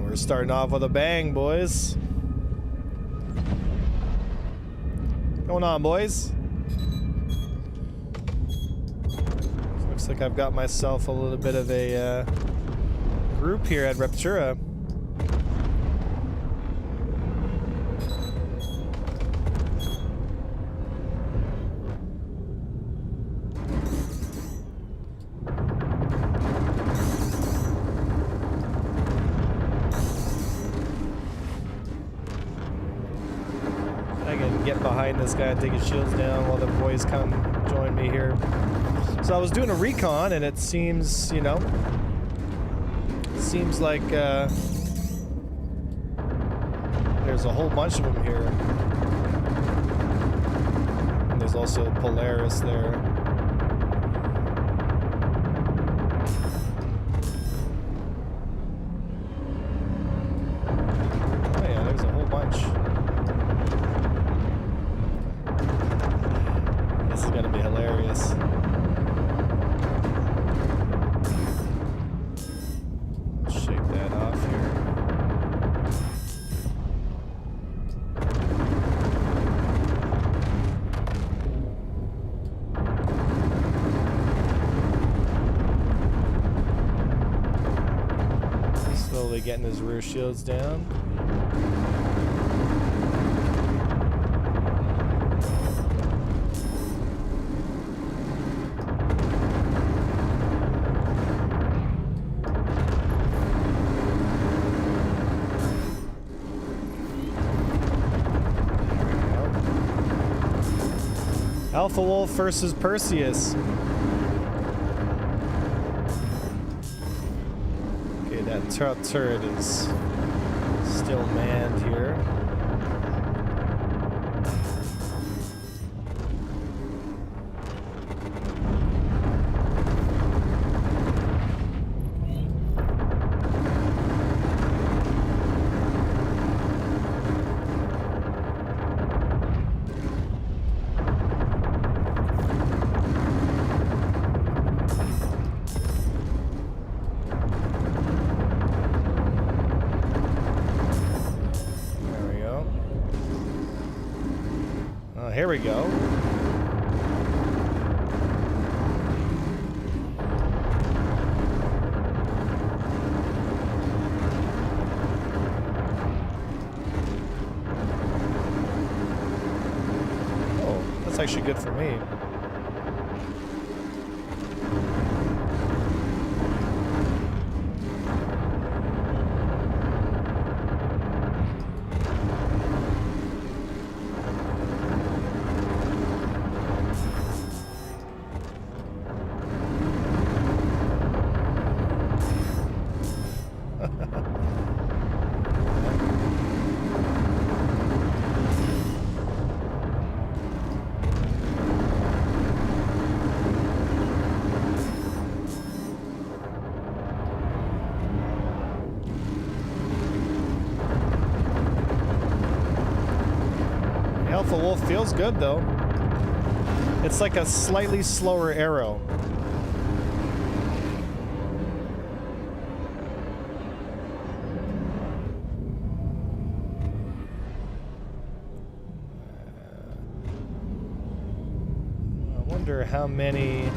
We're starting off with a bang, boys. Going on, boys? Looks like I've got myself a little bit of a group here at Reptura. This guy and take his shields down while the boys come join me here. So I was doing a recon and it seems, you know, seems like there's a whole bunch of them here. And there's also Polaris there. Oh yeah, there's a whole bunch. This is gonna be hilarious. Shake that off here. Slowly getting his rear shields down. Alpha Wolf versus Perseus. Okay, that turret is still manned here. Here we go. Oh, that's actually good for me. Alpha Wolf feels good though. It's like a slightly slower arrow. I wonder how many.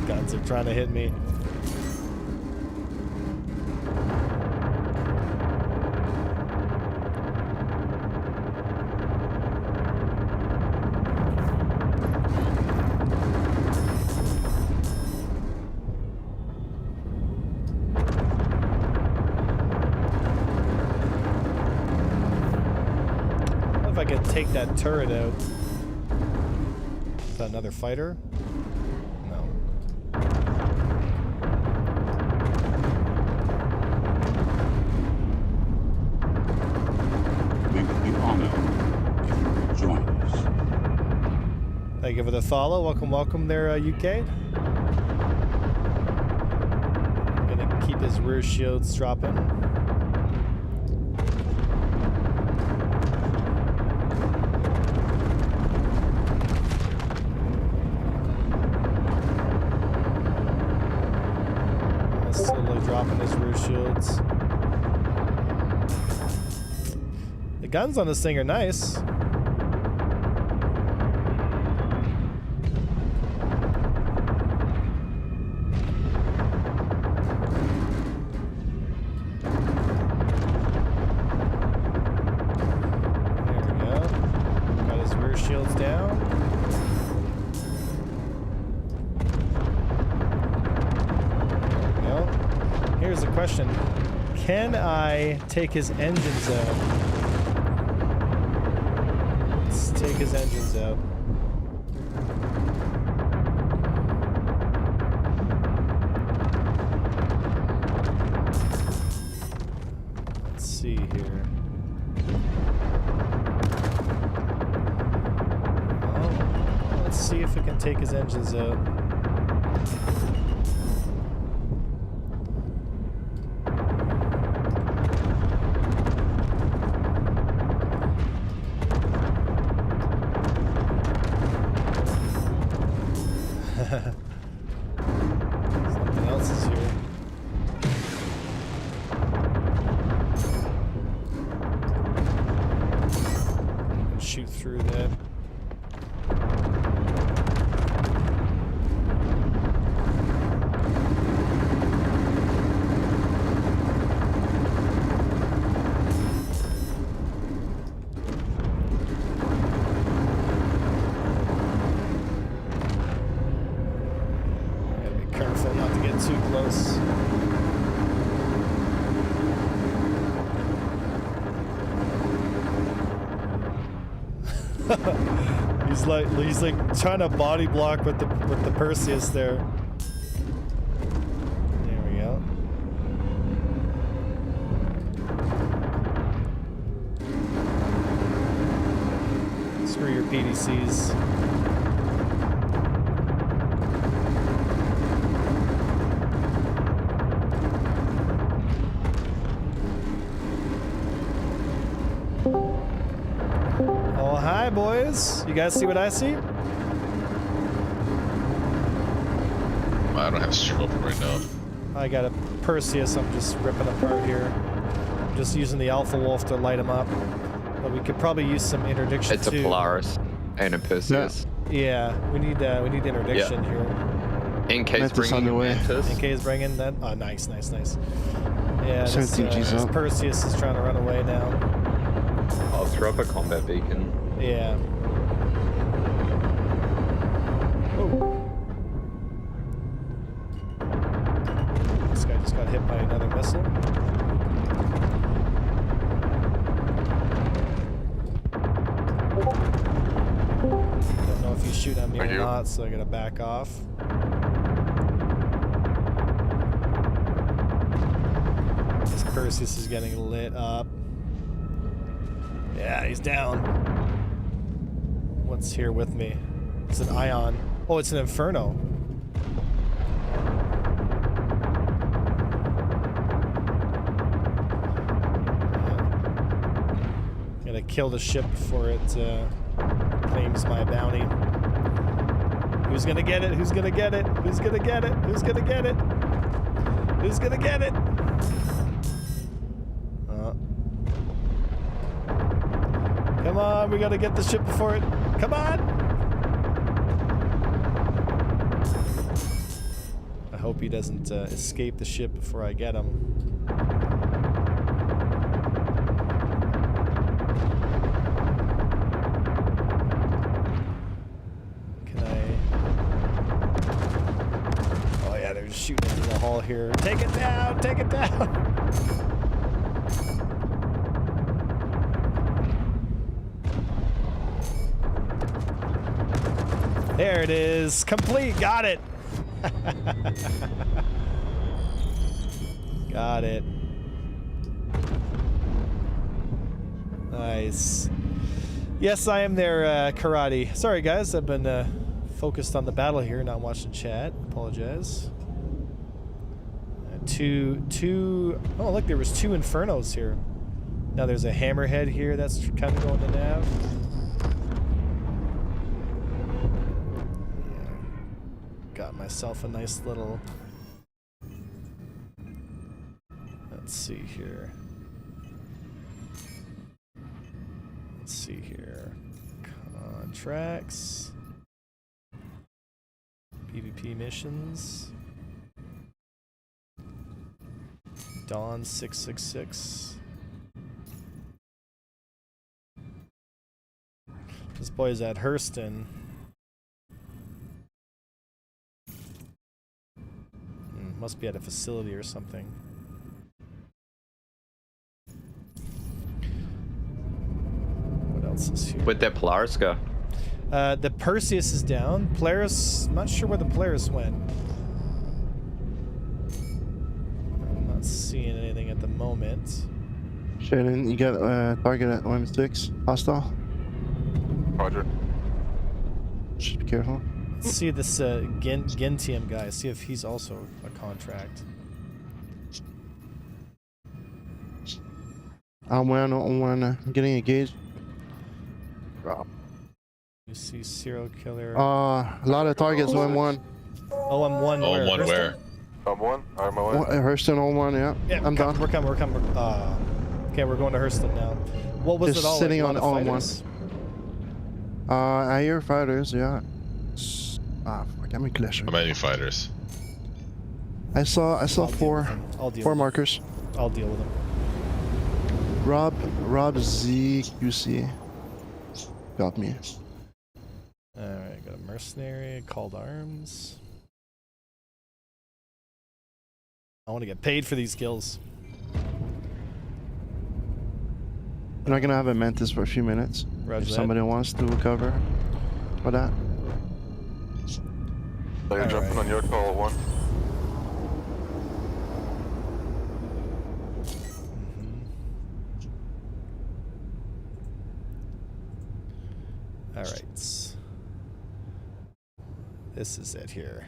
Guns are trying to hit me. What if I could take that turret out? Is that another fighter? Thank you for the follow. Welcome, welcome there, UK. Gonna keep his rear shields dropping. Slowly dropping his rear shields. The guns on this thing are nice. Shields down. There we go. Here's the question. Can I take his engines out? Let's take his engines out. Let's see here. Let's see if we can take his engines out. Something else is here. Shoot through that. Too close. he's like trying to body block with the Perseus there. There we go. Screw your PDCs. Hi, boys. You guys see what I see? I don't have scope right now. I got a Perseus I'm just ripping apart here. I'm just using the Alpha Wolf to light him up. But we could probably use some interdiction It's too. a Polaris and a Perseus. Yeah, we need interdiction here. NK's bringing Mantis. NK's bringing that. Oh, nice. Yeah, this up. Perseus is trying to run away now. I'll throw up a combat beacon. Yeah. Oh. This guy just got hit by another missile. Don't know if he's shooting at me or not, so I gotta back off. This Perseus is getting lit up. Yeah, he's down. What's here with me? It's an Ion. Oh, it's an Inferno. Gotta kill the ship before it claims my bounty. Who's gonna get it? Who's gonna get it? Who's gonna get it? Who's gonna get it? Who's gonna get it? Come on, we gotta get the ship before it. Come on! I hope he doesn't escape the ship before I get him. Can I? Oh yeah, they're just shooting into the hull here. Take it down! Take it down! There it is. Complete. Got it. Got it. Nice. Yes, I am there, Karate. Sorry, guys. I've been focused on the battle here, not watching chat. Apologize. Oh, look, there was 2 Infernos here. Now there's a Hammerhead here that's kind of going to nav. Got myself a nice little Let's see here. Let's see here. Contracts. PvP missions. Dawn 666. This boy's at Hurston. Must be at a facility or something. What else is here? Where'd that Polaris go? The Perseus is down. Polaris, I'm not sure where the Polaris went. I'm not seeing anything at the moment. Shannon, you got target at OM6, hostile. Roger. Just be careful. Let's see this Gentium guy, see if he's also a contract. I'm getting engaged. You see serial killer. A lot of targets, OM1. OM1 where? Oh, one Hurston? where? OM1? I'm my way. Hurston OM1, yeah. Yeah, I'm done. We're coming. Okay, we're going to Hurston now. What was Just it all sitting like? on OM1. I hear fighters, yeah. Fuck, I'm in clash. How many fighters? I saw four I'll markers. I'll deal with them. Rob ZQC got me. Alright, got a mercenary, called arms. I want to get paid for these kills. I'm not gonna have a Mantis for a few minutes. Roger if that. somebody wants to cover for that. So you're jumping on your call, one. Alright. This is it here.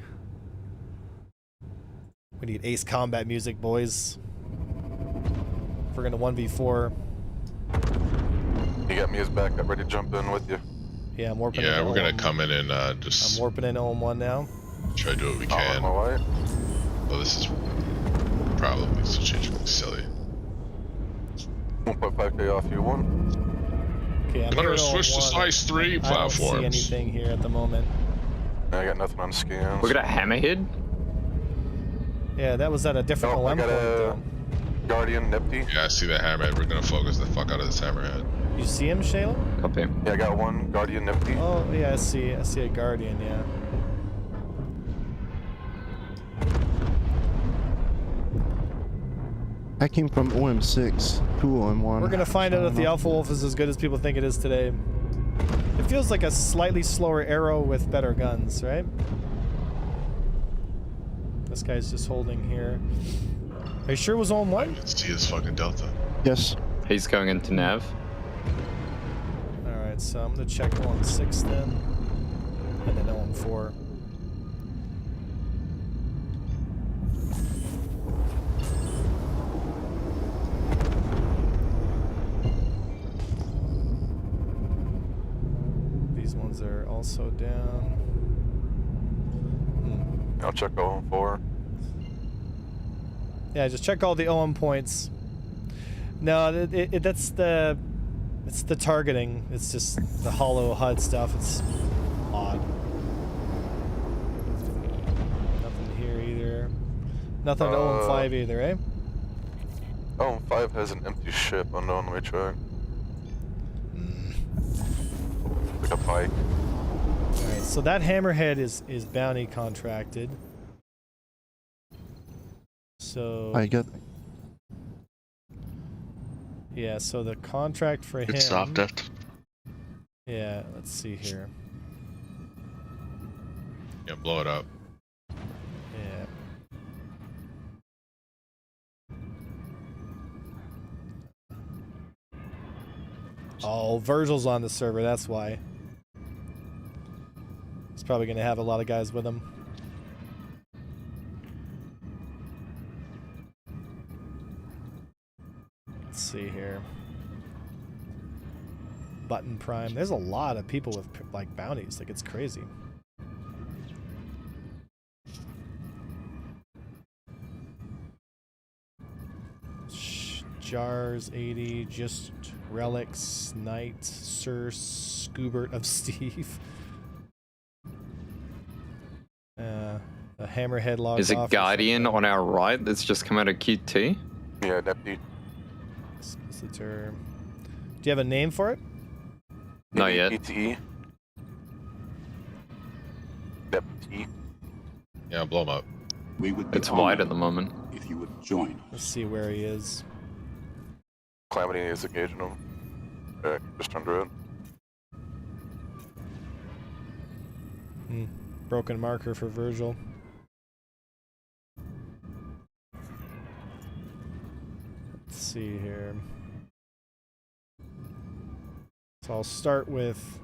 We need ace combat music, boys. If we're gonna 1v4. You got me as backup, ready to jump in with you. Yeah, I'm warping Yeah, in we're gonna OM. come in and I'm just warping in OM1 now. try to do what we On can. my way. Oh, this is probably strategically silly. 1.5k off you, one. Okay, I'm Better here at switch to OM1. size 3 I don't platforms. see anything here at the moment. I got nothing on scans. We got a hammerhead. Yeah, that was at a different Nope, I OM got point a though. Guardian, Nifty. Yeah, I see the hammerhead. We're gonna focus the fuck out of this hammerhead. You see him, Shayla? Copy. Yeah, I got one Guardian, Nifty. Oh, yeah, I see a Guardian, yeah. I came from OM6 to OM1. We're gonna find out if the Alpha Wolf is as good as people think it is today. It feels like a slightly slower arrow with better guns, right? This guy's just holding here. Are you sure it was on I one? can see his fucking delta. Yes. He's going into nav. Alright, so I'm gonna check on 6 then. And then on 4. These ones are also down. I'll check OM4. Yeah, just check all the OM points. No, that's it's the targeting. It's just the hollow HUD stuff. It's odd. Nothing here either. Nothing at OM5 either, eh? OM5 has an empty ship on the one-way track. Like a pike. Alright, so that hammerhead is bounty contracted. So I got. yeah, so the contract for him. It stopped it. Yeah, let's see here. Yeah, blow it up. Yeah. Oh, Virgil's on the server, that's why. He's probably gonna have a lot of guys with him. Let's see here. Button Prime. There's a lot of people with like bounties. Like, it's crazy. Jars 80, just relics, Knight, Sir Scoobert of Steve. A hammerhead logged Is it off or Guardian something. on our right that's just come out of QT? Yeah, deputy. Expositor. Do you have a name for it? Not yet. PTE. Deputy. Yeah, blow him up. We would be It's wide at honored the moment. if you would join Let's us. see where he is. Calamity is engaging him. Just under it. Broken marker for Virgil. Let's see here. So I'll start with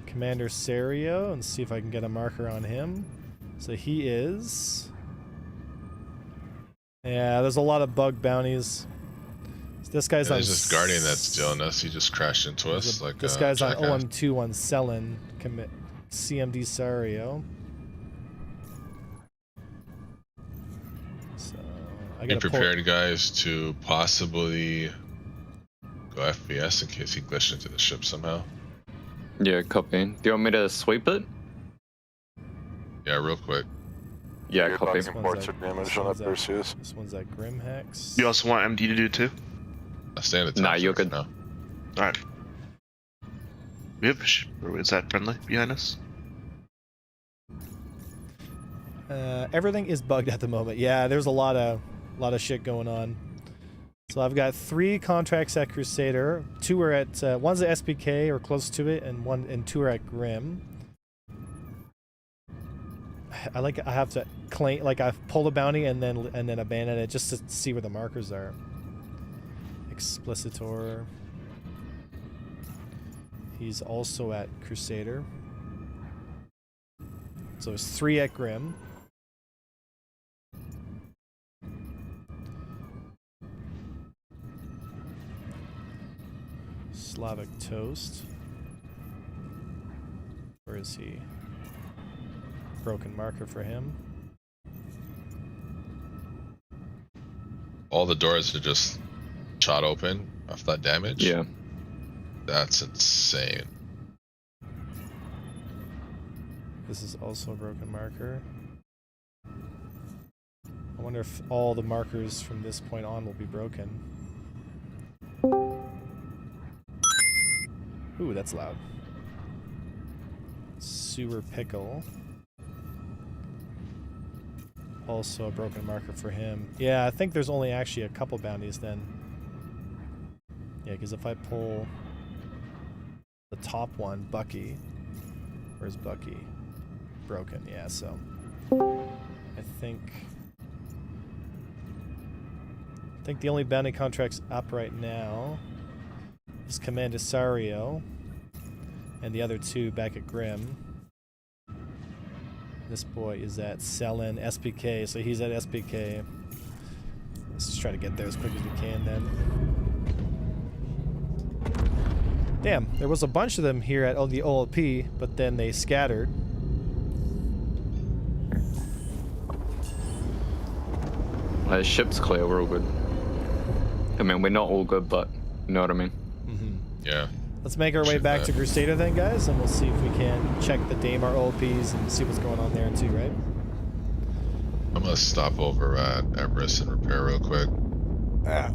Commander Serio and see if I can get a marker on him. So he is... Yeah, there's a lot of bug bounties. This guy's on... There's this Guardian that's stealing us. He just crashed into us like This guy's on jackass. OM2 on Selin. Commit CMD Serio. So I Be gotta pull... prepared, guys, to possibly go FPS in case he glitched into the ship somehow. Yeah, copy. Do you want me to sweep it? Yeah, real quick. Yeah, Your copy. boxing ports are damaged on that Perseus. This one's at Grim Hex. You also want MD to do too? I stand at Nah, you're good. now. Alright. We have a ship, or is that friendly behind us? Everything is bugged at the moment. Yeah, there's a lot of shit going on. So I've got 3 contracts at Crusader. 2 are at one's at SPK or close to it, and 2 are at Grim. I have to claim, like, I pull a bounty and then abandon it just to see where the markers are. Explicitor. He's also at Crusader. So there's 3 at Grim. Slavic Toast. Where is he? Broken marker for him. All the doors are just shot open off that damage. Yeah. That's insane. This is also a broken marker. I wonder if all the markers from this point on will be broken. Ooh, that's loud. Sewer Pickle. Also a broken marker for him. Yeah, I think there's only actually a couple bounties then. Yeah, because if I pull the top one, Bucky. Where's Bucky? Broken, yeah, so I think the only bounty contracts up right now is Commandisario and the other 2 back at Grim. This boy is at Selin SPK, so he's at SPK. Let's just try to get there as quick as we can then. Damn, there was a bunch of them here at the OLP, but then they scattered. The ship's clear, we're all good. I mean, we're not all good, but you know what I mean? Yeah. Let's make our way Should back that. to Crusader then, guys, and we'll see if we can check the Daemar OLPs and see what's going on there too, right? I'm gonna stop over at Everest and repair real quick. I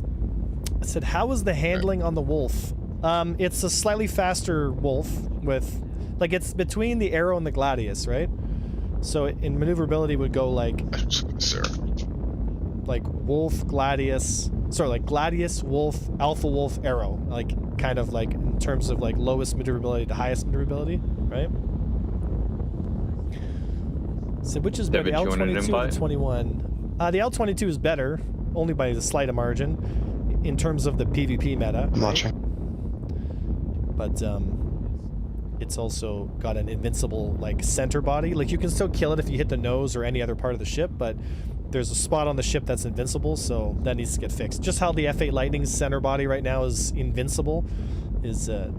said, how was the handling on the Wolf? It's a slightly faster Wolf with, like, it's between the Arrow and the Gladius, right? So in maneuverability would go like Wolf, Gladius, like Gladius, Wolf, Alpha Wolf, Arrow, like kind of like in terms of like lowest maneuverability to highest maneuverability, right? So which is better, the David, you want an L22 or invite? the 21? The L22 is better, only by a slight margin, in terms of the PvP meta. I'm right? watching. But it's also got an invincible like center body. Like you can still kill it if you hit the nose or any other part of the ship, but there's a spot on the ship that's invincible, so that needs to get fixed. Just how the F8 Lightning's center body right now is invincible is a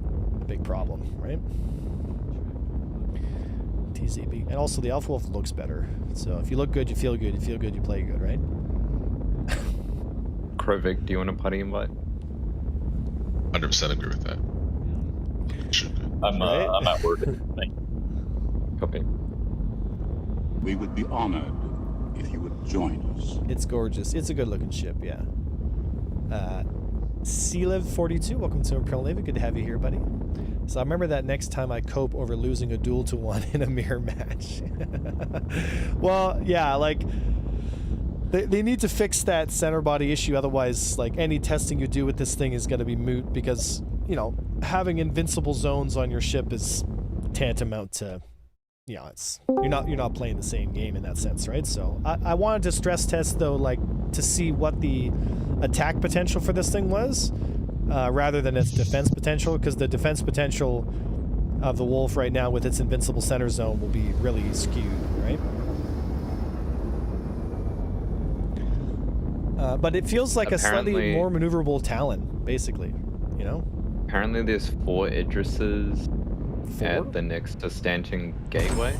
big problem, right? TZB. And also the Alpha Wolf looks better. So if you look good, you feel good. You feel good, you play good, right? Krovik, do you want a party invite? 100% agree with that. Should be. Right? I'm at work. Thank Copy. We would be honored if you would join us. It's gorgeous. It's a good looking ship, yeah. Live42, welcome to Imperial Navy. Good to have you here, buddy. So I remember that next time I cope over losing a duel to one in a mirror match. Well, yeah, like they need to fix that center body issue. Otherwise, like any testing you do with this thing is going to be moot because, you know, having invincible zones on your ship is tantamount to, you know, it's you're not playing the same game in that sense, right? So I wanted to stress test though, like to see what the attack potential for this thing was, rather than its defense potential, because the defense potential of the Wolf right now with its invincible center zone will be really skewed, right? But it feels like a slightly more maneuverable Talon, basically, you know? Apparently there's 4 Idrises at the next to Stanton Gateway.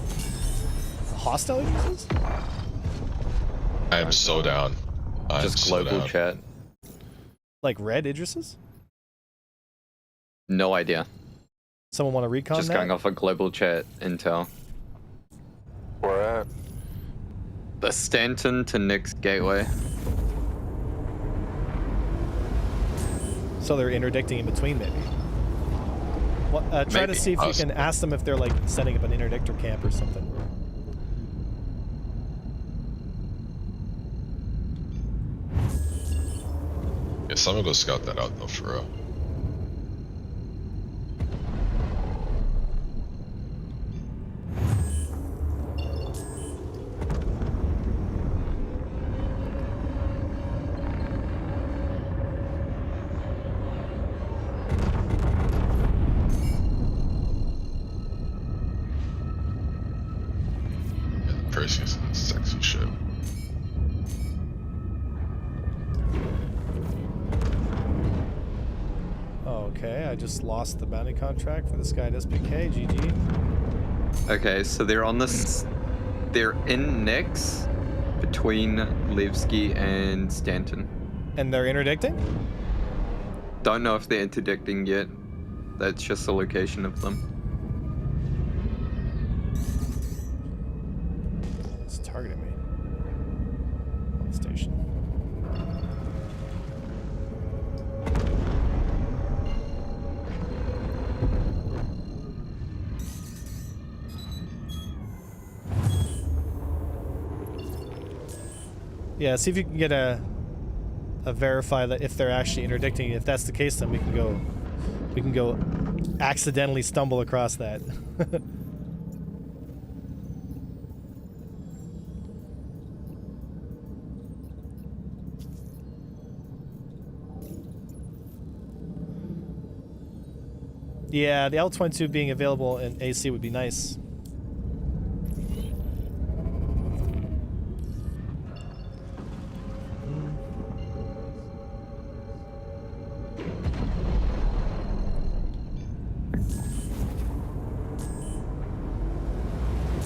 Hostile Idrises? I am so down. I'm Just so global down. chat. Like red Idrises? No idea. Someone want to recon Just that? going off a global chat intel. Where at? The Stanton to Nick's Gateway. So they're interdicting in between, maybe. Well, try to Maybe. see if you can ask them if they're like setting up an interdictor camp or something. Yeah, someone go scout that out though, for real. Yeah, the Perseus is a sexy ship. Okay, I just lost the bounty contract for this guy at SPK. GG. Okay, so they're on this. They're in Nick's between Levski and Stanton. And they're interdicting? Don't know if they're interdicting yet. That's just the location of them. It's targeting me. On the station. Yeah, see if you can get a verify that if they're actually interdicting. If that's the case, then we can go accidentally stumble across that. Yeah, the L22 being available in AC would be nice.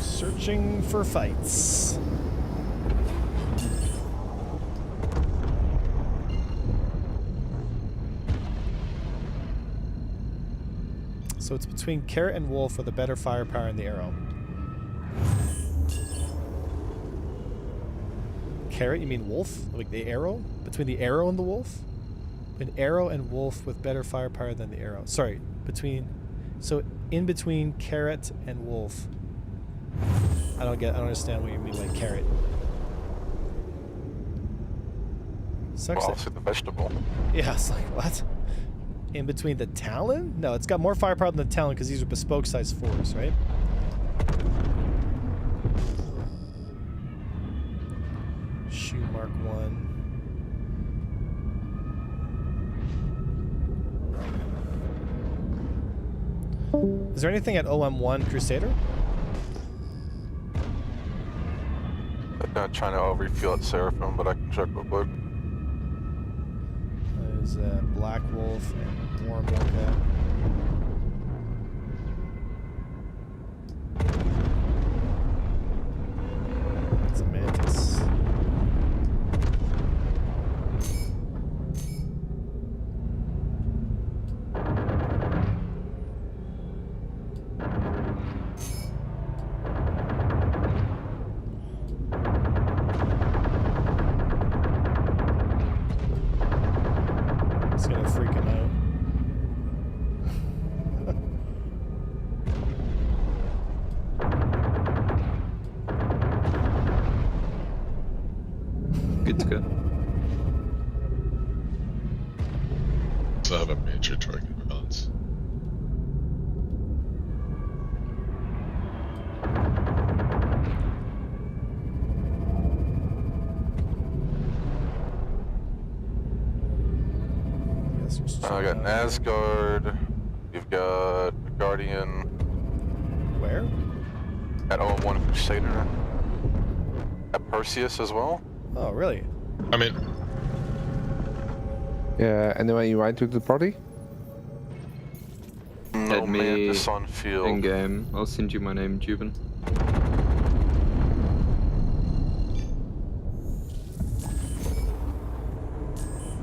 Searching for fights. So it's between Carrot and Wolf with a better firepower in the arrow. Carrot, you mean Wolf? Like the arrow? Between the arrow and the Wolf? An arrow and Wolf with better firepower than the arrow. Sorry, between... So in between Carrot and Wolf. I don't understand what you mean by carrot. Sucks. Well, obviously the vegetable. Yeah, it's like, what? In between the Talon? No, it's got more firepower than the Talon because these are bespoke size 4s, right? Shoe Mark 1. Is there anything at OM1 Crusader? I'm not trying to refuel at Seraphim, but I can check real quick. There's Black Wolf and Warm Wildcat. It's a Mantis. It's gonna freak him out. Good to go. So I have a major target balance. Guess we'll just I check got out here. Asgard. You've got Guardian Where? at 01 Crusader. At Perseus as well. Oh, really? I mean, Yeah, anyone invite to the party? No Add me Mantis on field. in game. I'll send you my name, Jubin.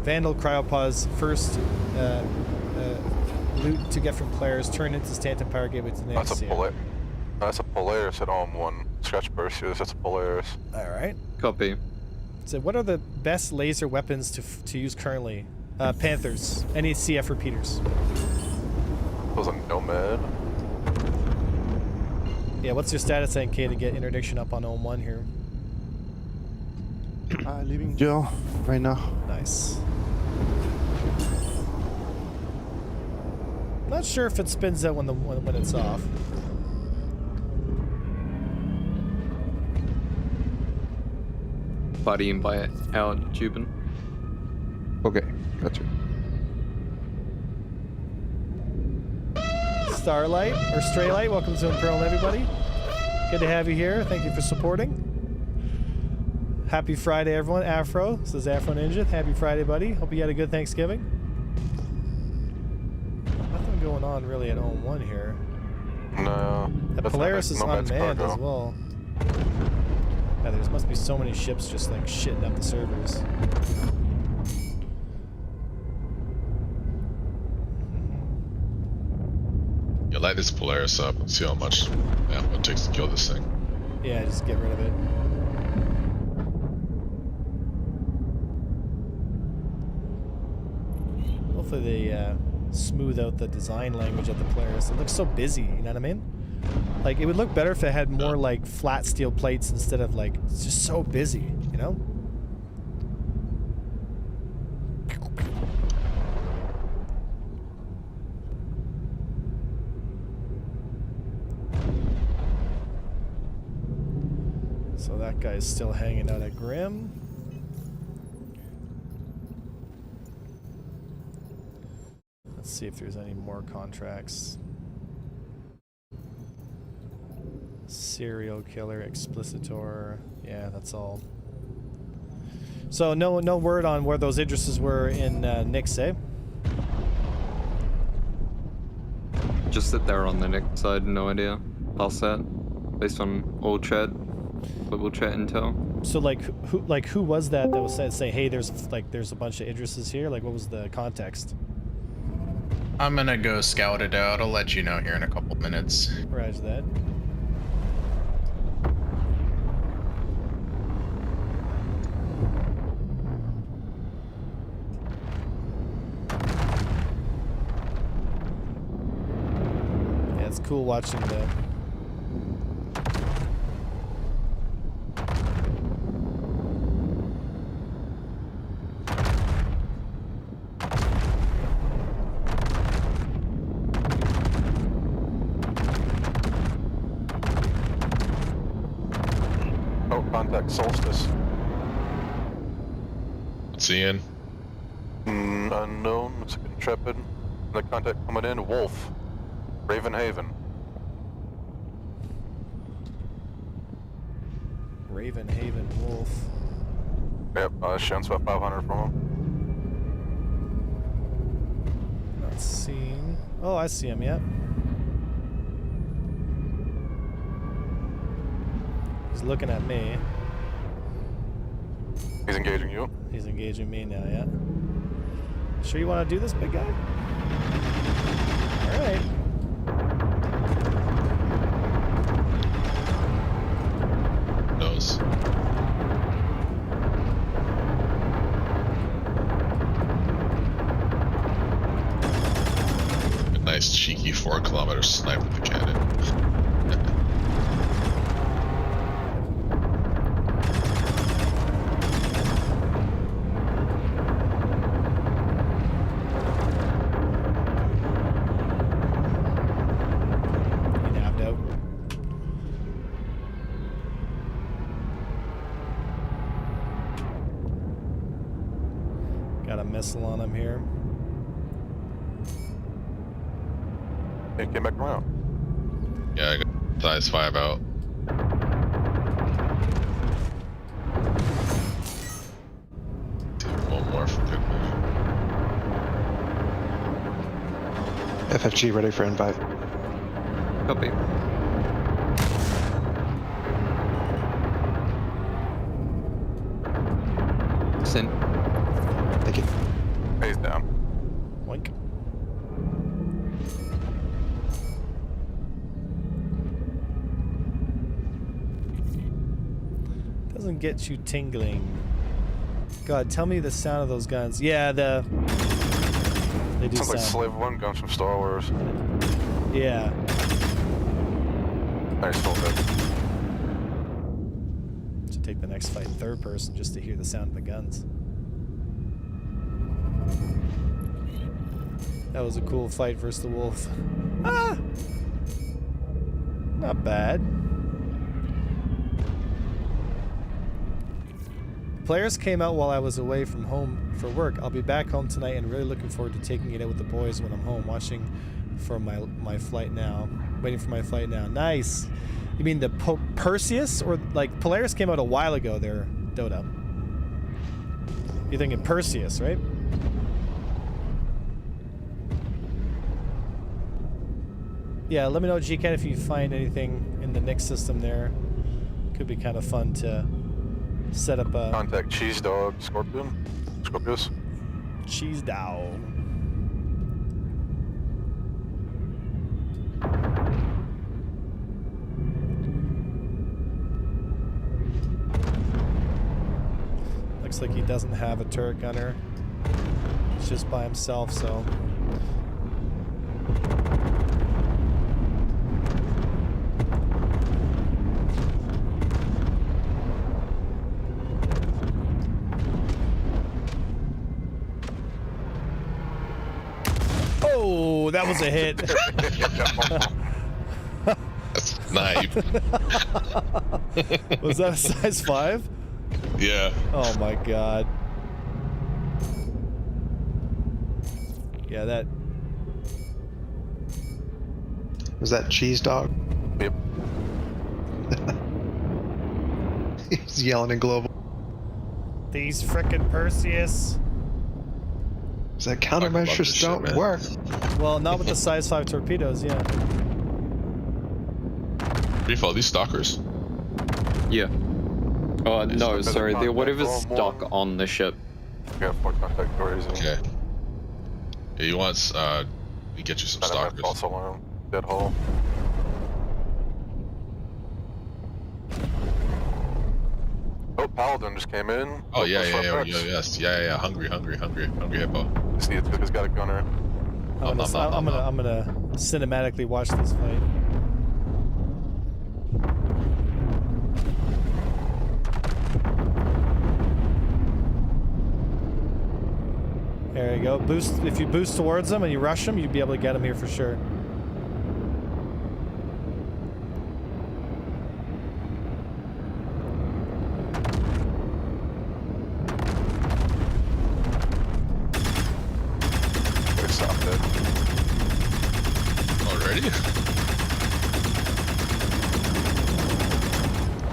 Vandal Cryopause, first loot to get from players, turn into Stanton Power Gateway to the next. That's a Polaris at 01. Scratch Perseus. That's a Polaris. Alright. Copy. So what are the best laser weapons to use currently? Panthers. Any CF repeaters? Those are Nomad. Yeah, what's your status at NK to get interdiction up on 01 here? Leaving jail right now. Nice. Not sure if it spins out when it's off. Buddy invite out, Jubin. Okay, gotcha. Starlight or Straylight, welcome to Imperial, everybody. Good to have you here. Thank you for supporting. Happy Friday, everyone. Afro says Afro Ninja. Happy Friday, buddy. Hope you had a good Thanksgiving. Nothing going on really at 01 here. No. That that's Polaris is Nomad's unmanned cargo. as well. Yeah, there must be so many ships just like shitting up the servers. you light this Polaris up and see how much ammo it takes to kill this thing. Yeah, just get rid of it. Hopefully they smooth out the design language of the Polaris. It looks so busy, you know what I mean? Like, it would look better if it had more, like, flat steel plates instead of, like, it's just so busy, you know? So that guy's still hanging out at Grim. Let's see if there's any more contracts. Serial killer, explicitor. Yeah, that's all. So no word on where those Idrises were in Nyx, eh? Just that they're on the next side, no idea. Past that, based on all chat, global chat intel. So who was that was saying, hey, there's a bunch of Idrises here? Like, what was the context? I'm gonna go scout it out. I'll let you know here in a couple minutes. Roger that. Yeah, it's cool watching the Contact Solstice. What's he in? Unknown. It's Intrepid. The contact coming in. Wolf. Ravenhaven. Ravenhaven Wolf. Yep. Shun's about 500 from him. Not seen. Oh, I see him. Yep. He's looking at me. He's engaging you. He's engaging me now, yeah. Sure you want to do this, big guy? Alright. Knows. 4-kilometer sniper with the cannon. He nabbed out. Got a missile on him here. He came back around. Yeah, I got size 5 out. Take one more for good measure. FFG ready for invite. Copy. Sin. Thank you. He's down. Boink. Doesn't get you tingling. God, tell me the sound of those guns. Yeah, they do Sounds like sound. Slave 1 guns from Star Wars. Yeah. Nice, still dead. Should take the next fight in third person just to hear the sound of the guns. That was a cool fight versus the wolf. Ah! Not bad. Players came out while I was away from home for work. I'll be back home tonight and really looking forward to taking it out with the boys when I'm home, watching for my flight now. Waiting for my flight now. Nice. You mean the Perseus? Or like Polaris came out a while ago there, Dodo. You're thinking Perseus, right? Yeah, let me know, GCAT, if you find anything in the Nix system there. Could be kind of fun to set up a Contact Cheese Dog Scorpion. Scorpius. cheese dog. Looks like he doesn't have a turret gunner. He's just by himself, so. Oh, that was a hit. Snipe. Was that a size 5? Yeah. Oh my god. Yeah, that. Was that Cheese Dog? Yep. He's yelling in global. These frickin' Perseus. Is that Talk about countermeasures this shit, don't man. work? Well, not with the size 5 torpedoes, yeah. Brief all these stalkers. Yeah. Oh, Just no, look at the sorry. The contact whatever's all stuck morning. on the ship. We got 4 contact doors. Okay. Yeah, you want we get you some stalkers. False alarm. Dead hole. Oh, Paladin just came in. Oh yeah, Plus yeah, five yeah, X. yes, yeah. Hungry hippo. See, it's because he's got a gunner. I'm gonna cinematically watch this fight. There you go. Boost. If you boost towards them and you rush them, you'd be able to get them here for sure. They stopped it. Already?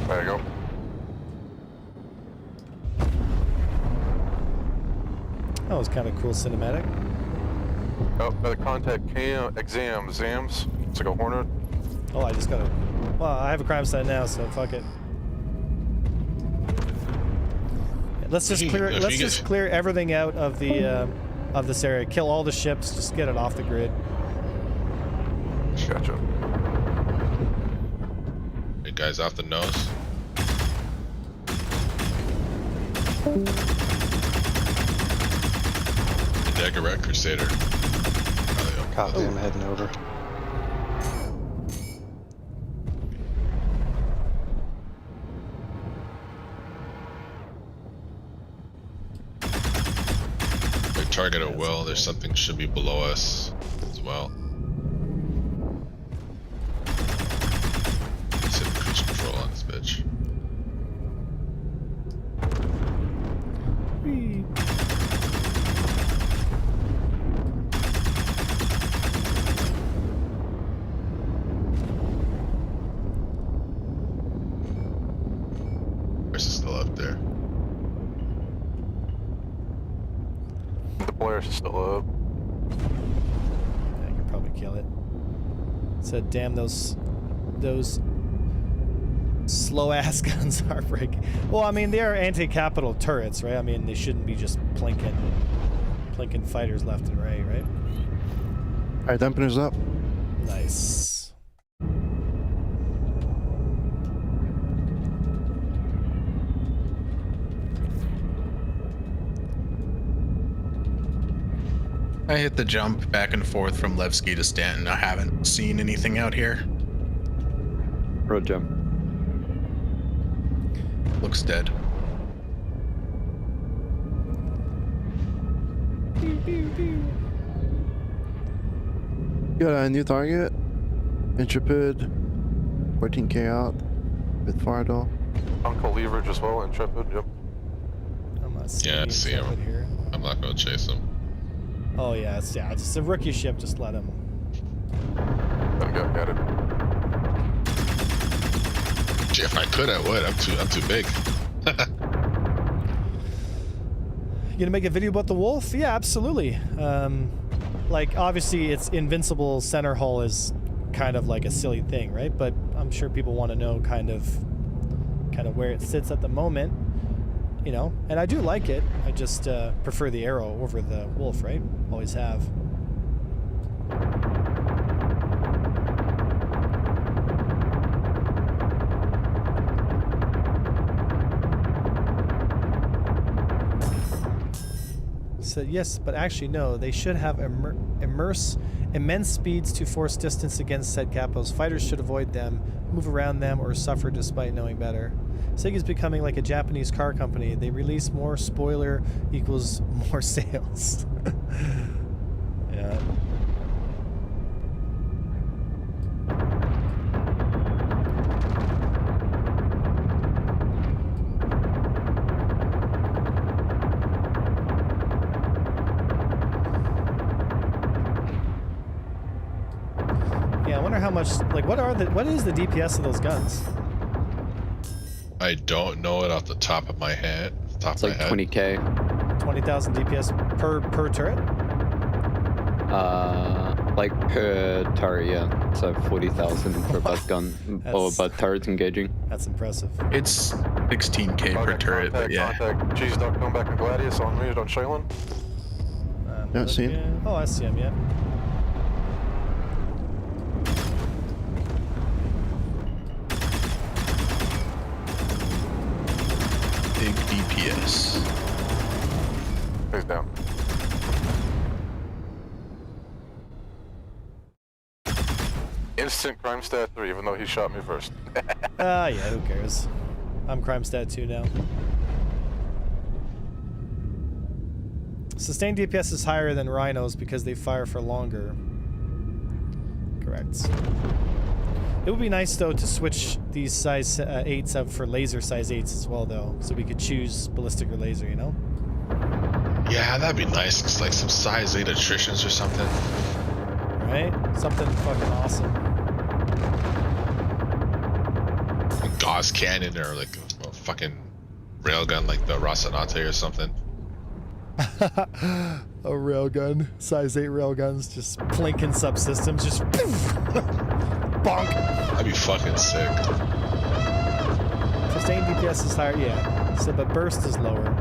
There you go. That was kind of cool cinematic. Oh, another contact Zams. It's like a Hornet. Oh, I just gotta. Well, I have a crime site now, so fuck it. Let's just clear. If Let's you just get- clear everything out of the of this area. Kill all the ships. Just get it off the grid. Gotcha. Hey guys, off the nose. Daggerette Crusader. Copy, I'm heading over. target at That's will. okay. There's something should be below us as well. Set cruise control on this bitch. Whee. Chris is still up there. The Polaris is still up. I could probably kill it. Said, damn, those slow ass guns are breaking. Well, I mean, they are anti-capital turrets, right? I mean, they shouldn't be just plinking fighters left and right, right? Alright, dampener's up. Nice. I hit the jump back and forth from Levski to Stanton. I haven't seen anything out here. Roger. Looks dead. Got a new target. Intrepid. 14k out. With Fardal. Uncle Leverage as well, Intrepid, yep. I'm not seeing Yeah, I the see him. Intrepid here. I'm not gonna chase him. Oh yeah, it's just a rookie ship. Just let him. Got it. Gee, if I could, I would. I'm too big. You gonna make a video about the wolf? Yeah, absolutely. Like obviously, its invincible center hull is kind of like a silly thing, right? But I'm sure people want to know kind of where it sits at the moment, you know. And I do like it. I just prefer the arrow over the wolf, right? Always have. Said yes, but actually no. They should have immense speeds to force distance against said capos. Fighters should avoid them, move around them, or suffer despite knowing better. SIG is becoming like a Japanese car company. They release more spoiler equals more sales. Yeah. Yeah, I wonder how much, like, what is the DPS of those guns? I don't know it off the top of my head. It's like 20k. 20,000 DPS per turret? Like per turret, yeah. So 40,000 for both gun or both turrets engaging. That's impressive. It's 16k per turret, but yeah. Contact. Cheese Duck coming back in Gladius on me on Shaylin. Yeah, see him. Oh, I see him, yeah. Big DPS. He's down. Instant crime stat 3, even though he shot me first. Yeah, who cares? I'm crime stat 2 now. Sustained DPS is higher than rhinos because they fire for longer. Correct. It would be nice though to switch these size 8s up for laser size 8s as well though, so we could choose ballistic or laser, you know? Yeah, that'd be nice. It's like some size 8 attritions or something. Right? Something fucking awesome. A Gauss cannon or like a fucking railgun like the Rocinante or something. A railgun, size 8 railguns, just plinking subsystems, just bonk. That'd be fucking sick. Sustained DPS is higher, yeah. So, but burst is lower.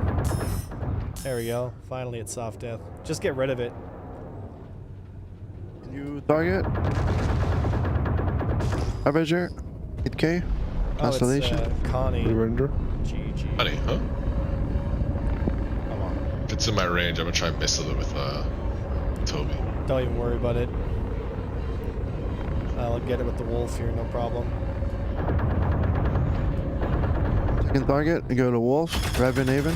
There we go. Finally, it's soft death. Just get rid of it. New target. Avenger. 8k. Constellation. Oh, it's, Connie. Surrender. GG. Honey, huh? Come on. If it's in my range, I'm gonna try and missile it with Toby. Don't even worry about it. I'll get it with the wolf here, no problem. Second target. You go to Wolf. Ravenhaven.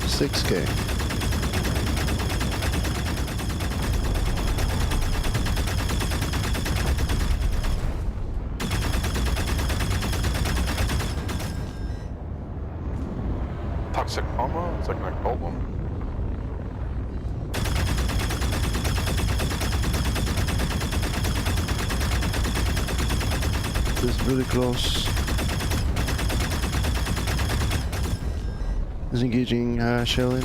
6k. Toxic coma? It's like an occult one. This is really close. He's engaging shelling.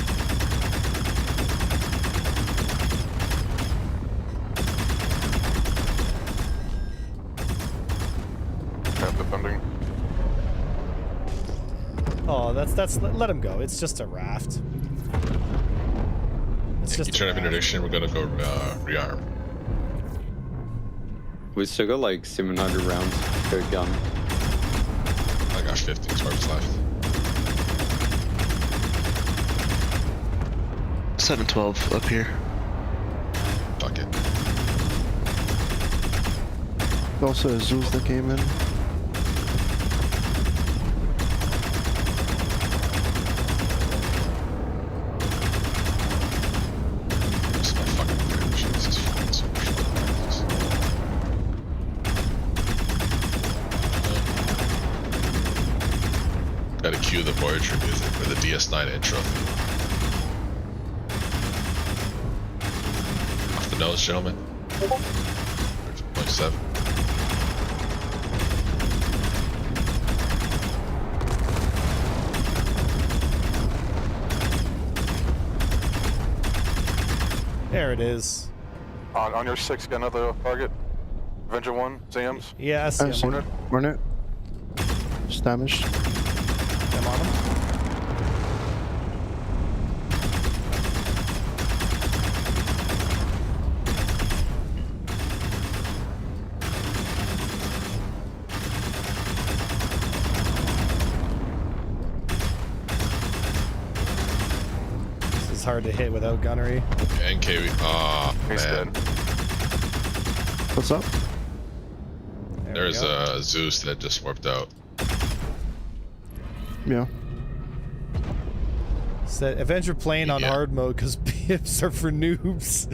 Yeah, defending. Oh, that's let him go. It's just a raft. It's just You a turn up raft. interdiction, we're gonna go rearm. We still got like 700 rounds per gun. I got 50 sparks left. 712 up here. Fuck it. Also a Zeus that came in. Just my fucking finish. This is fucking so much fun. Gotta cue the Voyager music for the DS9 intro. Off the nose, gentlemen. 0.7. There it is. On your 6, get another target. Avenger 1, Zams. Yeah, I see him. Hornet. Hornet. Just damaged. I'm on him. This is hard to hit without gunnery. NK, He's man. dead. What's up? There we There's go. a Zeus that just warped out. Yeah. Said Avenger plane on Yeah. hard mode because pips are for noobs.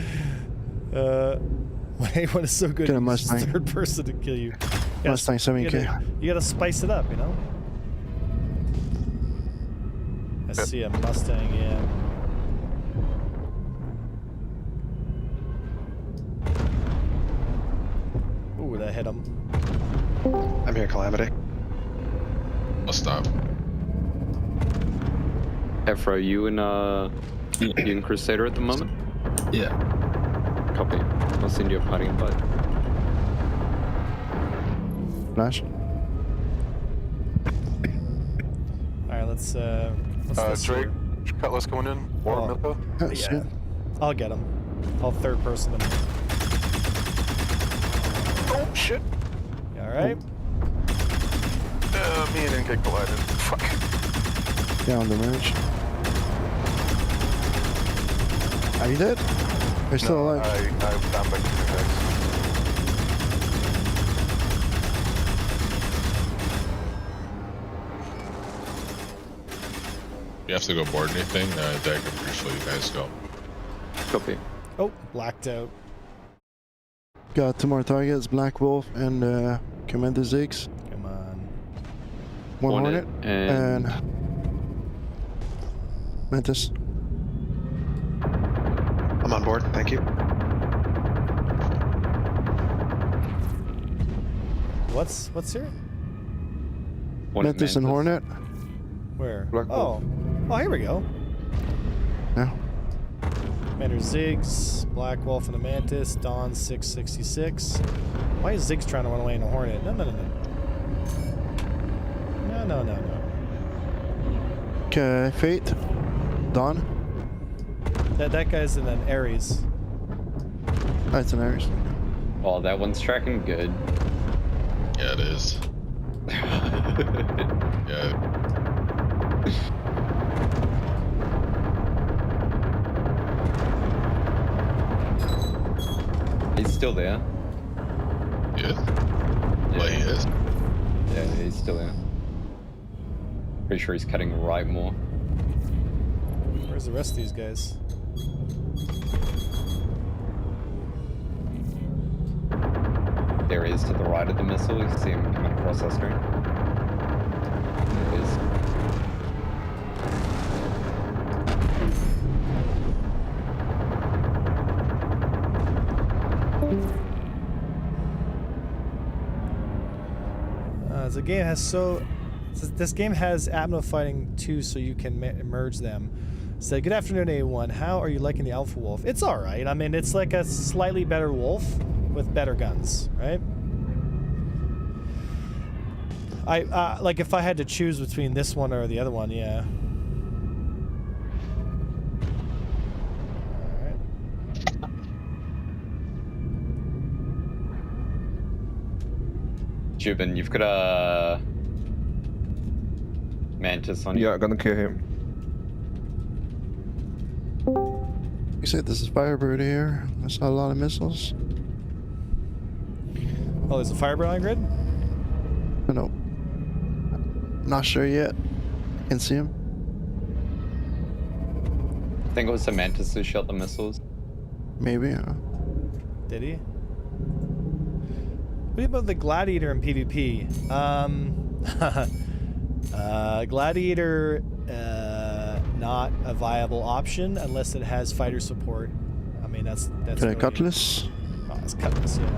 When it's so good, Get a it's just Mustang. third person to kill you. You Mustang 7K. You gotta spice it up, you know? I see a Mustang, yeah. Ooh, that hit him. I'm here, Calamity. I'll stop. Afro, you in Crusader at the moment? Yeah. Copy. I'll send you a party invite. Flash. Alright, let's what's this Drake, here? Cutlass going in. War Oh. Milka. That's Yeah. it. I'll get him. I'll third person him. Oh, shit. Alright? Me and NK collided. Fuck. Yeah, on the merge. Are you dead? You're still alive. I'm back to the guys. You have to go board anything? Dagger briefly, you guys go. Copy. Oh, blacked out. Got 2 more targets, Black Wolf and Commander Ziggs. Come on. 1 Hornet and Mantis. I'm on board. Thank you. What's here? one Mantis and Hornet. Where? Black Oh. Oh, here we go. Yeah. Commander Ziggs, Black Wolf and a Mantis, Dawn 666. Why is Ziggs trying to run away in a Hornet? No. No. Okay, Fate. Dawn. That guy's in an Ares. Oh, it's an Ares. Oh, that one's tracking good. Yeah, it is. Yeah. He's still there. He is? Well, he is. Yeah, he's still there. Pretty sure he's cutting right more. Where's the rest of these guys? There he is to the right of the missile. You can see him coming across our screen. There he is. guns. The game has this game has Abno fighting too, so you can merge them. So good afternoon, A1. How are you liking the Alpha Wolf? It's all right. I mean, it's like a slightly better wolf with better guns, right? I like if I had to choose between this one or the other one, yeah. All right. Jubin, you've got a Mantis on you. Yeah, gonna kill him. You said this is Firebird here. I saw a lot of missiles. Oh, there's a Firebird on grid? No. Not sure yet. Can see him. I think it was the Mantis who shot the missiles. Maybe. Did he? What about the Gladiator in PvP? Gladiator, not a viable option unless it has fighter support. I mean, that's really... Cutlass? Oh, it's Cutlass, yeah.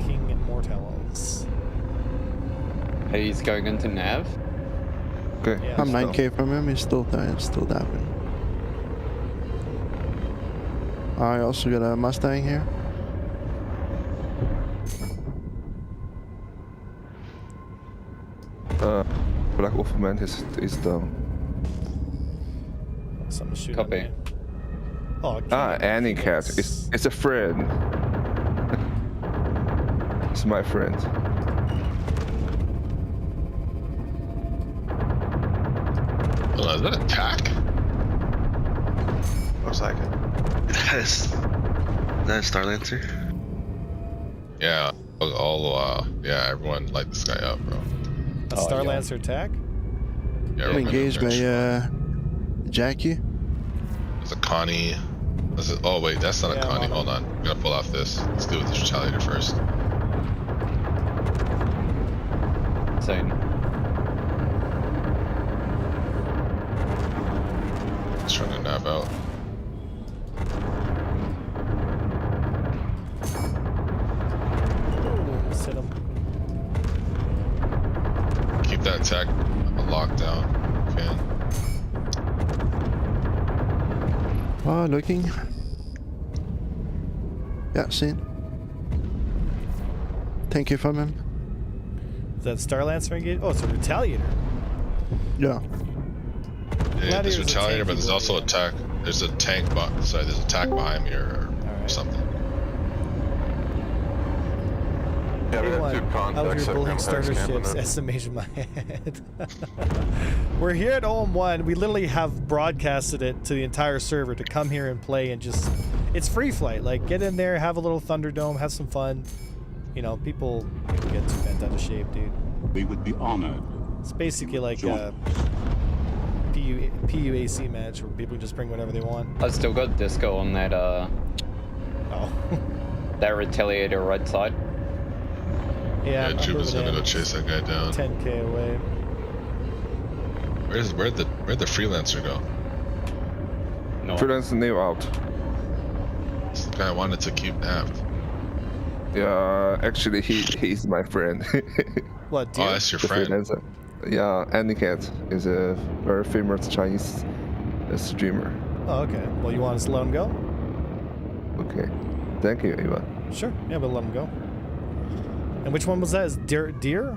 King Immortals. Hey, he's going into Nav. Okay. Yeah, I'm 9k from him. He's still dying. Still dapping. I also got a Mustang here. Black Wolf Mantis is down. Someone shooting Copy. at me. Oh, Annie Cat. It's a friend. It's my friend. Hold on, is that attack? Looks like it. Is that Starlancer? Yeah, yeah, everyone light this guy up, bro. A Star Lancer attack? Yeah, I'm engaged by Jackie. There's a Connie. Oh wait, that's not Yeah, a Connie. Hold on, I'm gonna pull off this. Let's deal with this retaliator first. Same. Just trying to nab out. Let's hit him. Keep that attack locked down. Okay. Looking. Yeah, seen. Thank you from him. Is that Star Lancer engaged? Oh, it's a Retaliator. Yeah. Yeah, there's Gladiator's a retaliator, but tanky there's also warrior. attack. There's a tank, sorry, there's attack behind me or Alright. something. Yeah, we Hey, got one, two out of contacts your that building come starter back ships, estimation in my head. We're here at OM1. We literally have broadcasted it to the entire server to come here and play and just... It's free flight. Like, get in there, have a little Thunderdome, have some fun. You know, people get too bent out of shape, dude. We would be honored. It's basically like Join a PUAC match where people just bring whatever they want. I've still got Disco on that Oh. that Retaliator right side. Yeah, I'm Juba's moving gonna go in chase that guy down. 10k away. Where'd the freelancer go? No. Freelance nail out. This guy I wanted to keep nabbed. Yeah, actually he's my friend. What, Oh, deer? that's your The friend. freelancer. Yeah, Annie Cat is a very famous Chinese streamer. Oh, okay. Well, you want us to let him go? Okay. Thank you, Ivan. Sure. Yeah, we'll let him go. And which one was that? Is deer? Deer?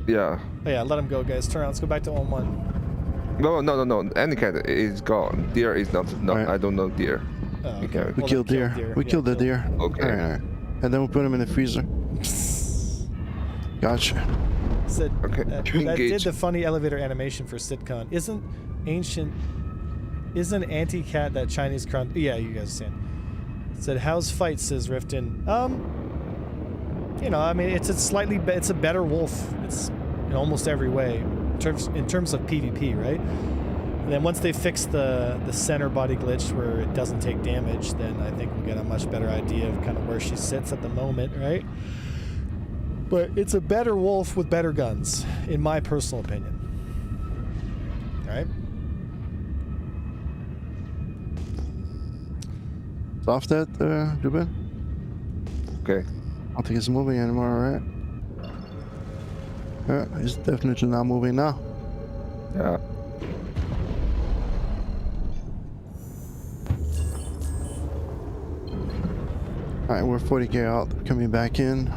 Yeah. Oh yeah, let him go, guys. Turn around. Let's go back to OM1. No. Annie Cat is gone. Deer is not. No, Alright. I don't know deer. Oh, You okay. can- We Well, killed then deer. kill We Yeah, killed the kill deer. Okay. Alright. And then we'll put him in the freezer. Gotcha. Said, Okay. that did Engage. the funny elevator animation for sitcom. Isn't Anti-Cat that Chinese crown? Yeah, you guys are saying. Said, how's fight, says Riften. You know, I mean, it's a better wolf. It's in almost every way. In terms of PvP, right? And then once they fix the center body glitch where it doesn't take damage, then I think we'll get a much better idea of kind of where she sits at the moment, right? But it's a better wolf with better guns, in my personal opinion. Right? Soft that, Ruben? Okay. I don't think it's moving anymore, right? He's definitely not moving now. Yeah. Alright, we're 40k out, coming back in.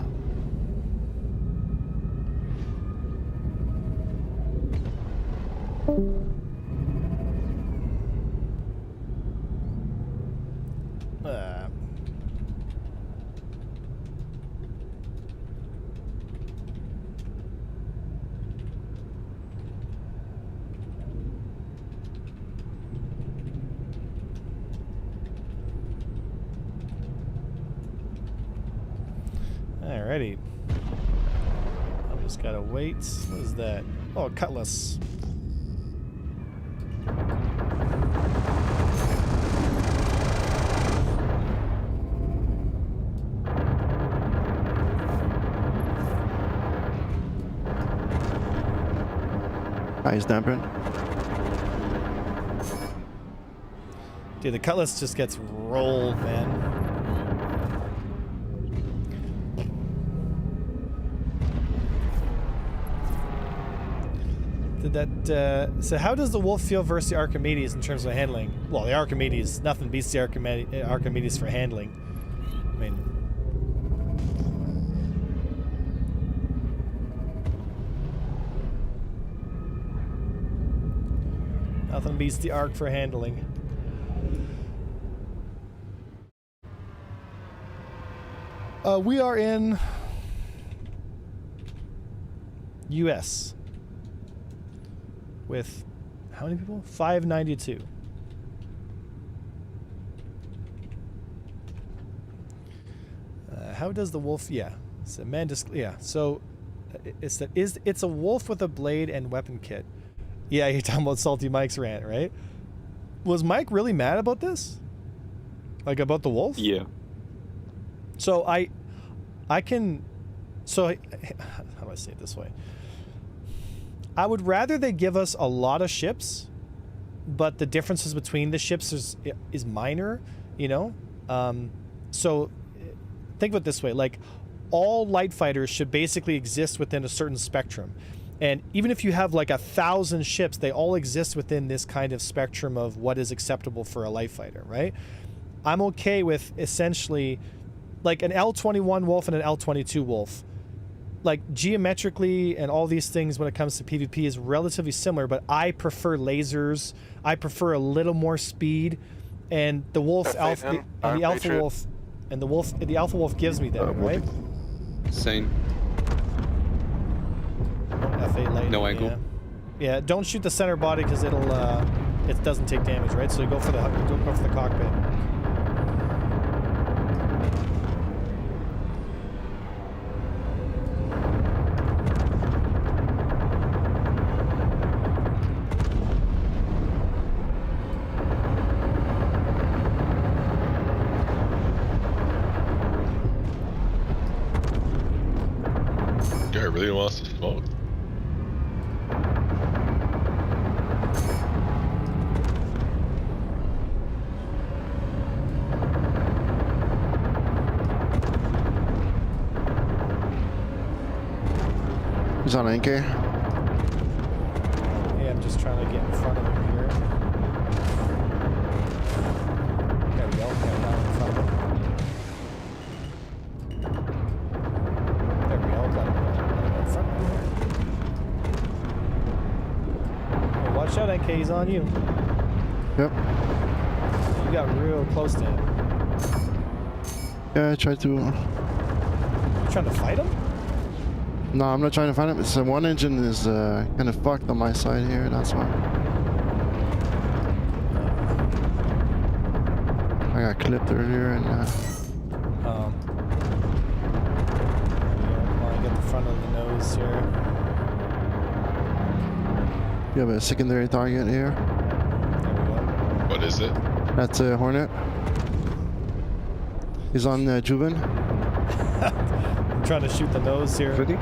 Alrighty. I just gotta wait. What is that? Oh, cutlass. He's damping. Dude, the cutlass just gets rolled, man. Did that, so how does the wolf feel versus the Archimedes in terms of handling? Well, the Archimedes, nothing beats the Archimedes for handling. I mean... Nothing beats the Arc for handling. We are in US with how many people? 592. How does the wolf? Yeah, so man, just yeah. So it's a wolf with a blade and weapon kit. Yeah, you're talking about Salty Mike's rant, right? Was Mike really mad about this? Like about the wolf? Yeah. So I can, so how do I say it this way? I would rather they give us a lot of ships, but the differences between the ships is minor, you know? So think of it this way, like all light fighters should basically exist within a certain spectrum. And even if you have like 1,000 ships, they all exist within this kind of spectrum of what is acceptable for a light fighter, right? I'm okay with essentially like an L21 Wolf and an L22 Wolf. Like geometrically and all these things when it comes to PvP is relatively similar, but I prefer lasers. I prefer a little more speed, and the Wolf Alpha and the Alpha Wolf and the Alpha Wolf gives me that, right? Same. F8 lightning, No angle. Yeah, don't shoot the center body because it doesn't take damage, right? So you go for the cockpit. Guy really wants to smoke. He's on NK. Yeah, I'm just trying to get in front of him here. There we go. Get down in front of him. There we go. Got him in front of him. Hey, watch out, NK. He's on you. Yep. You got real close to him. Yeah, I tried to. You trying to fight him? No, I'm not trying to find him. It's one engine is kind of fucked on my side here. That's why. I got clipped earlier and. Yeah, come on, get the front of the nose here. You have a secondary target here. There we go. What is it? That's a Hornet. He's on Juven. I'm trying to shoot the nose here. Ready?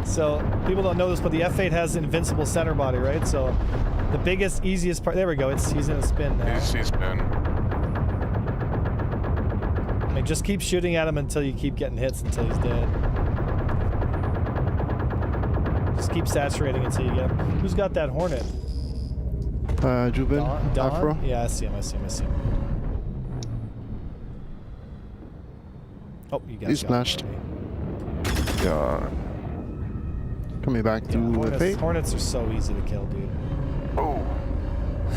So people don't know this, but the F8 has invincible center body, right? So the biggest, easiest part. There we go. He's in a spin now. He's been. I mean, just keep shooting at him until you keep getting hits until he's dead. Just keep saturating until you get him. Who's got that hornet? Jubin, Don? Afro. Yeah, I see him. Oh, you guys He's got splashed. him Yeah. Coming back to already. Fate. Hornets are so easy to kill, dude. Oh.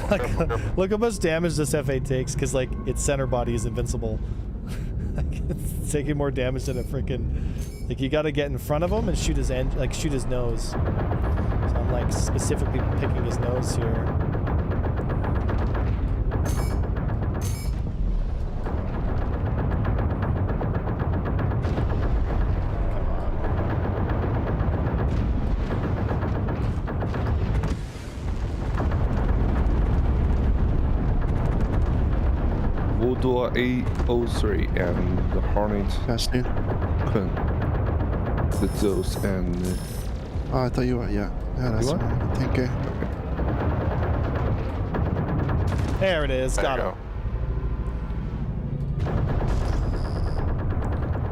Like, look how much damage this F8 takes, because like its center body is invincible. Like, it's taking more damage than a freaking. Like you got to get in front of him and shoot his shoot his nose. So I'm like specifically picking his nose here. Voodoo 803 and the Hornet Casting. can the those and Oh, I thought you were. Yeah. Yeah, that's what? fine. Thank you. There it is. There Got you him.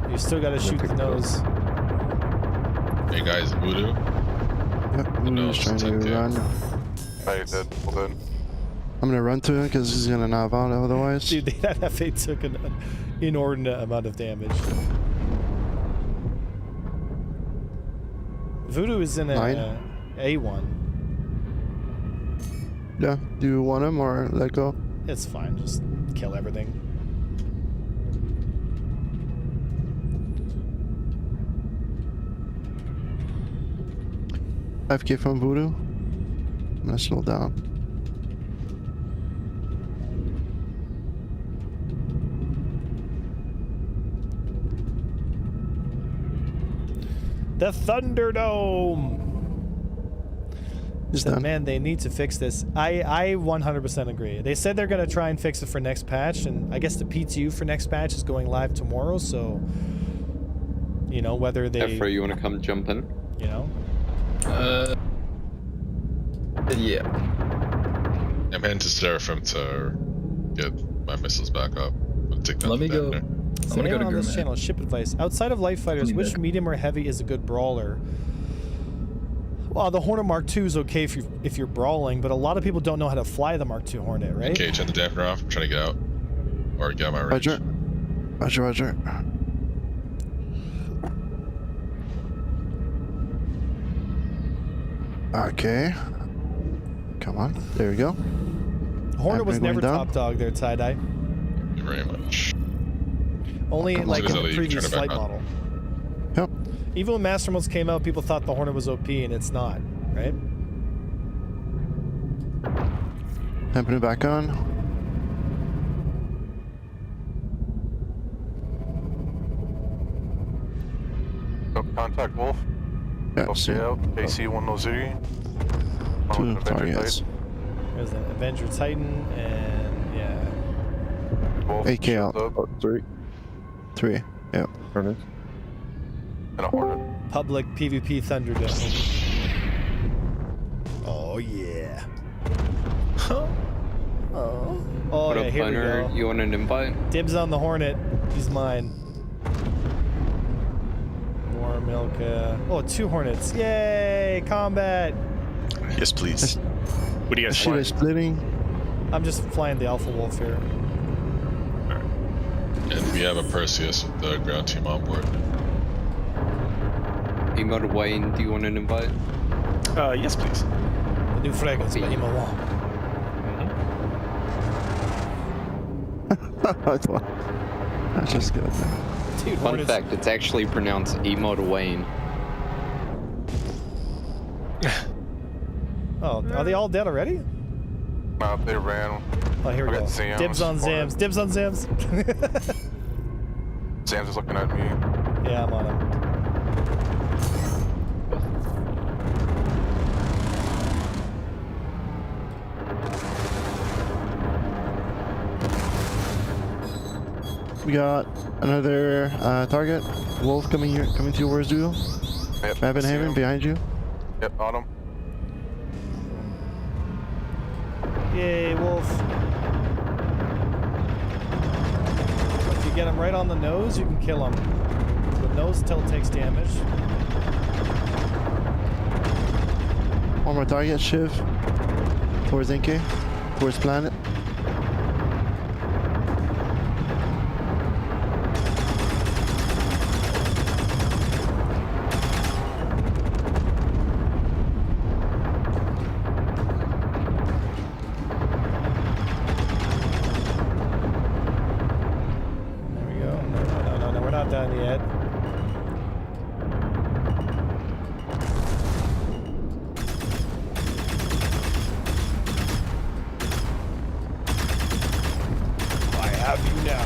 go. You still got to shoot the pick it up. nose. Hey guys, Voodoo. Yep, I'm No, just trying to it's okay. run. Oh, you did. Well done. I'm gonna run to him because he's gonna knock out otherwise. Dude, that F8 took an inordinate amount of damage. Voodoo is in a Nine. A1. Yeah. Do you want him or let go? It's fine. Just kill everything. FK from Voodoo. I'm gonna slow down. The Thunderdome. He's Said, done. man, they need to fix this. I 100% agree. They said they're gonna try and fix it for next patch, and I guess the PTU for next patch is going live tomorrow. So, you know, whether they, Afro, you want to come jump in? you know, Yeah. I'm heading to Seraphim to get my missiles back up. I'll take down Let me the go. banner. I'm gonna go to on this Gourmet. channel. Ship advice. Outside of light fighters, Clean which deck. medium or heavy is a good brawler? Well, the Hornet Mark II is okay if you're brawling, but a lot of people don't know how to fly the Mark II Hornet, right? Okay, turn the dampener off. I'm trying to get out. Or get out of my range. Roger. Roger, Roger. Okay. Come on. There we go. Hornet was Dampener never going down. top dog there, tie-dye. Thank you very much. Only Come on. like in So the you previous turn it back flight on. model. Yep. Even when Master Modes came out, people thought the Hornet was OP, and it's not, right? Dampener back on. Oh, contact Wolf. Yeah, LC see. out. AC 100. Two targets. There's an Avenger Titan, and yeah. Wolf, AK shield out. up, oh, 3 3. Yep. Hornet. and a Hornet. Public PvP Thunderdome. Oh yeah. Oh. Oh What yeah, up, here we Bunner? go. You want an invite? Dibs on the Hornet. He's mine. More milk. Oh, 2 Hornets. Yay! Combat. Yes, please. What do you guys Shit want? is splitting. I'm just flying the Alpha Wolf here. And we have a Perseus with the ground team on board. Emo Wayne, do you want an invite? Yes, please. The new fragrance by Emo Wong. That's just good. Dude, Fun Hornets. fact, it's actually pronounced Emo Wayne. Oh, are they all dead already? They ran. Oh, here we I go. got Zams, Dibs on Hornet. Zams. Dibs on Zams. Sam's is looking at me. Yeah, I'm on him. We got another target. Wolf coming here, coming towards you. Yep, Map I in see heaven him. behind you. Yep, on him. Yay, Wolf. If you get him right on the nose, you can kill him. The nose still takes damage. One more target, Shiv. Towards NK. Towards planet. There we go. No, we're not done yet. I have you now.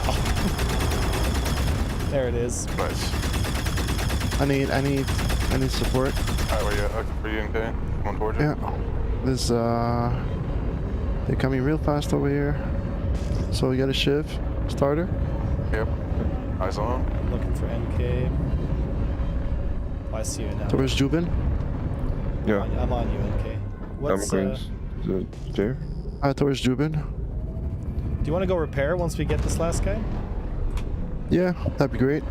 There it is. Nice. I need support. Alright, where you at? Are you in K? Coming towards you? Yeah. There's they're coming real fast over here. So we got a Shiv starter. Yep. Eyes on. Looking for NK. Oh, I see you now. Towards Jubin. Yeah. I'm on you, NK. What's I'm going there. Towards Jubin. do you want to go repair once we get this last guy? Yeah, that'd be great.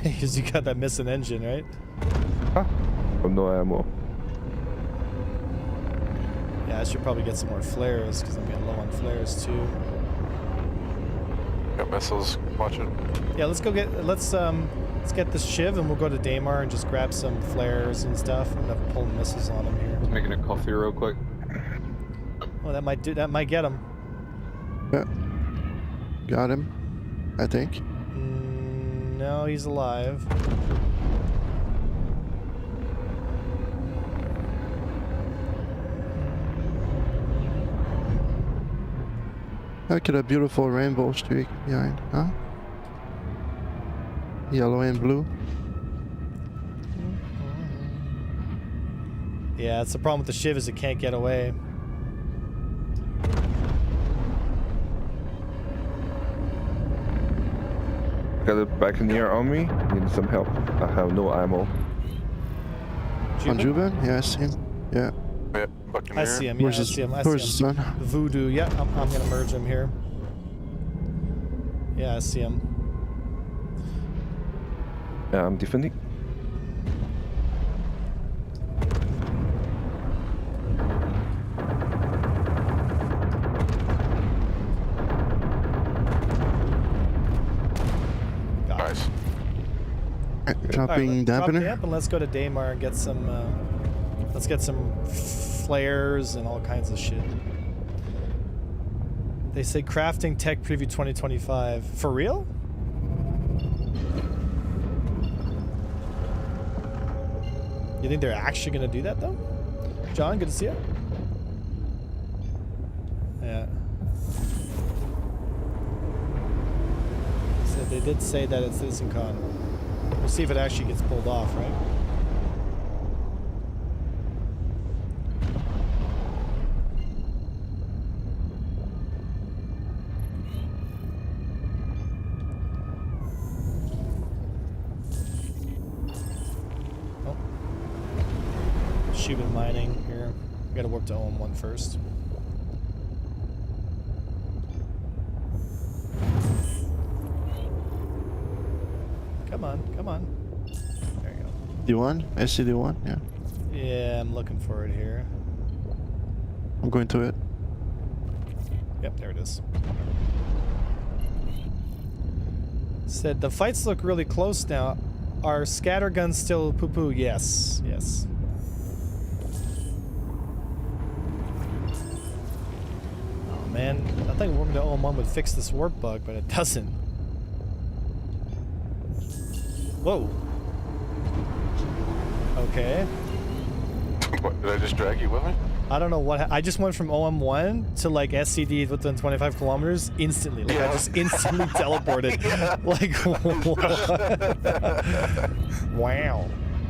Because you got that missing engine, right? Oh, no ammo. Yeah, I should probably get some more flares because I'm getting low on flares too. Got missiles. Watch it. Yeah, let's get this Shiv and we'll go to Daymar and just grab some flares and stuff. I'm gonna pull missiles on him here. Just making a coffee real quick. Oh, that might get him. Yeah. Got him. I think. No, he's alive. Look at a beautiful rainbow streak behind, huh? Yellow and blue. Yeah, it's the problem with the Shiv is it can't get away. Got a Buccaneer on me. Need some help. I have no ammo. On Jubin? Yeah, I see him. Yeah. Yeah, Buccaneer. I see him. Yeah, I see him. I Where's see the him. sun? Voodoo. Yeah, I'm gonna merge him here. Yeah, I see him. Yeah, I'm defending. Nice. Dropping Drop dampener. damp and let's go to Daymar and get some. Let's get some flares and all kinds of shit. They say crafting tech preview 2025. For real? You think they're actually gonna do that though? John, good to see you. Yeah. So they did say that it's CitizenCon. We'll see if it actually gets pulled off, right? Oh. Shubin mining here. We gotta warp to OM1 first. Come on, come on. There you go. D1? SCD1? Yeah. Yeah, I'm looking for it here. I'm going to it. Yep, there it is. Said the fights look really close now. Are scatterguns still poo-poo? Yes, yes. Oh man, I think warping to OM1 would fix this warp bug, but it doesn't. Whoa. Okay. What, did I just drag you with me? I don't know what I just went from OM1 to like SCD within 25 kilometers instantly. Like I just instantly teleported. Like what? Wow.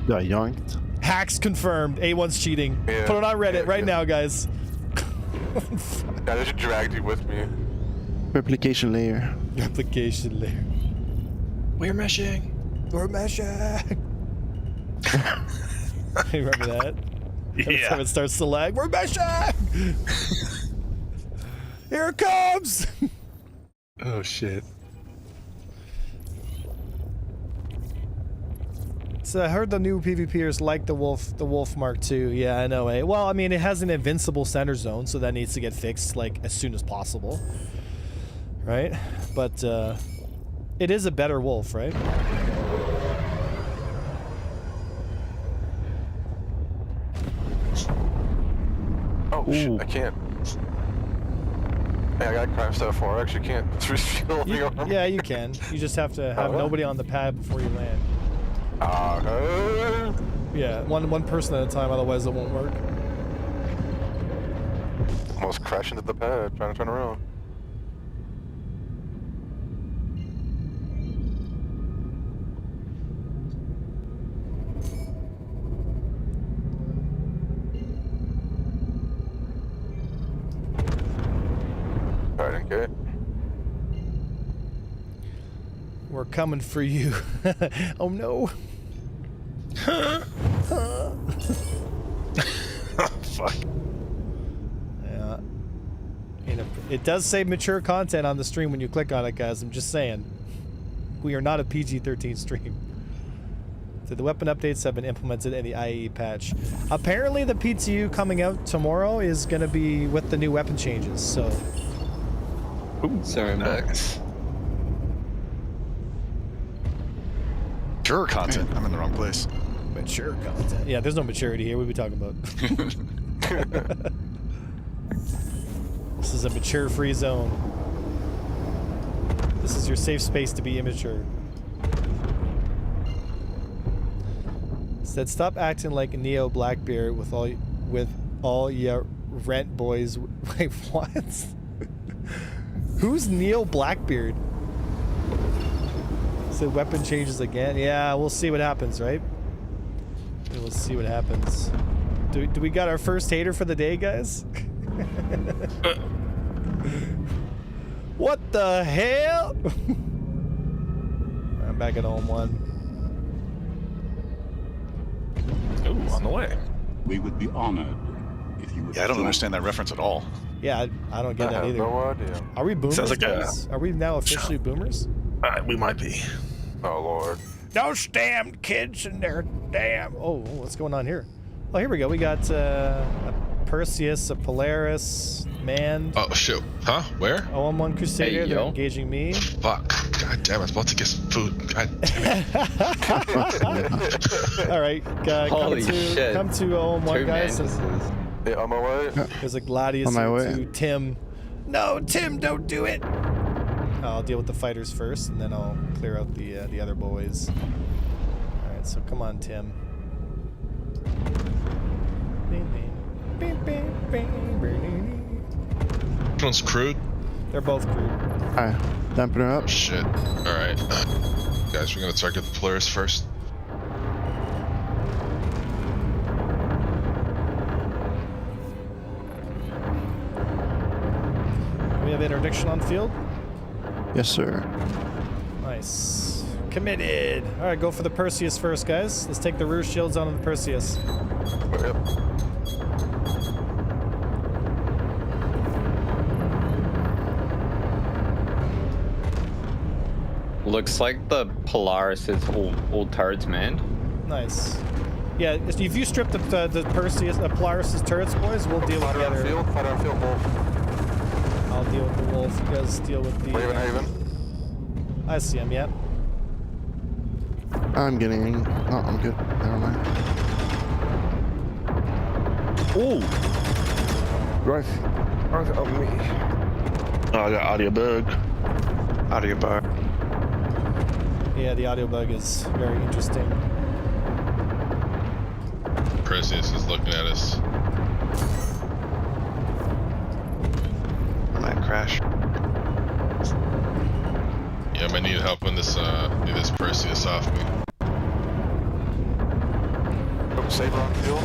Got yoinked. Hacks confirmed. A1's cheating. Yeah, Put it on Reddit yeah, right yeah. now, guys. I just dragged you with me. Replication layer. Replication layer. We're meshing. We're meshing. Remember that? Every time it starts to lag, we're meshing! Here it comes! Oh shit. I heard the new PvPers like the Wolf Mark II. Yeah, I know. Eh? Well, I mean, it has an invincible center zone, so that needs to get fixed like as soon as possible, right? But it is a better Wolf, right? Oh shit! I can't. Hey, I got crime stuff for. I actually can't refuel the arm. Yeah, you can. You just have to have nobody on the pad before you land. Yeah, one person at a time, otherwise it won't work. Almost crashing into the pad, trying to turn around. Alright, okay. We're coming for you. Oh no. Oh, fuck. Yeah. It does say mature content on the stream when you click on it, guys. I'm just saying. We are not a PG-13 stream. So the weapon updates have been implemented in the IAE patch. Apparently the PTU coming out tomorrow is going to be with the new weapon changes, so... Ooh, sorry, I'm back. Mature content. I'm in the wrong place. Mature content. Yeah, there's no maturity here. What are we talking about? This is a mature-free zone. This is your safe space to be immature. Said, stop acting like Neo Blackbeard with all your rent boys. Wait, what? Who's Neo Blackbeard? Said weapon changes again. Yeah, we'll see what happens, right? We'll see what happens. Do we got our first hater for the day, guys? What the hell? I'm back at home one. Ooh, on the way. We would be honored if you would. Yeah, I don't understand that reference at all. Yeah, I don't get that either. No idea. Are we boomers? Sounds like guys? Are we now officially boomers? We might be. Oh lord. Those damn kids and their damn... Oh, what's going on here? Oh, here we go. We got a Perseus, a Polaris, Mand. Oh shit! Huh? Where? OM1 Crusader. Hey, They're yo. engaging me. Fuck! God damn! I was about to get some food. God damn it! All right, Holy shit. come to OM1, Two guys. mantises. Yeah, on my way. There's a Gladius On my here way. too. Tim. No, Tim, don't do it. I'll deal with the fighters first, and then I'll clear out the other boys. All right, so come on, Tim. Which one's crude? They're both crude. Alright, damping her Oh up. shit! All right, guys, we're gonna target the Polaris first. We have interdiction on field. Yes, sir. Nice. Committed. All right, go for the Perseus first, guys. Let's take the rear shields onto the Perseus. Yep. Looks like the Polaris is all turrets manned. Nice. Yeah, if you strip the Perseus, Polaris' turrets, boys, we'll deal with Fighter the on other. field. Fighter on field. Wolf. I'll deal with the wolf. You guys deal with the. Raven Haven. I see him. Yep. I'm getting... Oh, I'm good. Never mind. Ooh! Right. On me. Oh, I got audio bug. Audio bar. Yeah, the audio bug is very interesting. Perseus is looking at us. I might crash. Yeah, I might need help when this Perseus off me. Oh, Saber on field.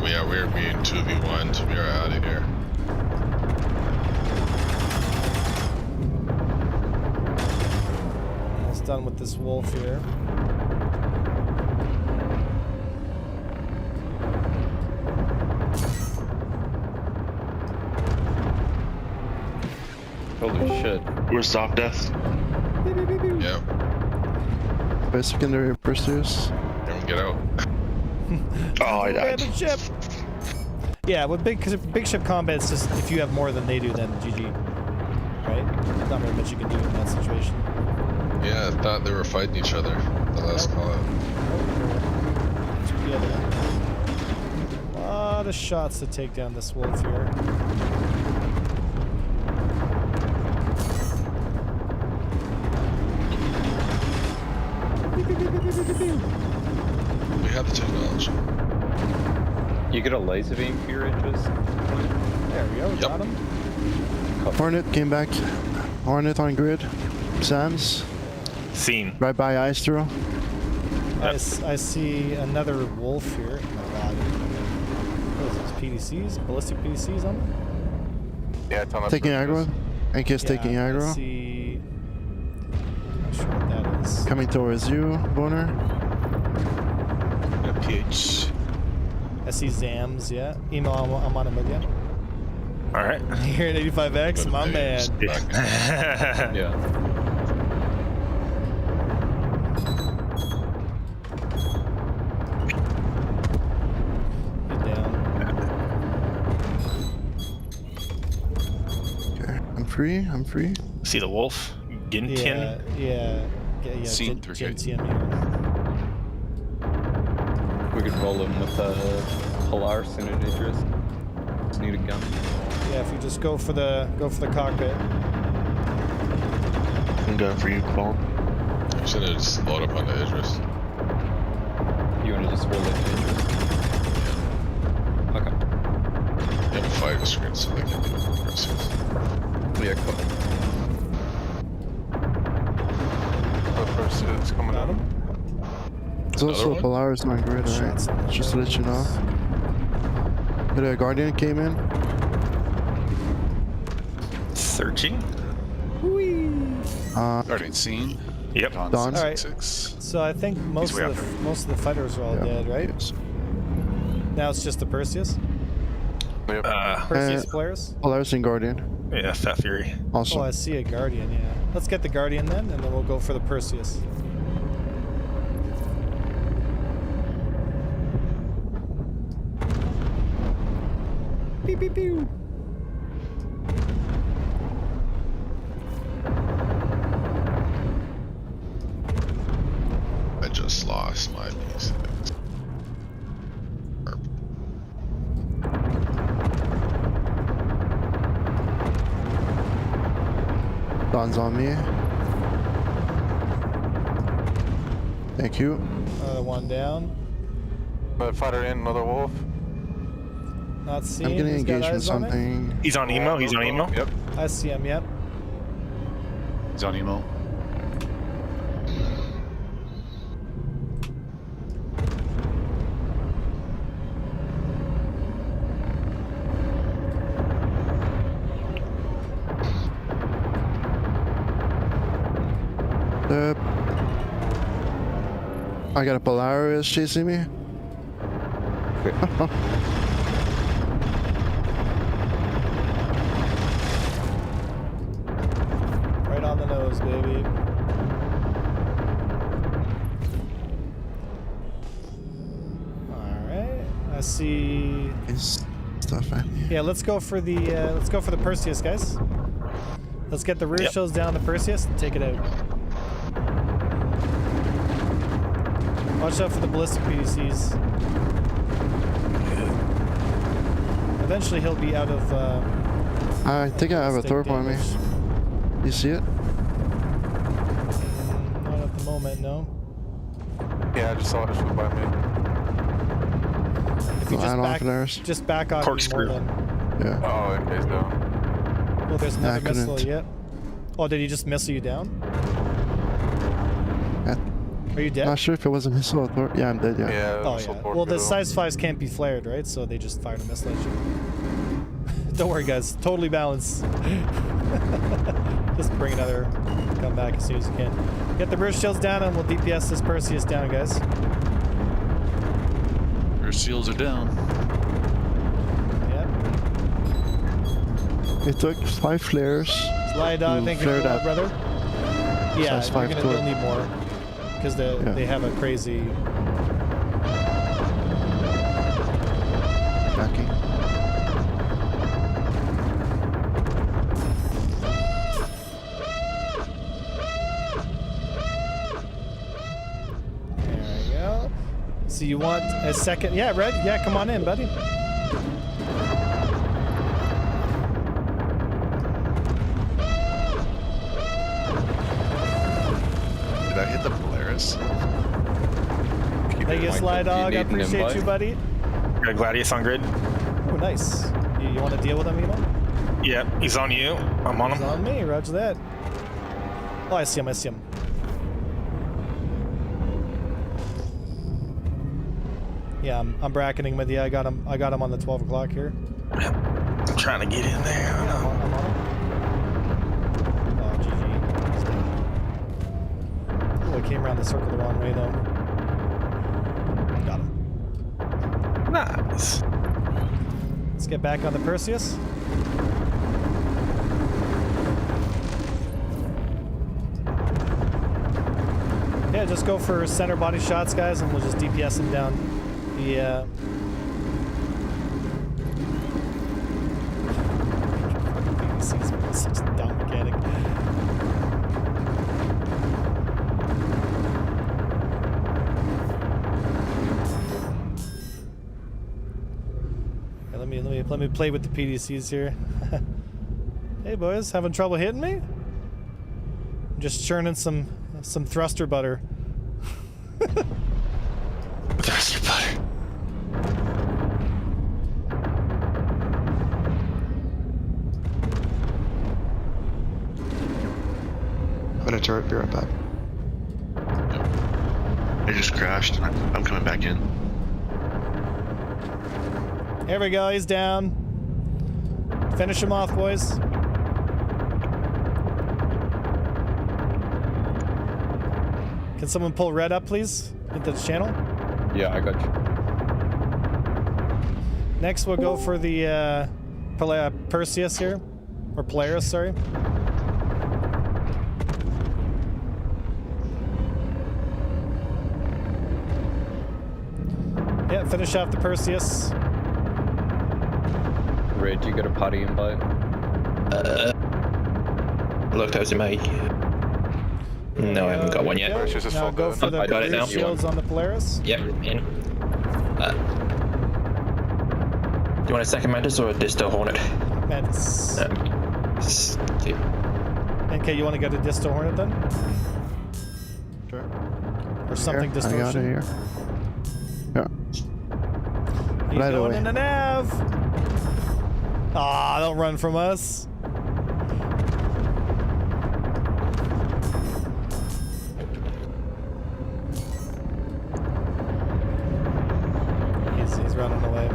Yeah, we're being 2v1, so we are out of here. Almost done with this wolf here. Holy shit. We're soft death. Yep. by secondary Perseus. Everyone get out. Oh, I died. Random ship. Yeah, with big ship combat, it's just if you have more than they do, then GG. Right? Not very much you can do in that situation. Yeah, I thought they were fighting each other. The last call out. A lot of shots to take down this wolf here. We have the technology. You get a laser beam for your edges. There we go, Yep. got him. Hornet came back. Hornet on grid. Sam's Seen. right by ice throw. I see another wolf here. Oh my god. What is this, PDCs? Ballistic PDCs on them? Yeah, it's on the Taking Perseus. aggro. Anki's taking I aggro. see... Not sure what that is. Coming towards you, Boner. PH. I see Zams, yeah. Emo, I'm on him again. Alright. Here at 85X, my man. Yeah. Get down. Okay, I'm free. I'm free. See the wolf? Gintian? Yeah. Seen through gate. Gentian here. We could roll him with a Polaris in an interest. Just need a gun. Yeah, if we just go for the cockpit. I'm going for you, Colin. I'm just gonna just load up on the Idris. You wanna just roll it to interest? Okay. Have a fire screen so they can do Perseus. Yeah, cool. The Perseus coming Got out. him. There's also Another a Polaris on grid, Shots on alright? the Just to let you know. But a Guardian came in. Searching? Already seen. Yep. Done. Alright. 666. So I think most we of the fighters are all Yeah. dead, right? Yes. Now it's just the Perseus. Yep. Perseus players. Polaris and Guardian. Yeah, Fat Fury. Also. Oh, I see a Guardian, yeah. Let's get the Guardian then, and then we'll go for the Perseus. Pew, pew, pew. I just lost my piece. Don's on me. Thank you. Another one down. Another fighter in, another wolf. Not seeing. I'm getting Who's got engaged with eyes on it? something. He's on emo. He's on emo. Yep. I see him. Yep. He's on emo. I got a Polaris chasing me. Right on the nose, baby. All right. I see. It's stuff at me. Yeah, let's go for the Perseus, guys. Let's get the rear Yep. shields down the Perseus and take it out. Watch out for the ballistic PDCs. Eventually he'll be out of I think I have a stick Thorpe on me. damage. You see it? Not at the moment, no. Yeah, I just saw it just went by me. If you Well, add on just Polaris. back off more Corkscrew. than... Yeah. Oh, okay, he's down. Well, there's another I couldn't. missile yet. Oh, did he just missile you down? Yeah. Are you dead? Not sure if it was a missile or Thorpe. Yeah, I'm dead, yeah. Yeah, Oh missile yeah. torpedo. Well, the size 5s can't be flared, right? So they just fired a missile at you. Don't worry, guys. Totally balanced. Just bring another. Come back as soon as you can. Get the rear shields down, and we'll DPS this Perseus down, guys. Your seals are down. Yeah. It took 5 flares. Slide down. Thank you for Flare that, that. brother. Yeah, Size you're 5 gonna torp. you'll need more. because they have a crazy. Backing. There we go. So you want a second? Yeah, Red. Yeah, come on in, buddy. Did I hit the Polaris? Thank you, Sly Dog. I appreciate you, buddy. Got Gladius on grid. Oh, nice. You want to deal with him, Emo? Yep, he's on you. I'm on He's him. on me. Roger that. Oh, I see him. I see him. Yeah, I'm bracketing with you. I got him on the 12 o'clock here. I'm trying to get in there. I I'm know. on him. Oh, GG. Oh, I came around the circle the wrong way, though. Got him. Nice. Let's get back on the Perseus. Yeah, just go for center body shots, guys, and we'll just DPS him down. Yeah. Such a dumb mechanic. Yeah, let me play with the PDCs here. Hey boys, having trouble hitting me? I'm just churning some thruster butter. Thruster butter. I'm in a turret. Be right back. I just crashed. I'm coming back in. Here we go, he's down. Finish him off, boys. Can someone pull Red up, please? Into the channel. Yeah, I got you. Next, we'll go for the Perseus here. Or Polaris, sorry. Yeah, finish off the Perseus. Red, you got a party invite? Looked in my. No, I haven't got one yet. Now go for the I got it now. shields on the Polaris. Yep, in. Do you want a second Mantis or a Disto Hornet? Mantis. Okay, you want to go to Disto Hornet then? Sure. Or something Here, I got it distortion? here. Yeah. He's Right going away. in the nav. Aw, don't run from us. He's running away.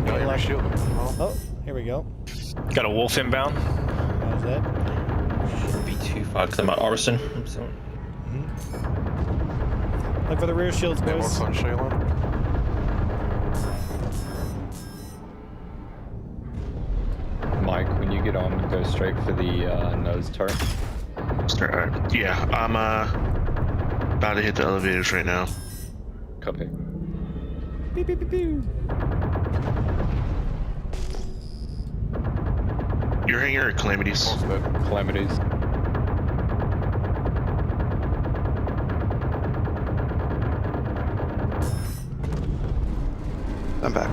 No, you're Luck. shielding. Oh, here we go. Got a wolf inbound. How's that? Shouldn't be too far because I'm at Orison. So. Look for the rear shields, Yeah, boys. what's on Shaylin? Mike, when you get on, go straight for the nose turret. Yeah, I'm about to hit the elevators right now. Copy. Beep, beep, beep, beep. You're hanging or calamities? Almost dead. Calamities. I'm back.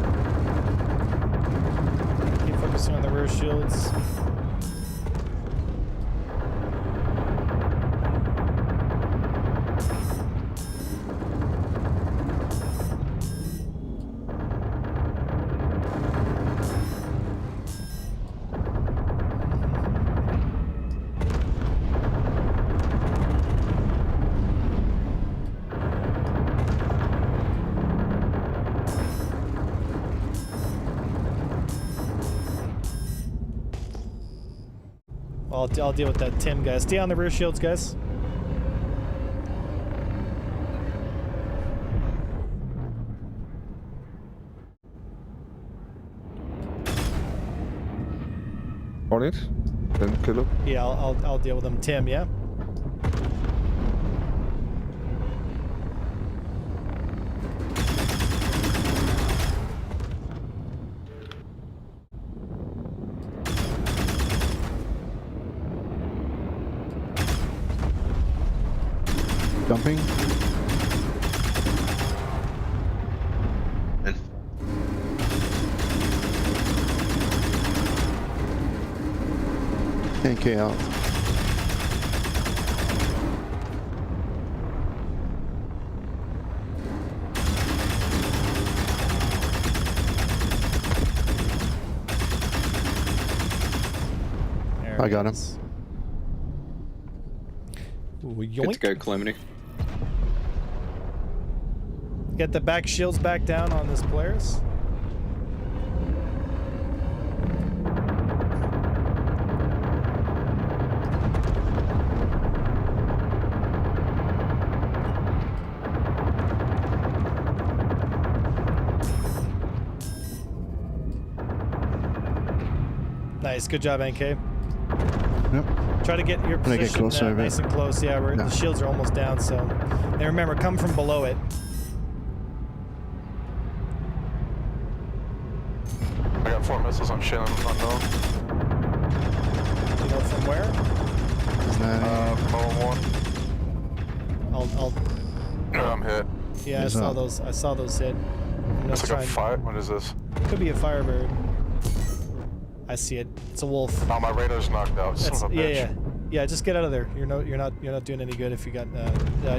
Keep focusing on the rear shields. I'll deal with that Tim, guys. Stay on the rear shields, guys. On it. Then kill him. Yeah, I'll deal with them. Tim, yeah? Jumping. And 10K out. There I it got him. is. Ooh, Good to yoink. go, Calamity. Get the back shields back down on this Polaris. Nice, good job, NK. Yep. Try to get your When I position get closer, I bet. nice and close. Yeah, Yeah. the shields are almost down, so. And remember, come from below it. I got 4 missiles on Shin unknown. You know from where? Is that Mole 1. I'll No, I'm hit. yeah, I He's saw up. those. I saw those hit. I'm gonna It's like try a and- fight. What is this? Could be a firebird. I see it. It's a wolf. Oh, my radar's knocked out. Son That's, of a yeah, bitch. yeah. Just get out of there. You're not doing any good if you got.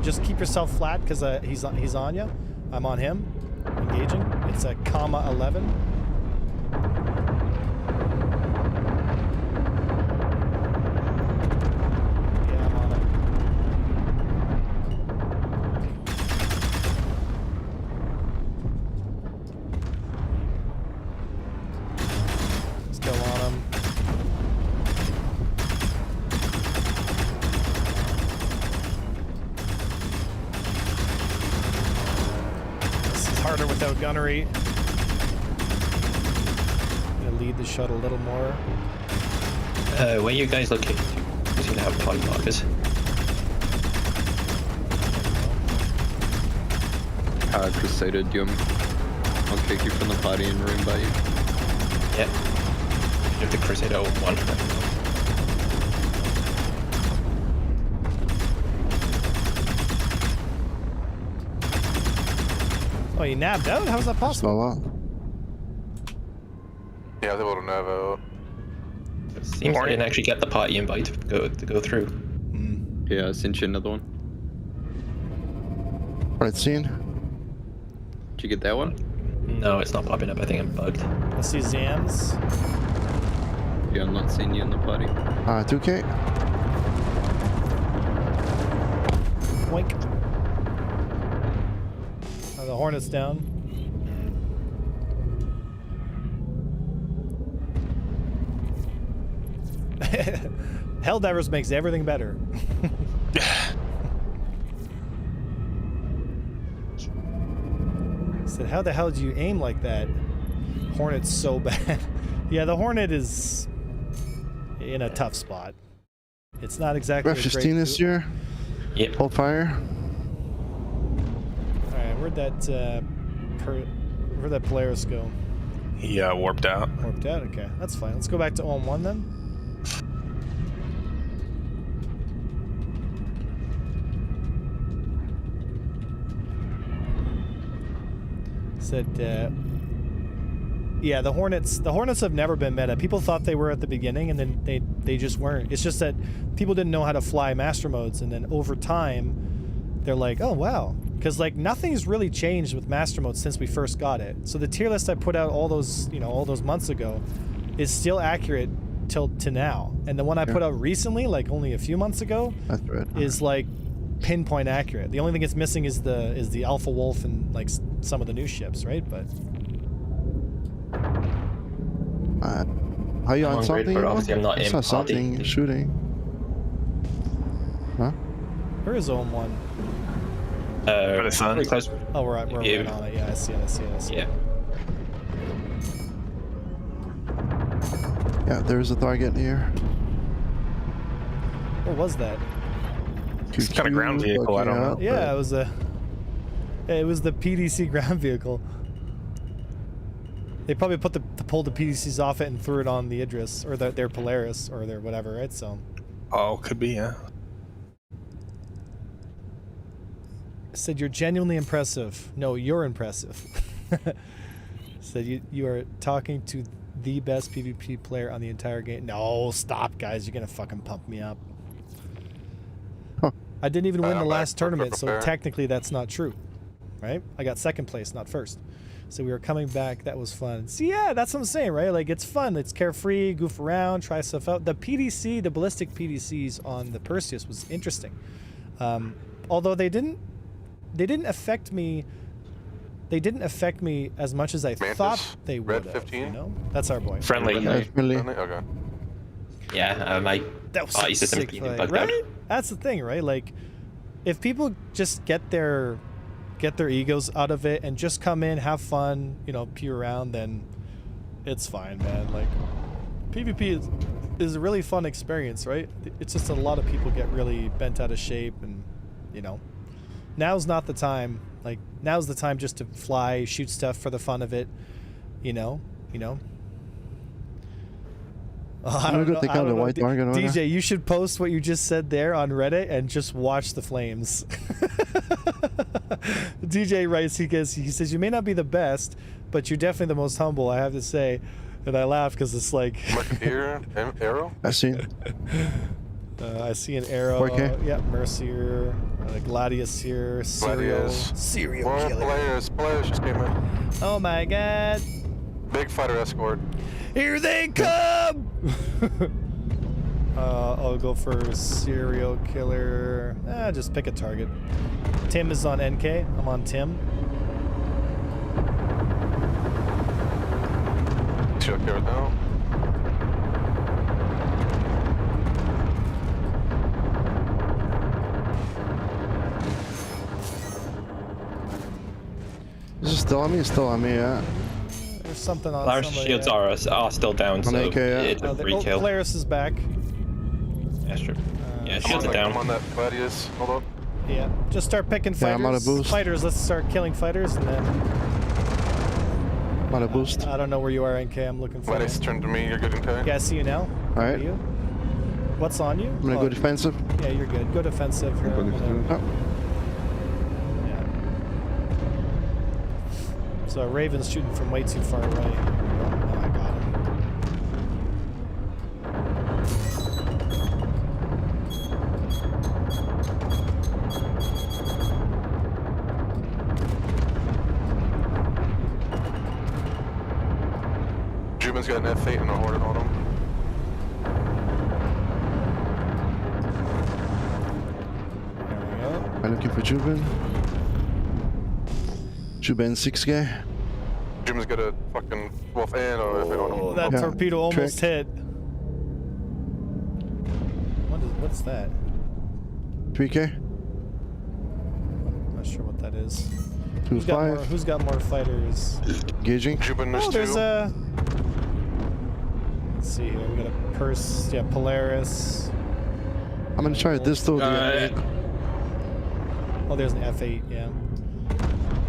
Just keep yourself flat because he's on you. I'm on him. Engaging. It's a comma 11. Yeah, I'm on it. Still on him. This is harder without gunnery. Gonna lead the shot a little more. Where you guys located? You seem to have point markers. Crusader, do you want me? I'll kick you from the party and re-invite you. Yeah. You have the Crusader 1. Oh, you nabbed out? How is that possible? Slow up. Yeah, they would have never. Seems I didn't actually get the party invite to go through. Yeah, I sent you another one. Right scene. Did you get that one? No, it's not popping up. I think I'm bugged. I see Zams. Yeah, I'm not seeing you in the party. 2K. Wink. Oh, the Hornet's down. Helldivers makes everything better. Said, how the hell did you aim like that? Hornet's so bad. Yeah, the Hornet is in a tough spot. It's not exactly We're a 15 great this year. Yep. Hold fire. All right, where'd that Polaris go? He warped out. Warped out. Okay, that's fine. Let's go back to 0-1 then. Said, yeah, the Hornets have never been meta. People thought they were at the beginning, and then they just weren't. It's just that people didn't know how to fly master modes, and then over time, they're like, oh wow, because like nothing's really changed with master mode since we first got it. So the tier list I put out all those months ago is still accurate to now, and the one I put out recently, like only a few months ago, That's right. is like pinpoint accurate. The only thing it's missing is the Alpha Wolf and like some of the new ships, right? But Are you I'm on on grid, something? but Elon? obviously I'm not I in saw party. something shooting. Huh? where is 0-1? For the sun. Pretty close. Oh, we're right Yeah. on it. Yeah, I see it. Yeah. Yeah, there's a target here. What was that? It's kind of ground vehicle, I don't know. Yeah, it was the PDC ground vehicle. They probably pulled the PDCs off it and threw it on the Idris or their Polaris or their whatever, right? So Oh, could be, yeah. said you're genuinely impressive. No, you're impressive. Said you are talking to the best PvP player on the entire game. No, stop, guys. You're gonna fucking pump me up. Huh. I didn't even win the I'm last back. tournament, so Prepare. technically that's not true, right? I got second place, not first. So we were coming back. That was fun. See, yeah, that's what I'm saying, right? Like, it's fun. It's carefree, goof around, try stuff out. The PDC, the ballistic PDCs on the Perseus was interesting. Although they didn't affect me. They didn't affect me as much as I Mantis, thought they would. Red 15? You know, that's our boy. Friendly. Definitely. Okay. Yeah, my That was party a system sick being fight, bugged right? out. That's the thing, right? Like, if people just get their egos out of it and just come in, have fun, you know, pee around, then it's fine, man. Like, PvP is a really fun experience, right? It's just a lot of people get really bent out of shape, and you know, now's not the time. Like, now's the time just to fly, shoot stuff for the fun of it, you know. I don't know, DJ, you should post what you just said there on Reddit and just watch the flames. DJ writes, he says, you may not be the best, but you're definitely the most humble, I have to say. And I laugh because it's like... Mercier, arrow? I see. I see an arrow. Okay. Yeah, Mercier, Gladius here, Serial Killer. Polaris just came in. Oh my god. Big fighter escort. Here they come! I'll go for Serial Killer. Just pick a target. Tim is on NK. I'm on Tim. Serial killer now. Is it still on me? It's still on me, yeah. There's something on Our somebody. shields are still down, so AK, yeah. it's a free kill. Polaris is back. That's true. Yeah, I'm shields on, are down. I'm on that Gladius. Hold up. Yeah, just start picking fighters. Yeah, I'm on a boost. Fighters, let's start killing fighters, and then... On a boost. I don't know where you are, NK. I'm looking for you. Gladius turned to me. You're good, okay? Yeah, I see you now. Alright. You? What's on you? I'm gonna go defensive. Yeah, you're good. Go defensive. Here. Go defensive. Oh. Yeah. So Raven's shooting from way too far away. Oh, I got him. Juban's got an F8 and a Horde on him. There we go. I'm looking for Juban. Juban 6K. Juban's got a fucking Wolf and a F8 on him. Oh, that Yeah, torpedo almost trick. hit. What's that? 3K. I'm not sure what that is. 2-5. Who's got more fighters? Engaging. Juban, there's Oh, two. there's a... Let's see here. We got a Purse. Yeah, Polaris. I'm gonna try this though. Oh, there's an F8. Yeah.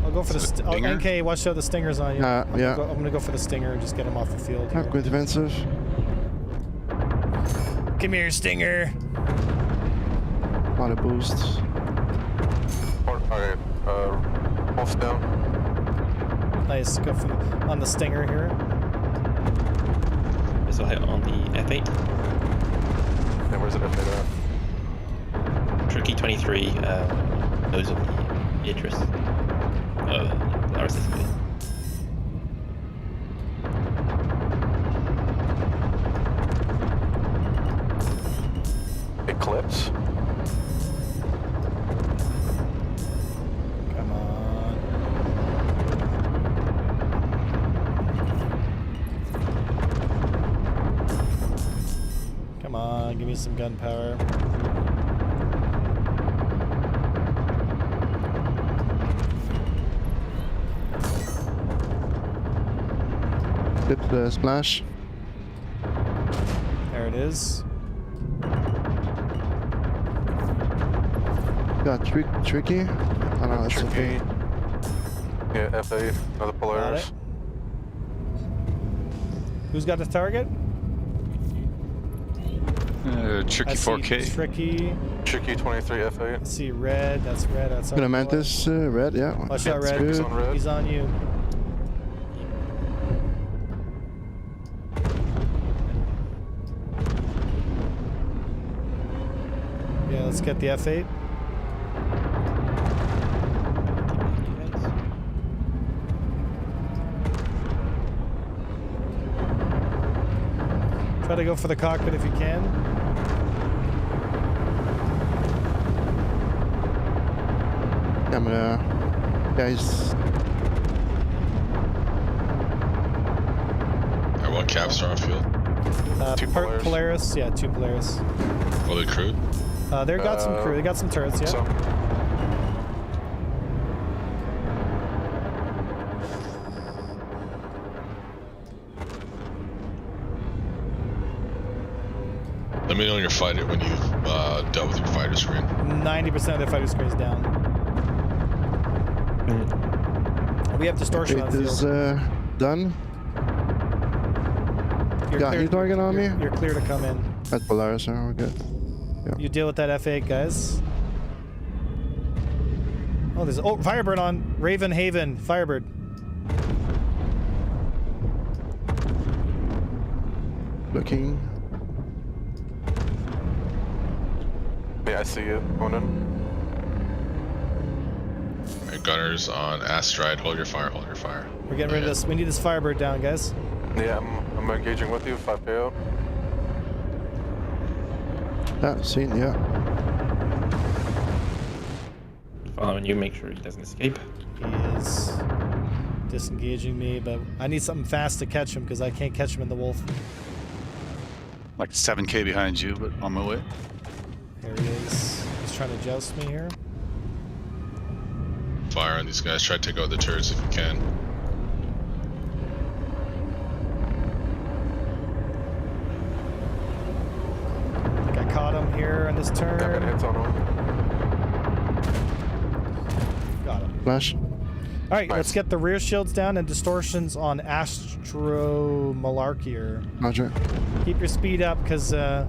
I'll go for the Stinger? NK. Watch out, the Stinger's on you. Yeah. I'm gonna go for the Stinger and just get him off the field. I'm Here. going defensive. Come here, Stinger. On a boost. Alright, Wolf's down. Nice. Go for on the Stinger here. Missile hit on the F8. And where's the F8 at? Tricky 23, those of the Beatrice. Ours is good. Eclipse. Come on. Come on, give me some gunpowder. Flip the splash. There it is. Got tricky. Oh no, that's okay. Yeah, F8, another Got Polaris. it. Who's got the target? Tricky I see 4K. Tricky. Tricky 23 I F8. see Red. That's Red. That's our Gonna boy. Mantis, red, yeah. Watch out, That's Red. He's good. on red. He's on you. Yeah, let's get the F8. Try to go for the cockpit if you can. I'm gonna, guys. At what capstar on field? Two Polaris. Polaris. Yeah, 2 Polaris. Fully crewed? They got some crew. They got some turrets, yeah. So, Let me know when you're fighting when you've dealt with your fighter screen. 90% of their fighter screen is down. We have distortion on It field. is done. You're Got any target on me? You're clear to come in. At Polaris, we're good. You deal with that F8, guys. Oh, there's Firebird on Raven Haven. Firebird. Looking. yeah, I see you. Going in. Alright, gunners on asteroid. Hold your fire. Hold your fire. We're getting rid of this. We need this Firebird down, guys. Yeah, I'm engaging with you. 5 KO. Yeah, seen, yeah. Following you, make sure he doesn't escape. He is disengaging me, but I need something fast to catch him because I can't catch him in the wolf. Like 7K behind you, but on my way. There he is. He's trying to joust me here. Fire on these guys. Try to take out the turrets if you can. I think I caught him here on this turn. Yeah, I got hits on him. Got him. Flash. All right, Nice. let's get the rear shields down and distortions on Astro Malarkey. Roger. Keep your speed up because there's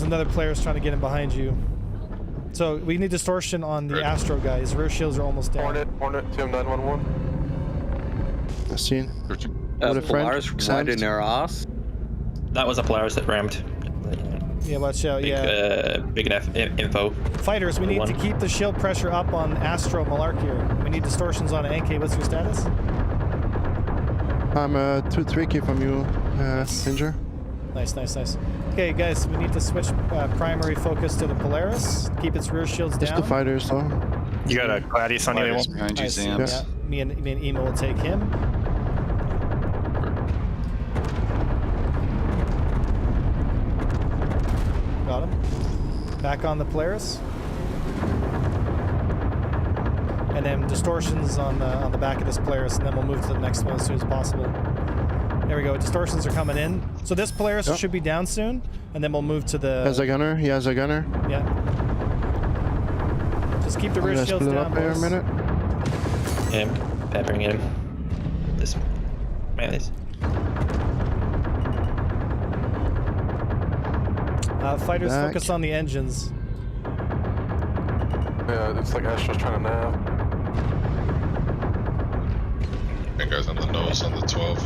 another player trying to get in behind you. So we need distortion on the Right. Astro guy. His rear shields are almost down. Hornet, Team 911. Seen. What a Polaris friend. right in their ass. That was a Polaris that rammed. Yeah, watch out. Yeah. Big enough info. Fighters, we need to One. keep the shield pressure up on Astro Malarkey. We need distortions on NK. What's your status? I'm 3K from you, Ranger. Nice, nice, nice. Okay, guys, we need to switch primary focus to the Polaris. Keep its rear shields Just down. the fighters, though. You got a Gladius on you, Gladius Emil? behind you, I see, Zams. yeah. Me and Emo will take him. Got him. Back on the Polaris. And then distortions on the back of this Polaris, and then we'll move to the next one as soon as possible. There we go. Distortions are coming in. So this Polaris Yep. should be down soon, and then we'll move to the. Has a gunner. He has a gunner. Yeah. Just keep the I'm rear gonna shields split down, up here a boys. minute. Yeah, peppering him. This man is. Fighters Back. focus on the engines. Yeah, it's like Astro's trying to nav. And guys on the nose on the 12.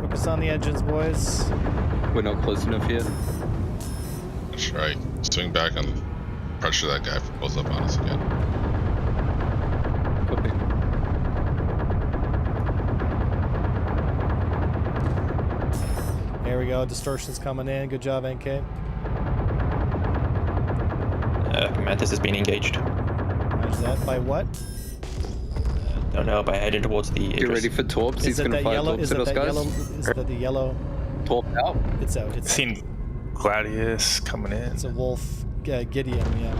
Focus on the engines, boys. We're not close enough yet. That's right. Swing back and pressure that guy for both up on us again. Copy. There we go. Distortion's coming in. Good job, NK. Mantis has been engaged. Roger that. By what? Don't know, by heading towards the. Get ready for torps. He's Is it gonna that fire yellow? torps Is at it us, that guys. yellow? Is that the yellow? Torp out. It's out. It's out. Seen Gladius coming in. It's a wolf. Gideon. Yeah.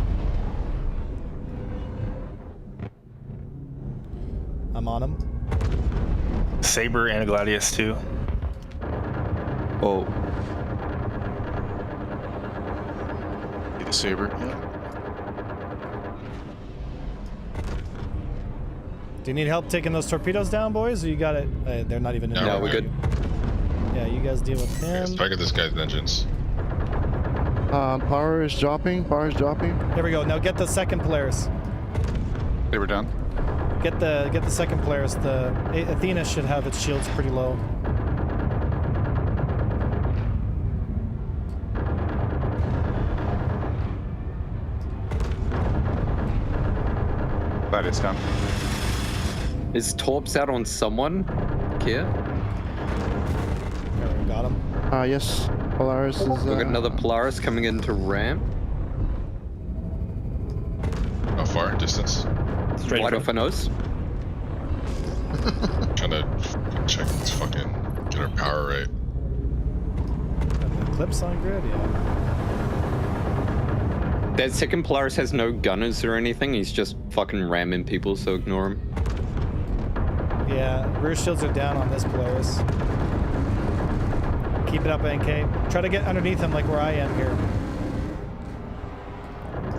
I'm on him. Saber and a Gladius too. Oh, The Saber. Yeah. Do you need help taking those torpedoes down, boys? Or you got it? They're not even in No, there. No, we're good. Yeah, you guys deal with Let's him. target this guy's engines. Power is dropping. Power is dropping. There we go. Now get the second Polaris. They were done. Get the second Polaris. The Athena should have its shields pretty low. Glad it's done. Is Torps out on someone? Kia? There we got him. Yes. Polaris is. We've got another Polaris coming into ramp. How far? Distance? Straight Right in off our nose. Trying to check this fucking. Get our power rate. And the clips on grid, yeah. That second Polaris has no gunners or anything. He's just fucking ramming people, so ignore him. Yeah, rear shields are down on this Polaris. Keep it up, NK. Try to get underneath him like where I am here.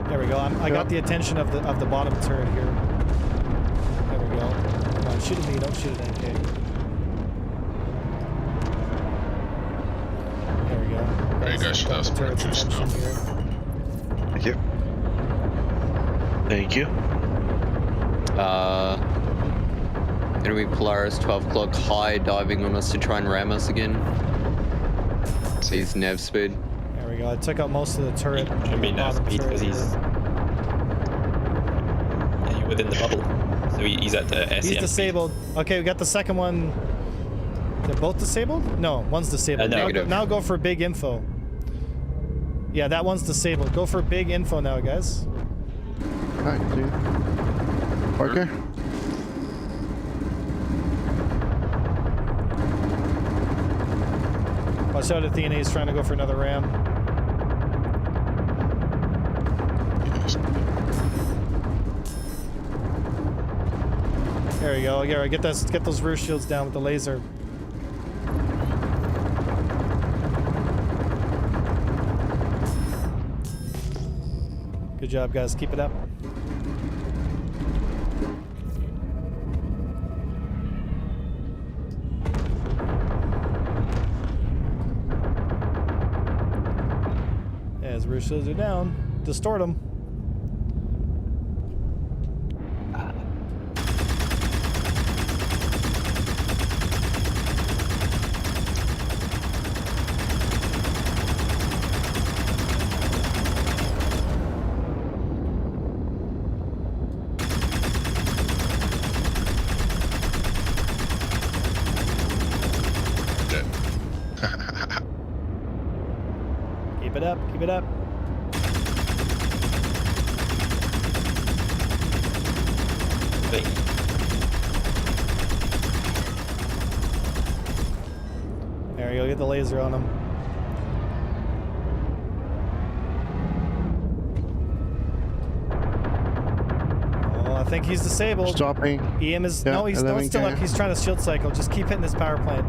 There we go. I got the attention of the bottom turret here. There we go. Come on, shoot at me. Don't shoot at NK. There we go. There you go. Should have some more Turret's juice now. attention here. Thank you. Thank you. Enemy Polaris 12 o'clock high diving on us to try and ram us again. See his nav speed. There we go. I took out most of the turret. Shouldn't be now bottom speed turret because he's here. yeah, you're within the bubble. So he's at the SCM. He's disabled. Okay, we got the second one. They're both disabled? No, one's disabled. Negative. Now go for big info. Yeah, that one's disabled. Go for big info now, guys. Alright, dude. Parker. Watch out, Athena. He's trying to go for another ram. There we go. Yeah, get those rear shields down with the laser. Good job, guys. Keep it up. As rear shields are down, distort them. Dead. Keep it up. Keep it up. Wait, There you go. Get the laser on him. Oh, I think he's disabled. Stopping. EM is Yeah, no, he's no, it's still 11K. up. He's trying to shield cycle. Just keep hitting his power plant.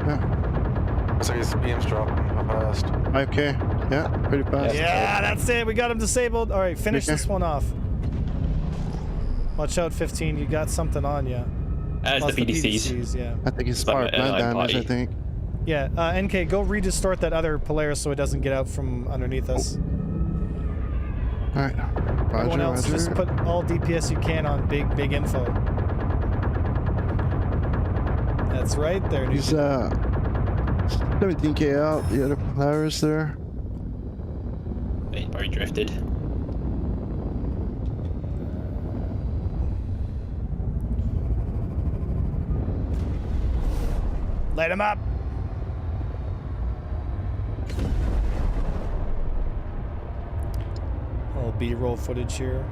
Yeah. Looks like his beam's dropping fast. 5K. Yeah, pretty fast. Yeah, that's it. We got him disabled. All right, finish Okay. this one off. Watch out, 15. You got something on you. as the PDCs. Yeah. I think it's It's like power an plant allied damage, I party. think. Yeah, NK, go redistort that other Polaris so it doesn't get out from underneath us. Alright. Everyone Roger, else, just roger. put all DPS you can on big info. That's right there. New He's 17K out. The other Polaris there. Wait, very drifted. Light him up. Little B-roll footage here.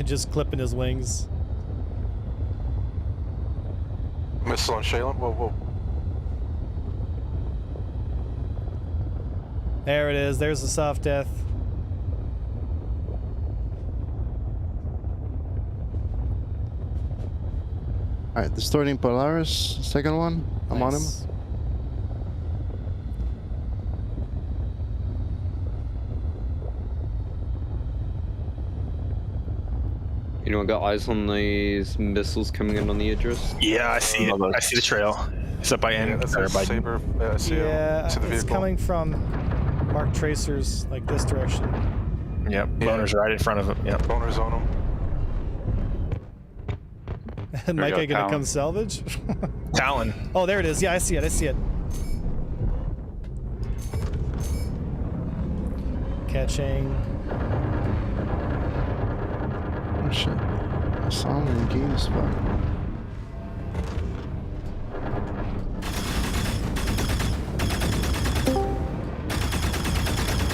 Just clipping his wings. Missile on Shaylin. Whoa, whoa. There it is. There's the soft death. Alright, distorting Polaris. Second one. I'm on him. Nice. Anyone got eyes on these missiles coming in on the address? Yeah, I see it. I see the trail. It's up by end That's or a by Saber. I see him. Yeah, See the it's vehicle. coming from Mark Tracers, like this direction. Yep. Boner's right in front of him. Yep. Boners on him. Mike, go, I gonna Talon. come salvage? Talon. Oh, there it is. Yeah, I see it. I see it. Catching. Oh shit. I saw him in the game spot.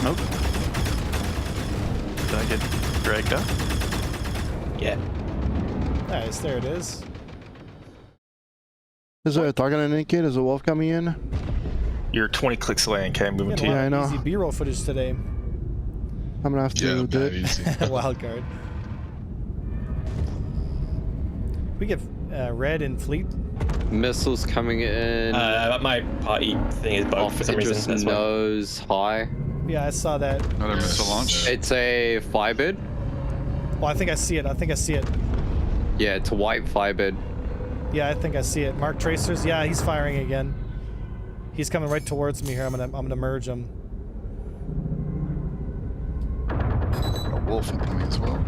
Nope. Did I get dragged up? Yeah. Nice, there it is. Is there a target on any kid? Is a wolf coming in? You're 20 clicks away, okay? Moving to Getting you. a lot Yeah, I of know. easy B-roll footage today. I'm gonna have to Yeah, do bad it. easy. Wild card. We get red and fleet. Missiles coming in My party thing is bugged off for some Idris reason. That's why. nose high. Yeah, I saw that. Another missile launch. It's a firebird. Well, I think I see it. I think I see it. Yeah, it's a white firebird. Yeah, I think I see it. Mark Tracers. Yeah, he's firing again. He's coming right towards me here. I'm gonna merge him. A wolf incoming as well.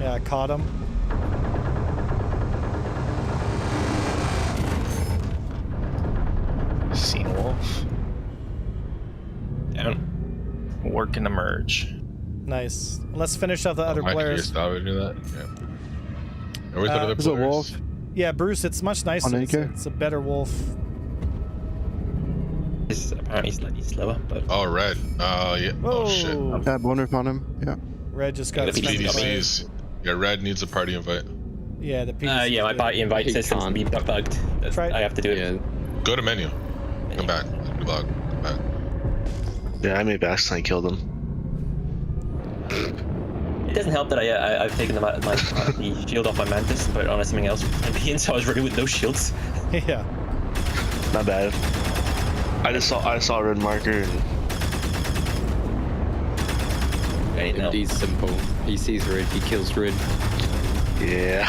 Yeah, I caught him. Seen a wolf. Down. Working to merge. Nice. Let's finish off the other Mike, players. you do that? Yeah. And where's the other There's a players? wolf. Yeah, Bruce, it's much nicer. On It's, AK? it's a better wolf. It's apparently slightly slower, but Oh, red. Yeah. Oh, shit. Whoa. Yeah, boner on him. Yeah. Red just got Yeah, the smacked by- PDCs. Yeah, red needs a party invite. Yeah, the PDC. yeah, my party invite He system's can't. been bugged. Try- I have to do it. Yeah. Go to menu. Come back. Relog. Come back. Yeah, I made accidentally killed him. It doesn't help that I've taken the shield off my mantis, but on something else. And so I was running with no shields. Yeah. Not bad. I saw a red marker and Right now. He's simple. He sees red, he kills red. yeah.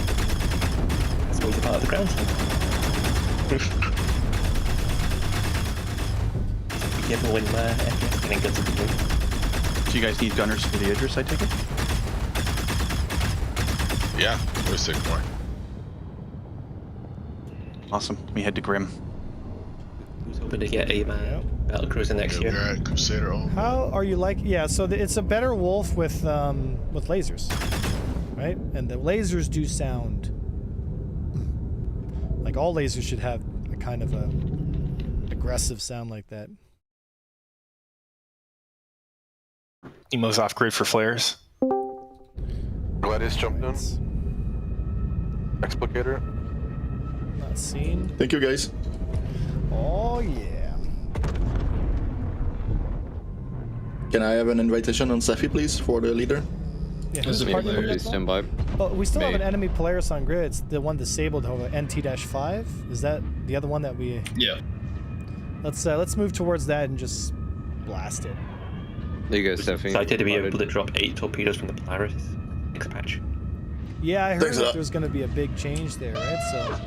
That's always a part of the ground. Be careful when FPS getting guns at the beginning. Do you guys need gunners for the Idris, I take it? Yeah, there's 6 more. Awesome. We head to Grim. Who's hoping to get a battle cruiser next Yeah, year? we're at Crusader. Oh. How are you like? Yeah, so it's a better wolf with lasers, right? And the lasers do sound. Like all lasers should have a kind of a aggressive sound like that. Emo's off grid for flares. Gladius jumped in. Explicator. Not seen. Thank you, guys. Oh yeah. Can I have an invitation on Safi, please, for the leader? Yeah, who's the partner? Please stand by. Oh, we still have Me. an enemy Polaris on grid. It's the one disabled, however, NT-5. Is that the other one that we? Yeah. Let's move towards that and just blast it. There you go, Steffi. Excited to be able to drop 8 torpedoes from the Polaris next patch. Yeah, I heard Thanks a that lot. there's going to be a big change there, right? So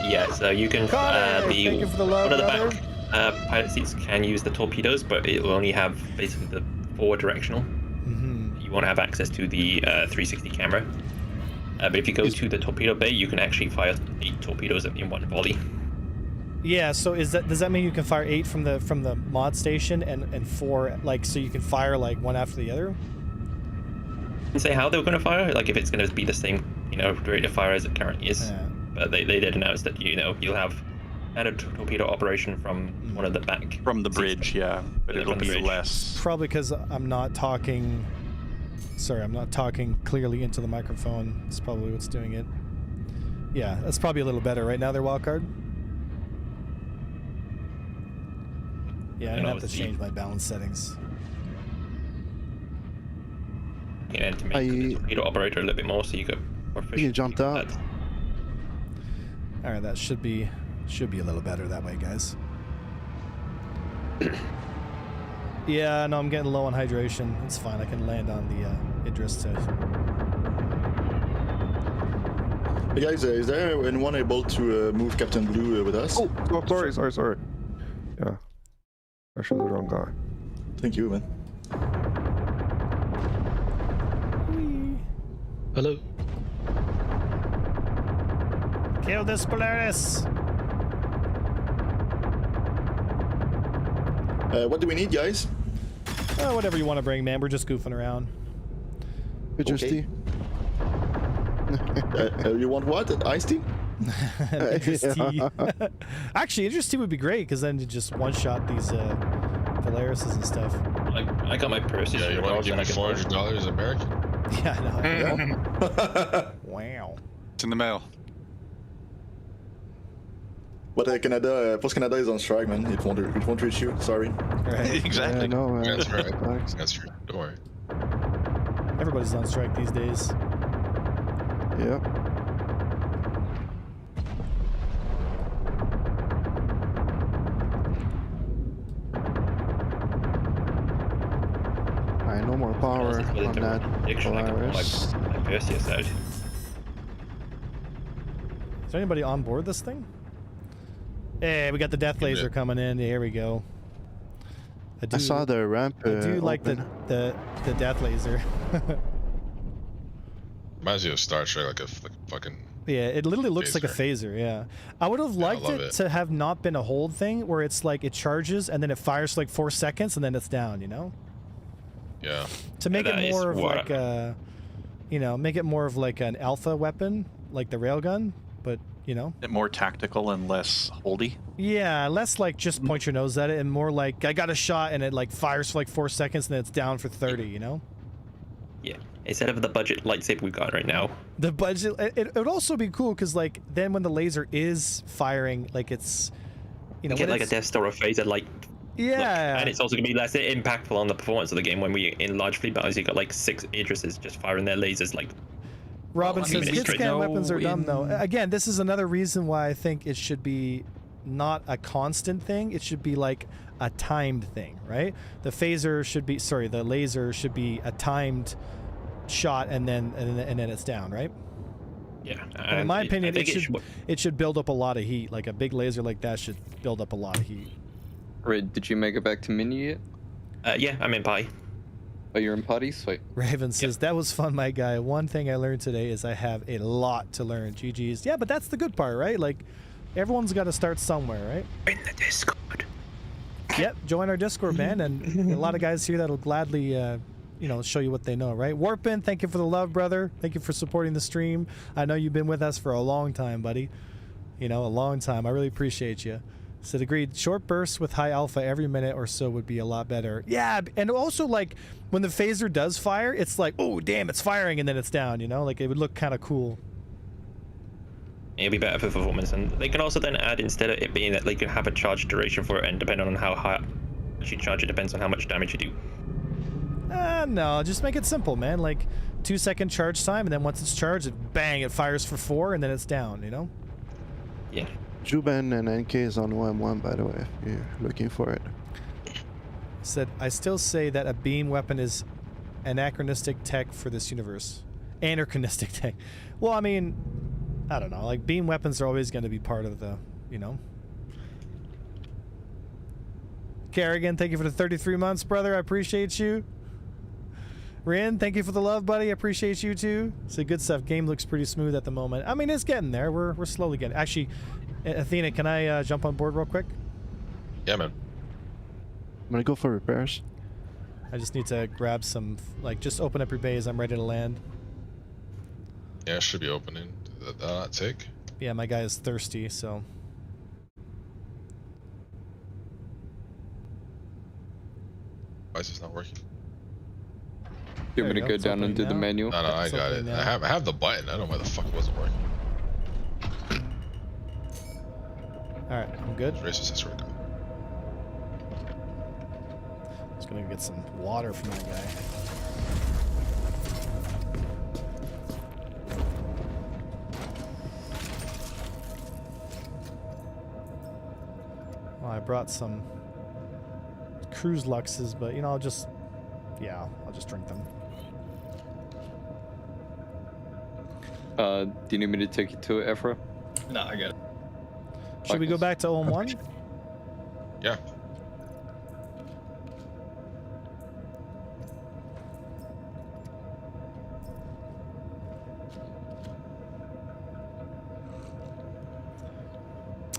Yeah, so you can Connor, thank you for the love, one of the brother. back pilot seats can use the torpedoes, but it will only have basically the forward directional. You won't have access to the 360 camera. But if you go to the torpedo bay, you can actually fire 8 torpedoes in one volley. yeah. So does that mean you can fire 8 from the mod station and 4 like so you can fire like one after the other? I can say how they're going to fire, like if it's going to be the same, rate of fire as it currently is. Yeah. But they did announce that you'll have a torpedo operation from one of the back From the seats. bridge, yeah. But Yeah, it'll from the be bridge. less. Probably because I'm not talking. Sorry, I'm not talking clearly into the microphone. That's probably what's doing it. Yeah, that's probably a little better right now. Their wildcard. Yeah, I'm gonna have to change my balance settings. And to make the torpedo operator a little bit more, so you go more efficient. You jumped out. All right, that should be Should be a little better that way, guys. Yeah, no, I'm getting low on hydration. It's fine. I can land on the Idris too. Hey guys, is there anyone able to move Captain Blue with us? Oh, sorry. Yeah. Actually, the wrong guy. Thank you, man. Hello. Kill this Polaris! What do we need, guys? Whatever you want to bring, man. We're just goofing around. Idris Okay. tea. You want what? Iced tea? Idris tea. Actually, Idris tea would be great because then you just one-shot these Polarises and stuff. I got my purse. Yeah, you want to give me $400 American? Yeah, I know. Wow. It's in the mail. But Canada, Post Canada is on strike, man. It won't reach you. Sorry. Right. Exactly. Yeah, no, man. That's right. Thanks. That's true. Don't worry. Everybody's on strike these days. Yep. I no more power on that Polaris. My Perseus out. Is there anybody on board this thing? Hey, we got the death laser coming in. Here we go. I saw the ramp. I do like the death laser. Reminds you of Star Trek, like a fucking. Yeah, it literally looks like a phaser. Yeah, I would have liked love it it. to have not been a hold thing where it's like it charges and then it fires for like 4 seconds and then it's down. You know. Yeah. To make That it is more of what- like a, you know, make it more of like an alpha weapon, like the railgun, but you know. More tactical and less holdy. Yeah, less like just point your nose at it and more like I got a shot and it like fires for like 4 seconds and then it's down for 30, you know? Yeah. Instead of the budget lightsaber we've got right now. The budget, it would also be cool because like then when the laser is firing, like it's, you know, Get when like a it's- Death Star or phaser like. Yeah. And it's also going to be less impactful on the performance of the game when we in large fleet battles you got like 6 Idrises just firing their lasers like. Robin Well, I says mean, hit it's scan great. weapons are dumb though. Again, this is another reason why I think it should be not a constant thing. It should be like a timed thing, right? The phaser should be, sorry, the laser should be a timed shot and then it's down, right? Yeah. And in my opinion, I think it should build up a lot of heat. Like a big laser like that should build up a lot of heat. Red, did you make it back to Mini yet? Yeah, I'm in Pi. Oh, you're in Putty? Sweet. Raven says, that was fun, my guy. One thing I learned today is I have a lot to learn. GG's. Yeah, but that's the good part, right? Like, everyone's got to start somewhere, right? In the Discord. Yep, join our Discord, man. And a lot of guys here that'll gladly, you know, show you what they know, right? Warpin, thank you for the love, brother. Thank you for supporting the stream. I know you've been with us for a long time, buddy. You know, a long time. I really appreciate you. Said agreed. Short bursts with high alpha every minute or so would be a lot better. Yeah, and also like when the phaser does fire, it's like, oh damn, it's firing, and then it's down. You know, like it would look kind of cool. It'll be better for performance, and they can also then add instead of it being that they can have a charge duration for it, and depending on how high you charge, it depends on how much damage you do. No, just make it simple, man. Like 2-second charge time, and then once it's charged, it bang, it fires for 4, and then it's down. You know. Yeah. Juben and NK is on OM1, by the way, if you're looking for it. Said, I still say that a beam weapon is anachronistic tech for this universe. Anachronistic tech. Well, I mean, I don't know. Like, beam weapons are always going to be part of the, you know. Kerrigan, thank you for the 33 months, brother. I appreciate you. Rin, thank you for the love, buddy. I appreciate you too. So good stuff. Game looks pretty smooth at the moment. I mean, it's getting there. We're slowly getting. Actually, Athena, can I jump on board real quick? Yeah, man. I'm gonna go for repairs. I just need to grab some, like, just open up your bays. I'm ready to land. Yeah, it should be opening. Did that not take? Yeah, my guy is thirsty, so. Why is this not working? You want me to There you go go. It's down and opening do the now. manual? No, I It's got it. opening I now. have the button. I don't know why the fuck it wasn't working. Alright, I'm good. Racist, I swear to God. Just gonna get some water from that guy. brought some cruise luxes, but you know, I'll just drink them. Do you need me to take you to it, Ephra? No, I got it. Should we go back to Ohm 1? Yeah.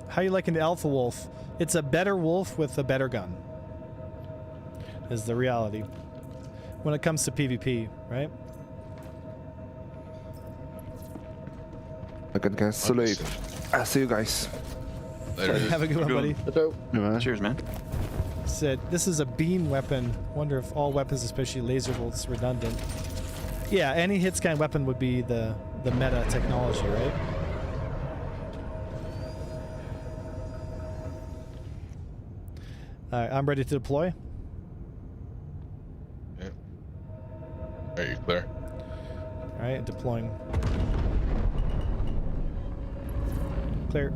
How you liking the Alpha Wolf? It's a better wolf with a better gun. Is the reality. When it comes to PvP, right? Okay, guys. So late. I'll see you guys. Later. Have a good one, buddy. Cheers, man. Said, this is a beam weapon. Wonder if all weapons, especially laser bolts, redundant. Yeah, any hit scan weapon would be the meta technology, right? Alright, I'm ready to deploy. Yeah. Are you clear? Alright, deploying. Clear.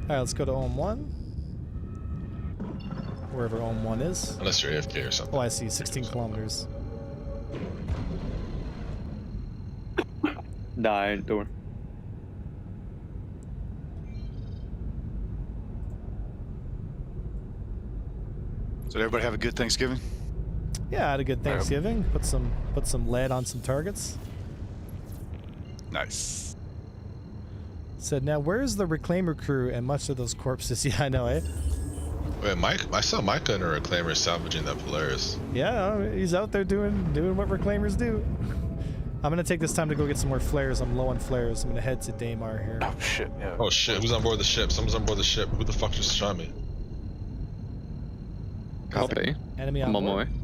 Alright, let's go to Ohm 1. Wherever Ohm 1 is. Unless you're AFK or something. Oh, I see. 16 kilometers. Nah, I ain't doing. So did everybody have a good Thanksgiving? Yeah, I had a good Thanksgiving. Put some lead on some targets. Nice. Said, now where's the reclaimer crew and much of those corpses? Yeah, I know, eh? Wait, Mike? I saw Micah and a reclaimer salvaging that Polaris. Yeah, he's out there doing what reclaimers do. I'm gonna take this time to go get some more flares. I'm low on flares. I'm gonna head to Daymar here. Oh shit, yeah. Oh shit, who's on board the ship? Someone's on board the ship. Who the fuck just shot me? Copy. Enemy I'm on on my board. way.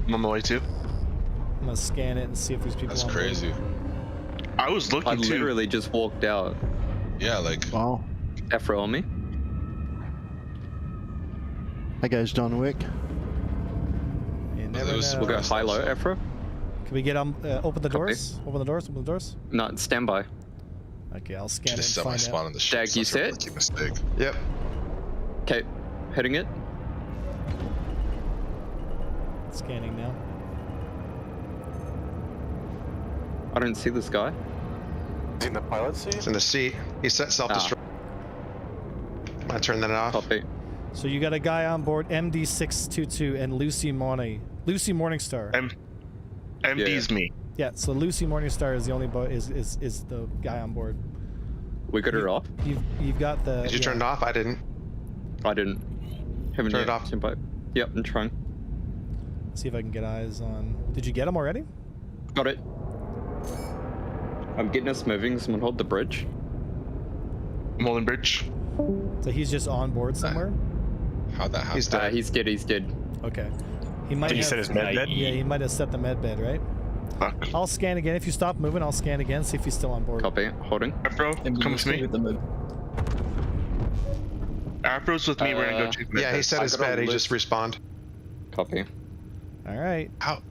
I'm on my way too. I'm gonna scan it and see if there's people That's on board. crazy. I was looking I too. literally just walked out. Yeah, like. Wow. Ephra on me. That guy's John Wick. You never was- know. We'll go high low, Ephra. Can we get open the Copy. doors? Open the doors. Open the doors. No, stand by. Okay, I'll scan Just it set and my find spawn out. on the ship. Dag, you so that's a set? rookie mistake. Yep. Okay, heading it. Scanning now. I don't see this guy. Is he in the pilot seat? It's in the seat. He set self-destruct. Ah. I turn that off. Copy. So you got a guy on board, MD622 and Lucy Morningstar. MD's me. Yeah, so Lucy Morningstar is the only is the guy on board. We got her off. You've got the. Did you turn it off? I didn't. I didn't. Haven't Turn yet. it off. Stand by. Yep, I'm trying. See if I can get eyes on. Did you get him already? Got it. I'm getting us moving. Someone hold the bridge. I'm holding bridge. So he's just on board somewhere. How'd that happen? He's dead. He's dead. He's dead. Okay. He might. Did you have, set his med bed? Yeah, he might have set the med bed, right? Fuck. I'll scan again. If you stop moving, I'll scan again. See if he's still on board. Copy. Holding. Afro, come with me. Afro's with me. We're gonna go check. Yeah, he set his I got a bed. He list. just respawned. Copy. All right. How?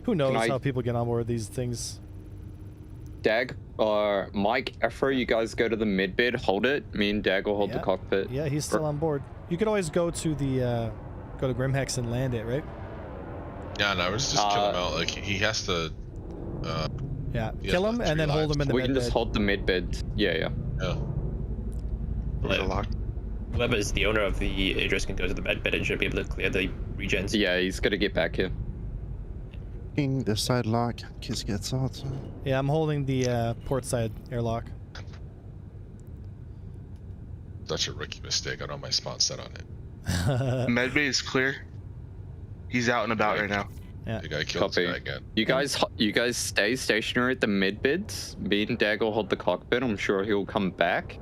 Who knows Can I- how people get on board these things? Dag or Mike, Afro, you guys go to the mid bed. Hold it. Me and Dag will hold the cockpit. Yeah, he's still on board. You could always go to the go to Grimhex and land it, right? Yeah, no, we're just kill him out. Like he has to. Yeah, He has kill him like and then 3 hold him in the We med can just bed. hold the mid bed. Yeah. Yeah. Whoever is the owner of the Idris can go to the med bed and should be able to clear the regens. Yeah, he's gonna get back here. The side lock. Kiss gets out. Yeah, I'm holding the port side airlock. Such a rookie mistake. I don't have my spawn set on it. Medbay is clear. He's out and about right now. Yeah. The guy killed Copy. this guy again. You guys stay stationary at the mid beds. Me and Dag will hold the cockpit. I'm sure he'll come back.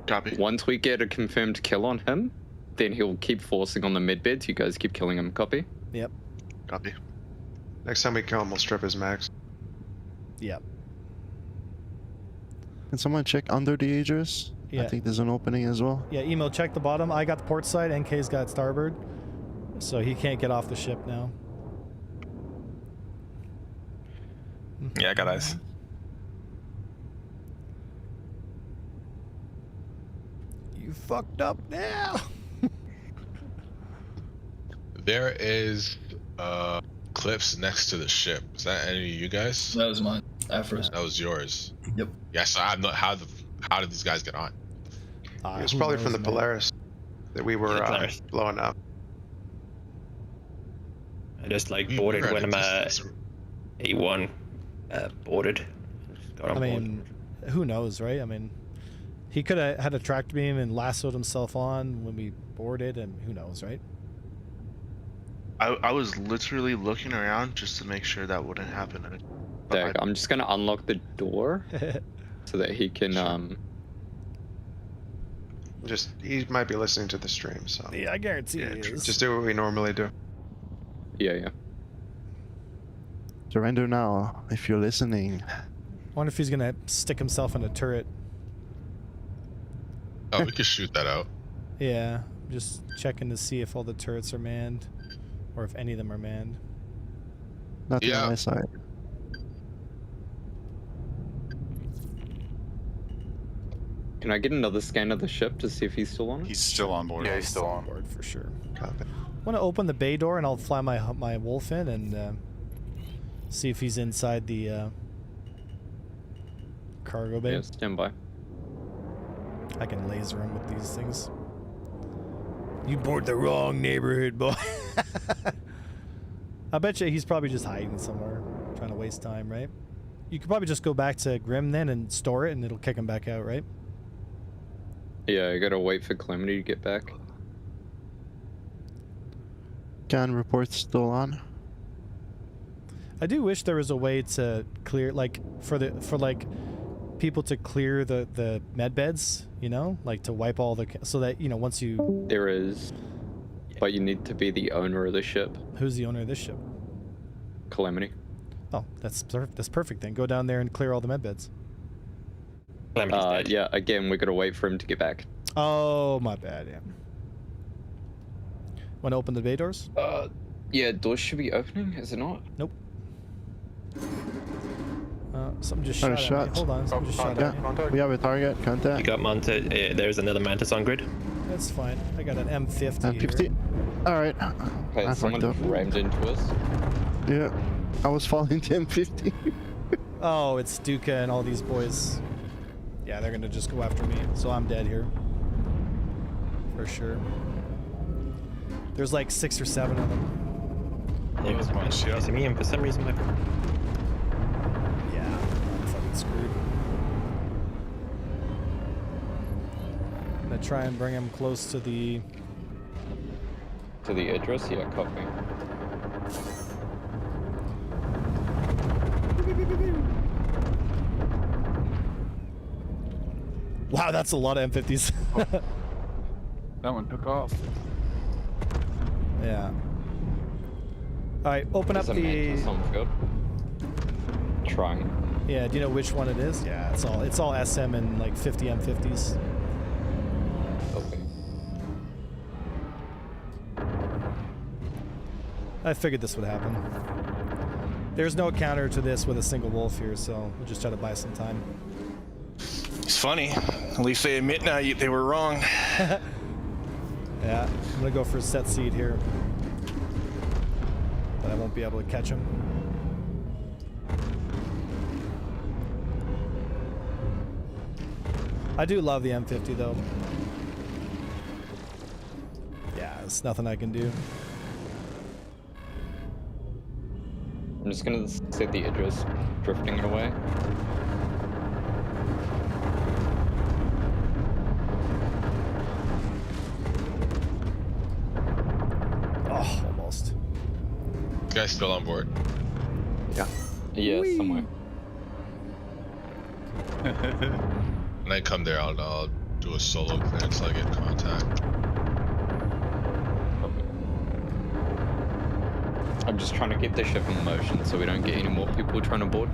Copy. Once we get a confirmed kill on him, then he'll keep forcing on the mid beds. You guys keep killing him. Copy. Yep. Copy. Next time we kill him, we'll strip his max. Yep. Can someone check under the Aegis? Yeah. I think there's an opening as well. Yeah, email check the bottom. I got the port side. NK's got starboard, so he can't get off the ship now. Yeah, I got eyes. fucked up now. There is clips next to the ship. Is that any of you guys? That was mine. Afros. That was yours. Yep. Yes, I know how did these guys get on? It was Who probably from knows, the man? Polaris that we were Polaris. blowing up. I just like We boarded were at when a I'm distance. A1 boarded. Just got on I board. mean, who knows, right? I mean, he could have had a tracked beam and lassoed himself on when we boarded, and who knows, right? I was literally looking around just to make sure that wouldn't happen. But Derek, I'm just gonna unlock the door so that he can Just he might be listening to the stream, so Yeah, I guarantee yeah, he is. just do what we normally do. yeah. Surrender now, if you're listening. I wonder if he's gonna stick himself in a turret. Oh, we could shoot that out. Yeah, just checking to see if all the turrets are manned, or if any of them are manned. Nothing Yeah. on my side. Can I get another scan of the ship to see if he's still on it? He's still on board. Yeah, he's still on. Board for sure. Copy. Want to open the bay door and I'll fly my wolf in and see if he's inside the cargo bay. Yeah, stand by. I can laser him with these things. You board the wrong neighborhood, boy. I bet you he's probably just hiding somewhere, trying to waste time, right? You could probably just go back to Grim then and store it, and it'll kick him back out, right? Yeah, I gotta wait for Calamity to get back. Can report still on? I do wish there was a way to clear, like, for people to clear the med beds, you know, like to wipe all the, so that, you know, once you. There is, but you need to be the owner of the ship. Who's the owner of this ship? Calamity. Oh, that's perfect then. Go down there and clear all the med beds. Calamity's dead. Yeah, again, we gotta wait for him to get back. Oh, my bad, yeah. Want to open the bay doors? Yeah, doors should be opening, is it not? Nope. Something just Got a shot at me. shot. Hold on, something just shot Yeah, at me. Contact. we have a target. You Contact. got Manta. There's another Mantis on grid. That's fine. I got an M50 And 50. here. Alright. Okay, I someone fucked up. rammed into us. Yeah. I was falling to M50. Oh, it's Duca and all these boys. Yeah, they're gonna just go after me, so I'm dead here. For sure. There's like 6 or 7 of them. It was chasing me, and for some reason, like, Yeah, I'm fucking screwed. I'm gonna try and bring him close to the. To the address? Yeah, copy. Wow, that's a lot of M50s. That one took off. Yeah. All right, open up There's a Mantis the. on field. Trying. Yeah, do you know which one it is? Yeah, it's all SM and like 50 M50s. Okay. I figured this would happen. There's no counter to this with a single wolf here, so we'll just try to buy some time. It's funny. At least they admit now they were wrong. Yeah, I'm gonna go for a set seed here, but I won't be able to catch him. I do love the M50 though. Yeah, it's nothing I can do. I'm just gonna set the address drifting away. Oh, almost. You guys still on board? Yeah. Yeah, Whee! somewhere. When I come there, I'll do a solo clearance till I get contact. I'm just trying to get the ship in motion so we don't get any more people trying to board.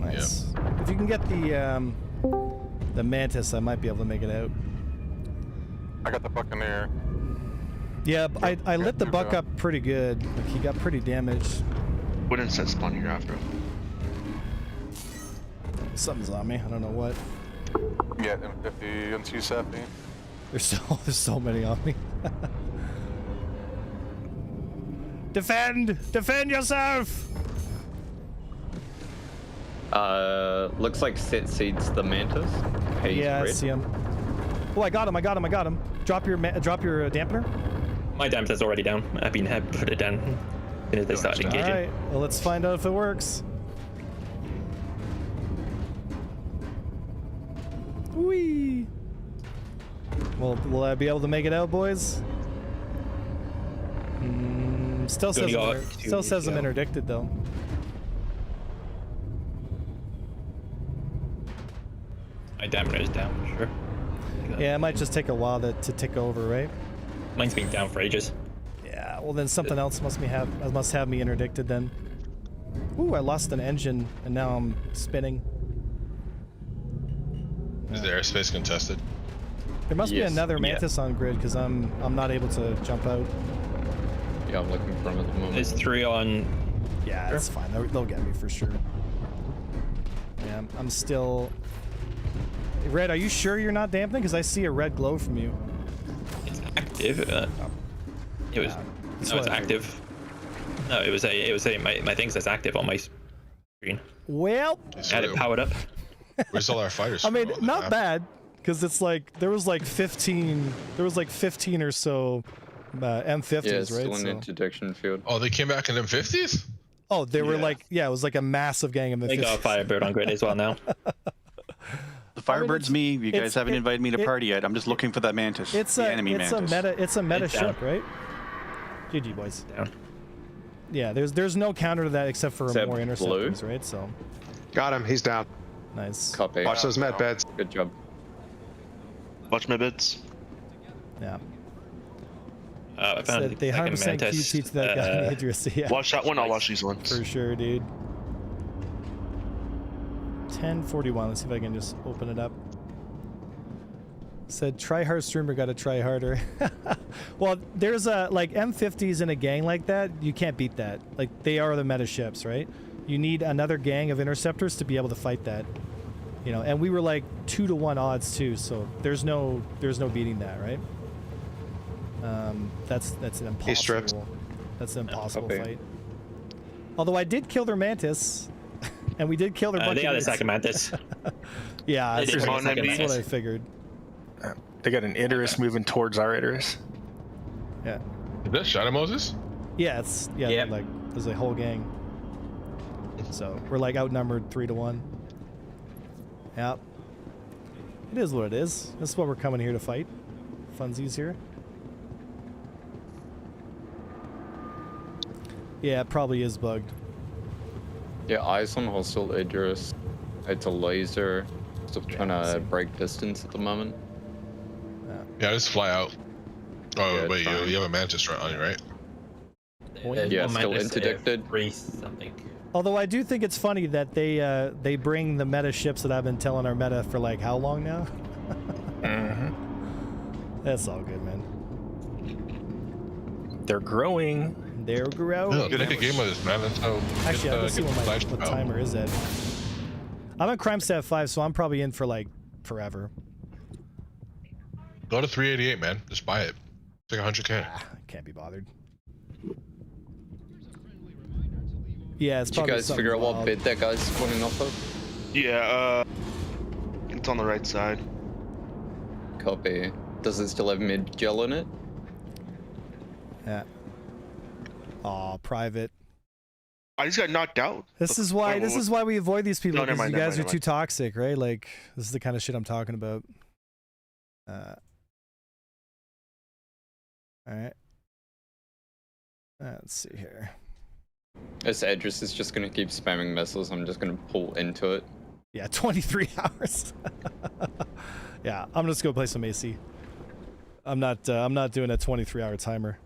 Nice. If you can get the Mantis, I might be able to make it out. I got the Buccaneer. Yeah, I lit the buck Duca. up pretty good. Like, he got pretty damaged. Wouldn't set spawn here after. Something's on me. I don't know what. Yeah, M50 and 270. There's so many on me. Defend yourself. Looks like Set seeds the mantis. Haze Yeah, I red. see him. Oh, I got him. Drop your dampener. My dampener's already down. I've been put it down as soon as they started engaging. All right, well, let's find out if it works. Whee! Well, will I be able to make it out, boys? Still says I'm interdicted though. My dampener is down for sure. Yeah, it might just take a while to tick over, right? Mine's been down for ages. Yeah, well then something else must have me interdicted then. Ooh, I lost an engine and now I'm spinning. Is the airspace contested? There must be another mantis on grid because I'm not able to jump out. Yeah, I'm looking for him at the moment. There's 3 on. Yeah, that's fine. They'll get me for sure. Yeah, I'm still. Red, are you sure you're not dampening? Because I see a red glow from you. It's active. It was. No, it's active. No, it was my thing says active on my screen. Well, I had it powered up. Where's all our fighters? I mean, not bad, because it's like there was like 15 or so M50s, yeah, right? still in interdiction field. Oh, they came back in M50s? Oh, they were like, yeah, it was like a massive gang of M50s. They got a Firebird on grid as well now. The Firebird's me. You guys haven't invited me to party yet. I'm just looking for that mantis. It's the enemy mantis. It's a meta ship, right? GG boys. Down. Yeah, there's no counter to that except for more interceptors, right? So. Got him. He's down. Nice. Copy. Watch those med beds. Good job. Watch med beds. Yeah. I found they 100% QT to that guy in Idris. Yeah. Watch that one. I'll watch these ones. For sure, dude. 1041. Let's see if I can just open it up. Said try hard streamer gotta try harder. Well, there's like M50s in a gang like that. You can't beat that. Like they are the meta ships, right? You need another gang of interceptors to be able to fight that. You know, and we were like 2-to-1 odds too, so there's no beating that, right? That's an impossible. That's an impossible fight. Although I did kill their mantis, and we did kill their bunch they of got the second mantis. Yeah, They did that's bring a second what mantis. I figured. They got an Idris moving towards our Idris. Yeah. Is that Shadow Moses? Yeah, it's like there's a whole gang. So we're like outnumbered 3-to-1. Yep. It is what it is. This is what we're coming here to fight. Funsies here. Yeah, it probably is bugged. Yeah, eyes on hostile Idris. It's a laser. Still trying to break distance at the moment. Yeah, just fly out. Oh, Yeah, wait, trying. you have a mantis right on you, right? Yeah, still interdicted. Something. Although I do think it's funny that they bring the meta ships that I've been telling our meta for like how long now? That's all good, man. They're growing. They're growing. Yeah, make a game of this, man. That's how. Actually, I let's see what my out. timer is at. I'm at crime stat 5, so I'm probably in for like forever. Go to 388, man. Just buy it. It's like 100K. Can't be bothered. Yeah, it's Did you probably guys something figure out what wild. bid that guy's spawning off of? Yeah, it's on the right side. Copy. Does it still have mid gel in it? Yeah. Aw, private. I just got knocked out. This is why we avoid these people, No, never because you mind, guys never are too toxic, right? Like, this is the kind of shit I'm talking about. Alright. Let's see here. This Idris is just gonna keep spamming missiles. I'm just gonna pull into it. Yeah, 23 hours. Yeah, I'm just gonna play some AC. I'm not doing a 23-hour timer.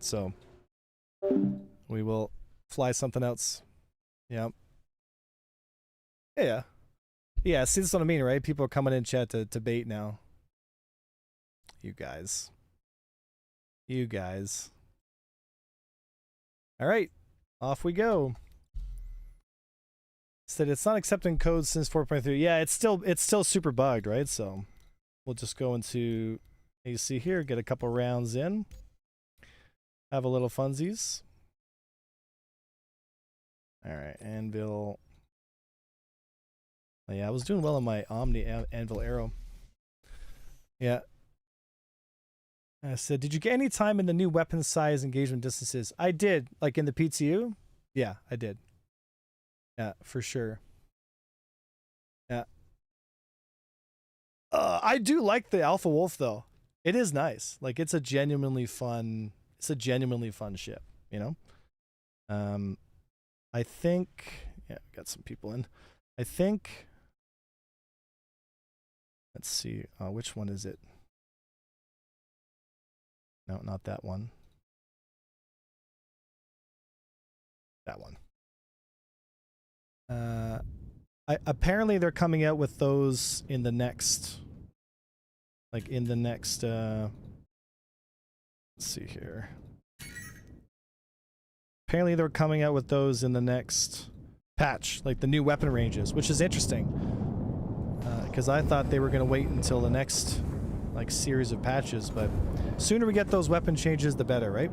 So we will fly something else. Yep. Yeah. Yeah, see, that's what I mean, right? People are coming in chat to bait now. You guys. All right, off we go. Said it's not accepting codes since 4.3. Yeah, it's still super bugged, right? So we'll just go into You see here, get a couple rounds in. Have a little funsies. Alright, Anvil. Oh, yeah, I was doing well on my Omni Anvil Arrow. Yeah. I said, did you get any time in the new weapon size engagement distances? I did, like in the PTU. Yeah, I did. Yeah, for sure. Yeah. I do like the Alpha Wolf though. It is nice. Like it's a genuinely fun ship, you know? I think, yeah, got some people in. I think, let's see, which one is it? No, not that one. That one. Apparently they're coming out with those in the next, let's see here. Apparently they're coming out with those in the next patch, like the new weapon ranges, which is interesting. Because I thought they were going to wait until the next like series of patches, but sooner we get those weapon changes, the better, right?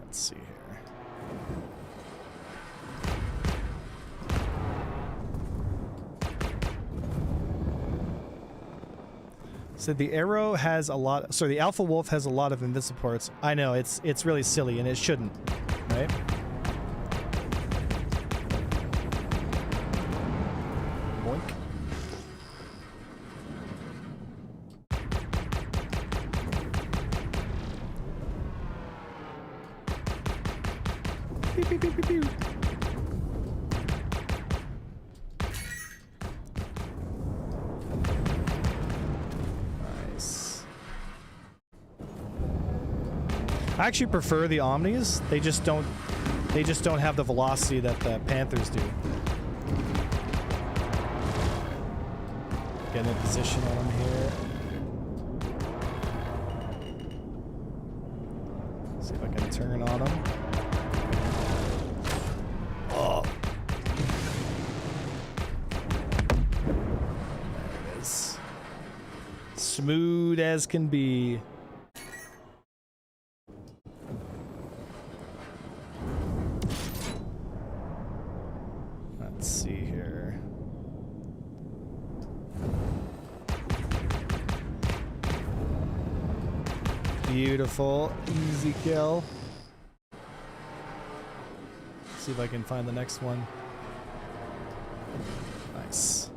Let's see here. So the Arrow has a lot, sorry, the Alpha Wolf has a lot of invincible parts. I know, it's really silly and it shouldn't, right? Boink. Pew, pew, pew, pew, pew. Nice. I actually prefer the Omnis. They just don't have the velocity that the Panthers do. Get in position on them here. See if I can turn on them. Oh. There it is. Smooth as can be. Let's see here. Beautiful. Easy kill. See if I can find the next one. Nice.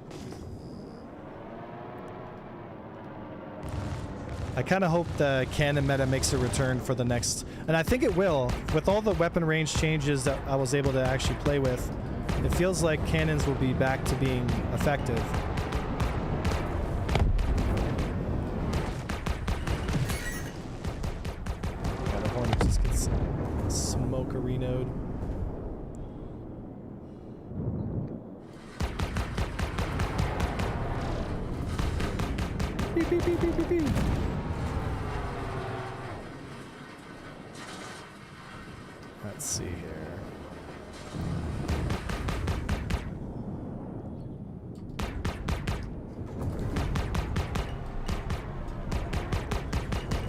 I kind of hope the cannon meta makes a return for the next, and I think it will. With all the weapon range changes that I was able to actually play with, it feels like cannons will be back to being effective. Yeah, the Hornet just gets smoke-a-renoed. Beep, beep, beep, beep, beep, beep. Let's see here.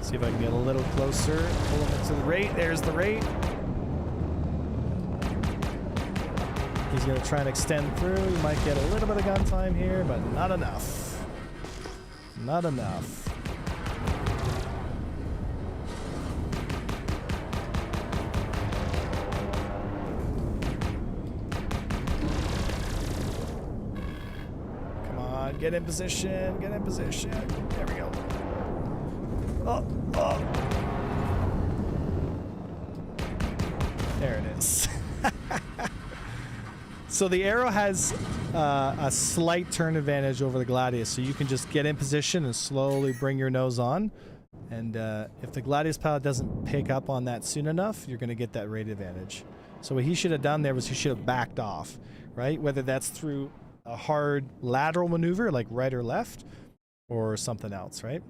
See if I can get a little closer. Pull him into the rate. There's the rate. He's going to try and extend through. He might get a little bit of gun time here, but not enough. Not enough. Come on, get in position, get in position. There we go. Oh, oh. There it is. So the Arrow has a slight turn advantage over the Gladius, so you can just get in position and slowly bring your nose on. And if the Gladius pilot doesn't pick up on that soon enough, you're going to get that rate advantage. So what he should have done there was he should have backed off, right? Whether that's through a hard lateral maneuver, like right or left, or something else, right?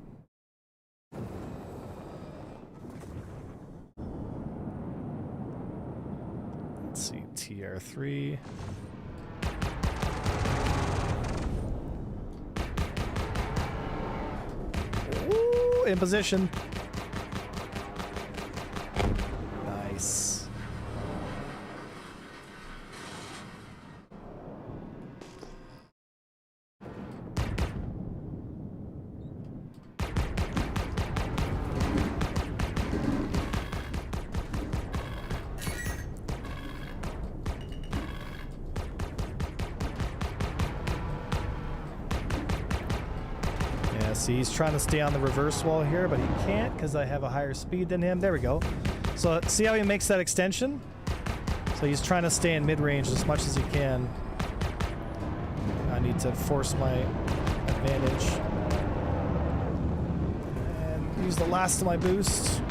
Let's see, TR3. in position. Nice. See, he's trying to stay on the reverse wall here, but he can't because I have a higher speed than him. There we go. So see how he makes that extension? So he's trying to stay in mid-range as much as he can. I need to force my advantage. And use the last of my boost.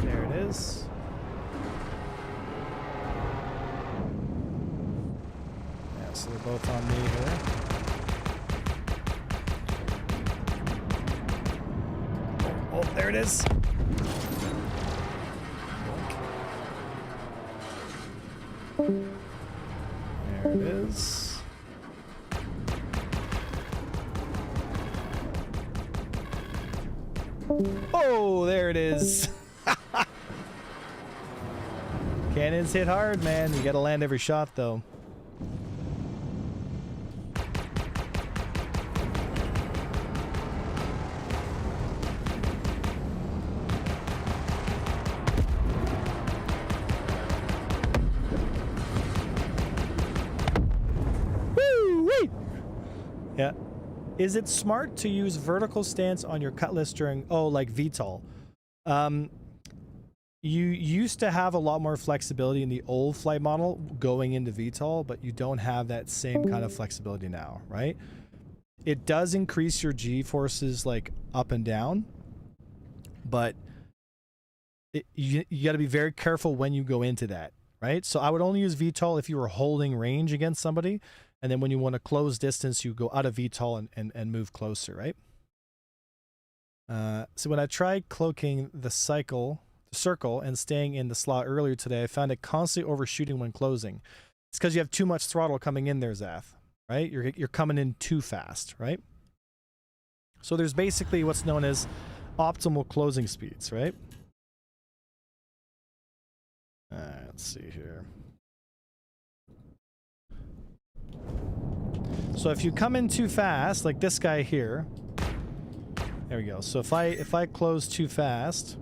There it is. Yeah, so they're both on me here. Oh, there it is. There it is. Oh, there it is. Cannons hit hard, man. You gotta land every shot, though. Yeah. Is it smart to use vertical stance on your cutlass during, like VTOL? You used to have a lot more flexibility in the old flight model going into VTOL, but you don't have that same kind of flexibility now, right? It does increase your G-forces like up and down, but you got to be very careful when you go into that, right? So I would only use VTOL if you were holding range against somebody. And then when you want to close distance, you go out of VTOL and move closer, right? So when I tried cloaking the circle and staying in the slot earlier today, I found it constantly overshooting when closing. It's because you have too much throttle coming in there, Zath, right? You're coming in too fast, right? So there's basically what's known as optimal closing speeds, right? Let's see here. So if you come in too fast, like this guy here, there we go. So if I close too fast,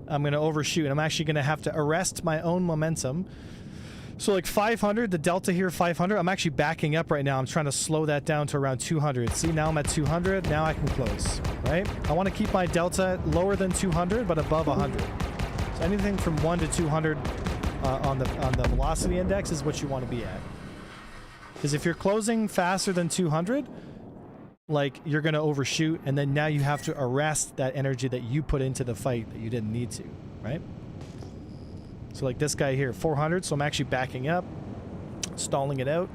I'm going to overshoot. I'm actually going to have to arrest my own momentum. So like 500, the delta here, 500, I'm actually backing up right now. I'm trying to slow that down to around 200. See, now I'm at 200. Now I can close, right? I want to keep my delta lower than 200, but above 100. So anything from 1 to 200 on the velocity index is what you want to be at. Because if you're closing faster than 200, like, you're going to overshoot, and then now you have to arrest that energy that you put into the fight that you didn't need to, right? So like this guy here, 400, so I'm actually backing up, stalling it out.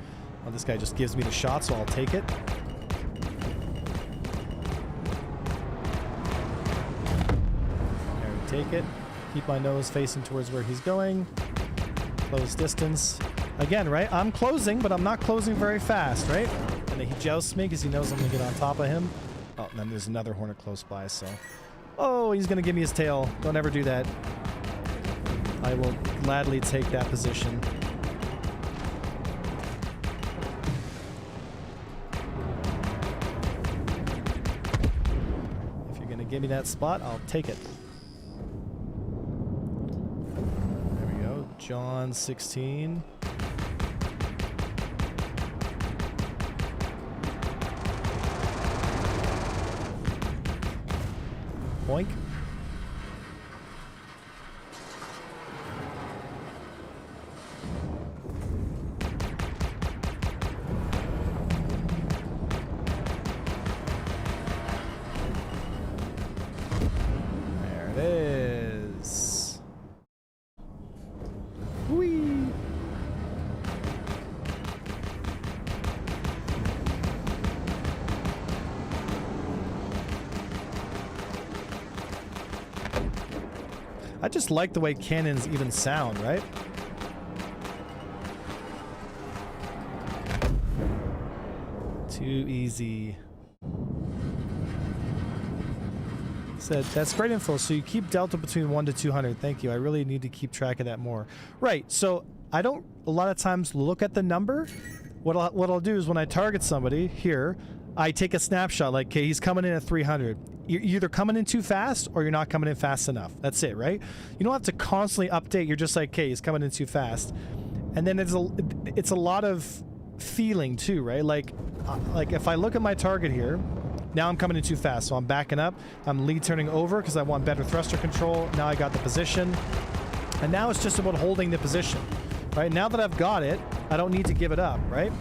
Well, this guy just gives me the shot, so I'll take it. There we take it. Keep my nose facing towards where he's going. Close distance. Again, right? I'm closing, but I'm not closing very fast, right? And then he jousts me because he knows I'm going to get on top of him. Oh, and then there's another Hornet close by, so... Oh, he's going to give me his tail. Don't ever do that. I will gladly take that position. If you're going to give me that spot, I'll take it. There we go. John 16. Boink. There it is. Whee! I just like the way cannons even sound, right? Too easy. Said, that's great info. So you keep delta between 1 to 200. Thank you. I really need to keep track of that more. Right. So I don't a lot of times look at the number. What I'll do is when I target somebody here, I take a snapshot like, okay, he's coming in at 300. You're either coming in too fast or you're not coming in fast enough. That's it, right? You don't have to constantly update. You're just like, okay, he's coming in too fast. And then it's a lot of feeling too, right? Like if I look at my target here, now I'm coming in too fast, so I'm backing up. I'm lead turning over because I want better thruster control. Now I got the position. And now it's just about holding the position, right? Now that I've got it, I don't need to give it up, right?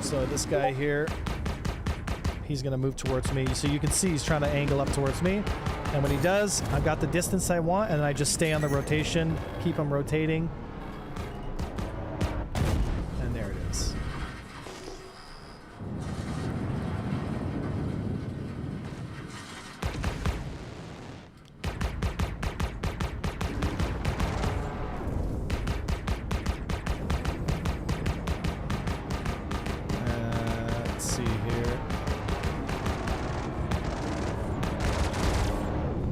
So this guy here, he's going to move towards me. So you can see he's trying to angle up towards me. And when he does, I've got the distance I want, and I just stay on the rotation, keep him rotating. And there it is. Let's see here.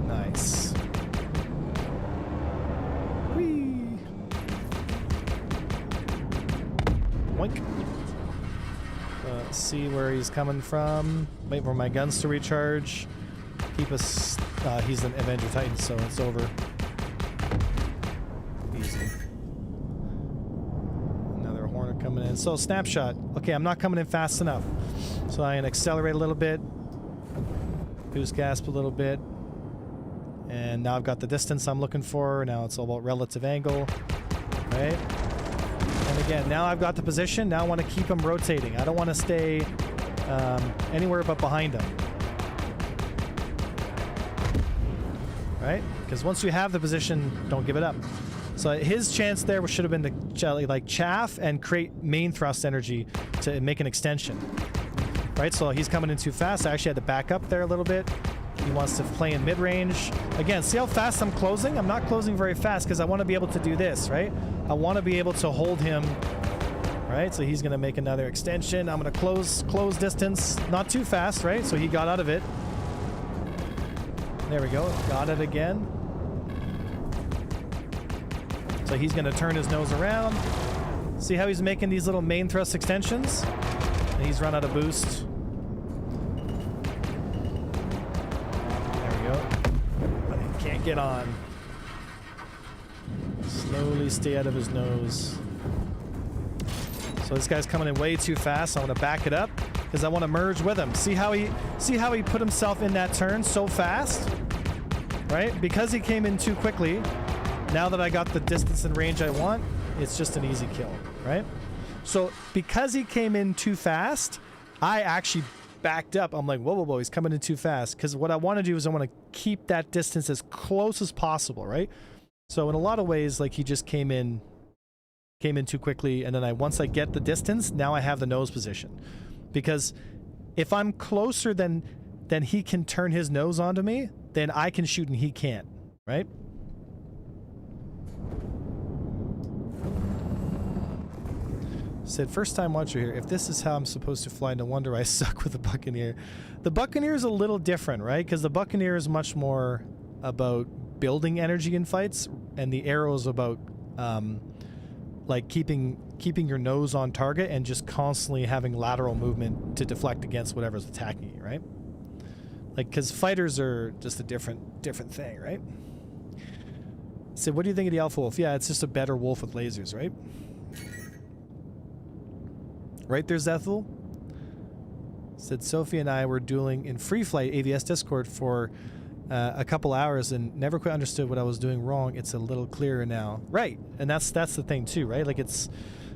Nice. Whee! Boink. See where he's coming from. Wait for my guns to recharge. Keep us. He's an Avenger Titan, so it's over. Easy. Another Hornet coming in. So snapshot. Okay, I'm not coming in fast enough. So I can accelerate a little bit. Boost gasp a little bit. And now I've got the distance I'm looking for. Now it's all about relative angle. Right? And again, now I've got the position. Now I want to keep him rotating. I don't want to stay anywhere but behind him. Right? Because once you have the position, don't give it up. So his chance there should have been to like chaff and create main thrust energy to make an extension. Right? So he's coming in too fast. I actually had to back up there a little bit. He wants to play in mid-range. Again, see how fast I'm closing? I'm not closing very fast because I want to be able to do this, right? I want to be able to hold him, right? So he's going to make another extension. I'm going to close distance. Not too fast, right? So he got out of it. There we go. Got it again. So he's going to turn his nose around. See how he's making these little main thrust extensions? And he's run out of boost. Can't get on. Slowly stay out of his nose. So this guy's coming in way too fast. I want to back it up because I want to merge with him. See how he put himself in that turn so fast? Right? Because he came in too quickly. Now that I got the distance and range I want, it's just an easy kill, right? So because he came in too fast, I actually backed up. I'm like, whoa, whoa, whoa, he's coming in too fast. Because what I want to do is I want to keep that distance as close as possible, right? So in a lot of ways, like he just came in too quickly, and then once I get the distance, now I have the nose position. Because if I'm closer than he can turn his nose onto me, then I can shoot and he can't, right? Said, first time watcher here. If this is how I'm supposed to fly, no wonder I suck with the Buccaneer. The Buccaneer is a little different, right? Because the Buccaneer is much more about building energy in fights, and the Arrow is about like keeping your nose on target and just constantly having lateral movement to deflect against whatever's attacking you, right? Like, because fighters are just a different thing, right? So what do you think of the Alpha Wolf? Yeah, it's just a better wolf with lasers, right? Right there, Zethel? Said Sophie and I were dueling in Free Flight AVS Discord for a couple hours and never quite understood what I was doing wrong. It's a little clearer now. Right, and that's the thing too, right? Like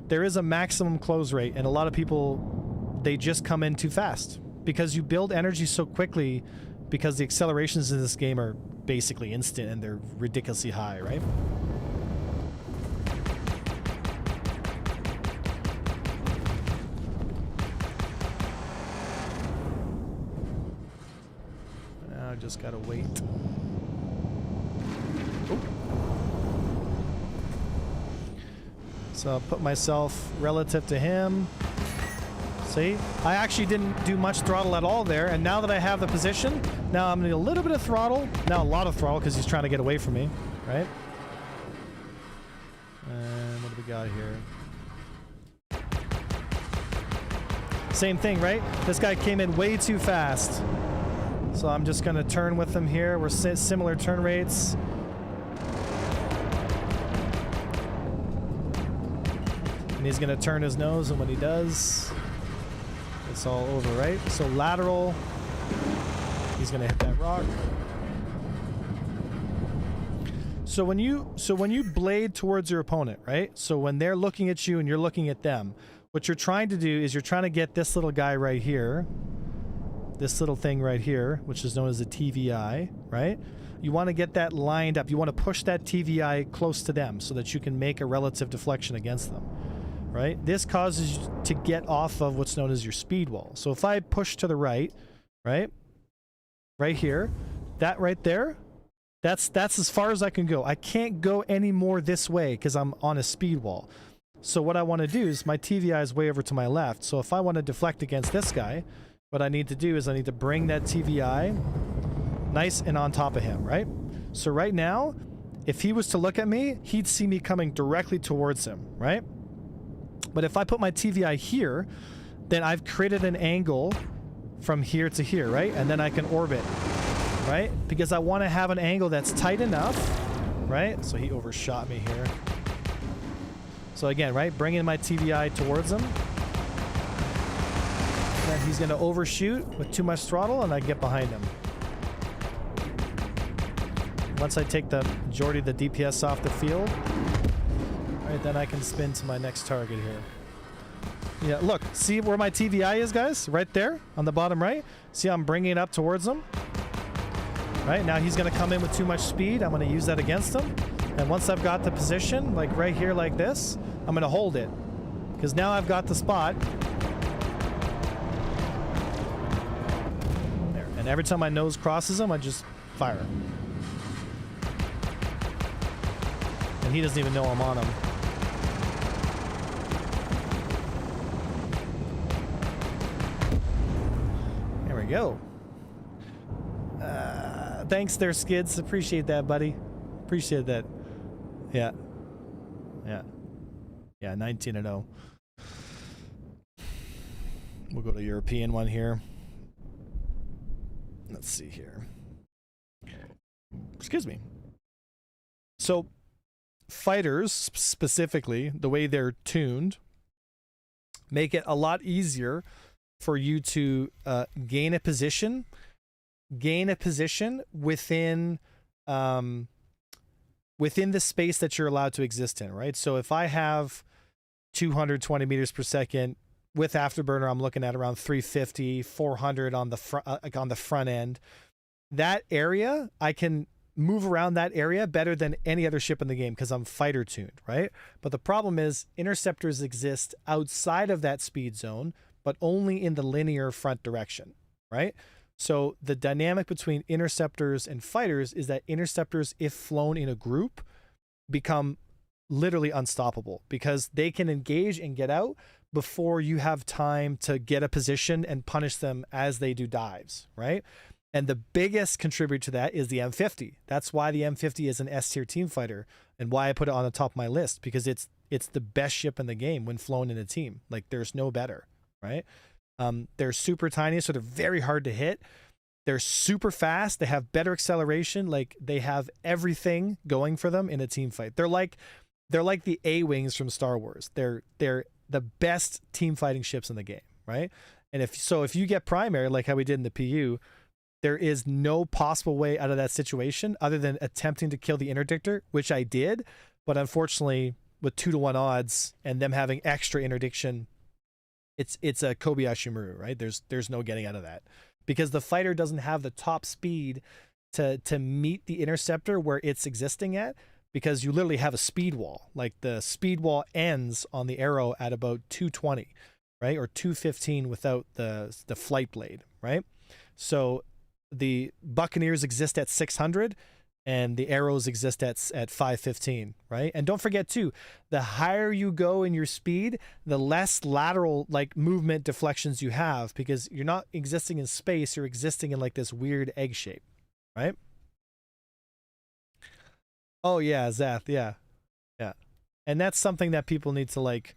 there is a maximum close rate, and a lot of people, they just come in too fast because you build energy so quickly because the accelerations in this game are basically instant and they're ridiculously high, right? Just gotta wait. Ooh. So I'll put myself relative to him. See? I actually didn't do much throttle at all there, and now that I have the position, now I'm gonna need a little bit of throttle, now a lot of throttle because he's trying to get away from me, right? And what do we got here? Same thing, right? This guy came in way too fast. So I'm just gonna turn with him here. We're similar turn rates. And he's gonna turn his nose, and when he does, it's all over, right? So lateral, he's gonna hit that rock. So when you blade towards your opponent, right? So when they're looking at you and you're looking at them, what you're trying to do is you're trying to get this little guy right here, this little thing right here, which is known as a TVI, right? You want to get that lined up. You want to push that TVI close to them so that you can make a relative deflection against them, right? This causes you to get off of what's known as your speed wall. So if I push to the right, right here, that right there, that's as far as I can go. I can't go any more this way because I'm on a speed wall. So what I want to do is my TVI is way over to my left. So if I want to deflect against this guy, what I need to do is I need to bring that TVI nice and on top of him, right? So right now, if he was to look at me, he'd see me coming directly towards him, right? But if I put my TVI here, then I've created an angle from here to here, right? And then I can orbit, right? Because I want to have an angle that's tight enough, right? So he overshot me here. So again, right, bringing my TVI towards him. Then he's going to overshoot with too much throttle, and I get behind him. Once I take the majority of the DPS off the field, right, then I can spin to my next target here. Yeah, look, see where my TVI is, guys? Right there on the bottom right. See how I'm bringing it up towards him? Right, now he's going to come in with too much speed. I'm going to use that against him. And once I've got the position, like right here like this, I'm going to hold it. Because now I've got the spot. There. And every time my nose crosses him, I just fire. And he doesn't even know I'm on him. There we go. Thanks there, Skids. Appreciate that, buddy. Appreciate that. Yeah. Yeah. Yeah, 19-0. We'll go to European one here. Let's see here. Excuse me. So, fighters, specifically, the way they're tuned, make it a lot easier for you to gain a position within within the space that you're allowed to exist in, right? So if I have 220 meters per second with Afterburner, I'm looking at around 350, 400 on the front end. That area, I can move around that area better than any other ship in the game because I'm fighter tuned, right? But the problem is interceptors exist outside of that speed zone, but only in the linear front direction, right? So the dynamic between interceptors and fighters is that interceptors, if flown in a group, become literally unstoppable because they can engage and get out before you have time to get a position and punish them as they do dives, right? And the biggest contributor to that is the M50. That's why the M50 is an S-tier team fighter and why I put it on the top of my list, because it's the best ship in the game when flown in a team. Like, there's no better, right? They're super tiny, so they're very hard to hit. They're super fast. They have better acceleration. Like, they have everything going for them in a team fight. They're like the A-wings from Star Wars. They're the best team fighting ships in the game, right? And if you get primary, like how we did in the PU, there is no possible way out of that situation other than attempting to kill the interdictor, which I did, but unfortunately with 2-to-1 odds and them having extra interdiction, it's a Kobayashi Maru, right? There's no getting out of that because the fighter doesn't have the top speed to meet the interceptor where it's existing at, because you literally have a speed wall. Like, the speed wall ends on the arrow at about 220, right? Or 215 without the flight blade, right? So the Buccaneers exist at 600. and the arrows exist at 515, right? And don't forget too, the higher you go in your speed, the less lateral like movement deflections you have, because you're not existing in space, you're existing in like this weird egg shape, right? Oh yeah, Zath, yeah. Yeah. And that's something that people need to like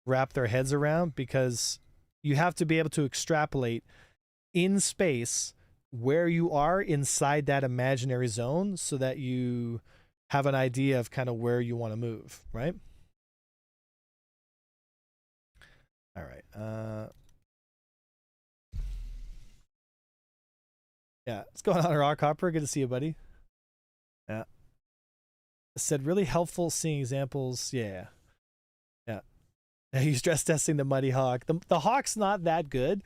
wrap their heads around, because you have to be able to extrapolate in space where you are inside that imaginary zone so that you have an idea of kind of where you want to move, right? All right. Yeah, what's going on, Rock Hopper? Good to see you, buddy. Yeah. I said really helpful seeing examples. Yeah. Yeah. He's stress testing the Muddy Hawk. The Hawk's not that good.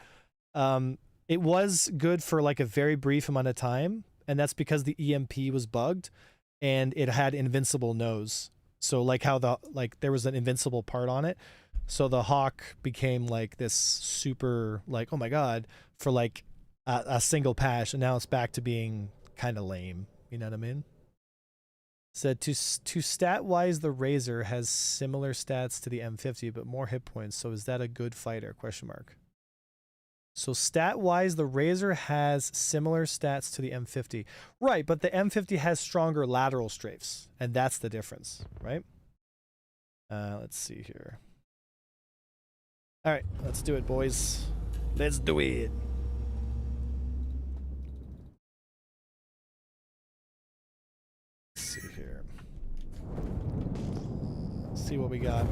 It was good for like a very brief amount of time, and that's because the EMP was bugged and it had invincible nose. So like how there was an invincible part on it. So the Hawk became like this super like, oh my God, for like a single patch, and now it's back to being kind of lame. You know what I mean? Said to stat wise, the Razor has similar stats to the M50, but more hit points. So is that a good fighter? Question mark. So stat-wise, the Razor has similar stats to the M50. Right, but the M50 has stronger lateral strafes, and that's the difference, right? Let's see here. All right, let's do it, boys. Let's do it. Let's see here. Let's see what we got.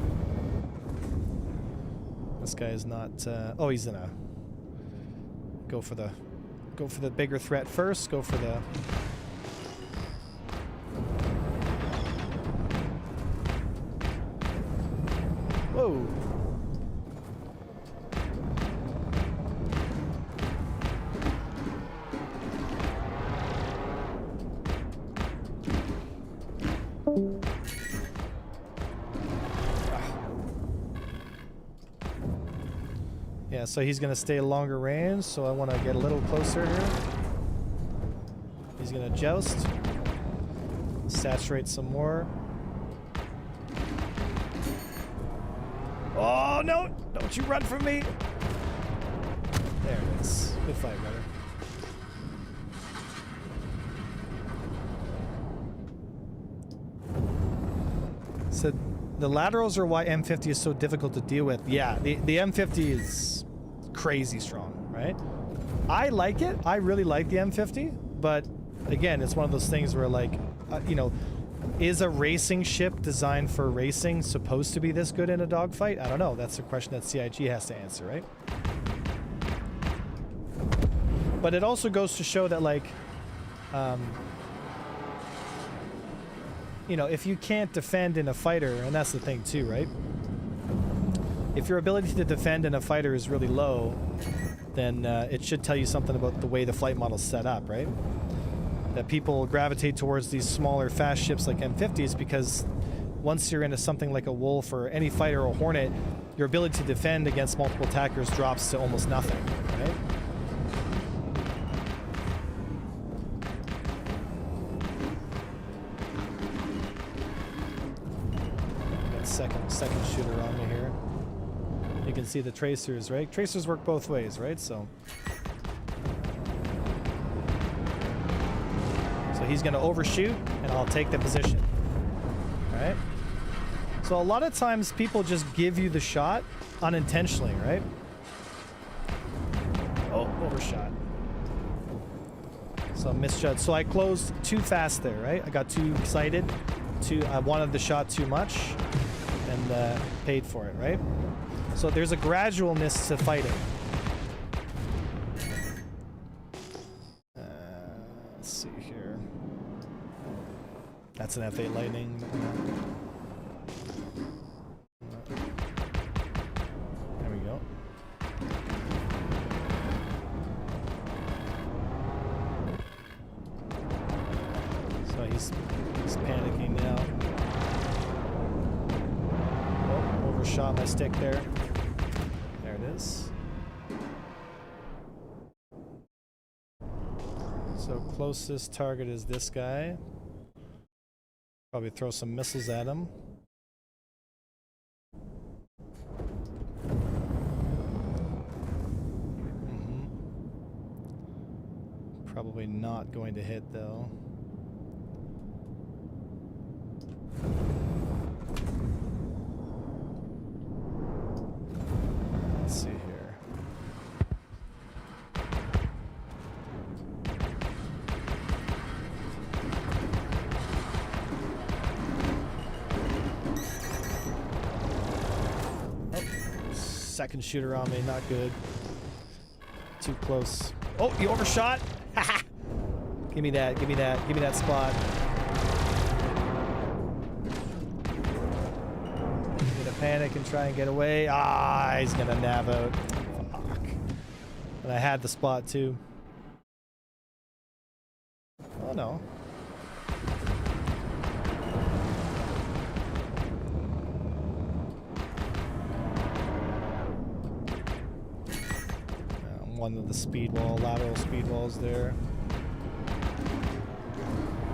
This guy is not... oh, he's in a... Go for the bigger threat first. Go for the... Whoa. Yeah, so he's gonna stay longer range, so I want to get a little closer here. He's gonna joust, saturate some more. Oh no! Don't you run from me! There it is. Good fight, brother. So the laterals are why M50 is so difficult to deal with. Yeah, the M50 is crazy strong, right? I like it. I really like the M50, but again, it's one of those things where like, you know, is a racing ship designed for racing supposed to be this good in a dogfight? I don't know. That's a question that CIG has to answer, right? But it also goes to show that like, you know, if you can't defend in a fighter, and that's the thing too, right? If your ability to defend in a fighter is really low, then it should tell you something about the way the flight model's set up, right? That people gravitate towards these smaller, fast ships like M50s because once you're into something like a Wolf or any fighter or Hornet, your ability to defend against multiple attackers drops to almost nothing, right? Second shooter on me here. You can see the tracers, right? Tracers work both ways, right? So he's going to overshoot, and I'll take the position. All right? So a lot of times people just give you the shot unintentionally, right? Oh, overshot. So misjudged. So I closed too fast there, right? I got too excited. I wanted the shot too much. And paid for it, right? So there's a gradualness to fighting. Let's see here. That's an F8 Lightning. There we go. So he's panicking now. Shot my stick there. There it is. So closest target is this guy. Probably throw some missiles at him. Probably not going to hit though. Let's see here. Oh, second shooter on me, not good. Too close. Oh, he overshot. Give me that, give me that, give me that spot. I'm gonna panic and try and get away. Ah, he's gonna nav out. Fuck. And I had the spot too. Oh no. One of the speed wall, lateral speed walls there.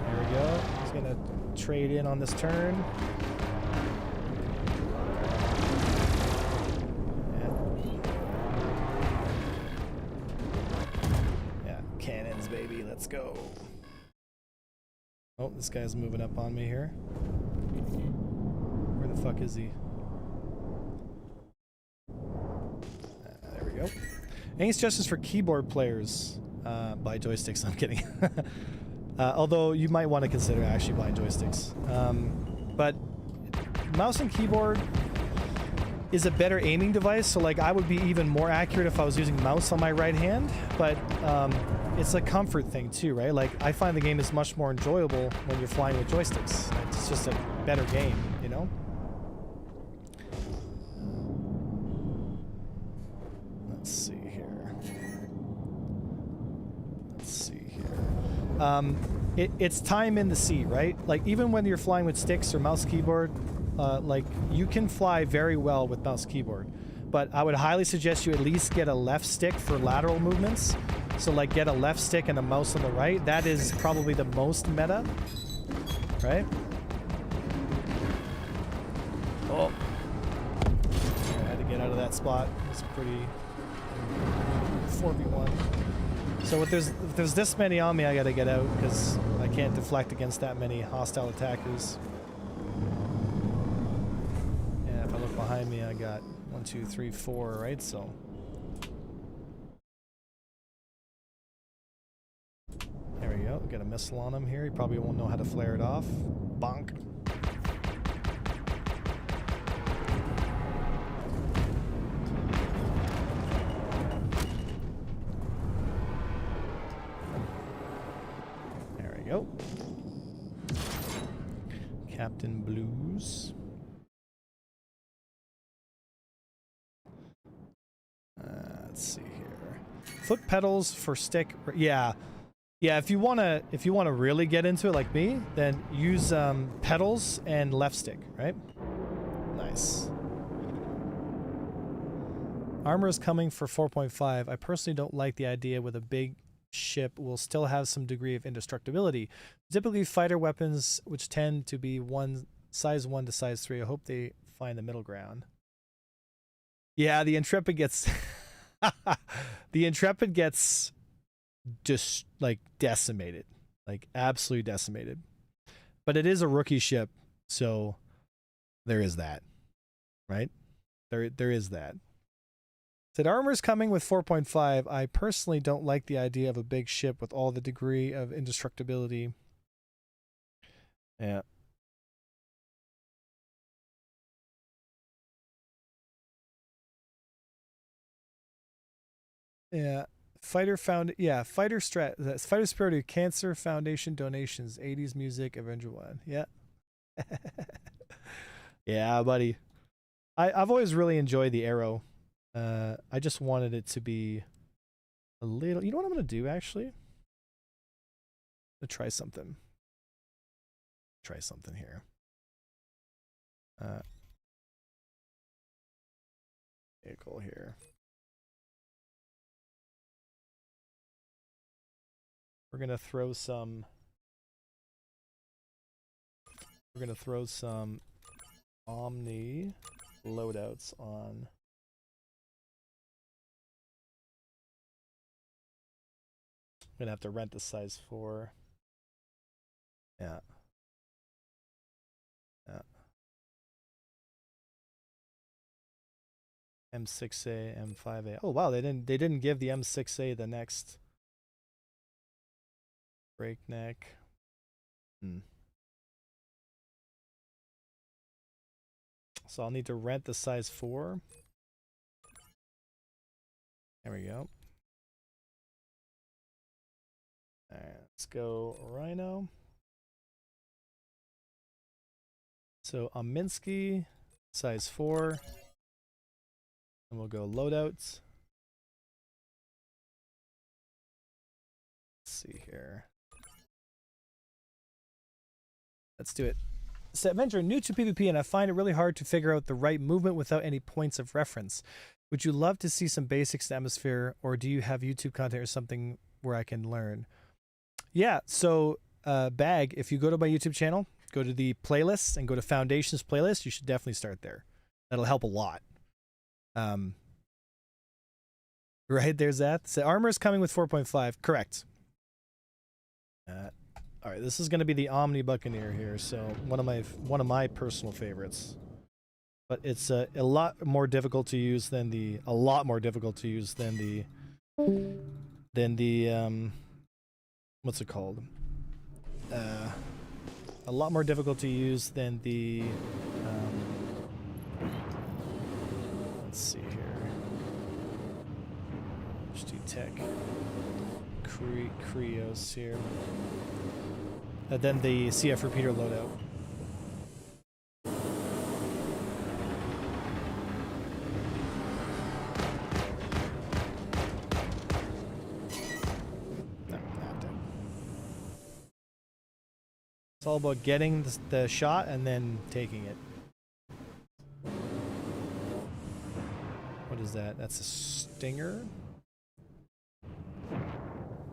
There we go. He's gonna trade in on this turn. Yeah, cannons, baby. Let's go. Oh, this guy's moving up on me here. Where the fuck is he? There we go. Any suggestions for keyboard players? Buy joysticks. I'm kidding. Although you might want to consider actually buying joysticks. But mouse and keyboard is a better aiming device. So like I would be even more accurate if I was using mouse on my right hand. But it's a comfort thing too, right? Like I find the game is much more enjoyable when you're flying with joysticks. It's just a better game, you know? Let's see. It's time in the sea, right? Like even when you're flying with sticks or mouse keyboard, like you can fly very well with mouse keyboard, but I would highly suggest you at least get a left stick for lateral movements. So like get a left stick and a mouse on the right. That is probably the most meta, right? Oh, I had to get out of that spot. It's pretty 4v1. So if there's this many on me, I gotta get out because I can't deflect against that many hostile attackers. Yeah, if I look behind me, I got 1, 2, 3, 4, right? So there we go. Got a missile on him here. He probably won't know how to flare it off. Bonk. Go. Captain Blues. Let's see here. Foot pedals for stick. Yeah, if you wanna really get into it like me, then use pedals and left stick. Right. Nice. Armor is coming for 4.5. I personally don't like the idea with a big ship will still have some degree of indestructibility. Typically fighter weapons which tend to be size 1 to size 3. I hope they find the middle ground. Yeah, the Intrepid gets the Intrepid gets just like decimated. Like absolutely decimated. But it is a rookie ship, so there is that. Right? There is that. Said armor's coming with 4.5. I personally don't like the idea of a big ship with all the degree of indestructibility. Yeah. Yeah. Fighter Spirit Cancer Foundation donations, 80s music, Avenger 1. Yeah. Yeah, buddy. I've always really enjoyed the Arrow. I just wanted it to be a little... You know what I'm going to do, actually? I'm going to try something. Try something here. Vehicle here. We're going to throw some... We're gonna throw some Omni loadouts on. I'm gonna have to rent the size 4. Yeah. Yeah. M6A, M5A. Oh wow, they didn't give the M6A the next breakneck. So I'll need to rent the size 4. There we go. Alright, let's go Rhino. So Minsky, size 4. And we'll go loadouts. Let's see here. Let's do it. So Avenger, new to PvP, and I find it really hard to figure out the right movement without any points of reference. Would you love to see some basics to Atmosphere, or do you have YouTube content or something where I can learn? Yeah, so Bag, if you go to my YouTube channel, go to the playlists and go to Foundations playlist, you should definitely start there. That'll help a lot. Right, there's that. So armor is coming with 4.5. Correct. All right, this is going to be the Omni Buccaneer here, so one of my personal favorites. But it's a lot more difficult to use than the what's it called? A lot more difficult to use than the let's see here. Just do tech. Krios here. And then the CF repeater loadout. It's all about getting the shot and then taking it. What is that? That's a stinger.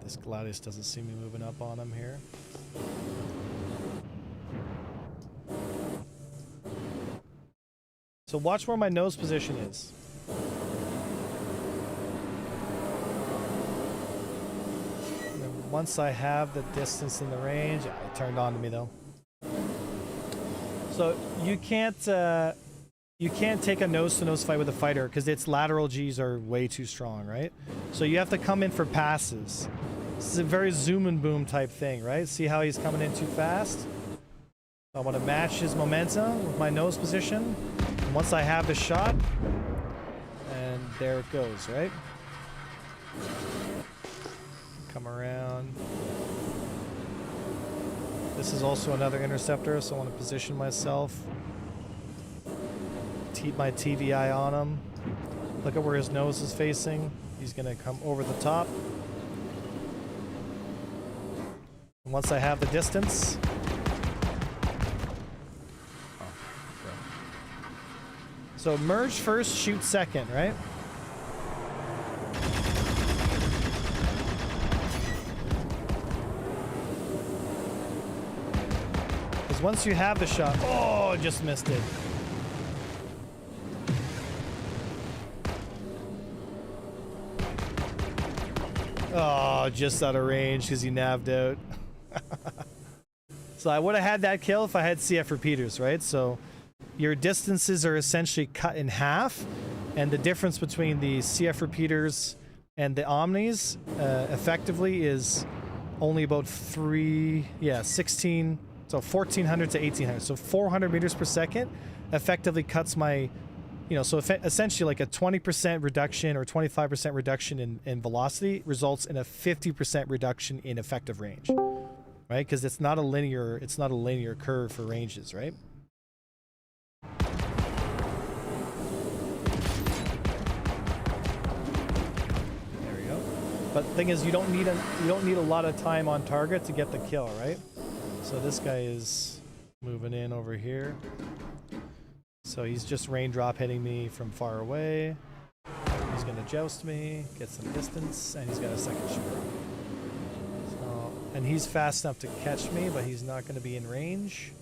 This Gladius doesn't see me moving up on him here. So watch where my nose position is. And then once I have the distance and the range, it turned on to me though. So you can't take a nose-to-nose fight with a fighter because its lateral Gs are way too strong, right? So you have to come in for passes. This is a very zoom and boom type thing, right? See how he's coming in too fast? I want to match his momentum with my nose position. And once I have the shot, and there it goes, right? Come around. This is also another interceptor, so I want to position myself. Keep my TVI on him. Look at where his nose is facing. He's going to come over the top. And once I have the distance, so merge first, shoot second, right? Because once you have the shot, oh, just missed it. Oh, just out of range because he navved out. So I would have had that kill if I had CF repeaters, right? So your distances are essentially cut in half, and the difference between the CF repeaters and the Omnis effectively is only about 16, so 1400 to 1800. So 400 meters per second effectively cuts my, so essentially like a 20% reduction or 25% reduction in velocity results in a 50% reduction in effective range, right? Because it's not a linear curve for ranges, right? There we go. But the thing is, you don't need a lot of time on target to get the kill, right? So this guy is moving in over here. So he's just raindrop hitting me from far away. He's gonna joust me, get some distance, and he's got a second shooter. So, and he's fast enough to catch me, but he's not gonna be in range.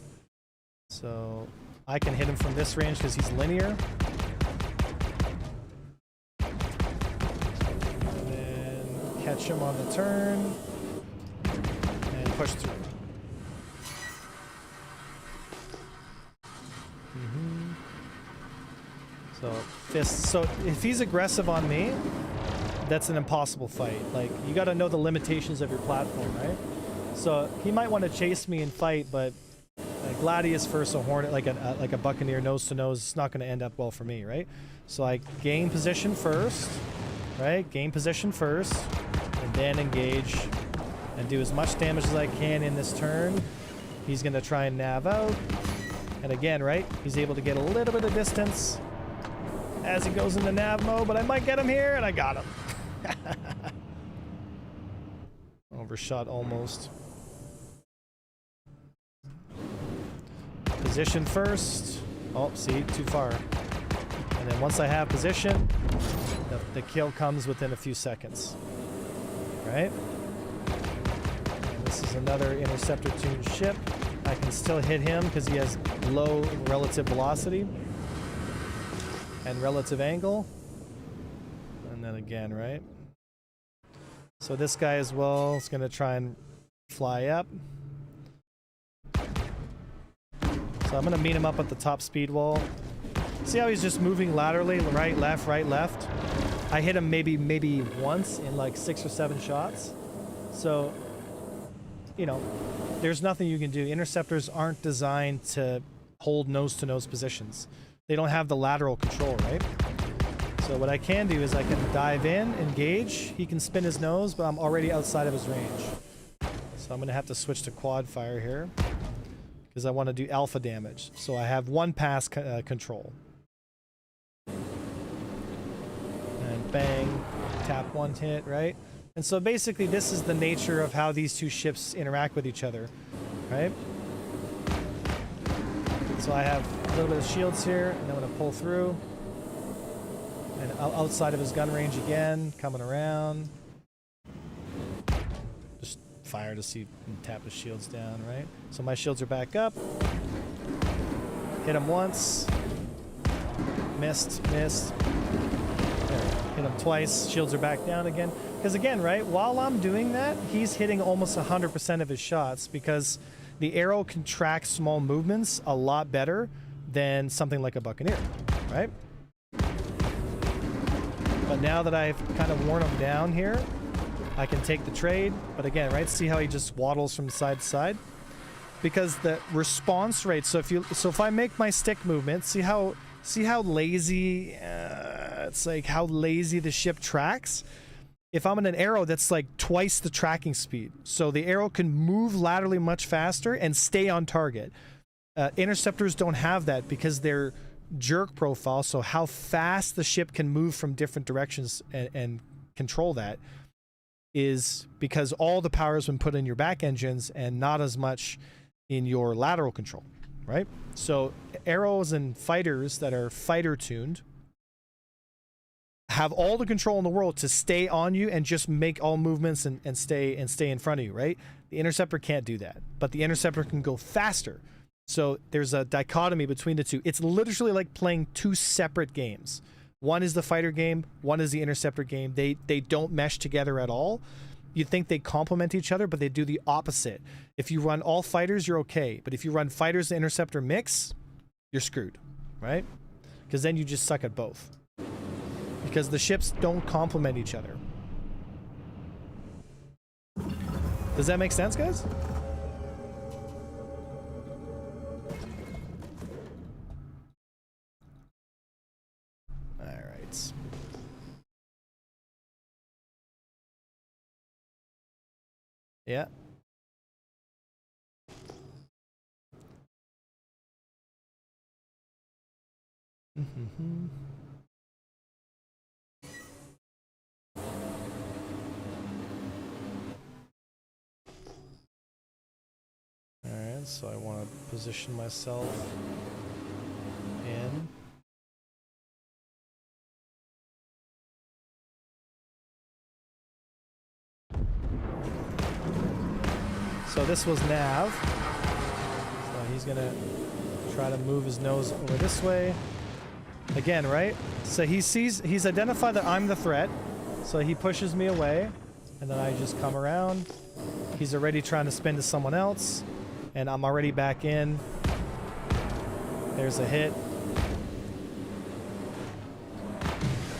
So I can hit him from this range because he's linear. And then catch him on the turn and push through. So fists. So if he's aggressive on me, that's an impossible fight. Like, you got to know the limitations of your platform, right? So he might want to chase me and fight, but Gladius versus a Hornet, like a Buccaneer nose to nose, it's not going to end up well for me, right? So I gain position first, right? Gain position first, and then engage and do as much damage as I can in this turn. He's going to try and nav out, and again, right? He's able to get a little bit of distance as he goes into nav mode, but I might get him here, and I got him. Overshot almost. Position first. Oh, see, too far. And then once I have position, the kill comes within a few seconds. Right? And this is another interceptor tuned ship. I can still hit him because he has low relative velocity and relative angle. And then again, right? So this guy as well is going to try and fly up. So I'm going to meet him up at the top speed wall. See how he's just moving laterally, right, left, right, left? I hit him maybe once in like 6 or 7 shots. So, you know, there's nothing you can do. Interceptors aren't designed to hold nose-to-nose positions. They don't have the lateral control, right? So what I can do is I can dive in, engage. He can spin his nose, but I'm already outside of his range. So I'm going to have to switch to quad fire here because I want to do alpha damage. So I have 1 pass control. And bang, tap 1 hit, right? And so basically this is the nature of how these two ships interact with each other, right? So I have a little bit of shields here, and I'm going to pull through. And outside of his gun range again, coming around. Just fire to see and tap his shields down, right? So my shields are back up. Hit him once. Missed. There. Hit him twice. Shields are back down again. Because again, right, while I'm doing that, he's hitting almost 100% of his shots because the arrow can track small movements a lot better than something like a Buccaneer, right? But now that I've kind of worn him down here, I can take the trade. But again, right, see how he just waddles from side to side? Because the response rate, so if I make my stick movement, see how lazy, it's like how lazy the ship tracks? If I'm in an arrow, that's like twice the tracking speed. So the arrow can move laterally much faster and stay on target. Interceptors don't have that because they're jerk profile, so how fast the ship can move from different directions and control that is because all the power has been put in your back engines and not as much in your lateral control, right? So arrows and fighters that are fighter tuned have all the control in the world to stay on you and just make all movements and stay in front of you, right? The interceptor can't do that, but the interceptor can go faster. So there's a dichotomy between the two. It's literally like playing 2 separate games. One is the fighter game, one is the interceptor game. They don't mesh together at all. You'd think they complement each other, but they do the opposite. If you run all fighters, you're okay. But if you run fighters and interceptor mix, you're screwed, right? Because then you just suck at both. Because the ships don't complement each other. Does that make sense, guys? Alright. Yeah. Mm-hmm. Alright, so I want to position myself in. So this was nav. So he's gonna Try to move his nose over this way. Again, right? So he's identified that I'm the threat. So he pushes me away. And then I just come around. He's already trying to spin to someone else. And I'm already back in. There's a hit.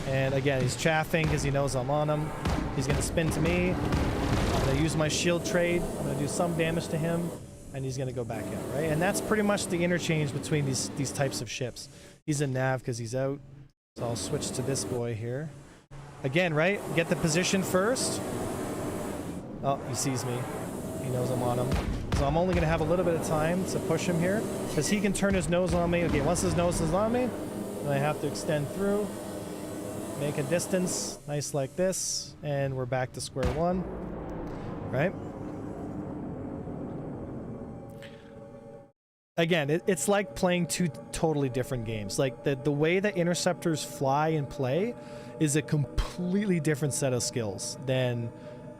And again, he's chaffing because he knows I'm on him. He's going to spin to me. I'm going to use my shield trade. I'm going to do some damage to him. And he's going to go back in, right? And that's pretty much the interchange between these types of ships. He's in nav because he's out. So I'll switch to this boy here. Again, right? Get the position first. Oh, he sees me. He knows I'm on him. So I'm only going to have a little bit of time to push him here. Because he can turn his nose on me. Okay, once his nose is on me, then I have to extend through. Make a distance. Nice like this. And we're back to square one. Right? Again, it's like playing two totally different games. Like the way that interceptors fly and play is a completely different set of skills than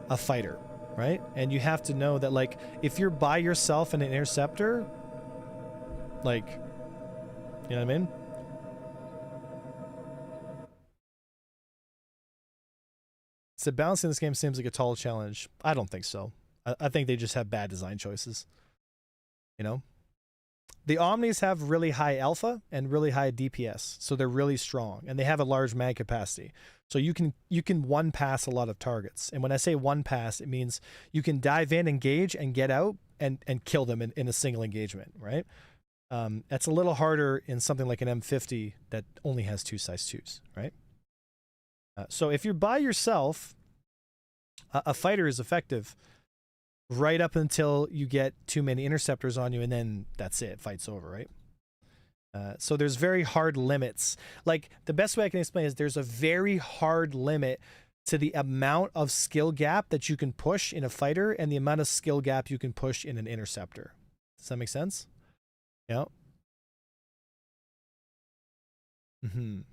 a fighter, right? And you have to know that, like, if you're by yourself in an interceptor, like, you know what I mean? So balancing this game seems like a tall challenge. I don't think so. I think they just have bad design choices. You know? The Omnis have really high alpha and really high DPS, so they're really strong, and they have a large mag capacity. So you can one pass a lot of targets. And when I say one pass, it means you can dive in, engage, and get out and kill them in a single engagement, right? That's a little harder in something like an M50 that only has 2 size 2s, right? So if you're by yourself, a fighter is effective right up until you get too many interceptors on you, and then that's it. Fight's over, right? So there's very hard limits. Like, the best way I can explain is there's a very hard limit to the amount of skill gap that you can push in a fighter and the amount of skill gap you can push in an interceptor. Does that make sense? Yeah. To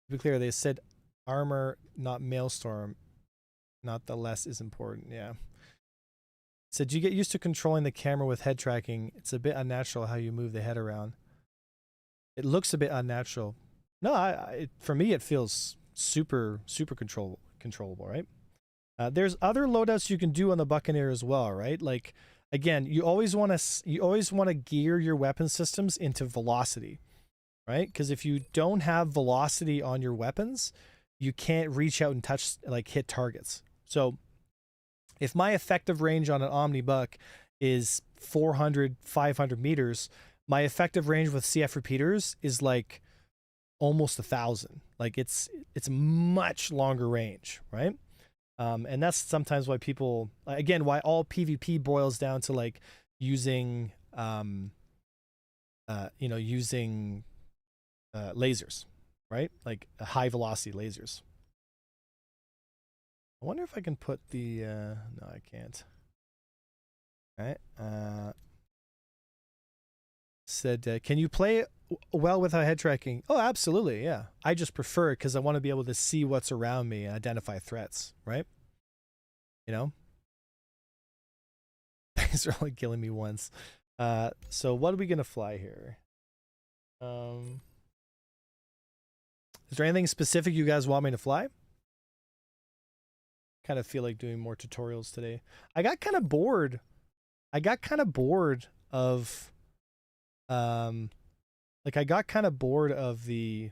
be clear, they said armor, not maelstrom. Not the less is important. Yeah. Said you get used to controlling the camera with head tracking. It's a bit unnatural how you move the head around. It looks a bit unnatural. No, for me it feels super controllable, right? There's other loadouts you can do on the Buccaneer as well, right? Like, again, you always want to gear your weapon systems into velocity, right? Because if you don't have velocity on your weapons, you can't reach out and touch, like, hit targets. So if my effective range on an Omnibuck is 400, 500 meters, my effective range with CF repeaters is like almost 1,000. Like, it's much longer range, right? And that's sometimes why people, again, why all PvP boils down to, like, using, using lasers, right? Like high velocity lasers. I wonder if I can put the, no, I can't. All right. Said, can you play well without head tracking? Oh, absolutely, yeah. I just prefer it because I want to be able to see what's around me and identify threats, right? You know? Thanks for only killing me once. So what are we going to fly here? Is there anything specific you guys want me to fly? Kind of feel like doing more tutorials today. I got kind of bored of I got kind of bored of the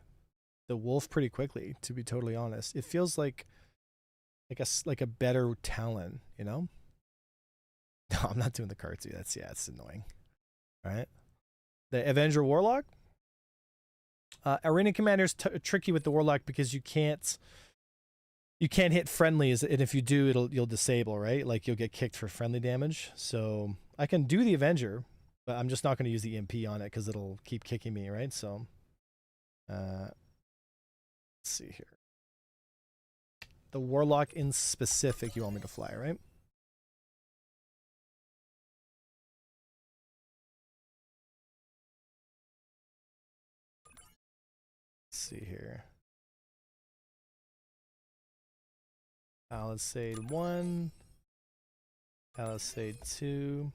wolf pretty quickly, to be totally honest. It feels like a better Talon, you know? No, I'm not doing the cartoon. It's annoying. All right. The Avenger Warlock. Arena Commander's tricky with the Warlock because you can't hit friendlies, and if you do, you'll disable, right? Like, you'll get kicked for friendly damage. So I can do the Avenger, but I'm just not going to use the EMP on it because it'll keep kicking me, right? So, let's see here. The Warlock in specific, you want me to fly, right? Let's see here. Palisade 1. Palisade 2.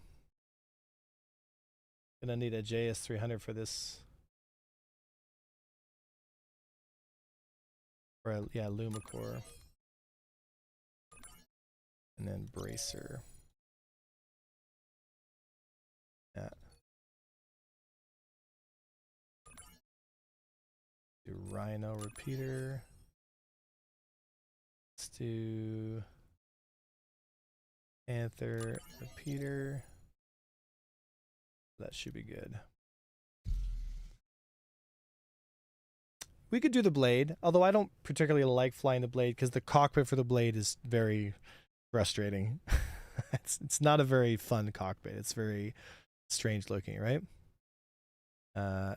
Gonna need a JS300 for this. Or a, yeah, Lumicore. And then Bracer. Yeah. Do Rhino repeater. Let's do Panther repeater. That should be good. We could do the blade, although I don't particularly like flying the blade because the cockpit for the blade is very frustrating. It's not a very fun cockpit. It's very strange looking, right? Let's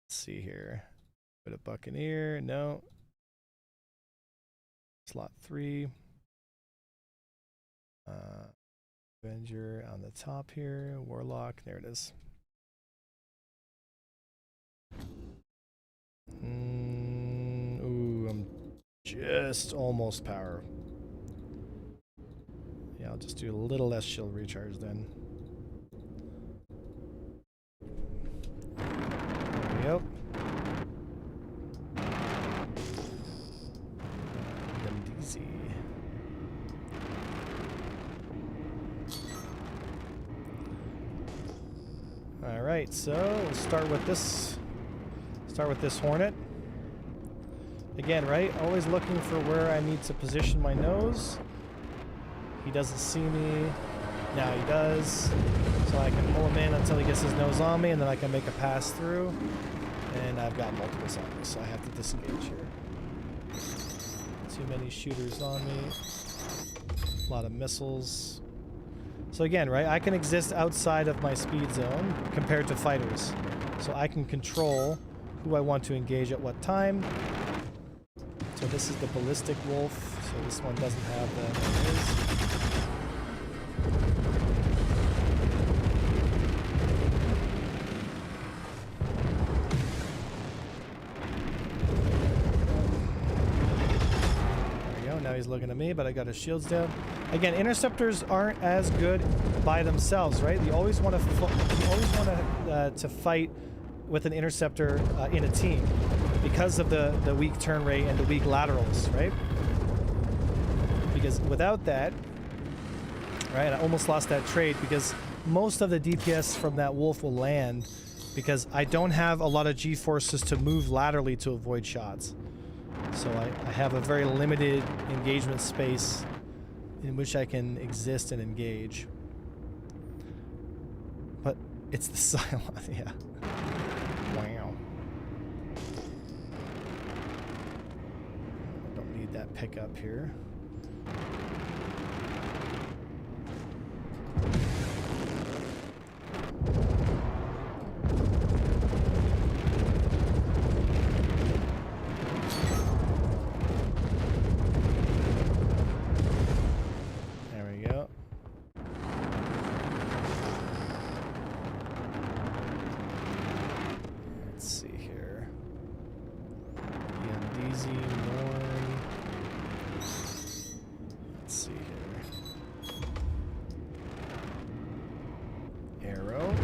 see here. Put a Buccaneer. No. Slot 3. Avenger on the top here. Warlock. There it is. Ooh, I'm just almost power. Yeah, I'll just do a little less shield recharge then. There we go. Easy. All right, so we'll start with this. Start with this Hornet. Again, right? Always looking for where I need to position my nose. He doesn't see me. Now he does. So I can pull him in until he gets his nose on me, and then I can make a pass through. And I've got multiples on me, so I have to disengage here. Too many shooters on me. A lot of missiles. So again, right? I can exist outside of my speed zone compared to fighters. So I can control who I want to engage at what time. So this is the ballistic wolf. So this one doesn't have the There we go. Now he's looking at me, but I got his shields down. Again, interceptors aren't as good by themselves, right? You always want to fight with an interceptor in a team because of the weak turn rate and the weak laterals, right? Because without that, right, I almost lost that trade because most of the DPS from that wolf will land because I don't have a lot of G-forces to move laterally to avoid shots. So I have a very limited engagement space in which I can exist and engage. But it's the silent, yeah. Wow. I don't need that pickup here. There we go. Let's see here. DZ Norn. Let's see here. Arrow.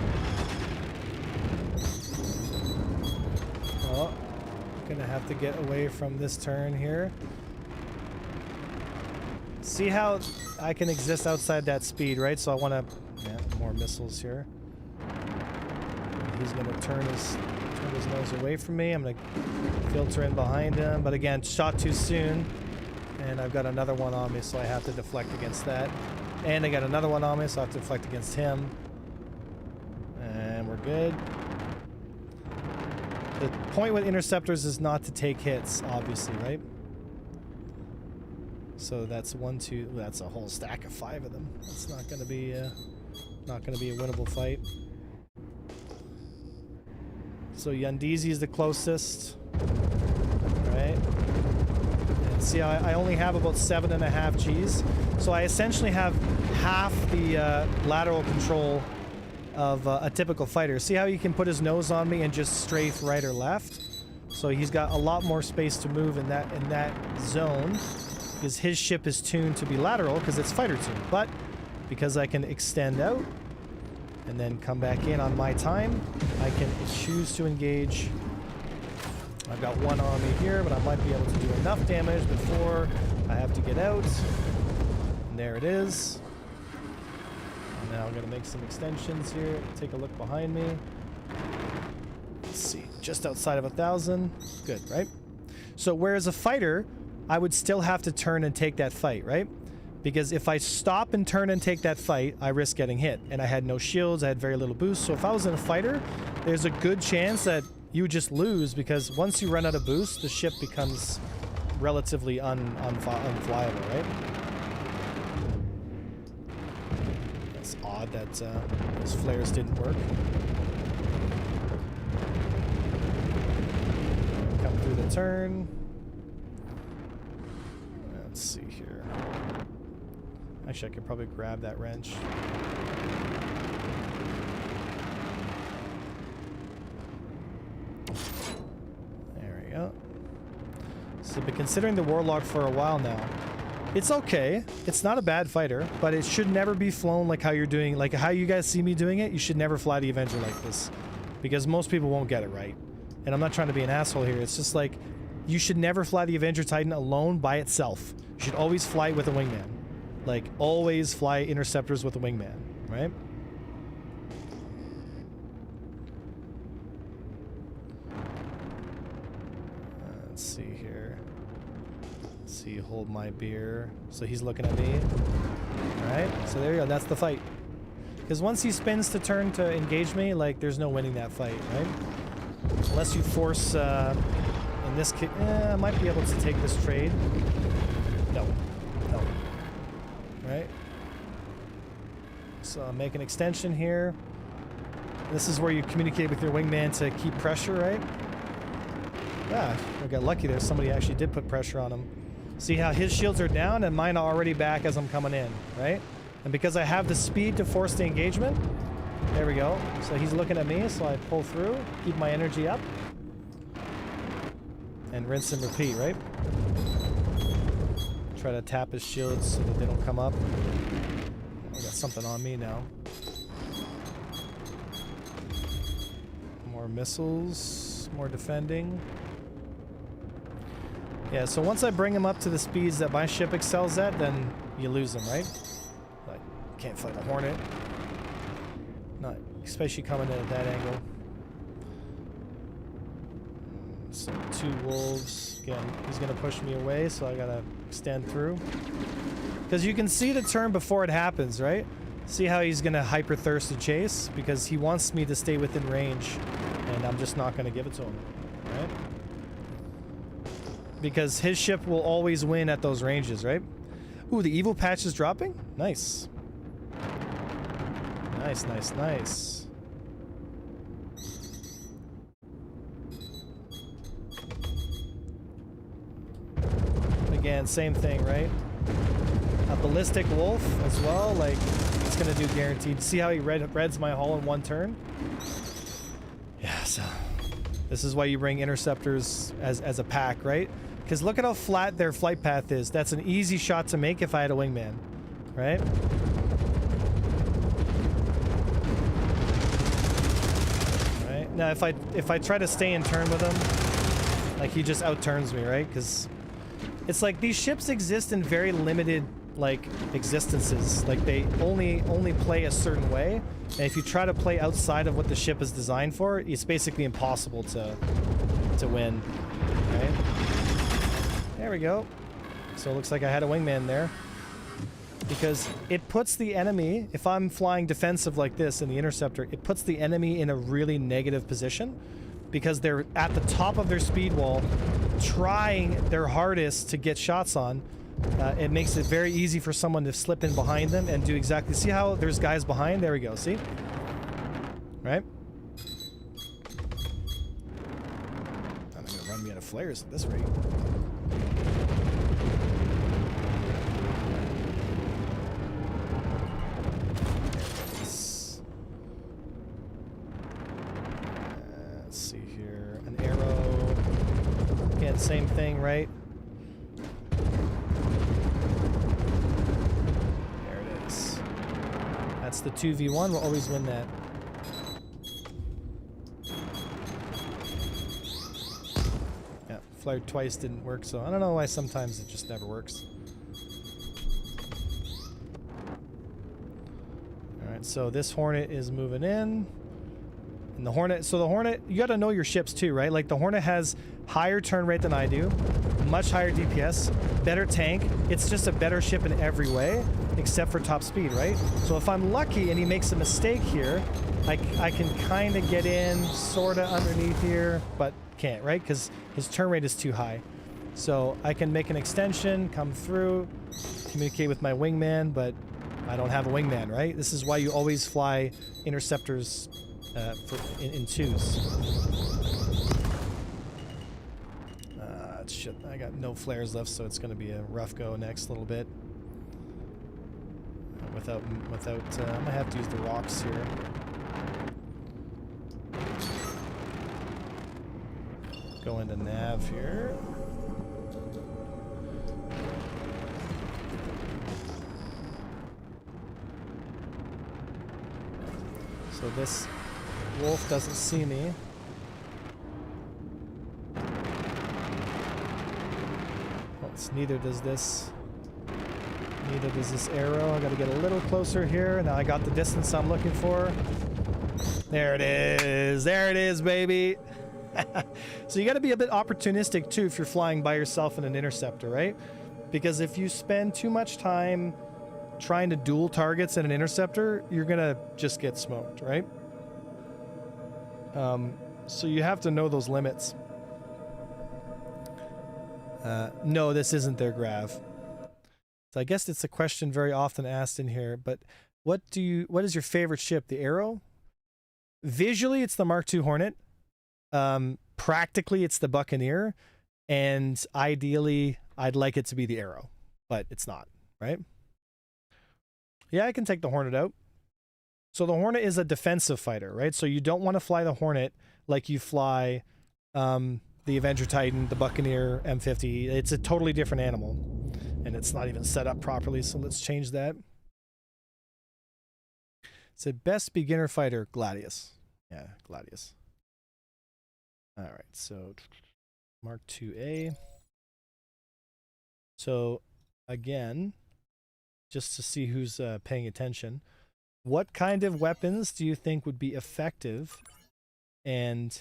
Oh, gonna have to get away from this turn here. See how I can exist outside that speed, right? So I want to, yeah, more missiles here. He's gonna turn his nose away from me. I'm gonna filter in behind him, but again, shot too soon, and I've got another one on me, so I have to deflect against that. And I got another one on me, so I have to deflect against him. And we're good. The point with interceptors is not to take hits, obviously, right? So that's 1, 2. That's a whole stack of 5 of them. That's not going to be a winnable fight. So Yandizi is the closest, right? And see, I only have about 7.5 Gs, so I essentially have half the lateral control of a typical fighter. See how he can put his nose on me and just strafe right or left? So he's got a lot more space to move in that zone, because his ship is tuned to be lateral because it's fighter tuned. But because I can extend out and then come back in on my time, I can choose to engage. I've got one on me here, but I might be able to do enough damage before I have to get out. And there it is. And now I'm going to make some extensions here. Take a look behind me. Let's see, just outside of 1,000. Good, right? So whereas a fighter, I would still have to turn and take that fight, right? Because if I stop and turn and take that fight, I risk getting hit. And I had no shields, I had very little boost. So if I was in a fighter, there's a good chance that you would just lose, because once you run out of boost, the ship becomes relatively unflyable, right? That's odd that those flares didn't work. Come through the turn. Let's see here. Actually, I could probably grab that wrench. There we go. So I've been considering the Warlock for a while now. It's okay. It's not a bad fighter, but it should never be flown like how you're doing, like how you guys see me doing it. You should never fly the Avenger like this, because most people won't get it right. And I'm not trying to be an asshole here. It's just like, you should never fly the Avenger Titan alone by itself. You should always fly it with a wingman. Like, always fly interceptors with a wingman, right? Let's see here. Let's see, hold my beer. So he's looking at me. Alright, so there you go, that's the fight. Because once he spins to turn to engage me, like, there's no winning that fight, right? Unless you force, in this case, I might be able to take this trade. No. No. Right? So I'll make an extension here. This is where you communicate with your wingman to keep pressure, right? Yeah, I got lucky there. Somebody actually did put pressure on him. See how his shields are down and mine are already back as I'm coming in, right? And because I have the speed to force the engagement, there we go. So he's looking at me, so I pull through, keep my energy up, and rinse and repeat, right? Try to tap his shields so that they don't come up. I got something on me now. More missiles, more defending. Yeah, so once I bring him up to the speeds that my ship excels at, then you lose him, right? Like, can't fight a Hornet. Not, especially coming in at that angle. So 2 wolves. Again, he's gonna push me away, so I gotta extend through. Because you can see the turn before it happens, right? See how he's gonna hyper thirst to chase? Because he wants me to stay within range, and I'm just not gonna give it to him, right? Because his ship will always win at those ranges, right? Ooh, the evil patch is dropping? Nice. Nice, nice, nice. Again, same thing, right? A ballistic wolf as well, like, it's gonna do guaranteed. See how he reds my hull in 1 turn? Yeah, so this is why you bring interceptors as a pack, right? Because look at how flat their flight path is. That's an easy shot to make if I had a wingman, right? Right. Now, if I try to stay in turn with him, like, he just outturns me, right? Because it's like these ships exist in very limited, like, existences. Like, they only play a certain way, and if you try to play outside of what the ship is designed for, it's basically impossible to win, right? There we go. So it looks like I had a wingman there. Because it puts the enemy, if I'm flying defensive like this in the interceptor, it puts the enemy in a really negative position because they're at the top of their speed wall trying their hardest to get shots on. It makes it very easy for someone to slip in behind them and do exactly... See how there's guys behind? There we go, see? Right? I'm gonna run me out of flares at this rate. Let's see here. An arrow. Again, same thing, right? There it is. the 2v1, we'll always win that. Yeah, fired twice didn't work, so I don't know why sometimes it just never works. Alright, so this Hornet is moving in. And the Hornet, so the Hornet, you gotta know your ships too, right? Like the Hornet has higher turn rate than I do, much higher DPS, better tank. It's just a better ship in every way, except for top speed, right? So if I'm lucky and he makes a mistake here, I can kind of get in, sort of underneath here, but can't, right? Because his turn rate is too high. So I can make an extension, come through, communicate with my wingman, but I don't have a wingman, right? This is why you always fly interceptors in twos. Shit, I got no flares left, so it's going to be a rough go next little bit. Without, I'm gonna have to use the rocks here. Go into nav here. So this wolf doesn't see me. Neither does this. Neither does this arrow. I gotta get a little closer here. Now I got the distance I'm looking for. There it is. There it is, baby. So you gotta be a bit opportunistic too if you're flying by yourself in an interceptor, right? Because if you spend too much time trying to duel targets in an interceptor, you're gonna just get smoked, right? So you have to know those limits. No, this isn't their grav. So I guess it's a question very often asked in here, but what is your favorite ship? The Arrow? Visually, it's the Mark II Hornet. Practically, it's the Buccaneer. And ideally, I'd like it to be the Arrow, but it's not, right? Yeah, I can take the Hornet out. So the Hornet is a defensive fighter, right? So you don't want to fly the Hornet like you fly the Avenger Titan, the Buccaneer, M50. It's a totally different animal. And it's not even set up properly, so let's change that. It's a best beginner fighter, Gladius. Yeah, Gladius. Alright, so Mark IIA. So, again, just to see who's paying attention, what kind of weapons do you think would be effective? And,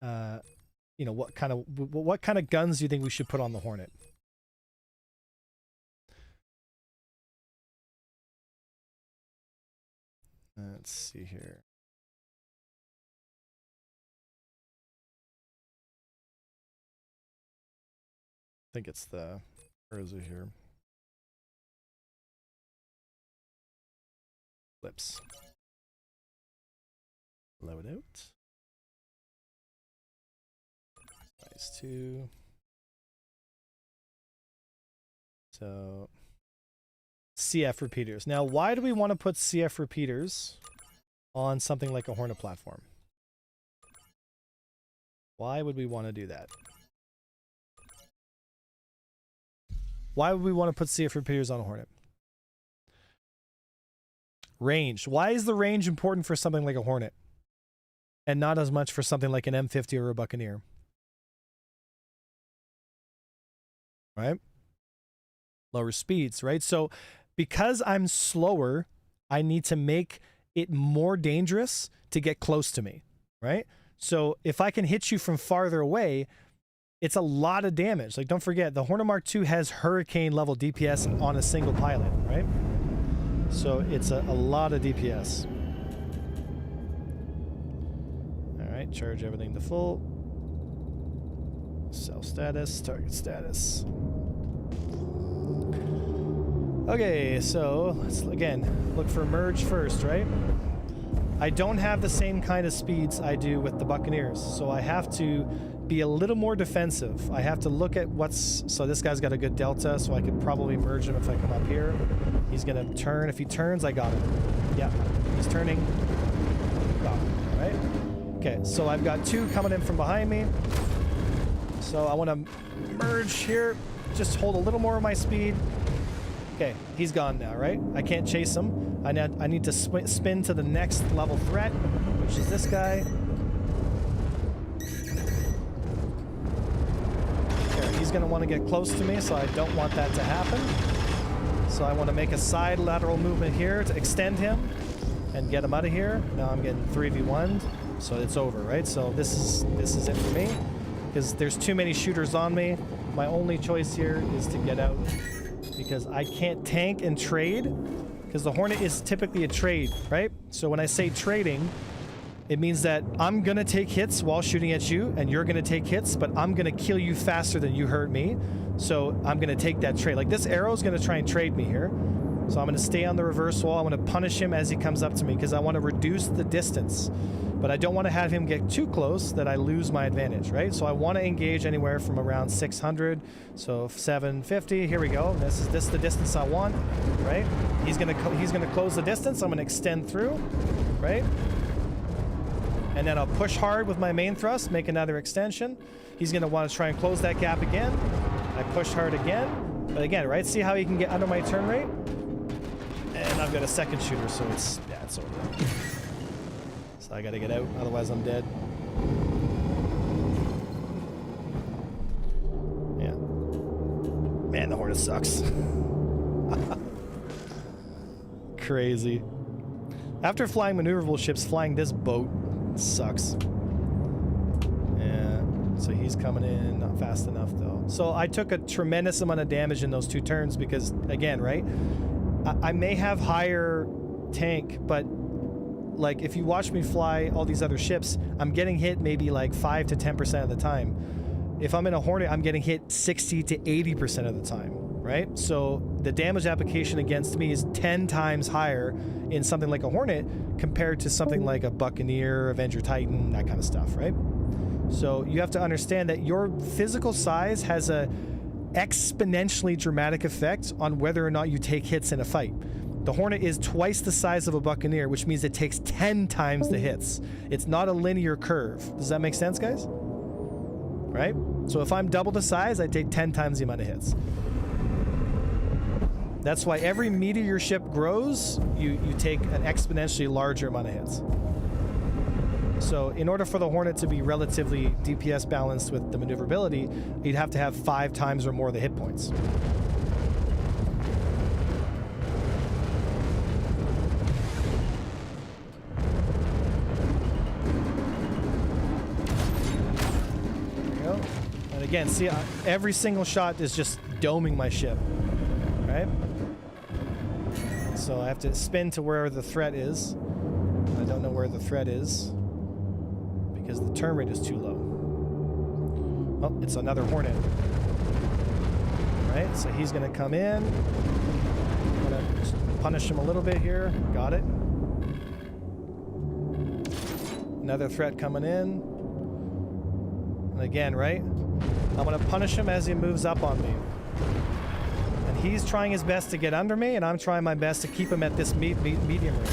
you know, what kind of guns do you think we should put on the Hornet? Let's see here. I think it's the, where is it here? Flips. Load out. Nice too. So CF repeaters. Now, why do we want to put CF repeaters on something like a Hornet platform? Why would we want to do that? Why would we want to put CF repeaters on a Hornet? Range. Why is the range important for something like a Hornet? And not as much for something like an M50 or a Buccaneer? Right? Lower speeds, right? So because I'm slower, I need to make it more dangerous to get close to me, right? So if I can hit you from farther away, it's a lot of damage. Like, don't forget, the Hornet Mark II has hurricane level DPS on a single pilot, right? So it's a lot of DPS. All right, charge everything to full. Cell status, target status. Okay, so let's again look for merge first, right? I don't have the same kind of speeds I do with the Buccaneers, so I have to be a little more defensive. I have to look at what's, so this guy's got a good delta, so I could probably merge him if I come up here. He's gonna turn. If he turns, I got him. Yeah, he's turning. Got him, all right? Okay, so I've got two coming in from behind me. So I want to merge here, just hold a little more of my speed. Okay, he's gone now, right? I can't chase him. I need to spin to the next level threat, which is this guy. Okay, he's going to want to get close to me, so I don't want that to happen. So I want to make a side lateral movement here to extend him and get him out of here. Now I'm getting 3v1'd, so it's over, right? So this is it for me, because there's too many shooters on me. My only choice here is to get out, because I can't tank and trade, because the Hornet is typically a trade, right? So when I say trading, it means that I'm gonna take hits while shooting at you, and you're gonna take hits, but I'm gonna kill you faster than you hurt me. So I'm gonna take that trade. Like this arrow is gonna try and trade me here. So I'm gonna stay on the reverse wall. I'm gonna punish him as he comes up to me, because I want to reduce the distance. But I don't want to have him get too close that I lose my advantage, right? So I want to engage anywhere from around 600, so 750. Here we go. This is the distance I want, right? He's gonna close the distance. I'm gonna extend through, right? And then I'll push hard with my main thrust, make another extension. He's gonna want to try and close that gap again. I push hard again, but again, right? See how he can get under my turn rate? And I've got a second shooter, so it's over. So I gotta get out, otherwise I'm dead. Yeah. Man, the Hornet sucks. Crazy. After flying maneuverable ships, flying this boat sucks. Yeah. So he's coming in, not fast enough though. So I took a tremendous amount of damage in those 2 turns because, again, right? I may have higher tank, but like if you watch me fly all these other ships, I'm getting hit maybe like 5 to 10% of the time. If I'm in a Hornet, I'm getting hit 60 to 80% of the time, right? So the damage application against me is 10 times higher in something like a Hornet compared to something like a Buccaneer, Avenger Titan, that kind of stuff, right? So you have to understand that your physical size has a exponentially dramatic effect on whether or not you take hits in a fight. The Hornet is twice the size of a Buccaneer, which means it takes 10 times the hits. It's not a linear curve. Does that make sense, guys? Right? So if I'm double the size, I take 10 times the amount of hits. That's why every meter your ship grows, you take an exponentially larger amount of hits. So in order for the Hornet to be relatively DPS balanced with the maneuverability, you'd have to have 5 times or more the hit points. There we go. And again, see, every single shot is just doming my ship, right? So I have to spin to where the threat is. I don't know where the threat is, because the turn rate is too low. Oh, it's another Hornet. Right, so he's gonna come in. I'm gonna just punish him a little bit here. Got it. Another threat coming in. And again, right? I'm gonna punish him as he moves up on me. And he's trying his best to get under me, and I'm trying my best to keep him at this medium range.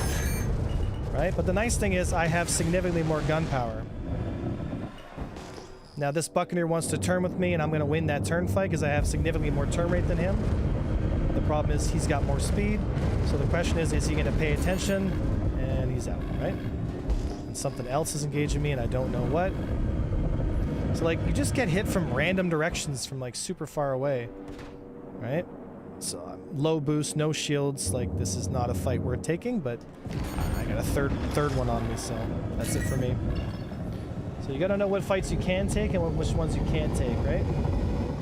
Right? But the nice thing is I have significantly more gunpowder. Now this Buccaneer wants to turn with me, and I'm going to win that turn fight because I have significantly more turn rate than him. The problem is he's got more speed. So the question is he going to pay attention? And he's out, right? And something else is engaging me, and I don't know what. So like you just get hit from random directions from like super far away, right? So I'm low boost, no shields. Like this is not a fight worth taking, but I got a third one on me, so that's it for me. So you got to know what fights you can take and which ones you can't take, right?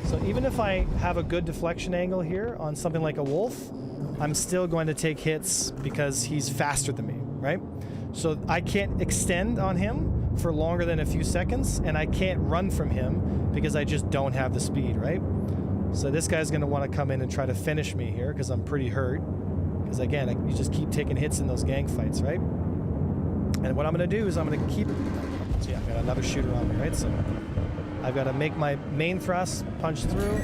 So even if I have a good deflection angle here on something like a Wolf, I'm still going to take hits because he's faster than me, right? So I can't extend on him for longer than a few seconds, and I can't run from him because I just don't have the speed, right? So this guy's going to want to come in and try to finish me here because I'm pretty hurt. Because again, you just keep taking hits in those gang fights, right? And what I'm going to do is I'm going to keep... So yeah, I've got another shooter on me, right? So I've got to make my main thrust, punch through,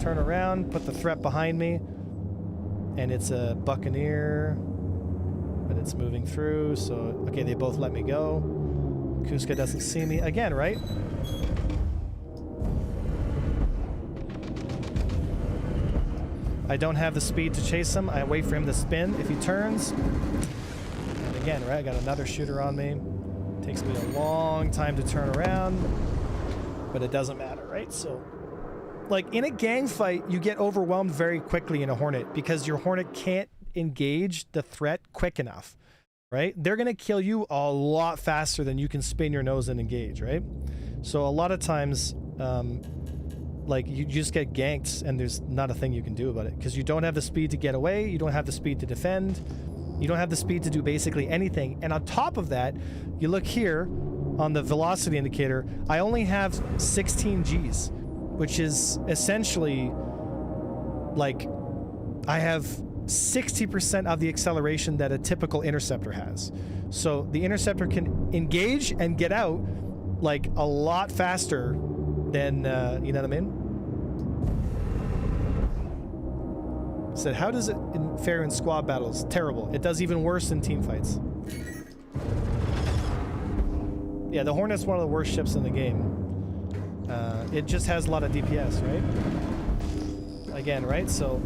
turn around, put the threat behind me. And it's a Buccaneer, but it's moving through. So, okay, they both let me go. Kuska doesn't see me. Again, right? I don't have the speed to chase him. I wait for him to spin. If he turns, and again, right, I got another shooter on me. Takes me a long time to turn around, but it doesn't matter, right? So, like in a gang fight, you get overwhelmed very quickly in a Hornet because your Hornet can't engage the threat quick enough, right? They're gonna kill you a lot faster than you can spin your nose and engage, right? So a lot of times, like you just get ganked and there's not a thing you can do about it because you don't have the speed to get away, you don't have the speed to defend, you don't have the speed to do basically anything. And on top of that, you look here on the velocity indicator, I only have 16 Gs, which is essentially like I have 60% of the acceleration that a typical interceptor has. So the interceptor can engage and get out like a lot faster than, you know what I mean? Said, how does it fare in squad battles? Terrible. It does even worse in team fights. Yeah, the Hornet's one of the worst ships in the game. It just has a lot of DPS, right? Again, right? So...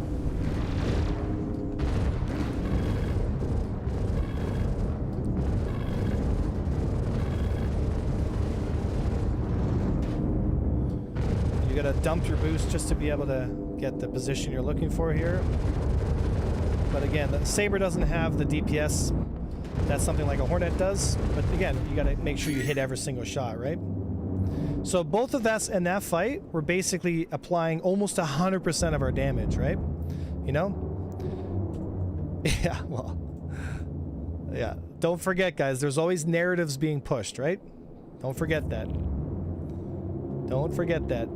you gotta dump your boost just to be able to get the position you're looking for here. But again, the Saber doesn't have the DPS. That's something like a Hornet does. But again, you gotta make sure you hit every single shot, right? So both of us in that fight, we're basically applying almost 100% of our damage, right? You know? Yeah, well... yeah, don't forget, guys, there's always narratives being pushed, right? Don't forget that. Don't forget that.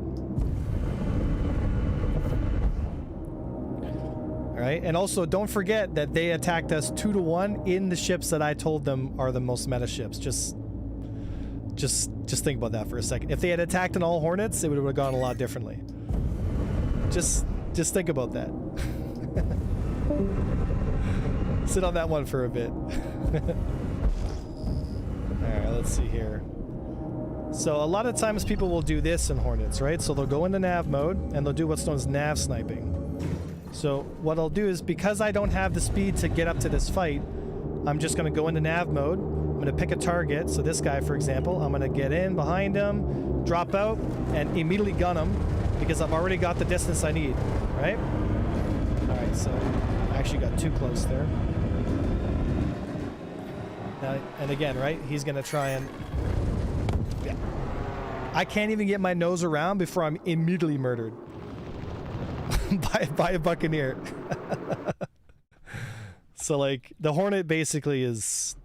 Alright, and also don't forget that they attacked us 2-to-1 in the ships that I told them are the most meta ships. Just think about that for a second. If they had attacked in all Hornets, it would have gone a lot differently. Just think about that. Sit on that one for a bit. Alright, let's see here. So a lot of times people will do this in Hornets, right? So they'll go into nav mode and they'll do what's known as nav sniping. So what I'll do is, because I don't have the speed to get up to this fight, I'm just going to go into nav mode. I'm going to pick a target. So this guy, for example, I'm going to get in behind him, drop out, and immediately gun him because I've already got the distance I need, right? All right, so I actually got too close there. Now, and again, right, he's going to try and... yeah. I can't even get my nose around before I'm immediately murdered. by a Buccaneer. So like the Hornet basically is,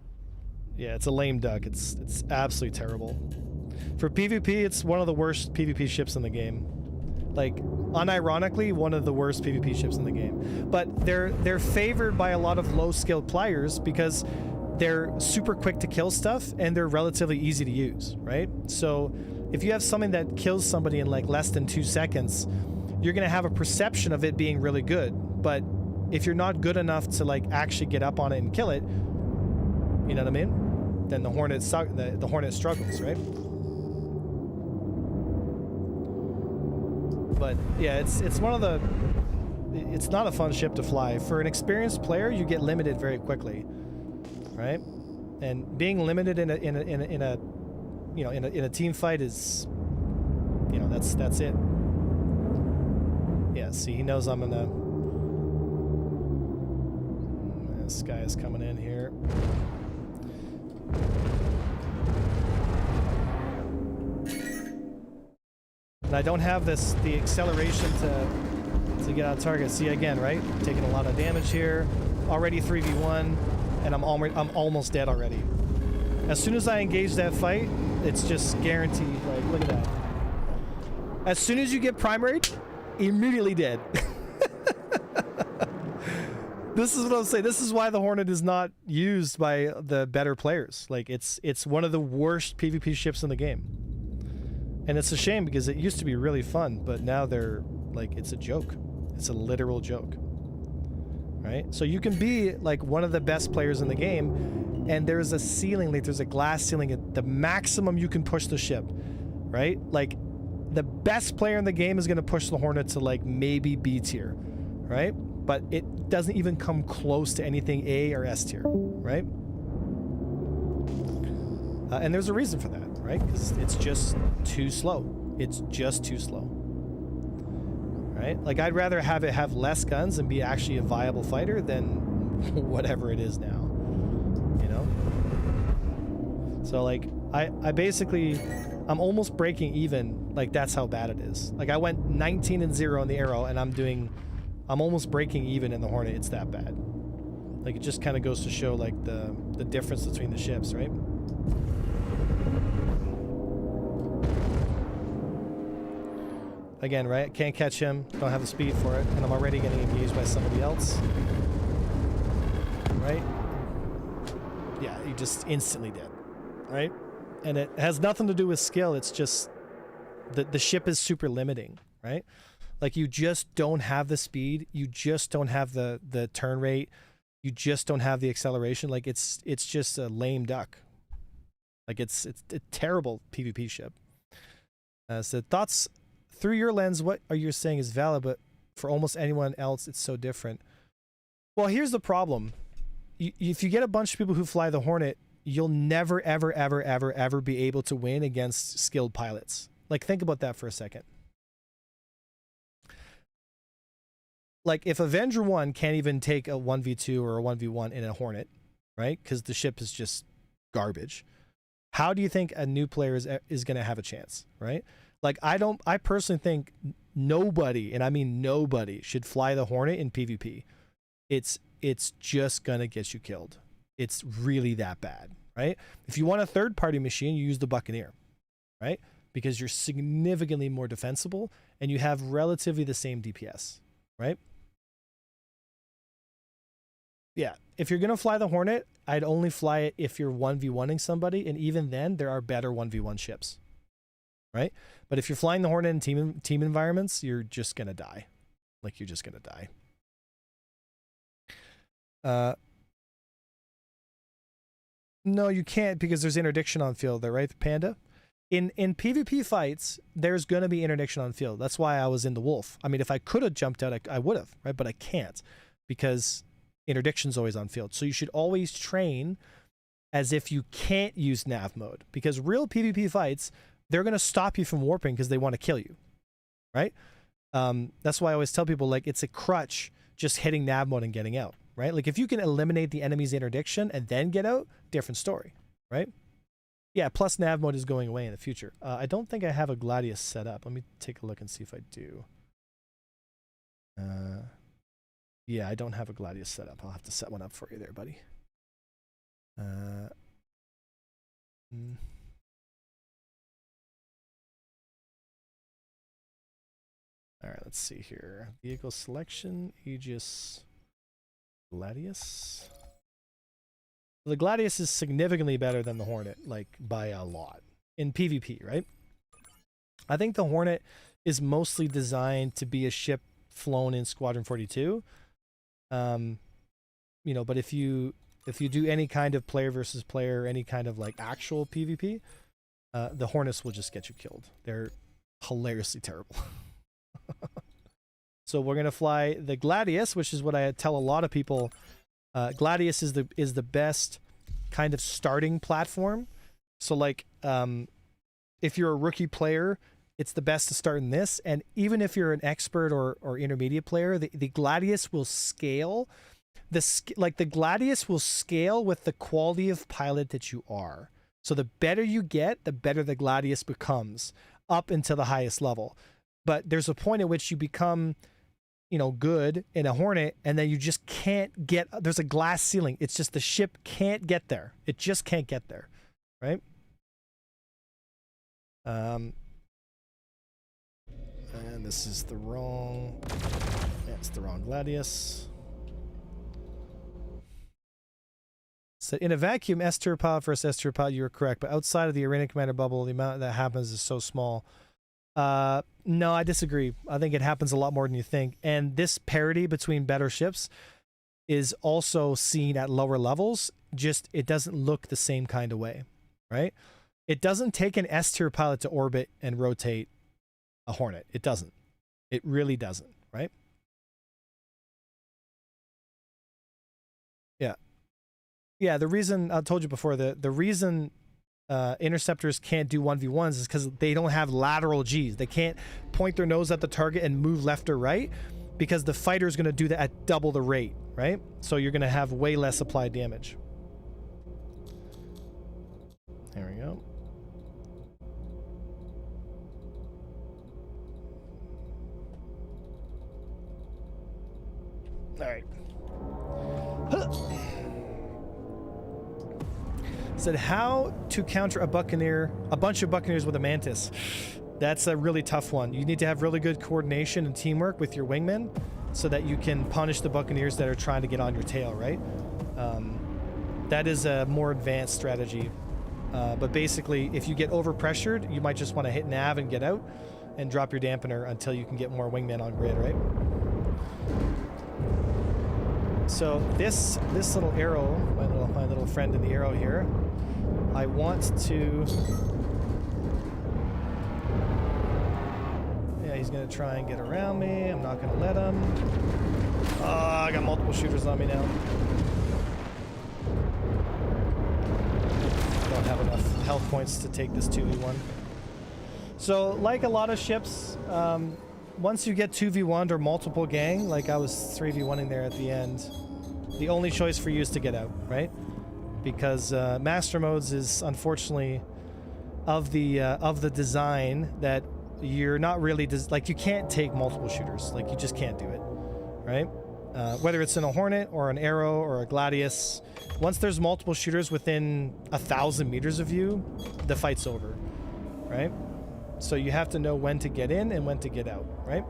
yeah, it's a lame duck. It's absolutely terrible. For PvP, it's one of the worst PvP ships in the game. Like unironically, one of the worst PvP ships in the game. But they're favored by a lot of low skilled players because they're super quick to kill stuff and they're relatively easy to use, right? So if you have something that kills somebody in like less than 2 seconds, you're going to have a perception of it being really good. But if you're not good enough to like actually get up on it and kill it, you know what I mean? Then the Hornet struggles, right? But yeah, it's one of the... it's not a fun ship to fly. For an experienced player, you get limited very quickly, right? And being limited in a team fight is, you know, that's it. Yeah, see, he knows I'm gonna... this guy is coming in here. And I don't have the acceleration to get on target. See, again, right? Taking a lot of damage here. Already 3v1, and I'm almost dead already. As soon as I engage that fight, it's just guaranteed. Like, look at that. As soon as you get primaried, immediately dead. This is what I'm saying. This is why the Hornet is not used by the better players. Like, it's one of the worst PvP ships in the game. And it's a shame because it used to be really fun, but now they're like, it's a joke. It's a literal joke. Right? So you can be like one of the best players in the game, and there's a ceiling, like there's a glass ceiling at the maximum you can push the ship. Right? Like, the best player in the game is going to push the Hornet to like maybe B tier. right? But it doesn't even come close to anything A or S tier, right? And there's a reason for that, right? Because it's just too slow. It's just too slow, right? Like, I'd rather have it have less guns and be actually a viable fighter than whatever it is now, you know? So, like, I basically, I'm almost breaking even. Like, that's how bad it is. Like, I went 19-0 in the Arrow, and I'm almost breaking even in the Hornet. It's that bad. Like, it just kind of goes to show, like, the difference between the ships, right? Again, right? Can't catch him. Don't have the speed for it. And I'm already getting engaged by somebody else. Right? Yeah, he just instantly dead. Right? And it has nothing to do with skill. It's just the ship is super limiting, right? Like, you just don't have the speed. You just don't have the turn rate. You just don't have the acceleration. Like, it's just a lame duck. Like, it's a terrible PvP ship. So thoughts through your lens, what are you saying is valid, but for almost anyone else, it's so different. Well, here's the problem. If you get a bunch of people who fly the Hornet, you'll never, ever, ever, ever, ever be able to win against skilled pilots. Like, think about that for a second. Like, if Avenger 1 can't even take a 1v2 or a 1v1 in a Hornet, right? Because the ship is just garbage. How do you think a new player is going to have a chance, right? Like, I personally think nobody, and I mean nobody, should fly the Hornet in PvP. It's just going to get you killed. It's really that bad, right? If you want a third-party machine, you use the Buccaneer, right? Because you're significantly more defensible, and you have relatively the same DPS, right? Yeah, if you're going to fly the Hornet, I'd only fly it if you're 1v1ing somebody, and even then, there are better 1v1 ships, right? But if you're flying the Hornet in team environments, you're just going to die. Like, you're just going to die. No, you can't, because there's interdiction on field there, right, Panda? In PvP fights, there's going to be interdiction on field. That's why I was in the Wolf. I mean, if I could have jumped out, I would have, right? But I can't, because interdiction's always on field. So you should always train as if you can't use nav mode, because real PvP fights, they're going to stop you from warping because they want to kill you, right? That's why I always tell people, like, it's a crutch just hitting nav mode and getting out, right? Like, if you can eliminate the enemy's interdiction and then get out, different story, right? Yeah, plus nav mode is going away in the future. I don't think I have a Gladius set up. Let me take a look and see if I do. Yeah, I don't have a Gladius set up. I'll have to set one up for you there, buddy. All right, let's see here. Vehicle selection, Aegis, Gladius. The Gladius is significantly better than the Hornet, like, by a lot. In PvP, right? I think the Hornet is mostly designed to be a ship flown in Squadron 42. You know, but if you do any kind of player versus player, any kind of, like, actual PvP, the Hornets will just get you killed. They're hilariously terrible. So we're gonna fly the Gladius, which is what I tell a lot of people. Gladius is the best kind of starting platform. So, like, if you're a rookie player, it's the best to start in this. And even if you're an expert or intermediate player, the Gladius will scale. The Gladius will scale with the quality of pilot that you are. So the better you get, the better the Gladius becomes up into the highest level. But there's a point at which you become, you know, good in a Hornet, and then you just can't get, there's a glass ceiling. It's just the ship can't get there. It just can't get there, right? And this is the wrong, yeah, it's the wrong Gladius. So in a vacuum, S-tier pilot versus S-tier pilot, you were correct. But outside of the Arena Commander bubble, the amount that happens is so small. No, I disagree. I think it happens a lot more than you think. And this parity between better ships is also seen at lower levels. Just, it doesn't look the same kind of way, right? It doesn't take an S-tier pilot to orbit and rotate a Hornet. It doesn't. It really doesn't, right? Yeah. Yeah, the reason I told you before, the reason interceptors can't do 1v1s is because they don't have lateral Gs. They can't point their nose at the target and move left or right because the fighter is going to do that at double the rate, right? So you're going to have way less applied damage. There we go. All right. Said how to counter a bunch of buccaneers with a mantis. That's a really tough one. You need to have really good coordination and teamwork with your wingmen so that you can punish the buccaneers that are trying to get on your tail, right? That is a more advanced strategy. But basically, if you get overpressured, you might just want to hit nav and get out and drop your dampener until you can get more wingmen on grid, right? So this little arrow, my little friend in the arrow here, I want to. Yeah, he's gonna try and get around me. I'm not gonna let him. I got multiple shooters on me now. Don't have enough health points to take this 2v1. So, like a lot of ships, once you get 2v1'd or multiple gang, like I was 3v1ing there at the end, the only choice for you is to get out, right? Because master modes is unfortunately of the design that you're not really like you can't take multiple shooters, like you just can't do it, right? Whether it's in a Hornet or an Arrow or a Gladius, once there's multiple shooters within 1,000 meters of you, the fight's over, right? So you have to know when to get in and when to get out, right?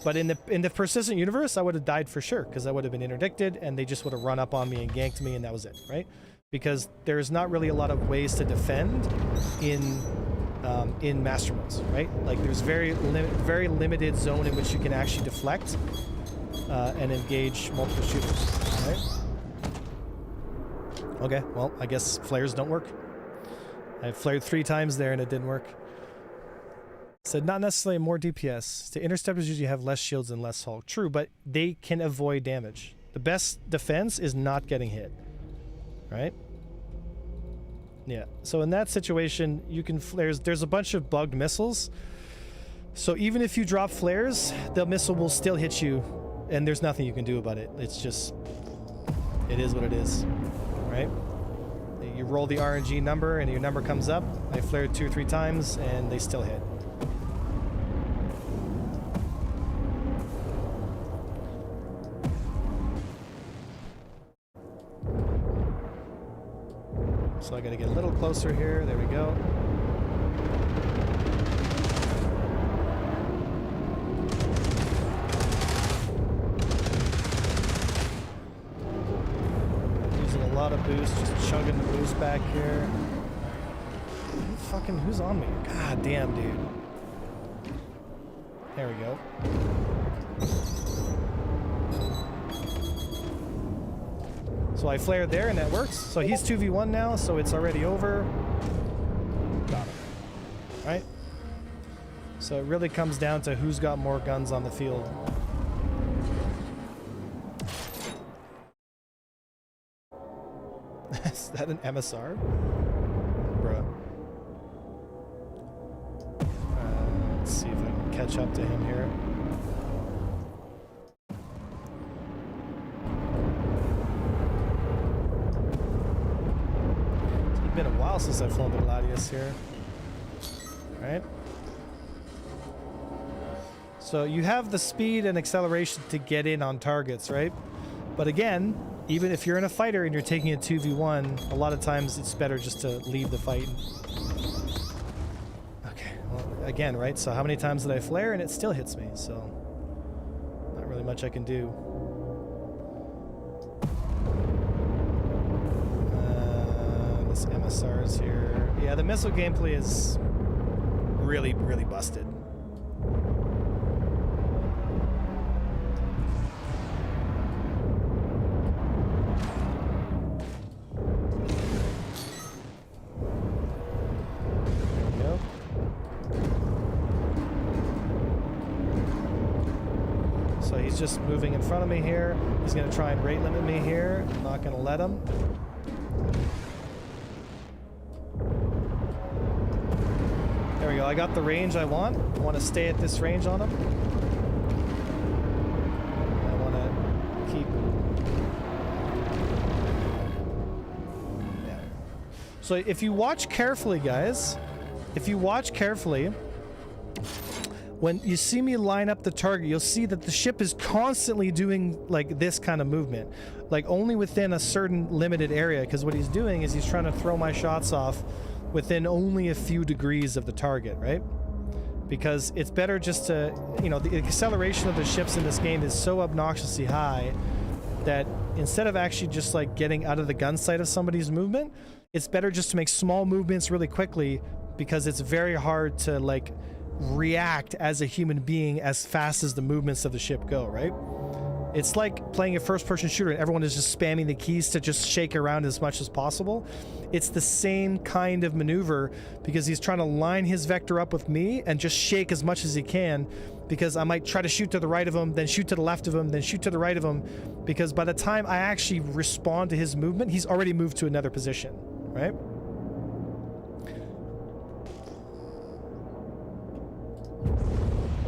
But in the persistent universe, I would have died for sure because I would have been interdicted and they just would have run up on me and ganked me and that was it, right? Because there's not really a lot of ways to defend in master modes, right? Like there's very limited zone in which you can actually deflect and engage multiple shooters, right? Okay, well, I guess flares don't work. I flared 3 times there and it didn't work. Said not necessarily more DPS. The interceptors usually have less shields and less hull. True, but they can avoid damage. The best defense is not getting hit, right? Yeah. So in that situation, you can there's a bunch of bugged missiles. So even if you drop flares, the missile will still hit you, and there's nothing you can do about it. It's just, it is what it is, right? You roll the RNG number, and your number comes up. I flared 2 or 3 times, and they still hit. So I gotta get a little closer here. There we go. Using a lot of boost, just chugging the boost back here. Who's on me? God damn, dude. There we go. So I flared there and that works. So he's 2v1 now, so it's already over. Got him. Right? So it really comes down to who's got more guns on the field. Is that an MSR? Bruh. Let's see if I can catch up to him here. Been a while since I've flown the Gladius here. Right? So you have the speed and acceleration to get in on targets, right? But again, even if you're in a fighter and you're taking a 2v1, a lot of times it's better just to leave the fight. Okay, well, again, right? So how many times did I flare and it still hits me? So not really much I can do. MSRs here. Yeah, the missile gameplay is really, really busted. There we go. So he's just moving in front of me here. He's going to try and rate limit me here. I'm not going to let him. There we go. I got the range I want. I want to stay at this range on him. I want to keep... Yeah. So if you watch carefully, guys, if you watch carefully, when you see me line up the target, you'll see that the ship is constantly doing like this kind of movement, like only within a certain limited area, because what he's doing is he's trying to throw my shots off within only a few degrees of the target, right? Because it's better just to, you know, the acceleration of the ships in this game is so obnoxiously high that instead of actually just like getting out of the gun sight of somebody's movement, it's better just to make small movements really quickly, because it's very hard to like react as a human being as fast as the movements of the ship go, right? It's like playing a first-person shooter and everyone is just spamming the keys to just shake around as much as possible. It's the same kind of maneuver, because he's trying to line his vector up with me and just shake as much as he can, because I might try to shoot to the right of him, then shoot to the left of him, then shoot to the right of him, because by the time I actually respond to his movement, he's already moved to another position, right?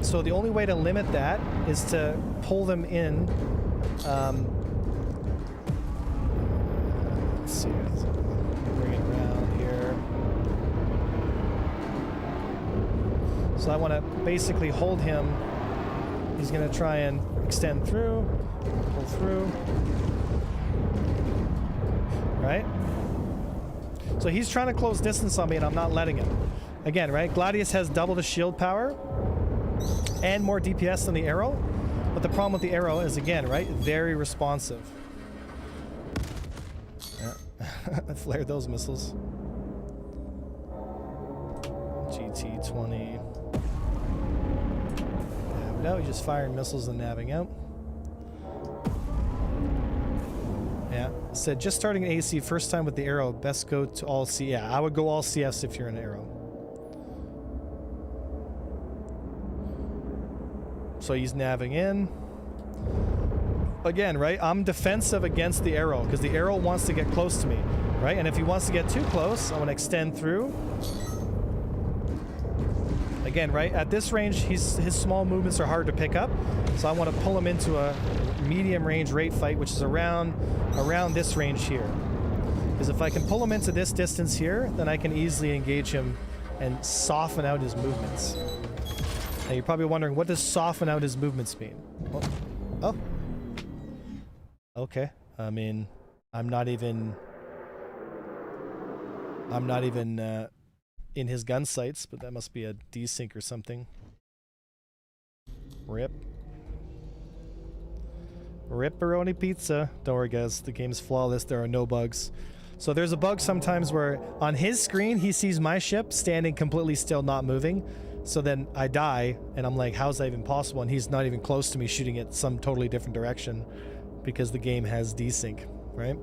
So the only way to limit that is to pull them in. Let's see. Bring it around here. So I want to basically hold him. He's going to try and extend through, pull through. Right? So he's trying to close distance on me and I'm not letting him. Again, right? Gladius has double the shield power and more DPS than the arrow, but the problem with the arrow is, again, right, very responsive. Yeah. I flared those missiles. GT-20. Yeah, no, he's just firing missiles and nabbing out. Yeah, said just starting an AC, first time with the arrow, best go to all C. Yeah, I would go all CS if you're an arrow. So he's navving in. Again, right? I'm defensive against the arrow because the arrow wants to get close to me, right? And if he wants to get too close, I want to extend through. Again, right? At this range, his small movements are hard to pick up. So I want to pull him into a medium range rate fight, which is around this range here. Because if I can pull him into this distance here, then I can easily engage him and soften out his movements. Now you're probably wondering, what does soften out his movements mean? Oh. Okay. I mean, I'm not even in his gun sights, but that must be a desync or something. Rip. Ripperoni pizza. Don't worry, guys. The game's flawless. There are no bugs. So there's a bug sometimes where on his screen, he sees my ship standing completely still, not moving. So then I die, and I'm like, how's that even possible? And he's not even close to me, shooting at some totally different direction because the game has desync, right?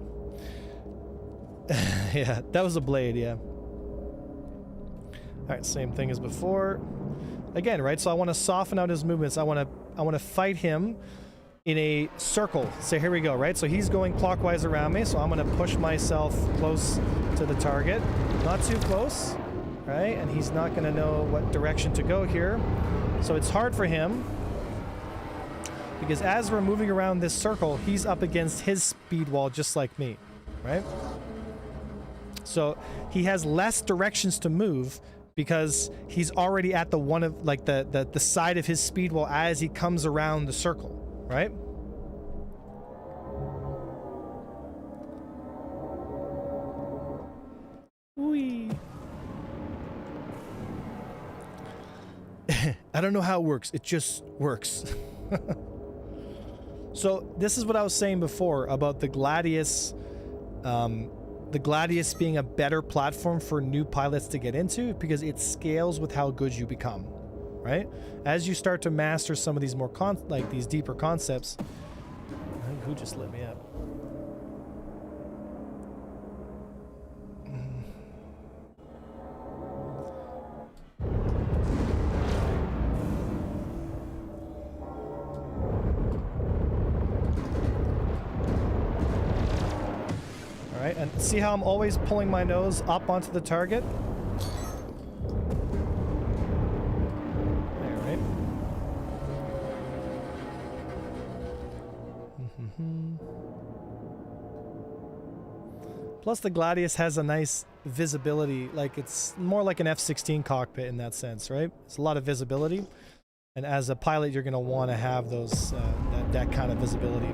Yeah, that was a blade, yeah. All right, same thing as before. Again, right? So I want to soften out his movements. I want to fight him in a circle. So here we go, right? So he's going clockwise around me, so I'm going to push myself close to the target. Not too close. Right? And he's not going to know what direction to go here. So it's hard for him because as we're moving around this circle, he's up against his speed wall just like me, right? So he has less directions to move because he's already at the one of like the side of his speed wall as he comes around the circle, right? Whee. I don't know how it works. It just works. So this is what I was saying before about the Gladius being a better platform for new pilots to get into because it scales with how good you become, right? As you start to master some of these more these deeper concepts. I think who just lit me up? right? And see how I'm always pulling my nose up onto the target? There, right? Plus the Gladius has a nice visibility, like it's more like an F-16 cockpit in that sense, right? It's a lot of visibility, and as a pilot you're going to want to have those that kind of visibility.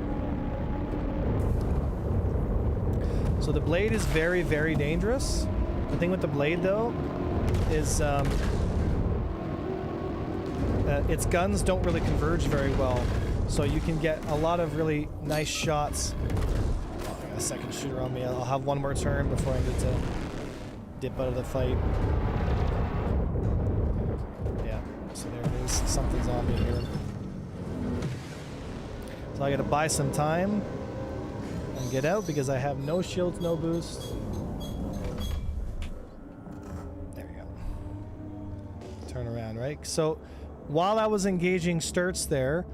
So the blade is very, very dangerous. The thing with the blade though is its guns don't really converge very well, so you can get a lot of really nice shots. A second shooter on me. I'll have one more turn before I need to dip out of the fight. Yeah, so there it is. Something's on me here. So I gotta buy some time and get out because I have no shields, no boost. There we go. Turn around, right? So while I was engaging Sturts there,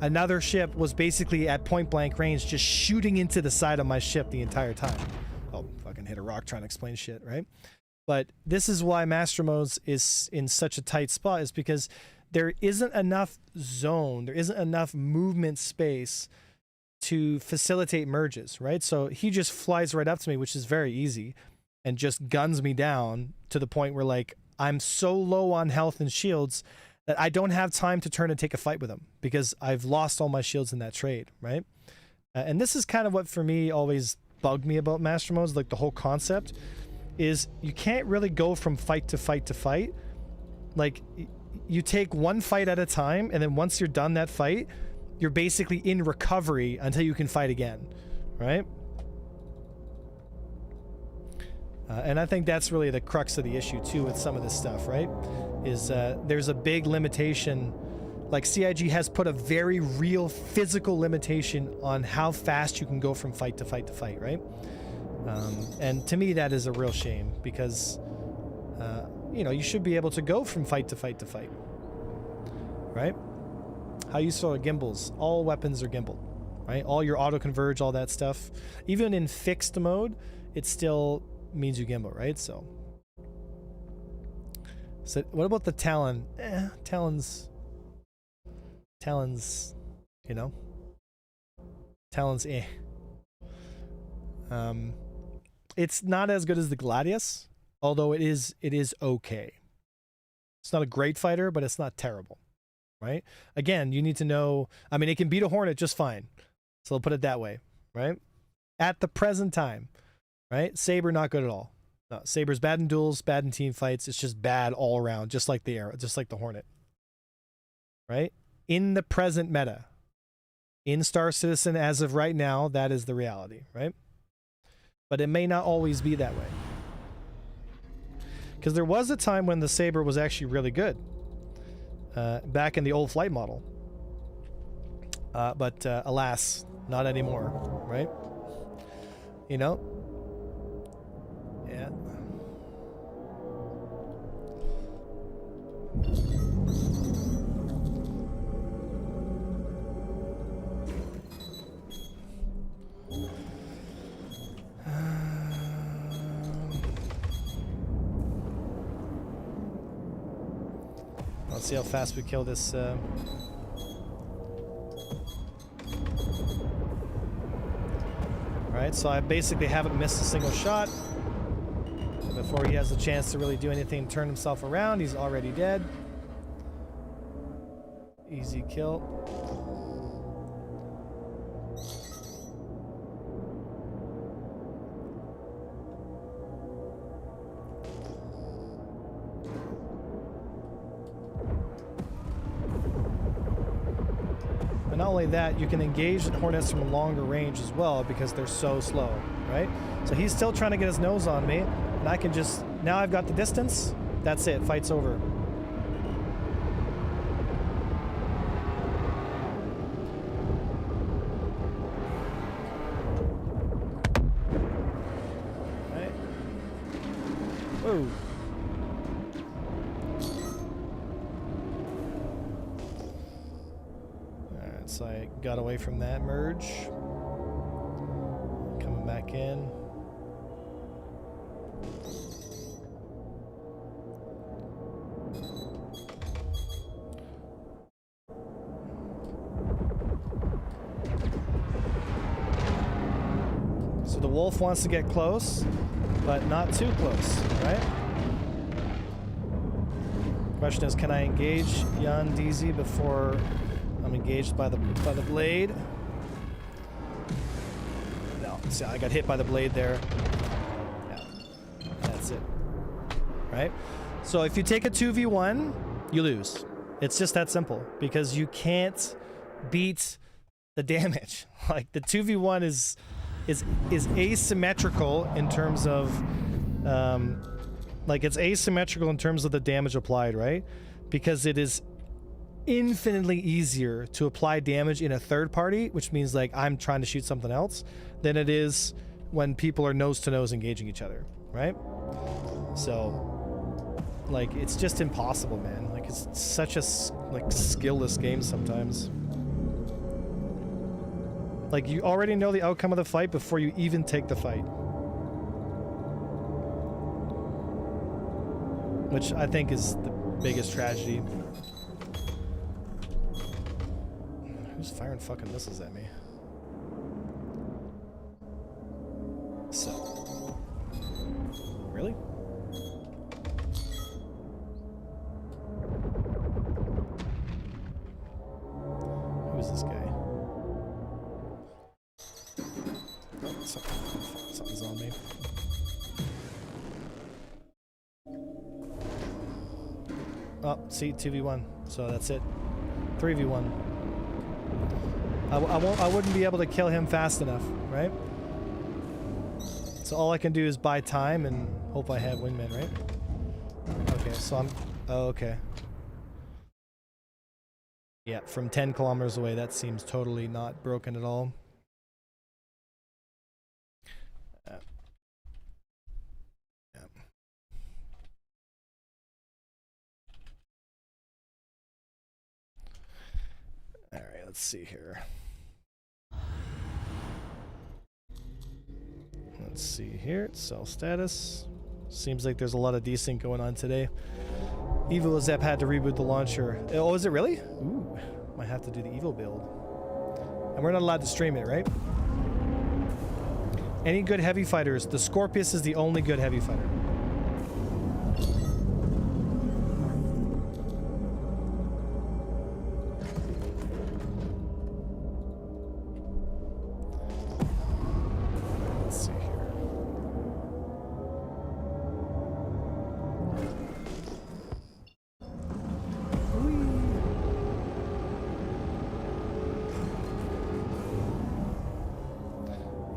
another ship was basically at point blank range just shooting into the side of my ship the entire time. Oh, fucking hit a rock trying to explain shit, right? But this is why Master Modes is in such a tight spot, is because there isn't enough zone, there isn't enough movement space to facilitate merges, right? So he just flies right up to me, which is very easy, and just guns me down to the point where like I'm so low on health and shields that I don't have time to turn and take a fight with him because I've lost all my shields in that trade, right? And this is kind of what for me always bugged me about Master Modes, like the whole concept is you can't really go from fight to fight to fight. Like you take one fight at a time, and then once you're done that fight, you're basically in recovery until you can fight again, right? And I think that's really the crux of the issue too with some of this stuff, right? Is there's a big limitation, like CIG has put a very real physical limitation on how fast you can go from fight to fight to fight, right? And to me that is a real shame because you know, you should be able to go from fight to fight to fight, right? How you saw gimbals, all weapons are gimbal, right? All your auto converge, all that stuff, even in fixed mode, it still means you gimbal, right? So what about the Talon? Talon's, you know, Talon's it's not as good as the Gladius, although it is okay. It's not a great fighter, but it's not terrible, right? Again, you need to know, I mean, it can beat a Hornet just fine. So I'll put it that way, right? At the present time, right? Saber, not good at all. No, Saber's bad in duels, bad in team fights. It's just bad all around, just like the Arrow, just like the Hornet, right? In the present meta, in Star Citizen as of right now, that is the reality, right? But it may not always be that way. Because there was a time when the Saber was actually really good. Back in the old flight model. But alas, not anymore, right? You know? Yeah. Let's see how fast we kill this. Alright, so I basically haven't missed a single shot. Before he has a chance to really do anything, turn himself around, he's already dead. Easy kill. And not only that, you can engage the Hornets from a longer range as well because they're so slow, right? So he's still trying to get his nose on me, and I can just, now I've got the distance, that's it, fight's over. Right? Whoa. Alright, so I got away from that merge. Coming back in. So the wolf wants to get close, but not too close, right? Question is, can I engage Jan DZ before I'm engaged by the blade? No, see, I got hit by the blade there. Yeah, that's it. Right? So if you take a 2v1, you lose. It's just that simple because you can't beat the damage. Like the 2v1 is asymmetrical in terms of like it's asymmetrical in terms of the damage applied, right? Because it is infinitely easier to apply damage in a third party, which means like I'm trying to shoot something else, than it is when people are nose to nose engaging each other, right? So like it's just impossible, man. Like it's such a like skillless game sometimes. Like you already know the outcome of the fight before you even take the fight. Which I think is the biggest tragedy. Who's firing fucking missiles at me? So. Really? Who's this guy? Oh, something's on me. Oh, see, 2v1. So that's it. 3v1. I wouldn't be able to kill him fast enough, right? So all I can do is buy time and hope I have wingmen, right? Okay, so I'm... Oh, okay. Yeah, from 10 kilometers away, that seems totally not broken at all. Yeah. All right, let's see here. Let's see here. Sell status. Seems like there's a lot of desync going on today. Evo Zep had to reboot the launcher. Oh, is it really? Ooh, might have to do the Evo build. And we're not allowed to stream it, right? Any good heavy fighters? The Scorpius is the only good heavy fighter. Let's see here.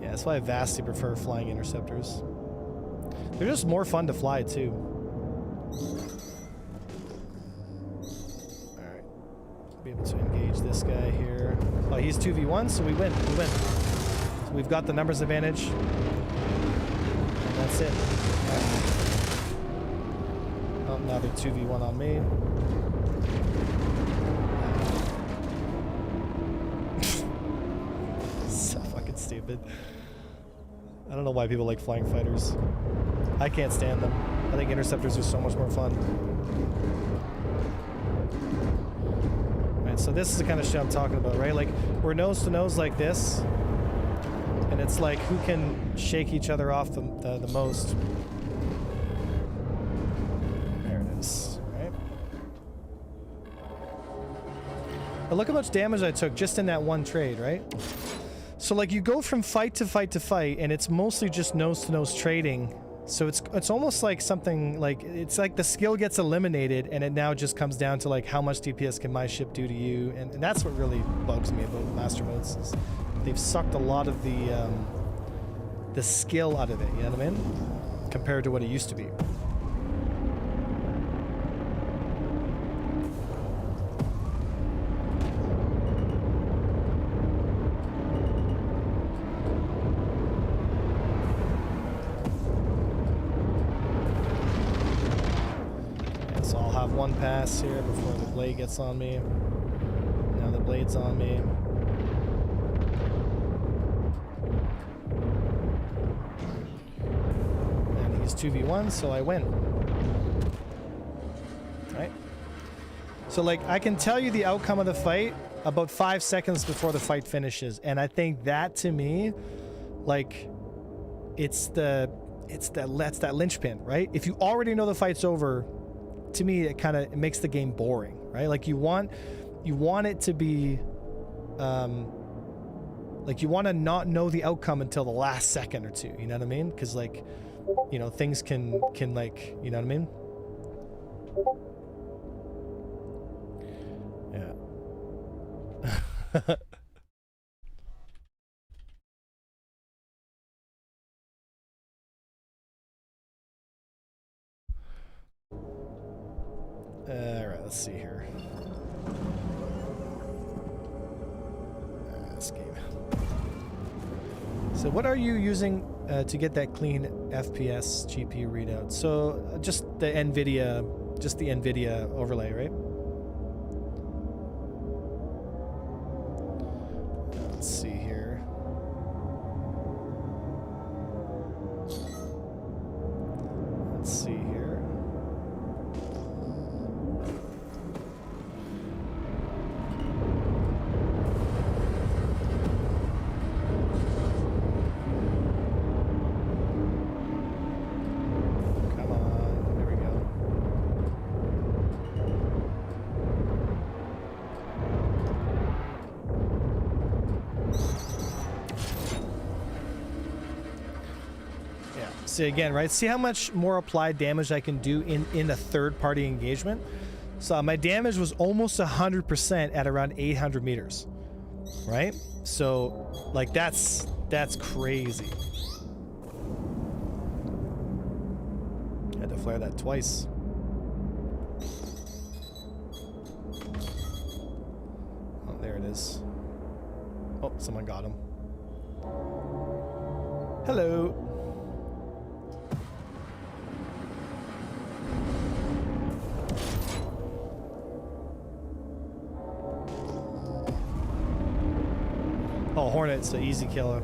Yeah, that's why I vastly prefer flying interceptors. They're just more fun to fly too. Alright. Be able to engage this guy here. Oh, he's 2v1, so we win. We win. So we've got the numbers advantage. And that's it. Right. Oh, now they're 2v1 on me. So fucking stupid. I don't know why people like flying fighters. I can't stand them. I think interceptors are so much more fun. Right, so this is the kind of shit I'm talking about, right? Like, we're nose to nose like this, and it's like, who can shake each other off the most? There it is, right? But look how much damage I took just in that one trade, right? So like you go from fight to fight to fight, and it's mostly just nose-to-nose trading. So it's almost like something like, it's like the skill gets eliminated, and it now just comes down to like how much DPS can my ship do to you, and that's what really bugs me about master modes. Is they've sucked a lot of the skill out of it. You know what I mean? Compared to what it used to be. One pass here before the blade gets on me. Now the blade's on me. And he's 2v1, so I win. Right? So like, I can tell you the outcome of the fight about 5 seconds before the fight finishes, and I think that to me, like, it's that linchpin, right? If you already know the fight's over, to me it makes the game boring, right? Like you want it to be like you want to not know the outcome until the last second or two, you know what I mean? Because like, you know, things can like, you know what I mean? Yeah. Alright, let's see here. This game. So what are you using to get that clean FPS GPU readout? So just the NVIDIA overlay, right? Let's see here. Let's see here. See again, right? See how much more applied damage I can do in a third-party engagement? So my damage was almost 100% at around 800 meters, right? So like that's crazy. Had to flare that twice. Oh, there it is. Oh, someone got him. Hello. Oh, Hornet's an easy killer.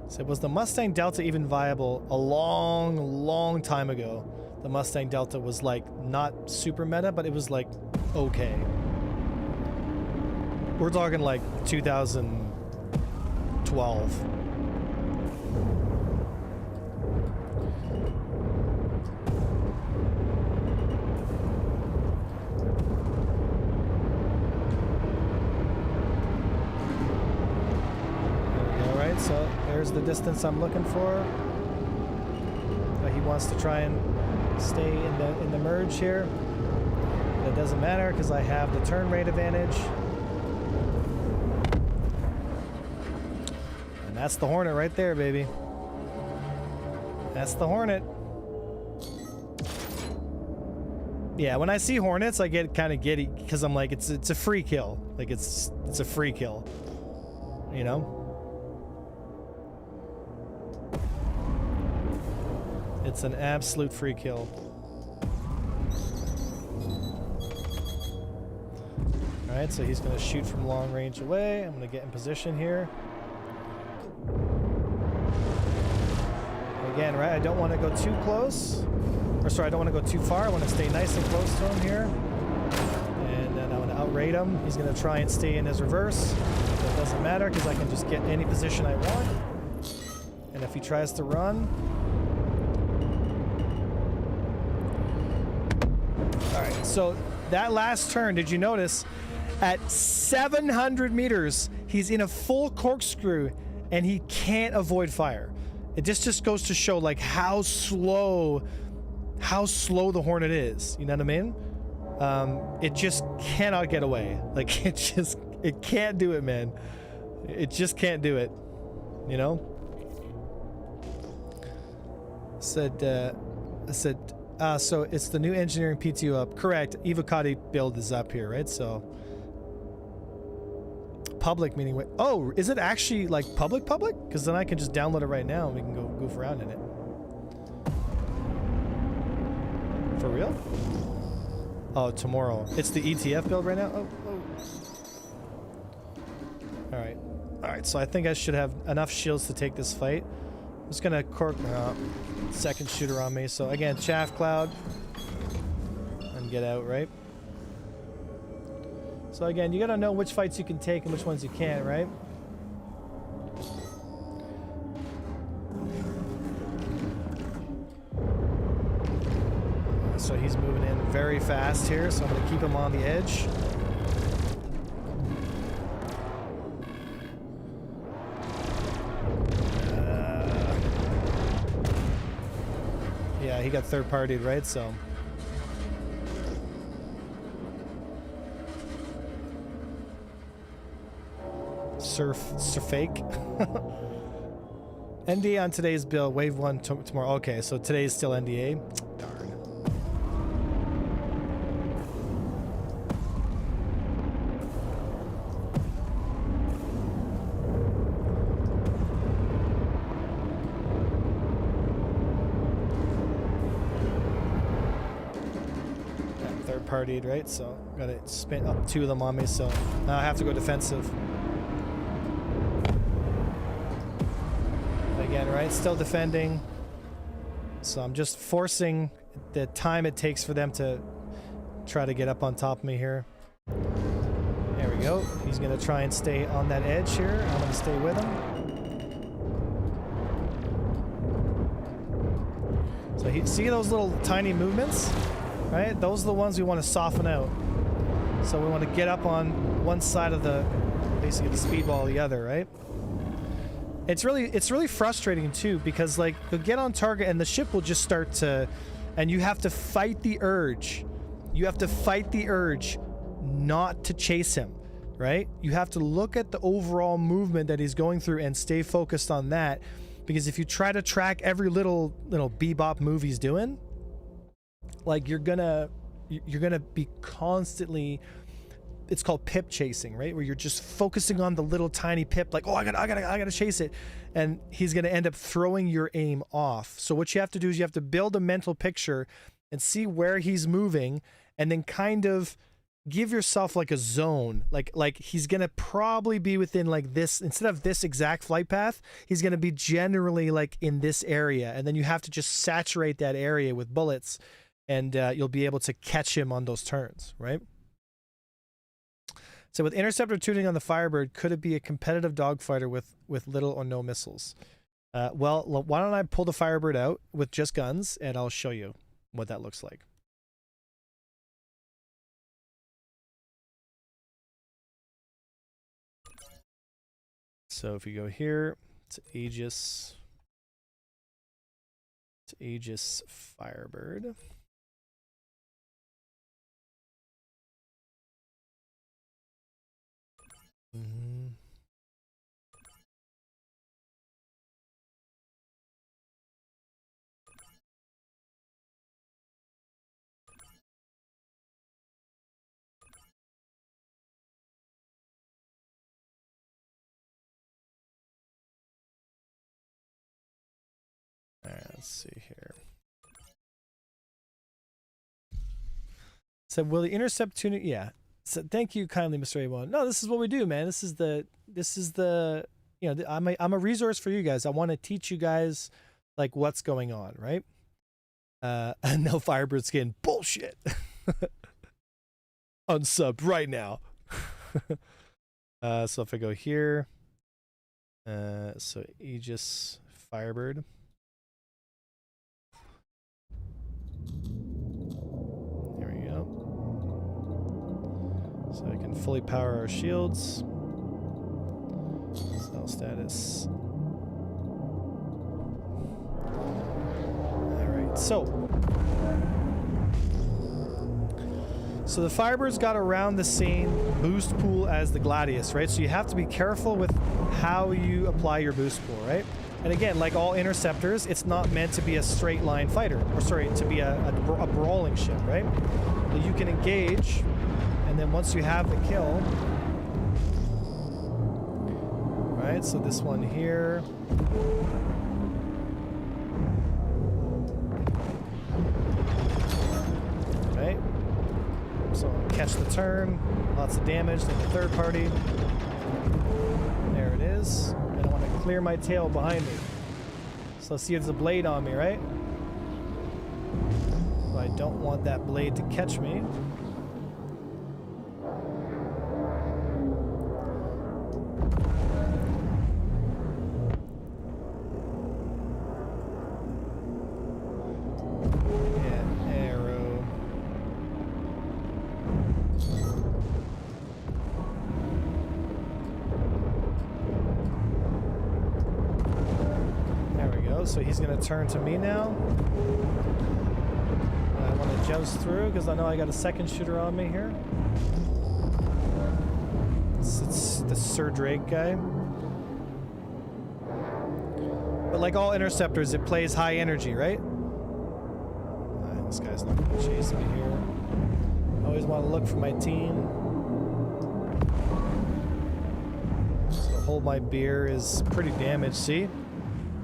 So was the Mustang Delta even viable? A long time ago. The Mustang Delta was like not super meta, but it was like okay. We're talking like 2012. So there's the distance I'm looking for. But he wants to try and stay in the merge here. But it doesn't matter because I have the turn rate advantage. And that's the Hornet right there, baby. That's the Hornet. Yeah, when I see Hornets, I get kind of giddy because I'm like, it's a free kill. Like it's a free kill. You know? It's an absolute free kill. Alright, so he's gonna shoot from long range away. I'm gonna get in position here. Again, right, I don't want to go too close. Or sorry, I don't want to go too far. I want to stay nice and close to him here. And then I want to outrate him. He's gonna try and stay in his reverse. That doesn't matter because I can just get any position I want. And if he tries to run, alright, so that last turn, did you notice? At 700 meters, he's in a full corkscrew and he can't avoid fire. It just goes to show like how slow the Hornet is. You know what I mean? It just cannot get away. Like it can't do it, man. It just can't do it. You know? So it's the new engineering PTO up. Correct. Evocati build is up here, right? So public meaning what? Oh, is it actually like public? Because then I can just download it right now and we can go goof around in it. For real? Oh, tomorrow. It's the ETF build right now? Oh. Alright. Alright, so I think I should have enough shields to take this fight. just gonna cork second shooter on me. So again, chaff cloud and get out, right? So again, you gotta know which fights you can take and which ones you can't, right? So he's moving in very fast here, so I'm gonna keep him on the edge. Yeah, he got third-partied, right? So surf fake. NDA on today's build, wave 1 tomorrow. Okay, so today's still NDA. Darn. Partied, right? So got to spin up 2 of them on me, so now I have to go defensive again, right? Still defending, so I'm just forcing the time it takes for them to try to get up on top of me here. There we go. He's gonna try and stay on that edge here. I'm gonna stay with him. So see those little tiny movements? Right? Those are the ones we want to soften out. So we want to get up on one side of the, basically the speedball the other, right? It's really frustrating too, because like you'll get on target and the ship will just start to, and you have to fight the urge. You have to fight the urge not to chase him, right? You have to look at the overall movement that he's going through and stay focused on that, because if you try to track every little bebop move he's doing, like you're gonna be constantly, it's called pip chasing, right? Where you're just focusing on the little tiny pip, like, oh, I gotta chase it, and he's gonna end up throwing your aim off. So what you have to do is you have to build a mental picture and see where he's moving, and then kind of give yourself like a zone, like he's gonna probably be within like this, instead of this exact flight path, he's gonna be generally like in this area, and then you have to just saturate that area with bullets, and you'll be able to catch him on those turns, right? So with interceptor tuning on the Firebird, could it be a competitive dogfighter with little or no missiles? Well, why don't I pull the Firebird out with just guns, and I'll show you what that looks like. So if you go here to Aegis Firebird. Let's see here. So will the intercept tuning? Yeah. So thank you kindly, Mr. A1. No, this is what we do, man. This is the you know, I'm a resource for you guys. I want to teach you guys like what's going on, right? And no Firebird skin. Bullshit. Unsub right now. So if I go here, so Aegis Firebird. There we go. So I can fully power our shields. Cell status. Alright, so the Firebird's got around the same boost pool as the Gladius, right? So you have to be careful with how you apply your boost pool, right? And again, like all interceptors, it's not meant to be a straight line fighter, or sorry, to be a brawling ship, right? So you can engage, and then once you have the kill, right? So this one here. Right? So catch the turn, lots of damage, then the third party. There it is. And I want to clear my tail behind me. So let's see if there's a blade on me, right? So I don't want that blade to catch me. Yeah, arrow. There we go. So he's going to turn to me now. I want to joust through because I know I got a second shooter on me here. It's the Sir Drake guy. But like all interceptors, it plays high energy, right? This guy's not going to chase me here. Always want to look for my team. So hold my beer is pretty damaged, see?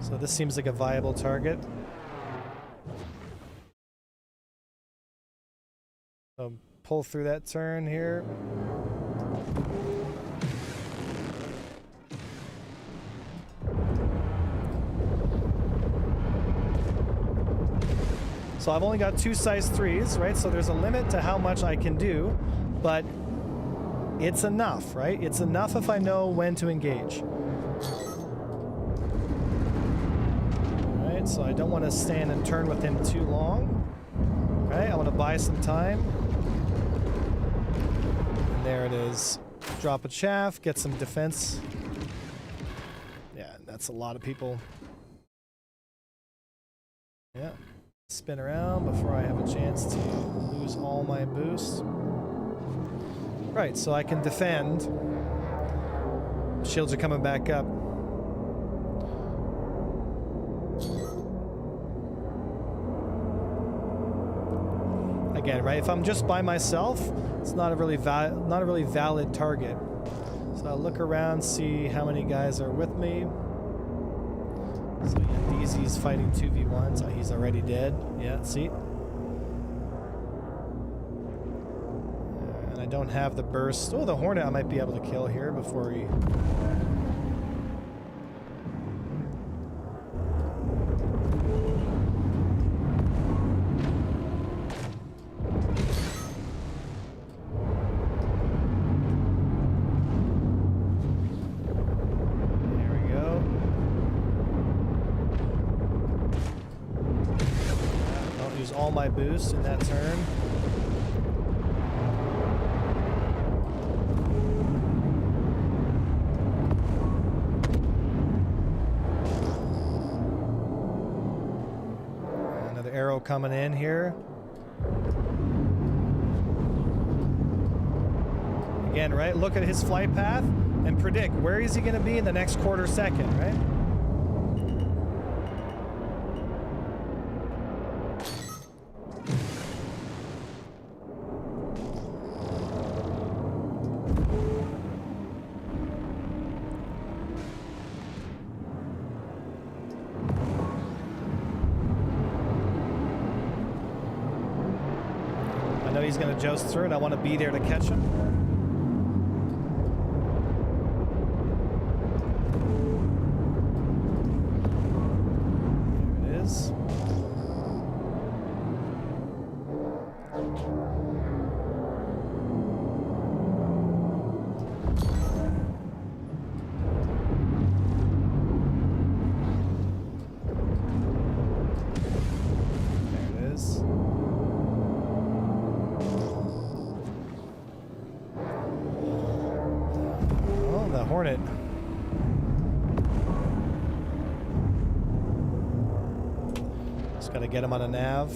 So this seems like a viable target. So pull through that turn here. So I've only got 2 size 3s, right? So there's a limit to how much I can do, but it's enough, right? It's enough if I know when to engage. All right, so I don't want to stand and turn with him too long. Okay, I want to buy some time. And there it is. Drop a chaff, get some defense. Yeah, that's a lot of people. Yeah. Spin around before I have a chance to lose all my boost. Right, so I can defend. Shields are coming back up. Again, right? If I'm just by myself, it's not a really valid target. So I'll look around, see how many guys are with me. So yeah, DZ's fighting 2v1s. Oh, he's already dead. Yeah, see? And I don't have the burst. Oh, the Hornet I might be able to kill here before he... all my boost in that turn. Another arrow coming in here. Again, right? Look at his flight path and predict where is he going to be in the next quarter second, right? He's going to joust through it. I want to be there to catch him. There it is. There it is. Hornet. Just gotta get him on a nav.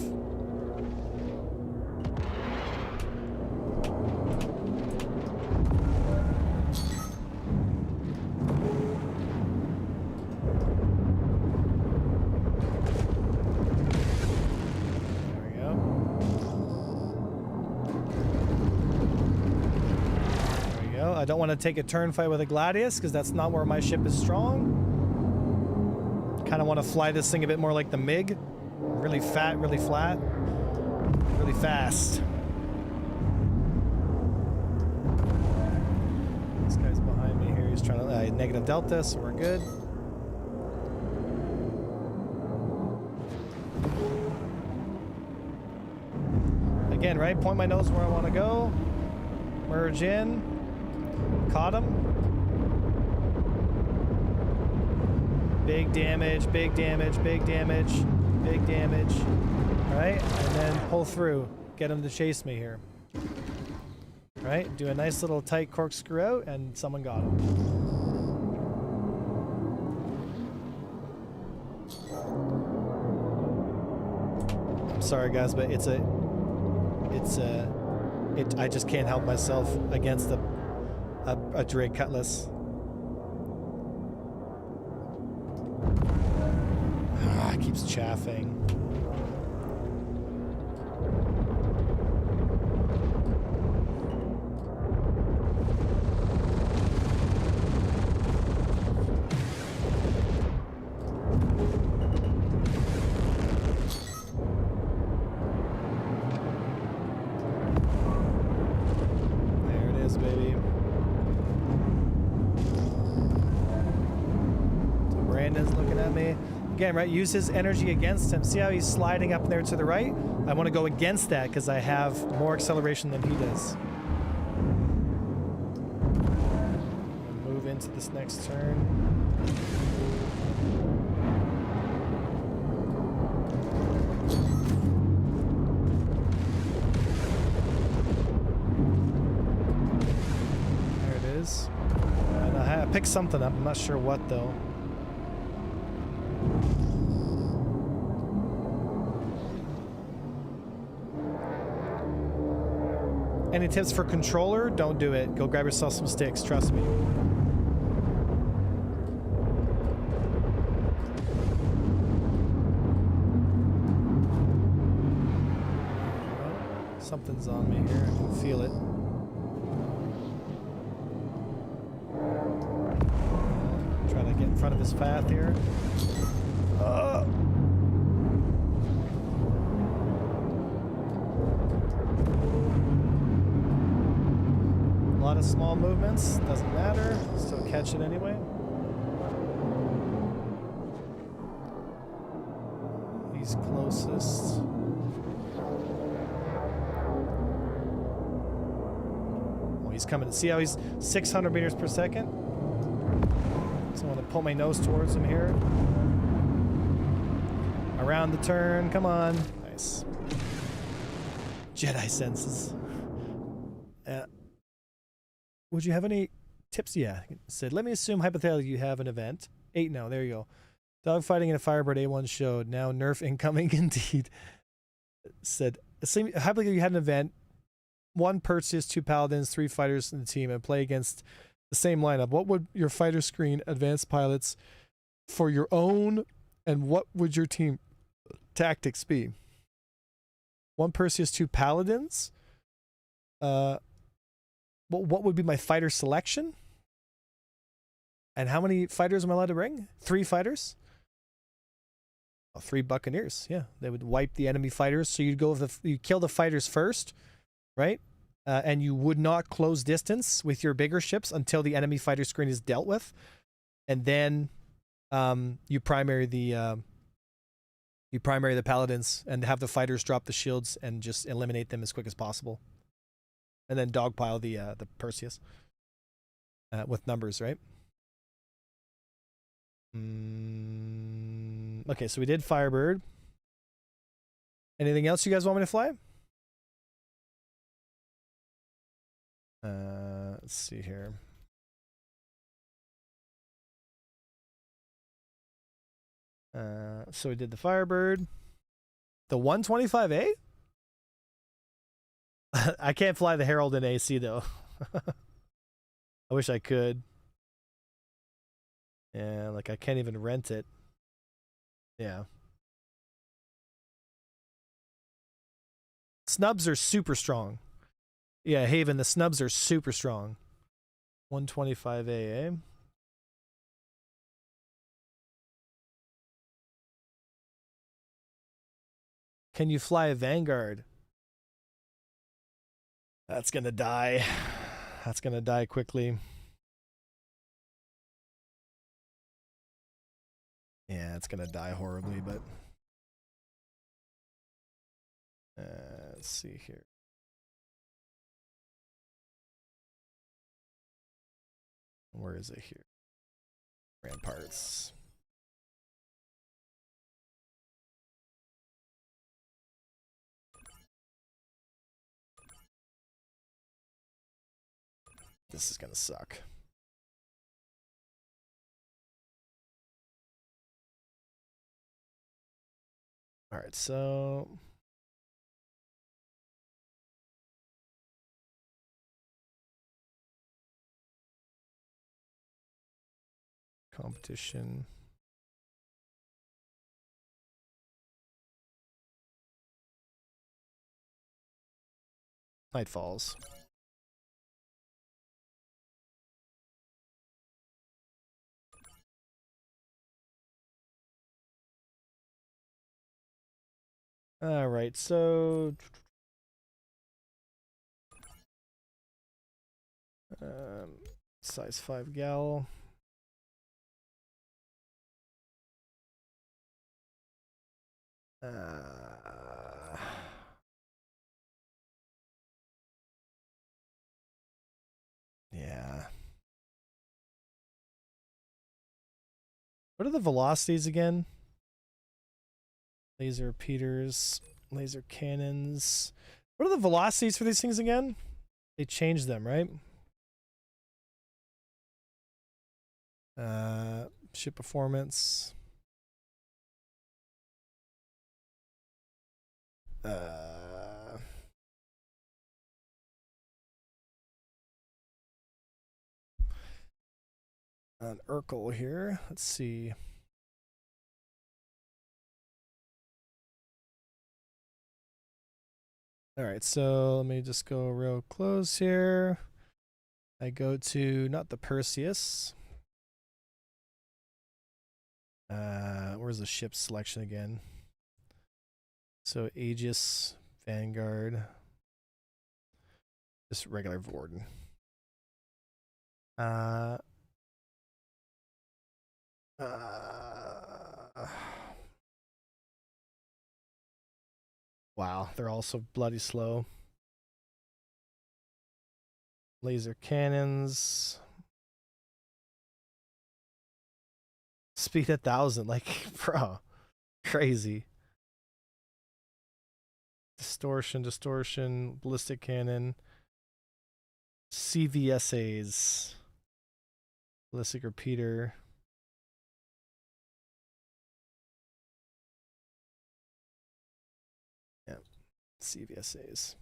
I don't want to take a turn fight with a Gladius because that's not where my ship is strong. Kind of want to fly this thing a bit more like the MiG. Really fat, really flat, really fast. This guy's behind me here. He's trying to negative delta, so we're good. Again, right? Point my nose where I want to go. Merge in. Caught him. Big damage, big damage, big damage, big damage. Right? And then pull through. Get him to chase me here. Right? Do a nice little tight corkscrew out, and someone got him. I'm sorry, guys, but I just can't help myself against a Drake Cutlass. It keeps chaffing. There it is, baby. So Brandon's looking at me. Again, right, use his energy against him. See how he's sliding up there to the right? I want to go against that because I have more acceleration than he does. Move into this next turn. There it is. And I picked something up. I'm not sure what, though. Any tips for controller? Don't do it. Go grab yourself some sticks, trust me. Something's on me here. I can feel it. Try to get in front of his path here. A lot of small movements, doesn't matter, still catch it anyway. He's closest. Oh, he's coming. See how he's 600 meters per second? So I want to pull my nose towards him here. Around the turn, come on. Nice. Jedi senses. Would you have any tips? Yeah, said, let me assume hypothetically you have an event. 8 now, there you go. Dogfighting in a Firebird A1 showed. Now nerf incoming indeed. Said, hypothetically you had an event. 1 Perseus, 2 Paladins, 3 fighters in the team and play against the same lineup. What would your fighter screen advanced pilots for your own and what would your team tactics be? 1 Perseus, 2 Paladins? What would be my fighter selection? And how many fighters am I allowed to bring? 3 fighters? Oh, 3 Buccaneers. Yeah, they would wipe the enemy fighters. So you'd go with you kill the fighters first, right? And you would not close distance with your bigger ships until the enemy fighter screen is dealt with, and then you primary the Paladins and have the fighters drop the shields and just eliminate them as quick as possible. And then dogpile the Perseus with numbers, right? Okay, so we did Firebird. Anything else you guys want me to fly? Let's see here. So we did the Firebird. The 125A? I can't fly the Herald in AC though. I wish I could. Yeah, like I can't even rent it. Yeah. Snubs are super strong. Yeah, Haven, the snubs are super strong. 125A, eh? Can you fly a Vanguard? That's gonna die. That's gonna die quickly. Yeah, it's gonna die horribly, but... let's see here. Where is it here? Ramparts. This is gonna suck. All right, so competition. Night Falls. All right, so size 5 gal. Yeah. What are the velocities again? Laser repeaters, laser cannons. What are the velocities for these things again? They changed them, right? Ship performance. An Urkel here. Let's see. All right, so let me just go real close here. I go to not the Perseus. Where's the ship selection again? So Aegis, Vanguard, just regular Vorden. Wow, they're all so bloody slow. Laser cannons. Speed 1,000, like, bro, crazy. Distortion, ballistic cannon. CVSAs. Ballistic repeater. Yeah, CVSAs.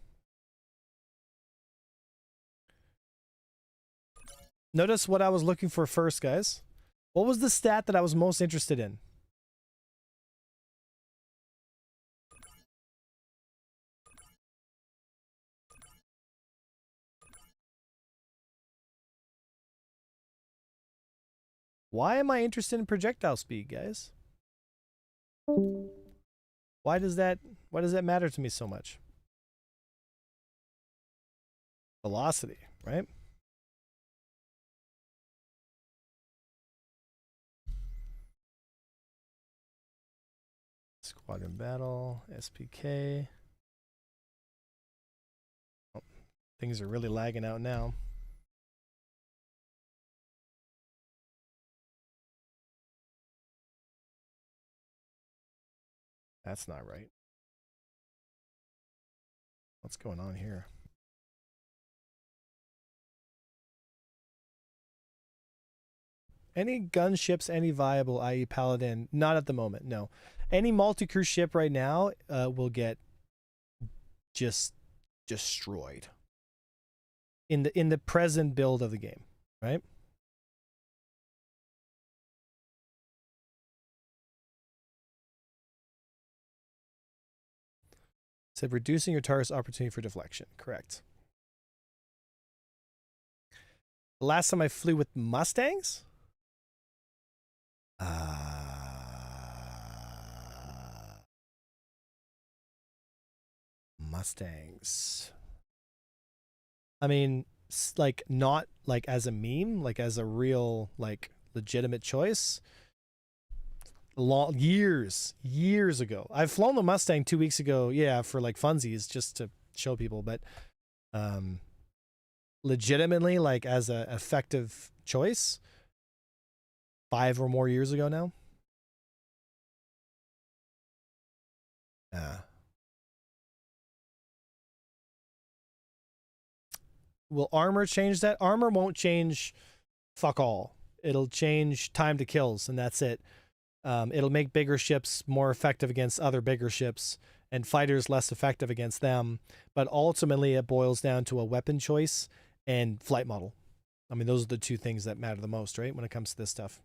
Notice what I was looking for first, guys. What was the stat that I was most interested in? Why am I interested in projectile speed, guys? Why does that matter to me so much? Velocity, right? Squadron battle, SPK. Oh, things are really lagging out now. That's not right. What's going on here? Any gunships, any viable, i.e. Paladin? Not at the moment, no. Any multi-crew ship right now will get just destroyed in the present build of the game, right? Said reducing your target's opportunity for deflection. Correct. The last time I flew with Mustangs? Mustangs. I mean, like, not like as a meme, like as a real, like, legitimate choice. Years ago. I've flown the Mustang 2 weeks ago, yeah, for like funsies, just to show people, but legitimately, like, as a effective choice 5 or more years ago now. Will armor change that? Armor won't change fuck all. It'll change time to kills, and that's it. It'll make bigger ships more effective against other bigger ships, and fighters less effective against them. But ultimately, it boils down to a weapon choice and flight model. I mean, those are the two things that matter the most, right, when it comes to this stuff.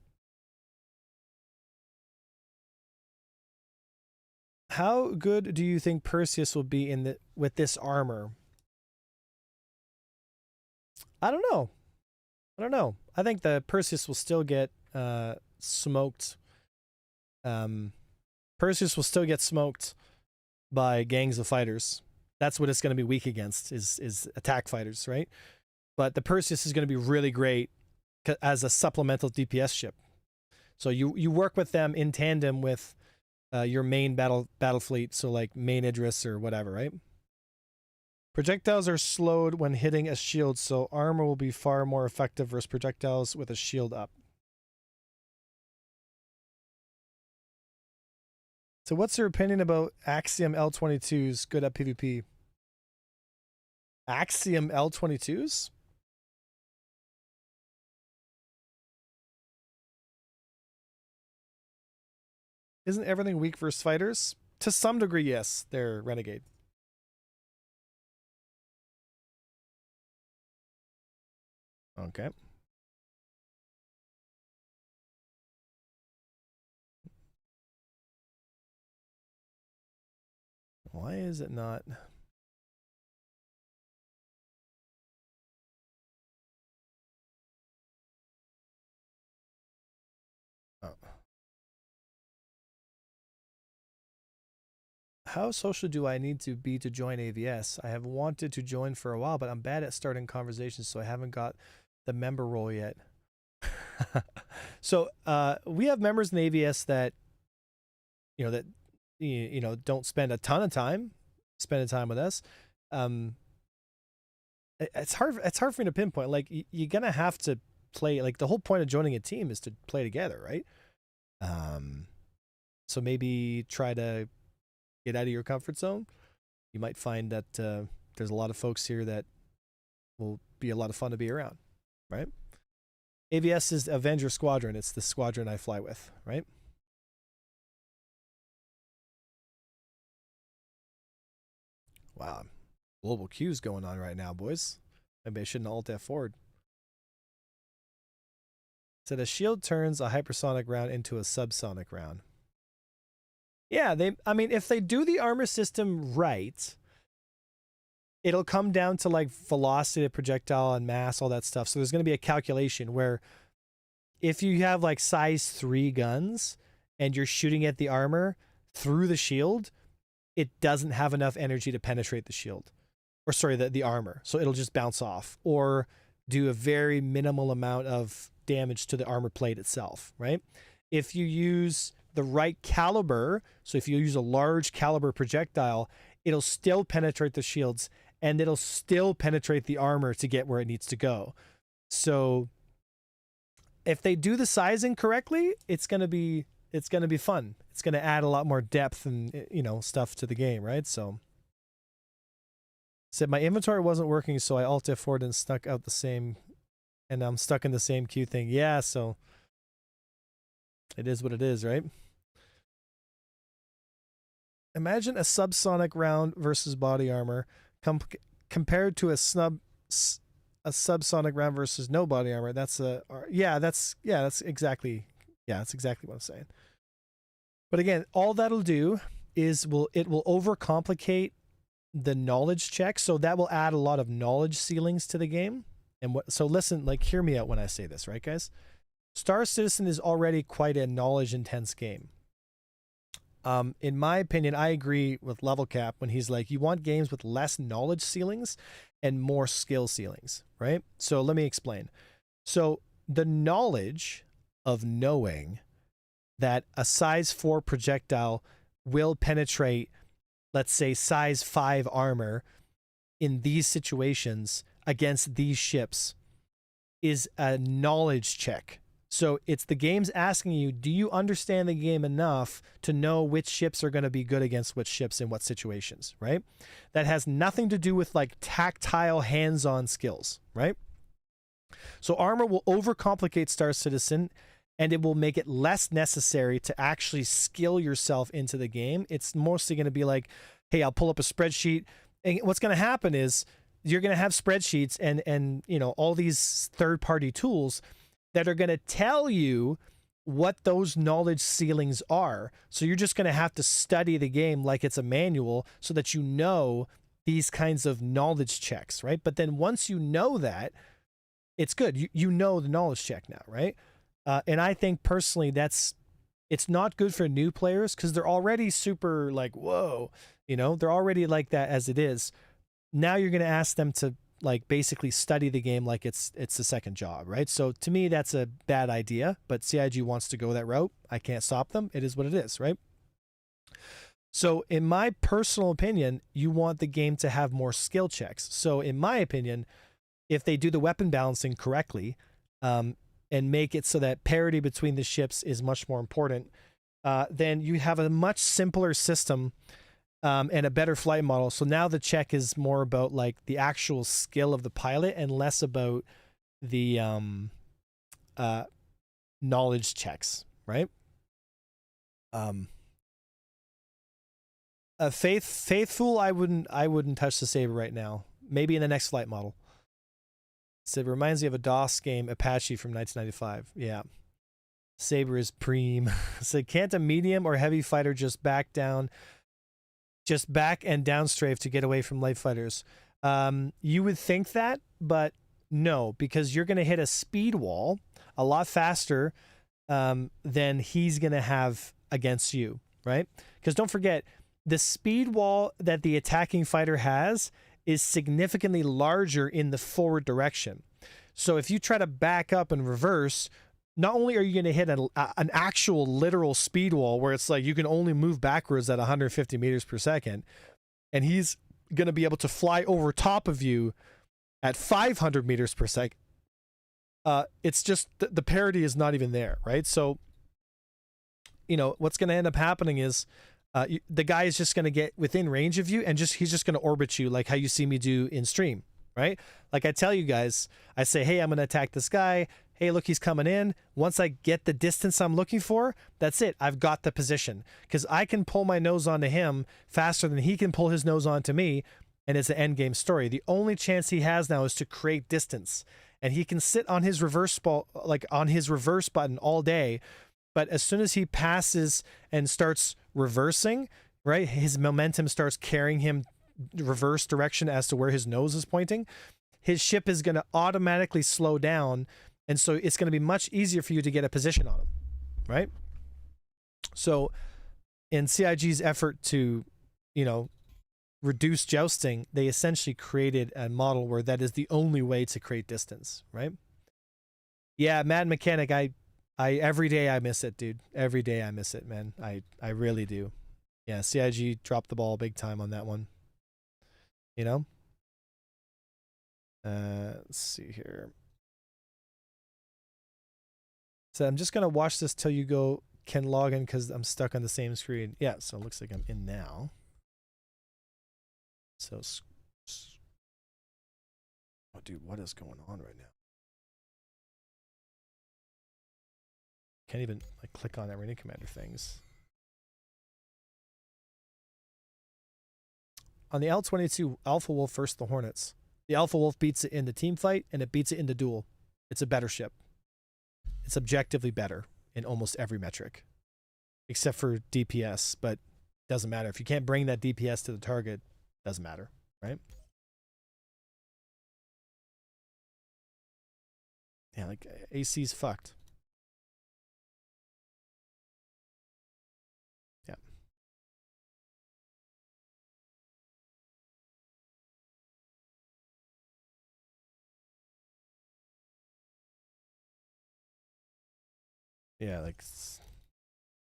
How good do you think Perseus will be with this armor? I don't know. I think the Perseus will still get smoked. Perseus will still get smoked by gangs of fighters. That's what it's going to be weak against is attack fighters, right? But the Perseus is going to be really great as a supplemental DPS ship. So you work with them in tandem with your main battle fleet, so like main Idris or whatever, right? Projectiles are slowed when hitting a shield, so armor will be far more effective versus projectiles with a shield up. So what's your opinion about Axiom L22s good at PvP? Axiom L22s? Isn't everything weak versus fighters? To some degree, yes. They're renegade. Okay. Why is it not? Oh. How social do I need to be to join AVS? I have wanted to join for a while, but I'm bad at starting conversations, so I haven't got the member role yet. So we have members in AVS that don't spend a ton of time spending time with us. It's hard for me to pinpoint. Like you're gonna have to play. Like the whole point of joining a team is to play together, right? So maybe try to get out of your comfort zone. You might find that there's a lot of folks here that will be a lot of fun to be around, right? AVS is Avenger Squadron. It's the squadron I fly with, right? Wow. Global queues going on right now, boys. Maybe I shouldn't alt F forward. So the shield turns a hypersonic round into a subsonic round. Yeah, I mean, if they do the armor system right, it'll come down to like velocity of projectile and mass, all that stuff. So there's going to be a calculation where if you have like size 3 guns and you're shooting at the armor through the shield, it doesn't have enough energy to penetrate the shield. Or sorry, the armor. So it'll just bounce off or do a very minimal amount of damage to the armor plate itself, right? If you use the right caliber, so if you use a large caliber projectile, it'll still penetrate the shields and it'll still penetrate the armor to get where it needs to go. So if they do the sizing correctly, it's going to be fun. It's going to add a lot more depth and stuff to the game, right? So said my inventory wasn't working, so I alt F4 and stuck out the same, and I'm stuck in the same queue thing. Yeah, so it is what it is, right? Imagine a subsonic round versus body armor compared to a subsonic round versus no body armor. That's exactly what I'm saying. But again, all that'll do is it will overcomplicate the knowledge check, so that will add a lot of knowledge ceilings to the game. And so listen, like hear me out when I say this, right, guys? Star Citizen is already quite a knowledge intense game. In my opinion, I agree with Level Cap when he's like, you want games with less knowledge ceilings and more skill ceilings, right? So let me explain. So the knowledge of knowing that a size 4 projectile will penetrate, let's say, size 5 armor in these situations against these ships is a knowledge check. So it's the game's asking you, do you understand the game enough to know which ships are going to be good against which ships in what situations, right? That has nothing to do with like tactile hands-on skills, right? So armor will overcomplicate Star Citizen, and it will make it less necessary to actually skill yourself into the game. It's mostly going to be like, hey, I'll pull up a spreadsheet. And what's going to happen is you're going to have spreadsheets and you know, all these third-party tools that are going to tell you what those knowledge ceilings are. So you're just going to have to study the game like it's a manual so that you know these kinds of knowledge checks, right? But then once you know that, it's good. You know the knowledge check now, right? And I think personally it's not good for new players because they're already super like, whoa, you know, they're already like that as it is. Now you're going to ask them to like basically study the game like it's a second job, right? So to me, that's a bad idea, but CIG wants to go that route. I can't stop them. It is what it is, right? So in my personal opinion, you want the game to have more skill checks. So in my opinion, if they do the weapon balancing correctly, and make it so that parity between the ships is much more important, then you have a much simpler system and a better flight model. So now the check is more about like the actual skill of the pilot and less about the knowledge checks, right? Faithful, I wouldn't touch the Saber right now. Maybe in the next flight model. So it reminds me of a DOS game, Apache from 1995. Yeah. Saber is preem. So can't a medium or heavy fighter just back and down strafe to get away from light fighters? You would think that, but no, because you're going to hit a speed wall a lot faster than he's going to have against you, right? Because don't forget, the speed wall that the attacking fighter has is significantly larger in the forward direction. So if you try to back up and reverse, not only are you going to hit an actual literal speed wall where it's like you can only move backwards at 150 meters per second, and he's going to be able to fly over top of you at 500 meters per second. It's just the parity is not even there, right? So, you know, what's going to end up happening is the guy is just going to get within range of you and he's just going to orbit you like how you see me do in stream, right? Like I tell you guys, I say, hey, I'm going to attack this guy. Hey, look, he's coming in. Once I get the distance I'm looking for, that's it. I've got the position because I can pull my nose onto him faster than he can pull his nose onto me. And it's an endgame story. The only chance he has now is to create distance, and he can sit on his reverse button all day. But as soon as he passes and starts reversing, right, his momentum starts carrying him reverse direction as to where his nose is pointing. His ship is going to automatically slow down. And so it's going to be much easier for you to get a position on him, right? So in CIG's effort to, you know, reduce jousting, they essentially created a model where that is the only way to create distance, right? Yeah, Mad Mechanic, I every day I miss it, dude. Every day I miss it, man. I really do. Yeah, CIG dropped the ball big time on that one. You know? Let's see here. So I'm just going to watch this till you can log in because I'm stuck on the same screen. Yeah, so it looks like I'm in now. So, oh, dude, what is going on right now? Can't even like click on Arena Commander things. On the L-22, Alpha Wolf versus the Hornets. The Alpha Wolf beats it in the team fight, and it beats it in the duel. It's a better ship. It's objectively better in almost every metric, except for DPS, but doesn't matter. If you can't bring that DPS to the target, doesn't matter, right? Yeah, like AC's fucked. Yeah. Yeah, like,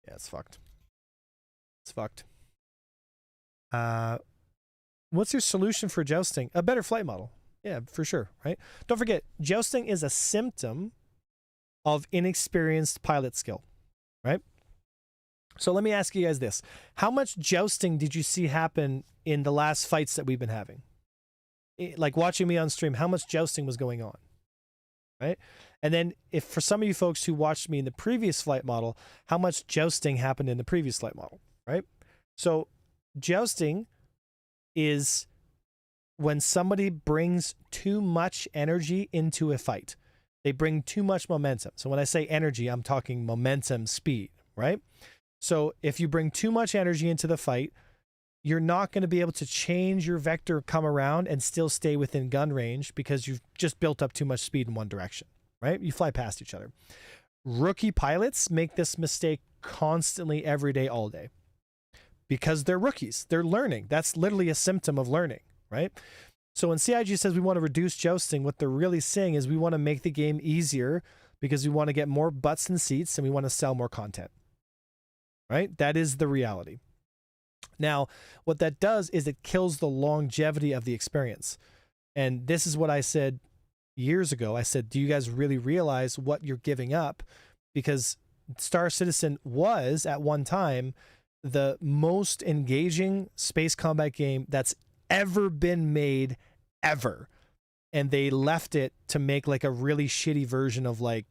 yeah, it's fucked. It's fucked. What's your solution for jousting? A better flight model. Yeah, for sure, right? Don't forget, jousting is a symptom of inexperienced pilot skill, right? So let me ask you guys this. How much jousting did you see happen in the last fights that we've been having? Like watching me on stream, how much jousting was going on, right? And then if for some of you folks who watched me in the previous flight model, how much jousting happened in the previous flight model, right? So jousting is when somebody brings too much energy into a fight. They bring too much momentum. So when I say energy, I'm talking momentum, speed, right? So if you bring too much energy into the fight, you're not going to be able to change your vector, come around, and still stay within gun range because you've just built up too much speed in one direction, right? You fly past each other. Rookie pilots make this mistake constantly, every day, all day, because they're rookies. They're learning. That's literally a symptom of learning, right? So when CIG says we want to reduce jousting, what they're really saying is we want to make the game easier because we want to get more butts and seats and we want to sell more content, right? That is the reality. Now, what that does is it kills the longevity of the experience. And this is what I said years ago. I said, do you guys really realize what you're giving up? Because Star Citizen was, at one time, the most engaging space combat game that's ever been made, ever. And they left it to make like a really shitty version of like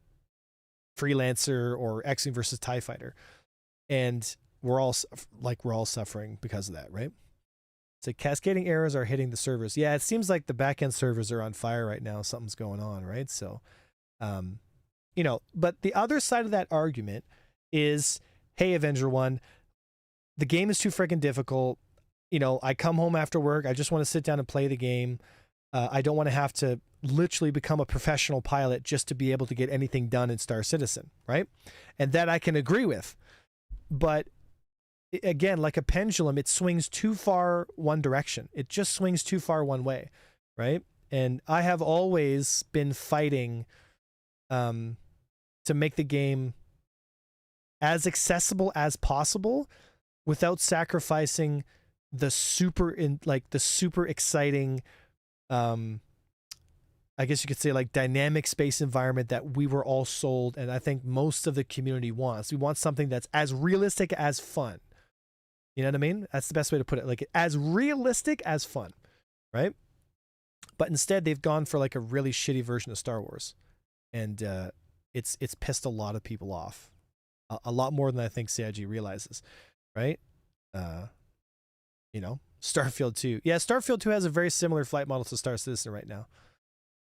Freelancer or X-Wing versus TIE Fighter. And we're all suffering because of that, right? So cascading errors are hitting the servers. Yeah, it seems like the backend servers are on fire right now. Something's going on, right? So, you know, but the other side of that argument is, hey, Avenger One, the game is too freaking difficult. You know, I come home after work. I just want to sit down and play the game. I don't want to have to literally become a professional pilot just to be able to get anything done in Star Citizen, right? And that I can agree with. But again, like a pendulum, it swings too far one direction. It just swings too far one way, right? And I have always been fighting to make the game as accessible as possible without sacrificing the super exciting, I guess you could say, like, dynamic space environment that we were all sold, and I think most of the community wants. We want something that's as realistic as fun. You know what I mean? That's the best way to put it. Like, as realistic as fun, right? But instead, they've gone for like a really shitty version of Star Wars, and it's pissed a lot of people off, a lot more than I think CIG realizes, right? You know, Starfield 2. Yeah, Starfield 2 has a very similar flight model to Star Citizen right now.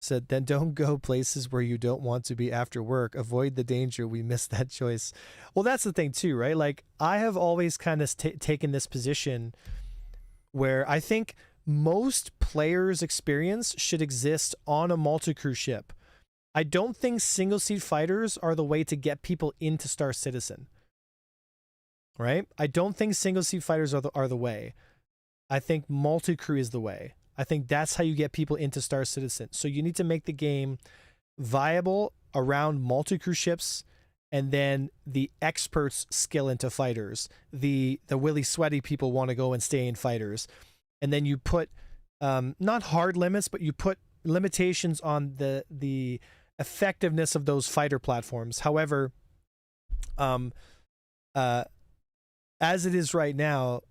Said, then don't go places where you don't want to be after work. Avoid the danger. We missed that choice. Well, that's the thing too, right? Like, I have always kind of taken this position where I think most players' experience should exist on a multi-crew ship. I don't think single-seat fighters are the way to get people into Star Citizen, right? I don't think single-seat fighters are the way. I think multi-crew is the way. I think that's how you get people into Star Citizen. So you need to make the game viable around multi-crew ships, and then the experts skill into fighters. The really sweaty people want to go and stay in fighters. And then you put, not hard limits, but you put limitations on the effectiveness of those fighter platforms. However, as it is right now,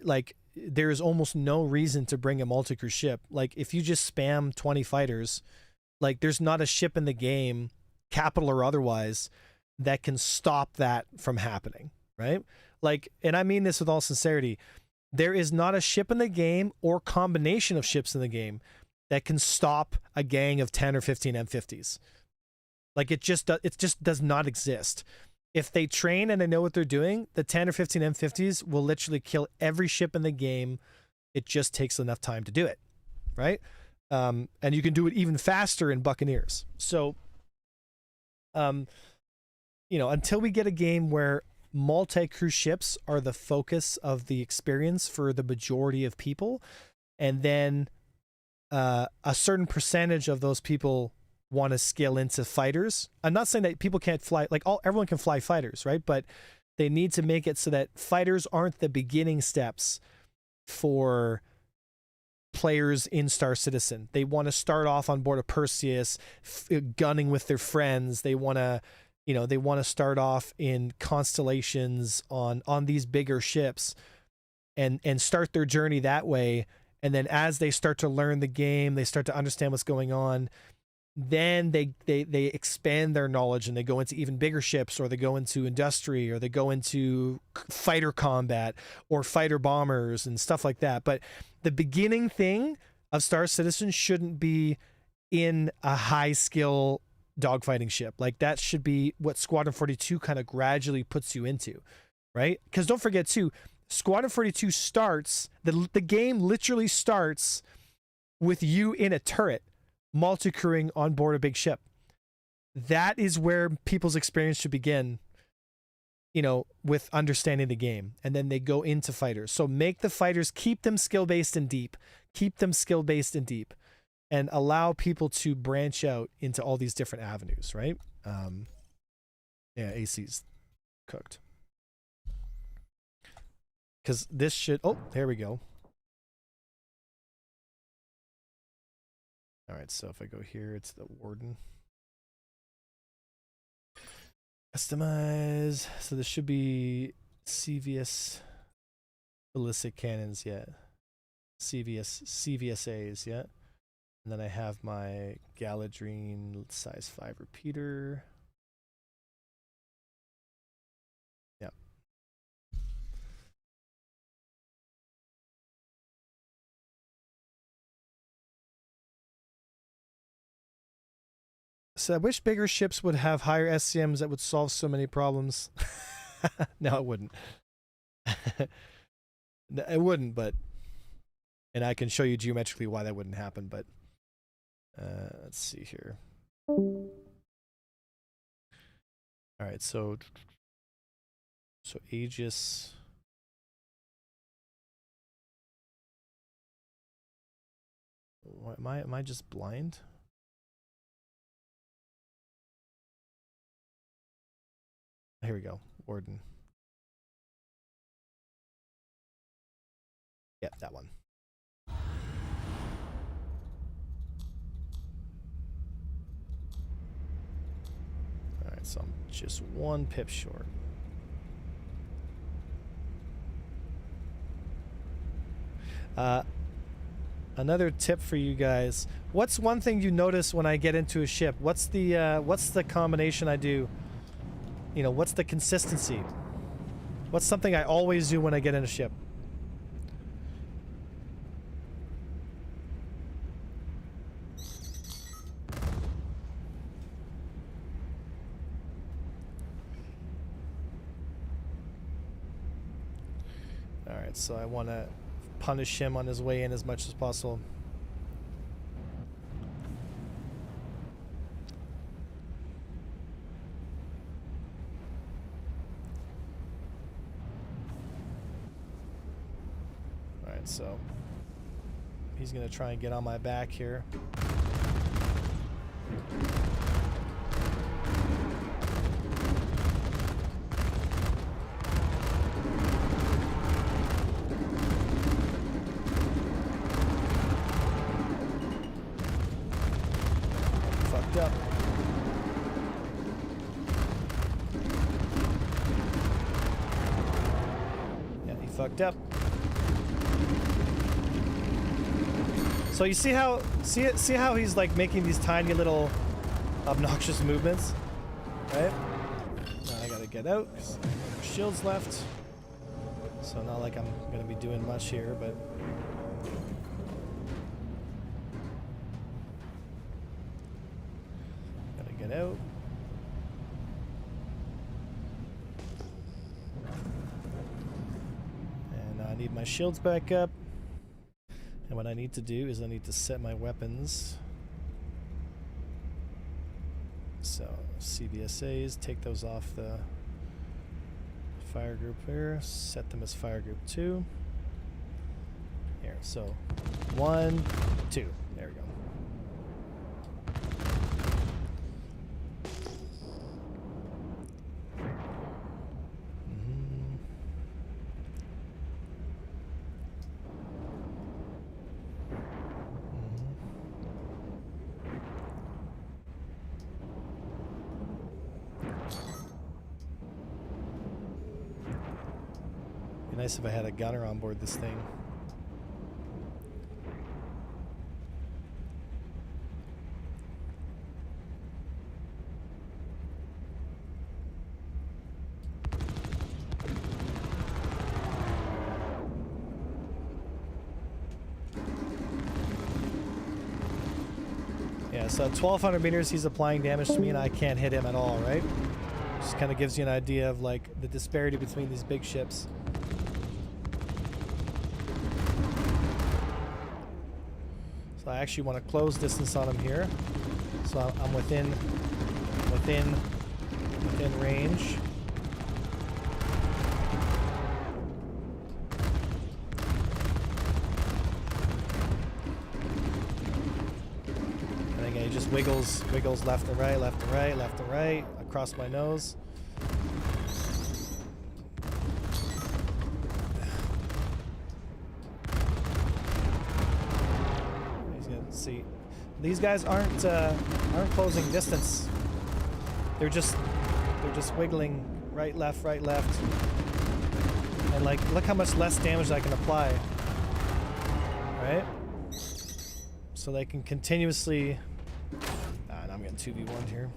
like, there is almost no reason to bring a multi-crew ship. Like, if you just spam 20 fighters, like, there's not a ship in the game, capital or otherwise, that can stop that from happening, right? Like, and I mean this with all sincerity, there is not a ship in the game or combination of ships in the game that can stop a gang of 10 or 15 M50s. Like, it just does not exist. If they train and they know what they're doing, the 10 or 15 M50s will literally kill every ship in the game. It just takes enough time to do it, right? And you can do it even faster in Buccaneers. So, you know, until we get a game where multi-crew ships are the focus of the experience for the majority of people, and then a certain percentage of those people want to scale into fighters. I'm not saying that people can't fly, like, everyone can fly fighters, right? But they need to make it so that fighters aren't the beginning steps for players in Star Citizen. They want to start off on board a Perseus, gunning with their friends. They want to, they want to start off in constellations on these bigger ships, and start their journey that way. And then as they start to learn the game, they start to understand what's going on. Then they expand their knowledge and they go into even bigger ships, or they go into industry, or they go into fighter combat or fighter bombers and stuff like that. But the beginning thing of Star Citizen shouldn't be in a high skill dogfighting ship. Like, that should be what Squadron 42 kind of gradually puts you into, right? Because don't forget too, Squadron 42 starts, the game literally starts with you in a turret, multi-crewing on board a big ship. That is where people's experience should begin, with understanding the game. And then they go into fighters. So make the fighters, keep them skill-based and deep. And allow people to branch out into all these different avenues, right? Yeah, AC's cooked. Because this should... Oh, there we go. All right, so if I go here, it's the Warden. Customize. So this should be CVS ballistic cannons, yeah. CVSAs, yeah. And then I have my Galadriel size 5 repeater. Yep. So I wish bigger ships would have higher SCMs that would solve so many problems. No, it wouldn't. It wouldn't, but... And I can show you geometrically why that wouldn't happen, but... let's see here. Alright, so Aegis... What, am I just blind? Here we go. Warden. Yep, that one. Alright, so I'm just one pip short. Another tip for you guys. What's one thing you notice when I get into a ship? What's the combination I do? What's the consistency? What's something I always do when I get in a ship? Alright, so I want to punish him on his way in as much as possible. Alright, so he's going to try and get on my back here. Up. Yeah, he fucked up. So you see how he's like making these tiny little obnoxious movements, right? Now I gotta get out because no shields left. So not like I'm gonna be doing much here, but. Out. And I need my shields back up. And what I need to do is I need to set my weapons. So CVSAs, take those off the fire group here, set them as fire group 2. Here, so 1, 2. There we go. nice if I had a gunner on board this thing. Yeah, so at 1,200 meters, he's applying damage to me, and I can't hit him at all, right? Just kind of gives you an idea of like the disparity between these big ships. So I actually want to close distance on him here, so I'm within range. He just wiggles left and right, left and right, left and right, across my nose. He's gonna see. These guys aren't closing distance. They're just wiggling right, left, and like look how much less damage I can apply. Right? So they can continuously. And I'm getting 2v1 here.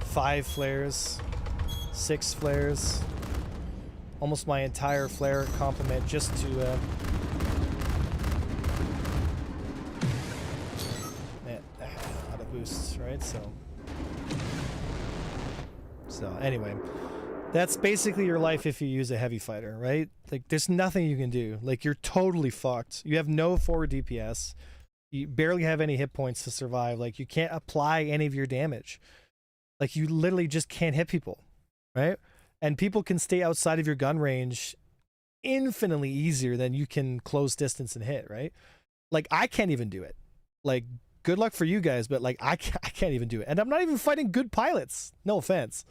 Five flares, 6 flares, almost my entire flare complement just to out of boosts, right? So anyway. That's basically your life if you use a heavy fighter, right? Like, there's nothing you can do. Like, you're totally fucked. You have no forward DPS. You barely have any hit points to survive. Like, you can't apply any of your damage. Like, you literally just can't hit people, right? And people can stay outside of your gun range infinitely easier than you can close distance and hit, right? Like, I can't even do it. Like, good luck for you guys, but, like, I can't even do it. And I'm not even fighting good pilots. No offense.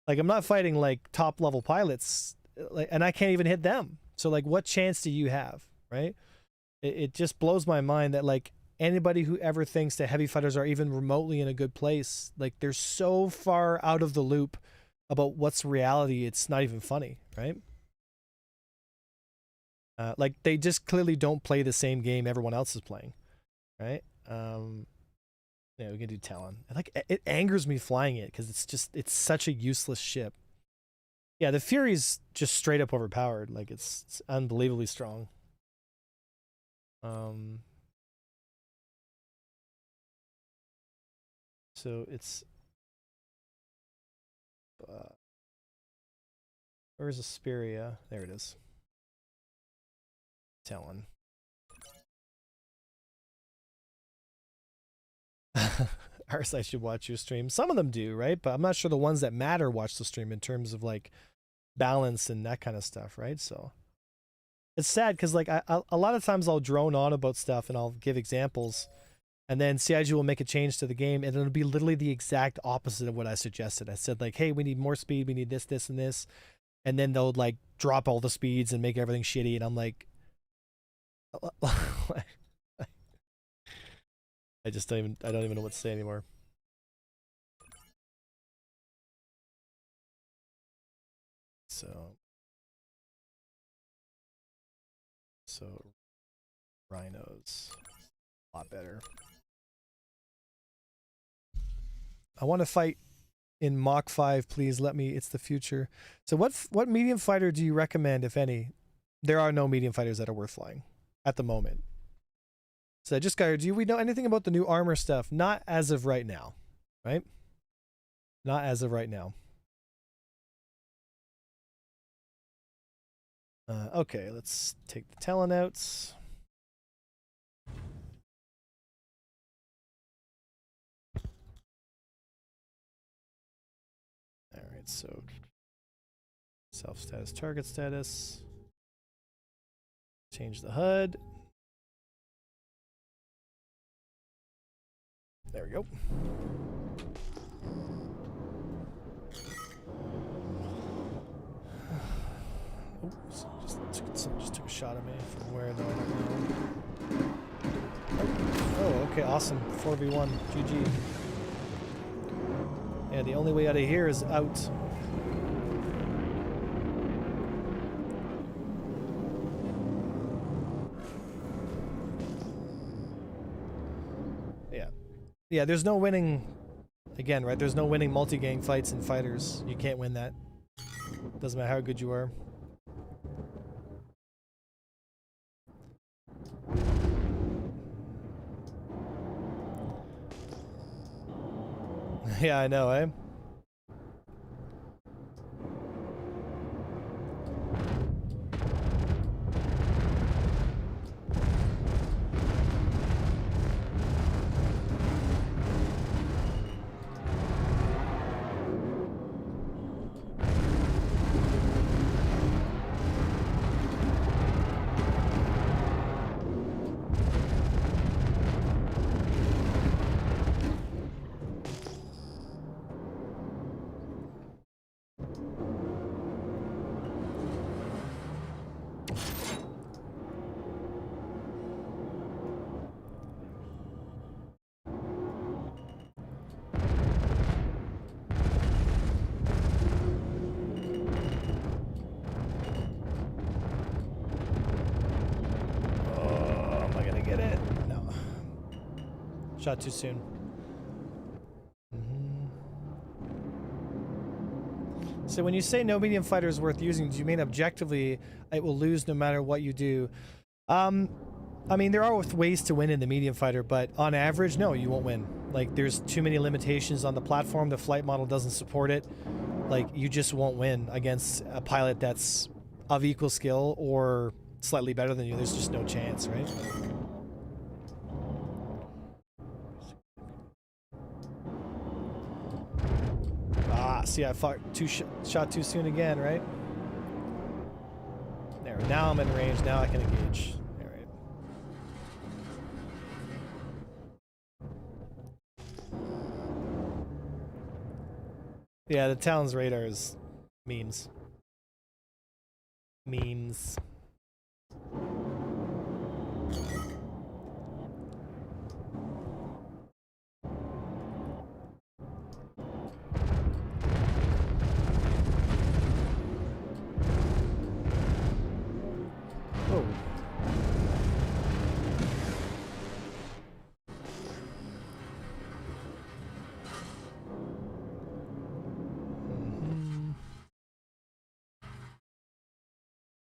Like, I'm not fighting like top level pilots, like, and I can't even hit them. So like, what chance do you have, right? It just blows my mind that like anybody who ever thinks that heavy fighters are even remotely in a good place, like they're so far out of the loop about what's reality. It's not even funny, right? Like they just clearly don't play the same game everyone else is playing, right? Yeah, we can do Talon. Like, it angers me flying it because it's such a useless ship. Yeah, the Fury's just straight up overpowered. Like, it's unbelievably strong. So it's where's Asperia? There it is. Talon. Ars, I should watch your stream. Some of them do, right? But I'm not sure the ones that matter watch the stream in terms of like balance and that kind of stuff, right? So it's sad because like a lot of times I'll drone on about stuff and I'll give examples, and then CIG will make a change to the game and it'll be literally the exact opposite of what I suggested. I said like, hey, we need more speed, we need this, this, and this, and then they'll like drop all the speeds and make everything shitty, and I'm like, I don't even know what to say anymore. So rhinos, a lot better. I want to fight in Mach 5, please let me. It's the future. So what medium fighter do you recommend, if any? There are no medium fighters that are worth flying at the moment. So just got, do we know anything about the new armor stuff? Not as of right now, right? Not as of right now. Okay, let's take the Talon outs. All right, so self status, target status. Change the HUD. There we go. Oh, someone just took a shot at me from where though, I don't know. Oh, okay, awesome. 4v1, GG. Yeah, the only way out of here is out. Yeah. Yeah, there's no winning... Again, right? There's no winning multi-gang fights in fighters. You can't win that. Doesn't matter how good you are. Yeah, I know, eh? Shot too soon. So when you say no medium fighter is worth using, do you mean objectively it will lose no matter what you do? I mean, there are ways to win in the medium fighter, but on average, no, you won't win. Like, there's too many limitations on the platform. The flight model doesn't support it. Like, you just won't win against a pilot that's of equal skill or slightly better than you. There's just no chance, right? See, I shot too soon again, right? There, now I'm in range. Now I can engage. All right. Yeah, the town's radar is memes. Memes.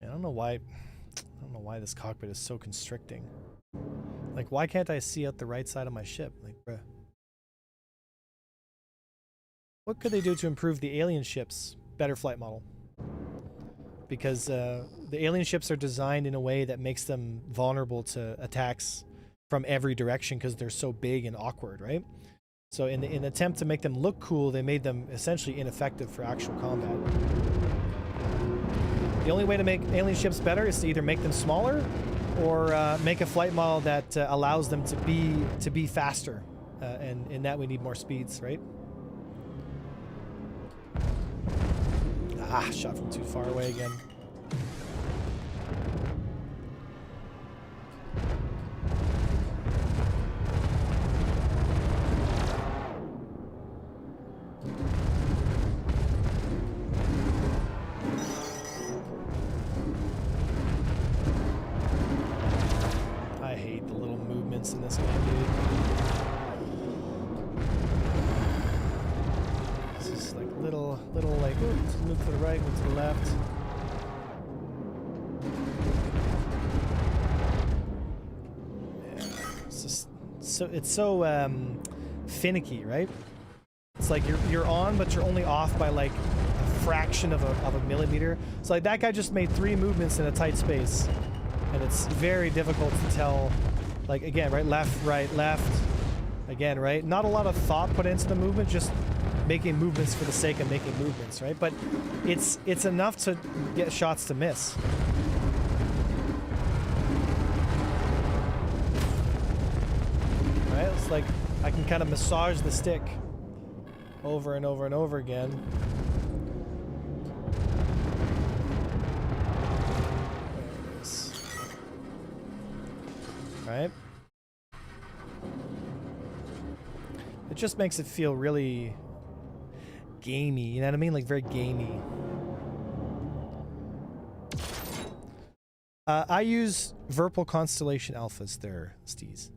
I don't know why this cockpit is so constricting. Like, why can't I see out the right side of my ship? Like, bruh. What could they do to improve the alien ships? Better flight model. Because the alien ships are designed in a way that makes them vulnerable to attacks from every direction because they're so big and awkward, right? So in an attempt to make them look cool, they made them essentially ineffective for actual combat. The only way to make alien ships better is to either make them smaller or make a flight model that allows them to be faster. And in that we need more speeds, right? Ah, shot from too far away again. I hate the little movements in this game, dude. Little like, ooh, move to the right, move to the left. Yeah, it's so finicky, right? It's like you're on, but you're only off by like a fraction of a millimeter. So like that guy just made 3 movements in a tight space, and it's very difficult to tell. Like again, right, left, left. Again, right. Not a lot of thought put into the movement, just making movements for the sake of making movements, right? But it's enough to get shots to miss. Right? It's like I can kind of massage the stick over and over and over again. There it is. Right? It just makes it feel really... gamey. You know what I mean? Like very gamey. I use Virpal Constellation Alphas there, Steez.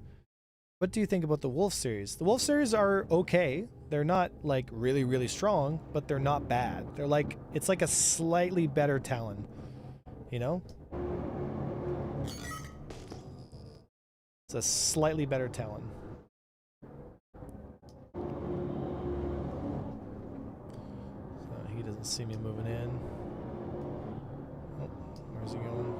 What do you think about the Wolf series? The Wolf series are okay. They're not like really, really strong, but they're not bad. They're like, it's like a slightly better Talon, you know? It's a slightly better Talon. So he doesn't see me moving in. Oh, where's he going?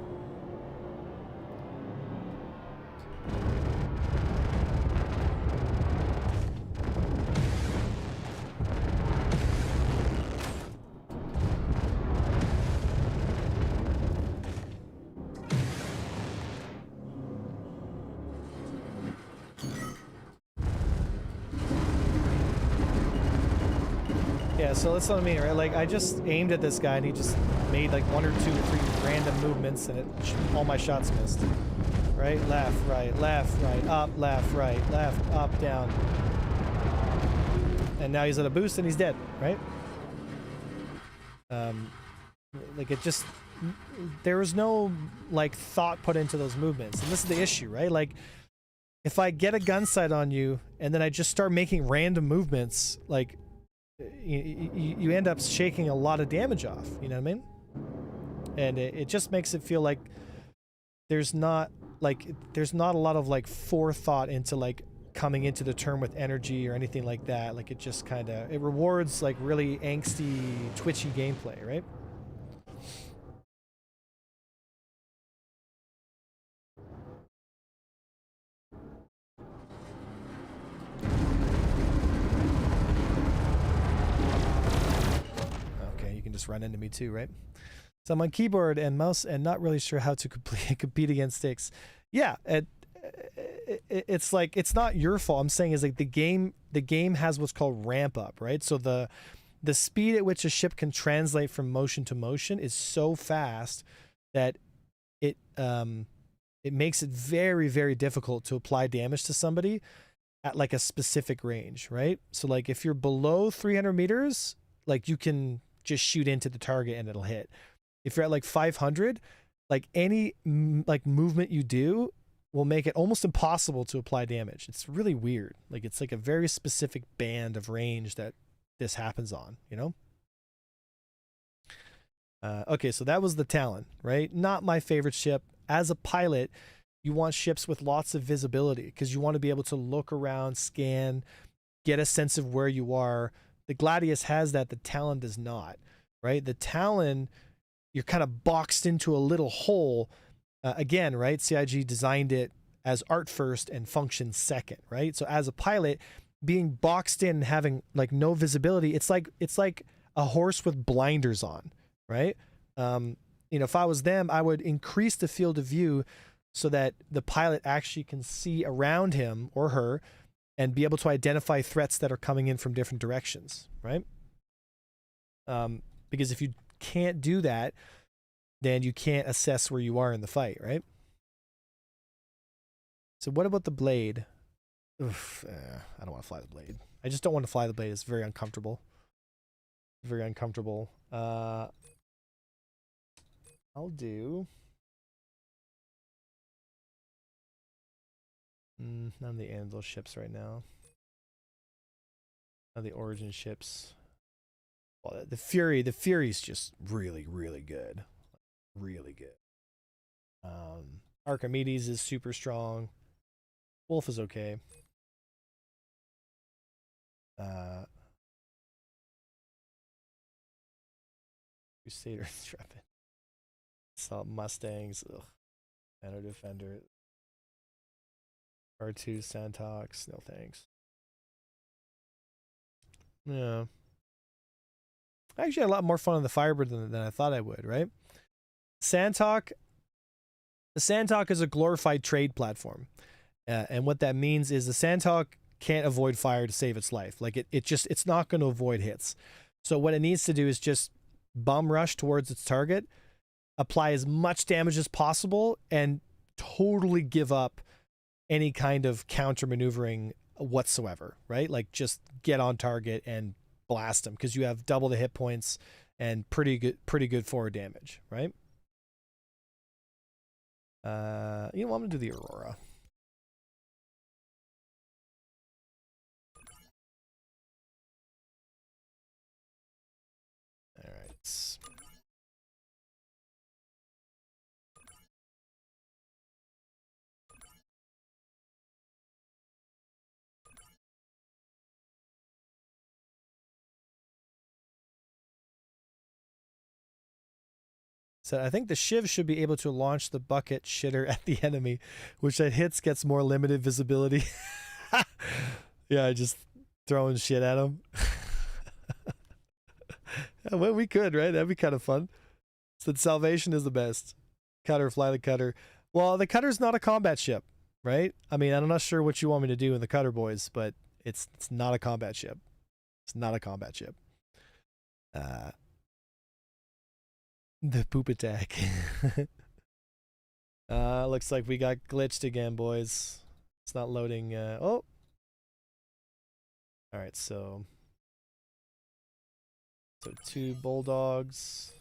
Yeah, so that's what I mean, right? Like, I just aimed at this guy and he just made like 1 or 2 or 3 random movements and all my shots missed. Right, left, right, up, left, up, down. And now he's at a boost and he's dead, right? Like it just, there was no like thought put into those movements. And this is the issue, right? Like if I get a gun sight on you and then I just start making random movements, like you end up shaking a lot of damage off, you know what I mean? And it just makes it feel like there's not a lot of like forethought into like coming into the turn with energy or anything like that. Like it just kind of, it rewards like really angsty, twitchy gameplay, right? Okay, you can just run into me too, right? So I'm on keyboard and mouse and not really sure how to compete against sticks. Yeah, it's like, it's not your fault. I'm saying is like the game has what's called ramp up, right? So the speed at which a ship can translate from motion to motion is so fast that it makes it very, very difficult to apply damage to somebody at like a specific range, right? So like if you're below 300 meters, like you can just shoot into the target and it'll hit. If you're at like 500, like any like movement you do will make it almost impossible to apply damage. It's really weird. Like it's like a very specific band of range that this happens on, you know? Okay, so that was the Talon, right? Not my favorite ship. As a pilot, you want ships with lots of visibility because you want to be able to look around, scan, get a sense of where you are. The Gladius has that, the Talon does not, right? The Talon, you're kind of boxed into a little hole. Again, right? CIG designed it as art first and function second, right? So as a pilot, being boxed in and having like no visibility, it's like a horse with blinders on, right? You know, if I was them, I would increase the field of view so that the pilot actually can see around him or her and be able to identify threats that are coming in from different directions, right? Because if you can't do that, then you can't assess where you are in the fight, right? So what about the blade? Oof, I don't want to fly the blade. I just don't want to fly the blade. It's very uncomfortable. Very uncomfortable. I'll do... none of the Anvil ships right now. None of the Origin ships. Well, the Fury's just really, really good. Really good. Archimedes is super strong. Wolf is okay. Crusader Intrepid. Assault Mustangs. Ugh. Banner Defender. R2 Santox. No thanks. Yeah. I actually had a lot more fun on the Firebird than I thought I would, right? Santok. The Santok is a glorified trade platform. And what that means is the Santok can't avoid fire to save its life. Like it's not going to avoid hits. So what it needs to do is just bum rush towards its target, apply as much damage as possible, and totally give up any kind of counter maneuvering whatsoever, right? Like just get on target and blast them because you have double the hit points and pretty good forward damage, right? You know what, I'm gonna do the Aurora. All right. So I think the Shiv should be able to launch the bucket shitter at the enemy, which at hits gets more limited visibility. Yeah, just throwing shit at him. Well, we could, right? That'd be kind of fun. So Salvation is the best. Cutter, fly the cutter. Well, the cutter's not a combat ship, right? I mean, I'm not sure what you want me to do in the cutter, boys, but it's not a combat ship. It's not a combat ship. The poop attack. Looks like we got glitched again, boys. It's not loading. Oh. All right, so 2 bulldogs.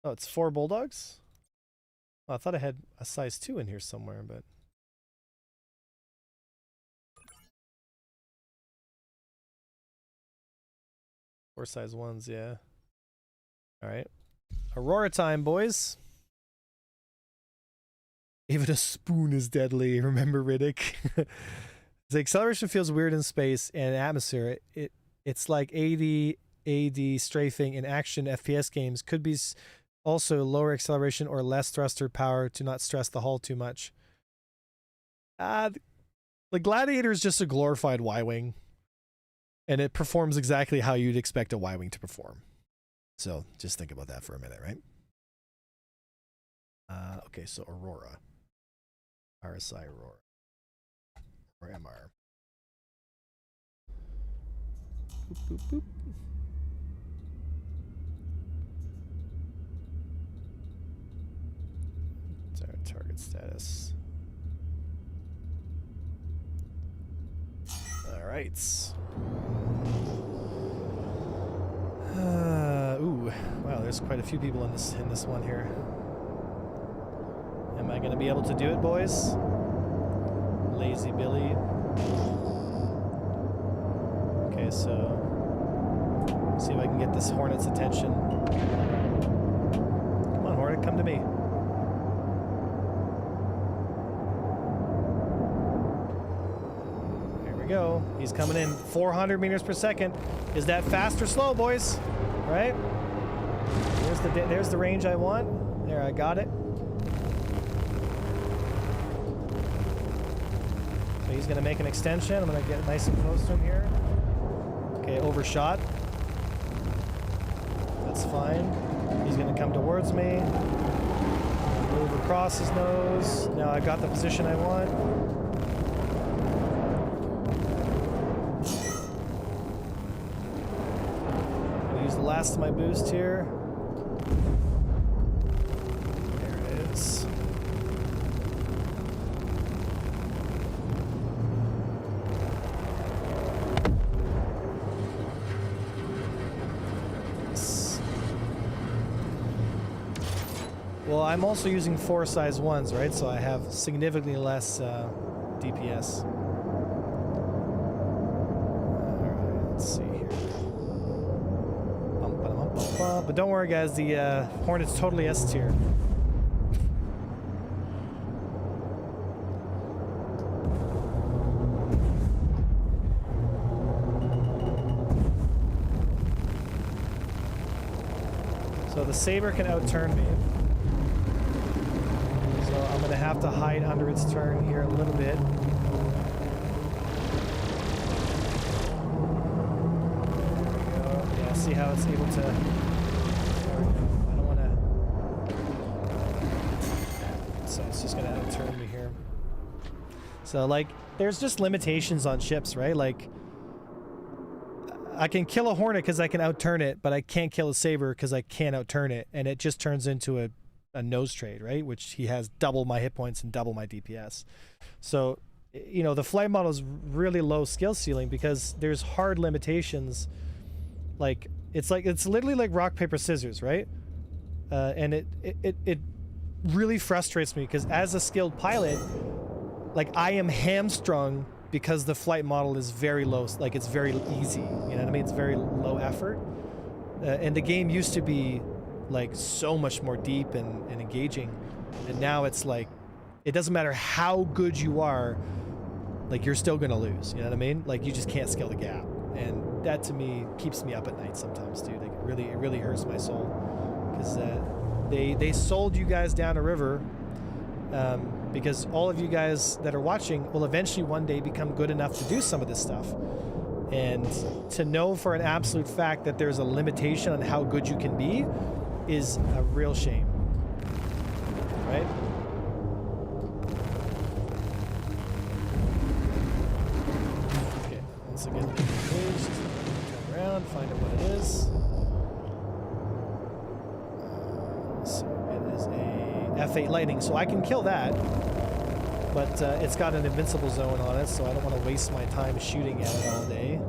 Oh, it's 4 bulldogs? Oh, I thought I had a size 2 in here somewhere, but 4 size 1s, yeah. All right. Aurora time, boys. Even a spoon is deadly. Remember Riddick? The acceleration feels weird in space and atmosphere. It's like AD strafing in action FPS games. Could be also lower acceleration or less thruster power to not stress the hull too much. The Gladiator is just a glorified Y-Wing. And it performs exactly how you'd expect a Y-Wing to perform. So just think about that for a minute, right? Okay, so Aurora. RSI Aurora. Or MR. Boop, boop, boop. It's our target status. All right. Ooh, wow, there's quite a few people in this one here. Am I gonna be able to do it, boys? Lazy Billy. Okay, so see if I can get this Hornet's attention. Come on, Hornet, come to me. There we go. He's coming in 400 meters per second. Is that fast or slow, boys? Right? There's the range I want. There, I got it. So he's gonna make an extension. I'm gonna get nice and close to him here. Okay, overshot. That's fine. He's gonna come towards me. Move across his nose. Now I got the position I want. Last of my boost here. There it is. Well, I'm also using 4 size 1s, right? So I have significantly less DPS. Alright, let's see here. But don't worry, guys, the Hornet's totally S tier. So the Saber can outturn me. So I'm going to have to hide under its turn here a little bit. There we go. Yeah, see how it's able to... I don't want to... So it's just going to outturn me here. So, like, there's just limitations on ships, right? Like, I can kill a Hornet because I can outturn it, but I can't kill a Saber because I can't outturn it, and it just turns into a nose trade, right? Which he has double my hit points and double my DPS. So you know, the flight model is really low skill ceiling because there's hard limitations. Like it's literally like rock paper scissors, right? And it really frustrates me because as a skilled pilot, like I am hamstrung because the flight model is very low, like it's very easy, you know what I mean? It's very low effort. And the game used to be like so much more deep and engaging, and now it's like it doesn't matter how good you are, like you're still gonna lose, you know what I mean? Like you just can't scale the gap, and that to me keeps me up at night sometimes, dude. Like it really hurts my soul because they sold you guys down a river, because all of you guys that are watching will eventually one day become good enough to do some of this stuff. And to know for an absolute fact that there's a limitation on how good you can be is a real shame, right? Okay, once again, engaged. Turn around, find out what it is. So it is a F8 Lightning, so I can kill that. But it's got an invincible zone on it, so I don't want to waste my time shooting at it all day.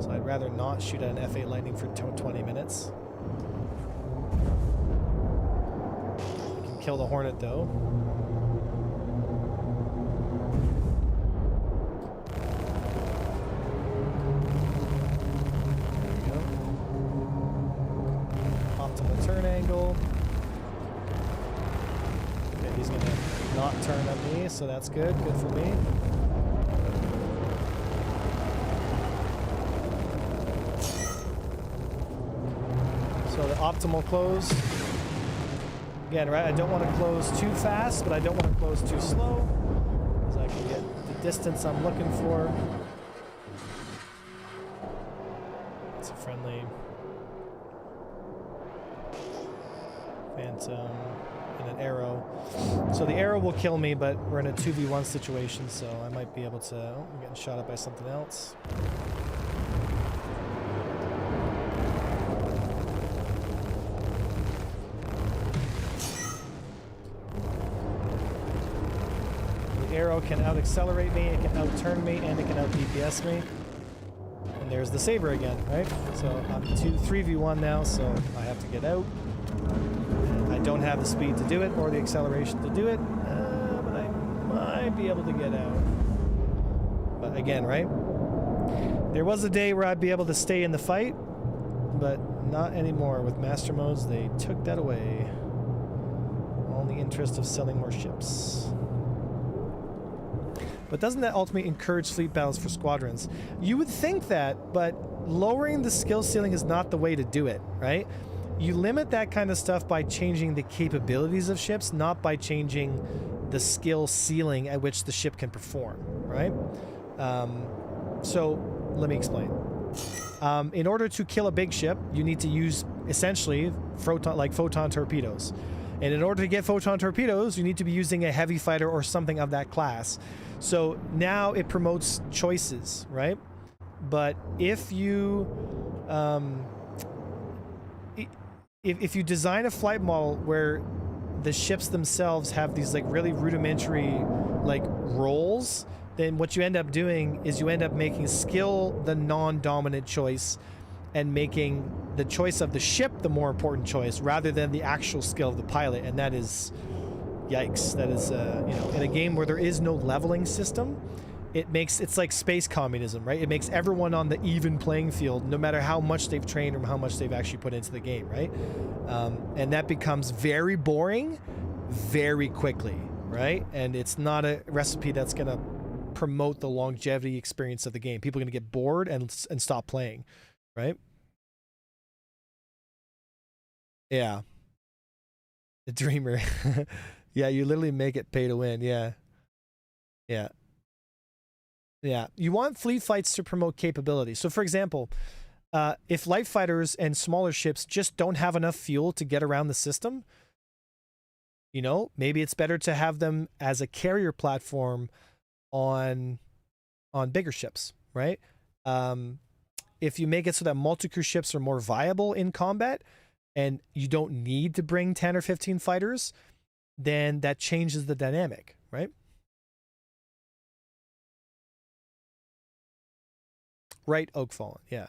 So I'd rather not shoot at an F8 Lightning for 20 minutes. I can kill the Hornet though. There we go. Optimal turn angle. Okay, he's gonna not turn on me, so that's good. Good for me. So the optimal close. Again, right? I don't want to close too fast, but I don't want to close too slow, because I can get the distance I'm looking for. It's a friendly Phantom. And an arrow. So the arrow will kill me, but we're in a 2v1 situation, so I might be able to... Oh, I'm getting shot at by something else. The arrow can out-accelerate me, it can out-turn me, and it can out-DPS me. And there's the saber again, right? So I'm 3v1 now, so I have to get out. I don't have the speed to do it or the acceleration to do it, but I might be able to get out. But again, right? There was a day where I'd be able to stay in the fight, but not anymore. With master modes, they took that away. All in the interest of selling more ships. But doesn't that ultimately encourage fleet battles for squadrons? You would think that, but lowering the skill ceiling is not the way to do it, right? You limit that kind of stuff by changing the capabilities of ships, not by changing the skill ceiling at which the ship can perform, right? So let me explain. In order to kill a big ship, you need to use essentially photon torpedoes. And in order to get photon torpedoes, you need to be using a heavy fighter or something of that class. So now it promotes choices, right? But if you... If you design a flight model where the ships themselves have these like really rudimentary like roles, then what you end up doing is you end up making skill the non-dominant choice and making the choice of the ship the more important choice rather than the actual skill of the pilot. And that is, yikes. That is, you know, in a game where there is no leveling system, it's like space communism, right? It makes everyone on the even playing field, no matter how much they've trained or how much they've actually put into the game, right? And that becomes very boring very quickly, right? And it's not a recipe that's going to promote the longevity experience of the game. People are going to get bored and stop playing, right? Yeah. The dreamer. Yeah, you literally make it pay to win. Yeah. Yeah. Yeah, you want fleet fights to promote capability. So for example, if light fighters and smaller ships just don't have enough fuel to get around the system, you know, maybe it's better to have them as a carrier platform on bigger ships, right? If you make it so that multi-crew ships are more viable in combat and you don't need to bring 10 or 15 fighters, then that changes the dynamic, right? Right, Oak Fallen. Yeah.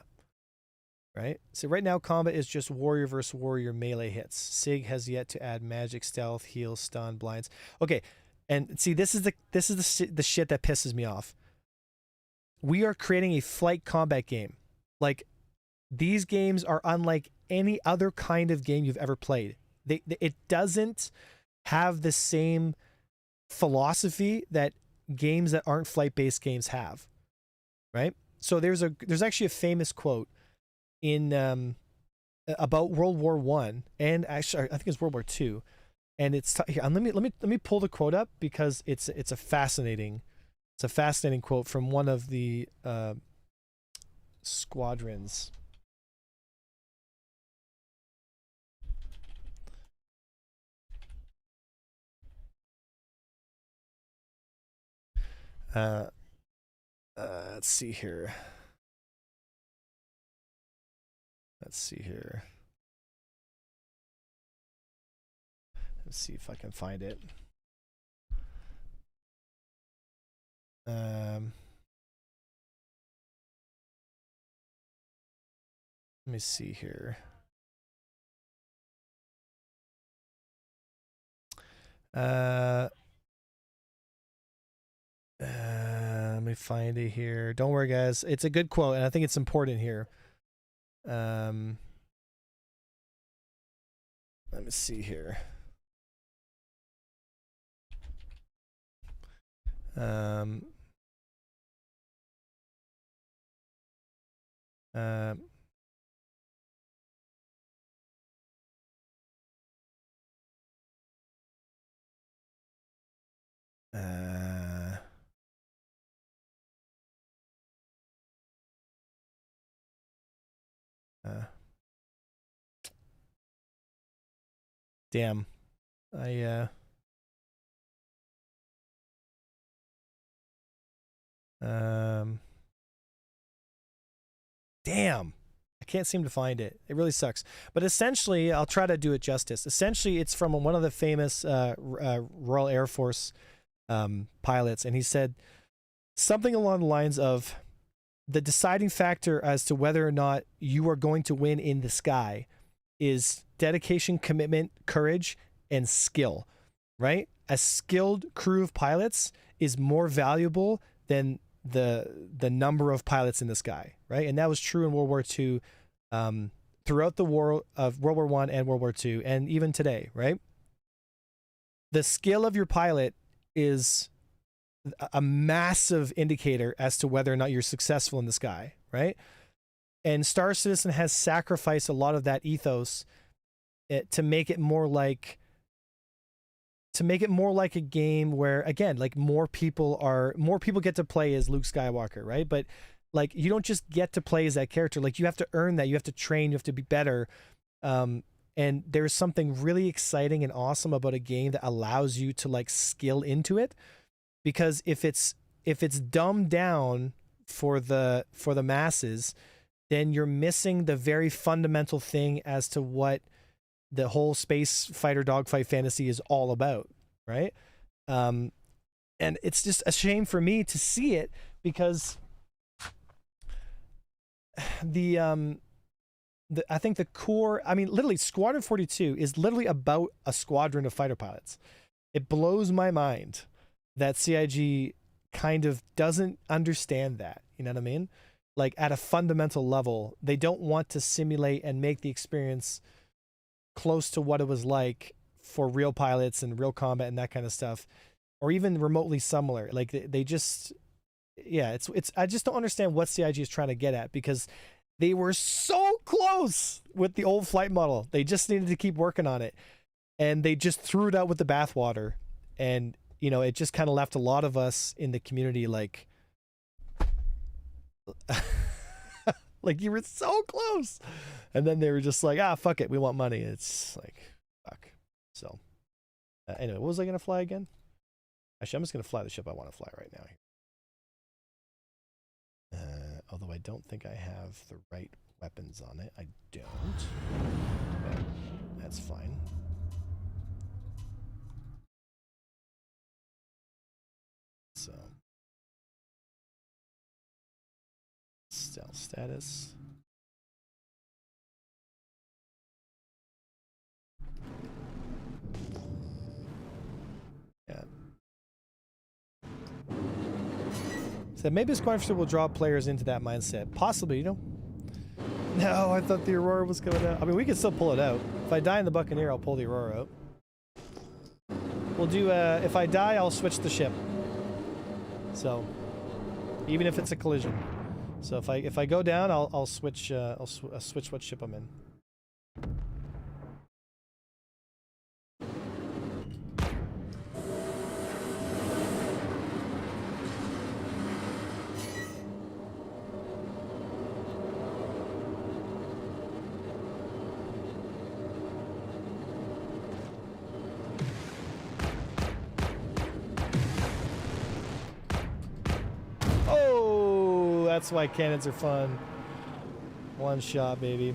Right? So right now, combat is just warrior versus warrior melee hits. Sig has yet to add magic, stealth, heal, stun, blinds. Okay, and see, this is the shit that pisses me off. We are creating a flight combat game. Like, these games are unlike any other kind of game you've ever played. It doesn't have the same philosophy that games that aren't flight-based games have. Right? So there's actually a famous quote in about World War One, and actually I think it's World War Two, and it's here, let me pull the quote up because it's a fascinating quote from one of the squadrons. Let's see here. Let's see if I can find it. Let me see here. Let me find it here. Don't worry, guys. It's a good quote, and I think it's important here. Let me see here. Damn. Damn. I can't seem to find it. It really sucks. But essentially, I'll try to do it justice. Essentially, it's from one of the famous Royal Air Force pilots, and he said something along the lines of, the deciding factor as to whether or not you are going to win in the sky is dedication, commitment, courage, and skill, right? A skilled crew of pilots is more valuable than the number of pilots in the sky, right? And that was true in World War II, throughout the war of World War I and World War II, and even today, right? The skill of your pilot is a massive indicator as to whether or not you're successful in the sky, right? And Star Citizen has sacrificed a lot of that ethos to make it more like a game where, again, like more people get to play as Luke Skywalker, right? But like, you don't just get to play as that character. Like, you have to earn that. You have to train. You have to be better. And there's something really exciting and awesome about a game that allows you to like skill into it. Because if it's dumbed down for the masses, then you're missing the very fundamental thing as to what the whole space fighter dogfight fantasy is all about, right? And it's just a shame for me to see it, because I think the core, I mean, literally Squadron 42 is literally about a squadron of fighter pilots. It blows my mind that CIG kind of doesn't understand that, you know what I mean? Like, at a fundamental level, they don't want to simulate and make the experience close to what it was like for real pilots and real combat and that kind of stuff, or even remotely similar. Like, they just, yeah, it's I just don't understand what CIG is trying to get at, because they were so close with the old flight model. They just needed to keep working on it, and they just threw it out with the bathwater. And you know, it just kind of left a lot of us in the community like, like, you were so close. And then they were just like, fuck it, we want money. It's like, fuck. So, anyway, what was I going to fly again? Actually, I'm just going to fly the ship I want to fly right now. Although I don't think I have the right weapons on it. I don't. But that's fine. So Stealth status. Yeah. So maybe Squadron will draw players into that mindset. Possibly, you know. No, I thought the Aurora was coming out. I mean, we can still pull it out. If I die in the Buccaneer, I'll pull the Aurora out. We'll do, if I die, I'll switch the ship. So, even if it's a collision. So if I go down, I'll switch, I'll switch what ship I'm in. That's why cannons are fun. One shot, baby.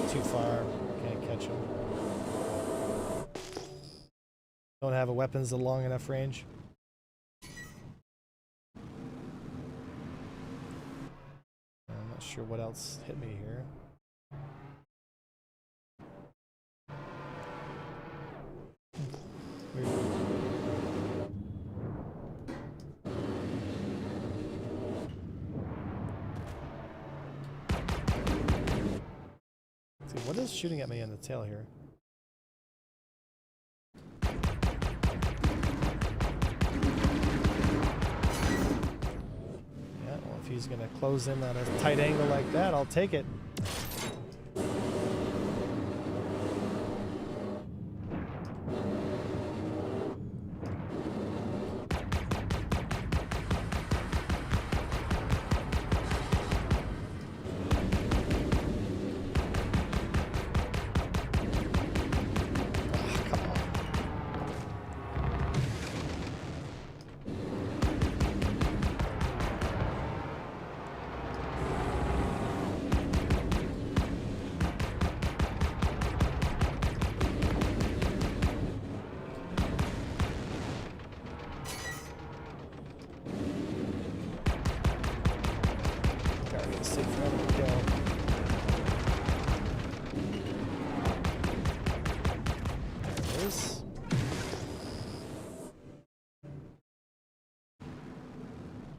Too far. Can't catch him. Don't have a weapons at long enough range. I'm not sure what else hit me here. What is shooting at me on the tail here? Yeah, well, if he's gonna close in on a tight angle like that, I'll take it.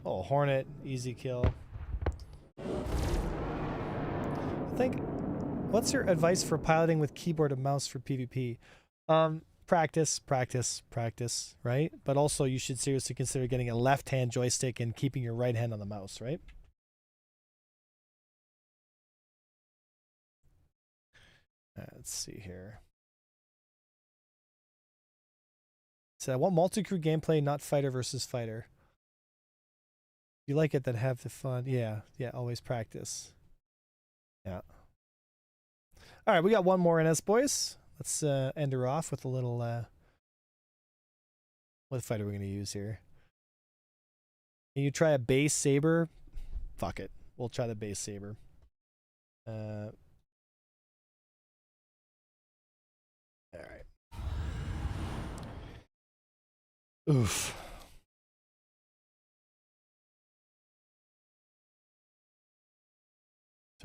Oh, Hornet, easy kill. I think, what's your advice for piloting with keyboard and mouse for PvP? Practice, practice, practice, right? But also you should seriously consider getting a left-hand joystick and keeping your right hand on the mouse, right? Let's see here. So I want multi-crew gameplay, not fighter versus fighter. You like it, then have the fun. Yeah, always practice. Yeah. All right, we got one more in us, boys. Let's end her off with a little... what fighter are we going to use here? Can you try a base saber? Fuck it. We'll try the base saber. All right. Oof.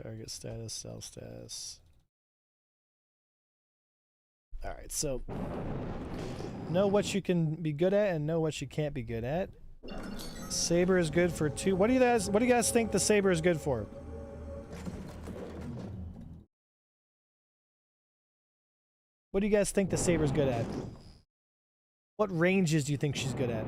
Target status, cell status. All right, so know what you can be good at and know what you can't be good at. Saber is good for 2. What do you guys think the saber is good for? What do you guys think the saber is good at? What ranges do you think she's good at?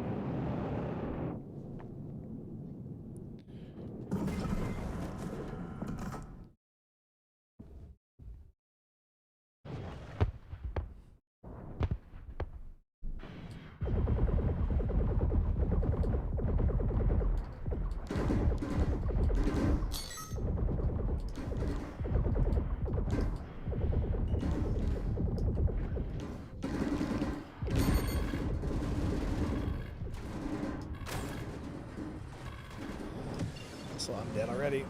So I'm dead already.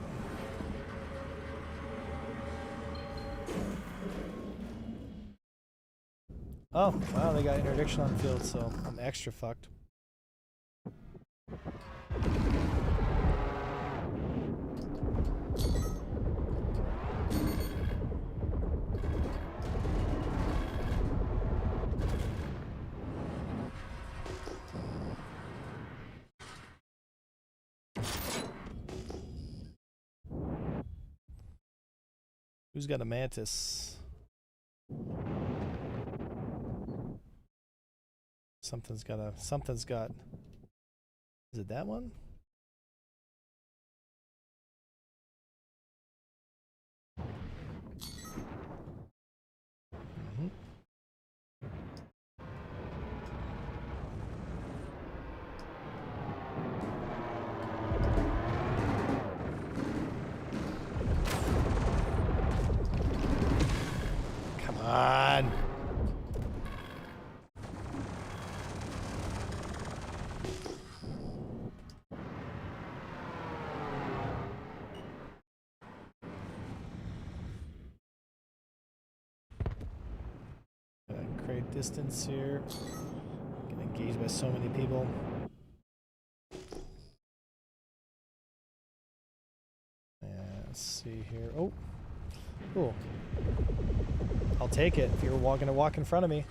Oh, wow, they got interdiction on field, so I'm extra fucked. Who's got a mantis? Something's got. Is it that one? Mm-hmm. Come on. Create distance here. Get engaged by so many people. Let's see here. Oh, cool. I'll take it if you're gonna walk in front of me.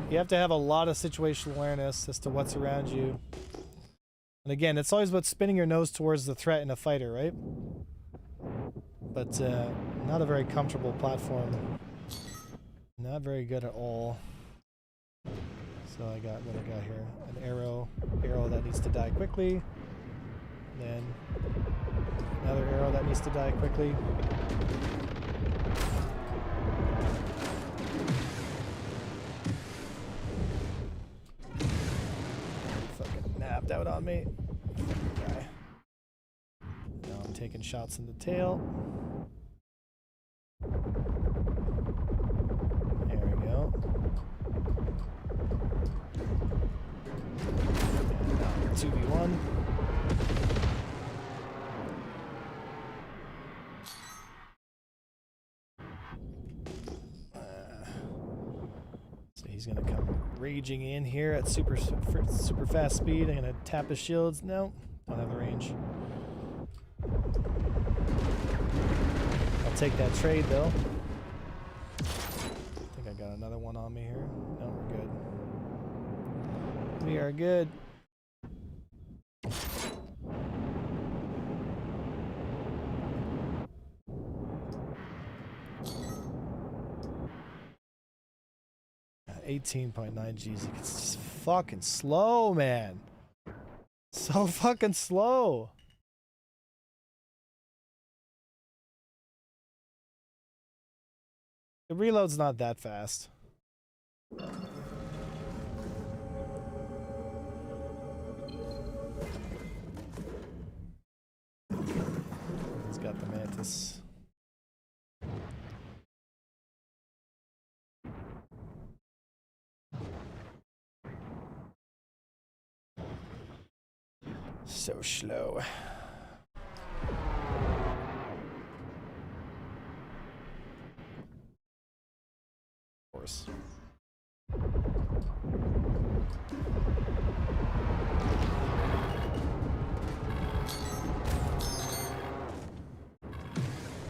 You have to have a lot of situational awareness as to what's around you. And again, it's always about spinning your nose towards the threat in a fighter, right? But not a very comfortable platform. Not very good at all. So I got what I got here. An arrow that needs to die quickly. Then another arrow that needs to die quickly. Fucking napped out on me. Guy. Now I'm taking shots in the tail. There we go. And now 2v1. So he's gonna come raging in here at super fast speed. I'm gonna tap his shields. No, don't have the range. I'll take that trade though. I think I got another one on me here. No, we're good. We are good. Uh, 18.9 Gs. It's just fucking slow, man. So fucking slow. The reload's not that fast. He's got the mantis. So slow. Of course.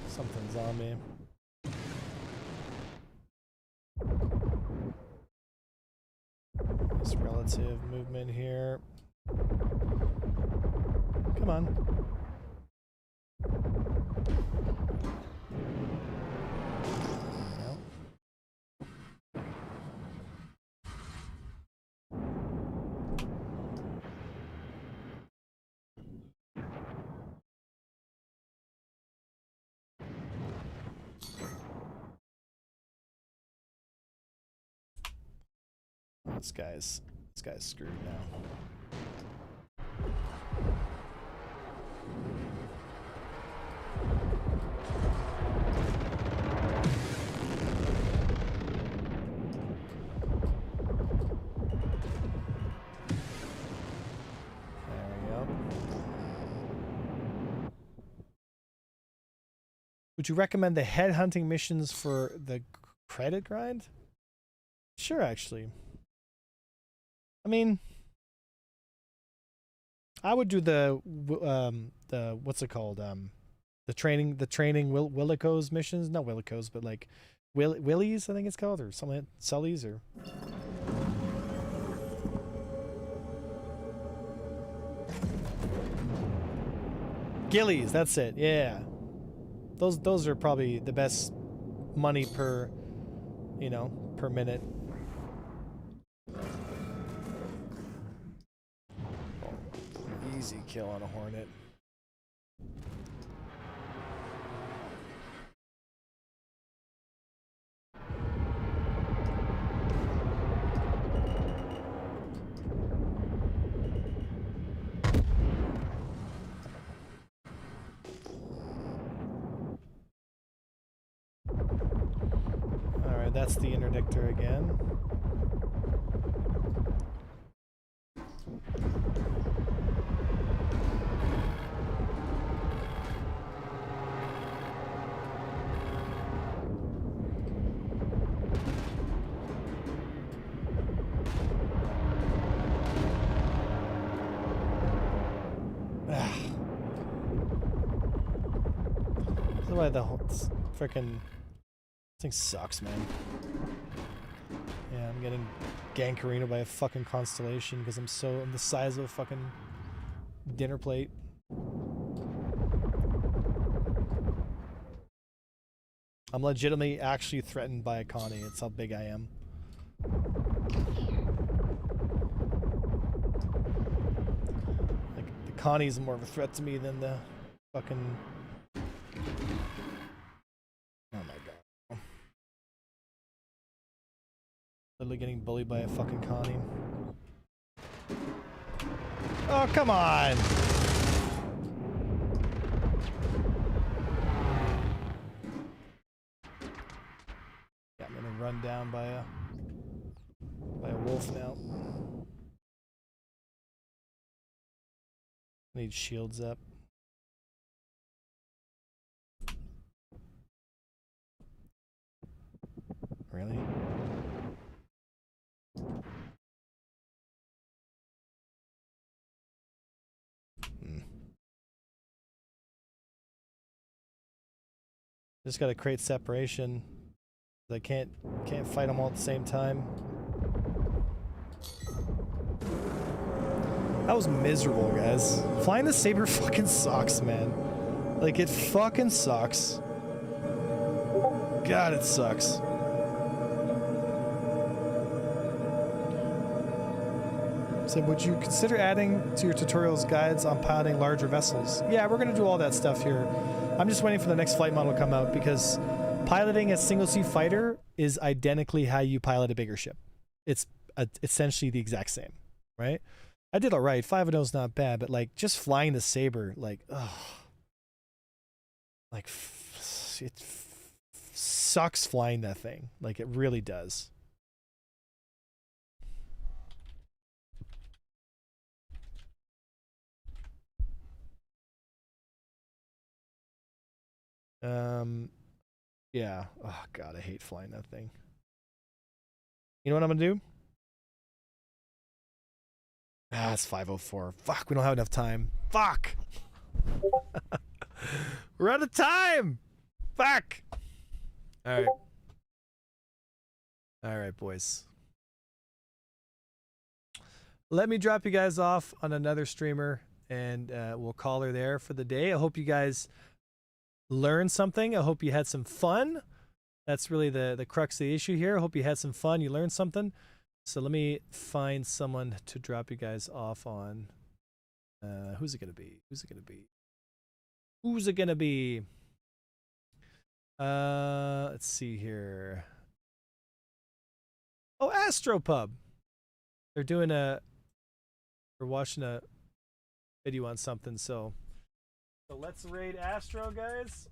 Something's on me. Just relative movement here. Come on. This guy's screwed now. There we go. Would you recommend the headhunting missions for the credit grind? Sure, actually. I mean, I would do the what's it called? The training Willikos missions, not Willikos, but like Willies, I think it's called, or something, Sullies, or Gillies. That's it. Yeah, those are probably the best money per, per minute. Easy kill on a Hornet. Alright, that's the Interdictor again. Why the whole freaking thing sucks, man. Yeah, I'm getting gankarina by a fucking constellation because I'm the size of a fucking dinner plate. I'm legitimately actually threatened by a Connie. It's how big I am. Like, the Connie's more of a threat to me than the fucking... Oh my god. Literally getting bullied by a fucking Connie. Oh, come on! Yeah, I'm gonna run down by a wolf now. Need shields up. Really? Just gotta create separation. I can't fight them all at the same time. That was miserable, guys. Flying the Saber fucking sucks, man. Like, it fucking sucks. God, it sucks. So would you consider adding to your tutorials guides on piloting larger vessels? Yeah, we're gonna do all that stuff here. I'm just waiting for the next flight model to come out because piloting a single seat fighter is identically how you pilot a bigger ship. It's essentially the exact same, right? I did all right. 5-0 is not bad, but like just flying the Saber, like, ugh. Like, it sucks flying that thing. Like, it really does. Yeah. Oh god, I hate flying that thing. You know what I'm gonna do? Ah, it's 5:04. Fuck, we don't have enough time. Fuck. We're out of time. Fuck. All right. All right, boys. let me drop you guys off on another streamer, and we'll call her there for the day. I hope you guys learned something. I hope you had some fun. That's really the crux of the issue here. I hope you had some fun. You learned something. So let me find someone to drop you guys off on. Who's it gonna be? Who's it gonna be? Who's it gonna be? Let's see here. Oh, Astropub. We're watching a video on something, so let's raid Astro, guys.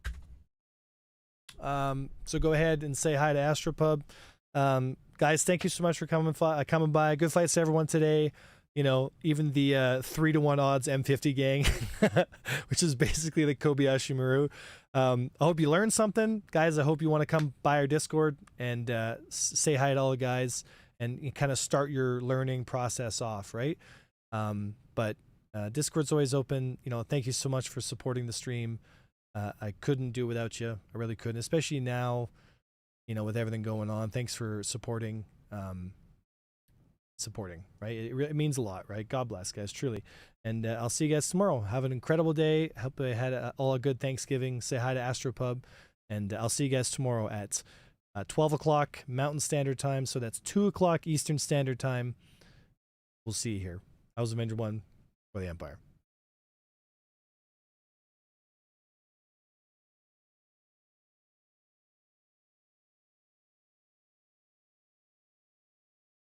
So go ahead and say hi to Astropub. Guys, thank you so much for coming by. Good fights to everyone today. You know, even the 3-to-1 odds M50 gang, which is basically the Kobayashi Maru. I hope you learned something, guys. I hope you want to come by our Discord and say hi to all the guys and kind of start your learning process off, right? But Discord's always open. You know, thank you so much for supporting the stream. I couldn't do it without you. I really couldn't, especially now, you know, with everything going on. Thanks for supporting. Right? It means a lot, right? God bless, guys, truly. And I'll see you guys tomorrow. Have an incredible day. Hope you had all a good Thanksgiving. Say hi to Astropub, and I'll see you guys tomorrow at 12 o'clock Mountain Standard Time. So that's 2 o'clock Eastern Standard Time. We'll see you here. I was Avenger 1 for the Empire.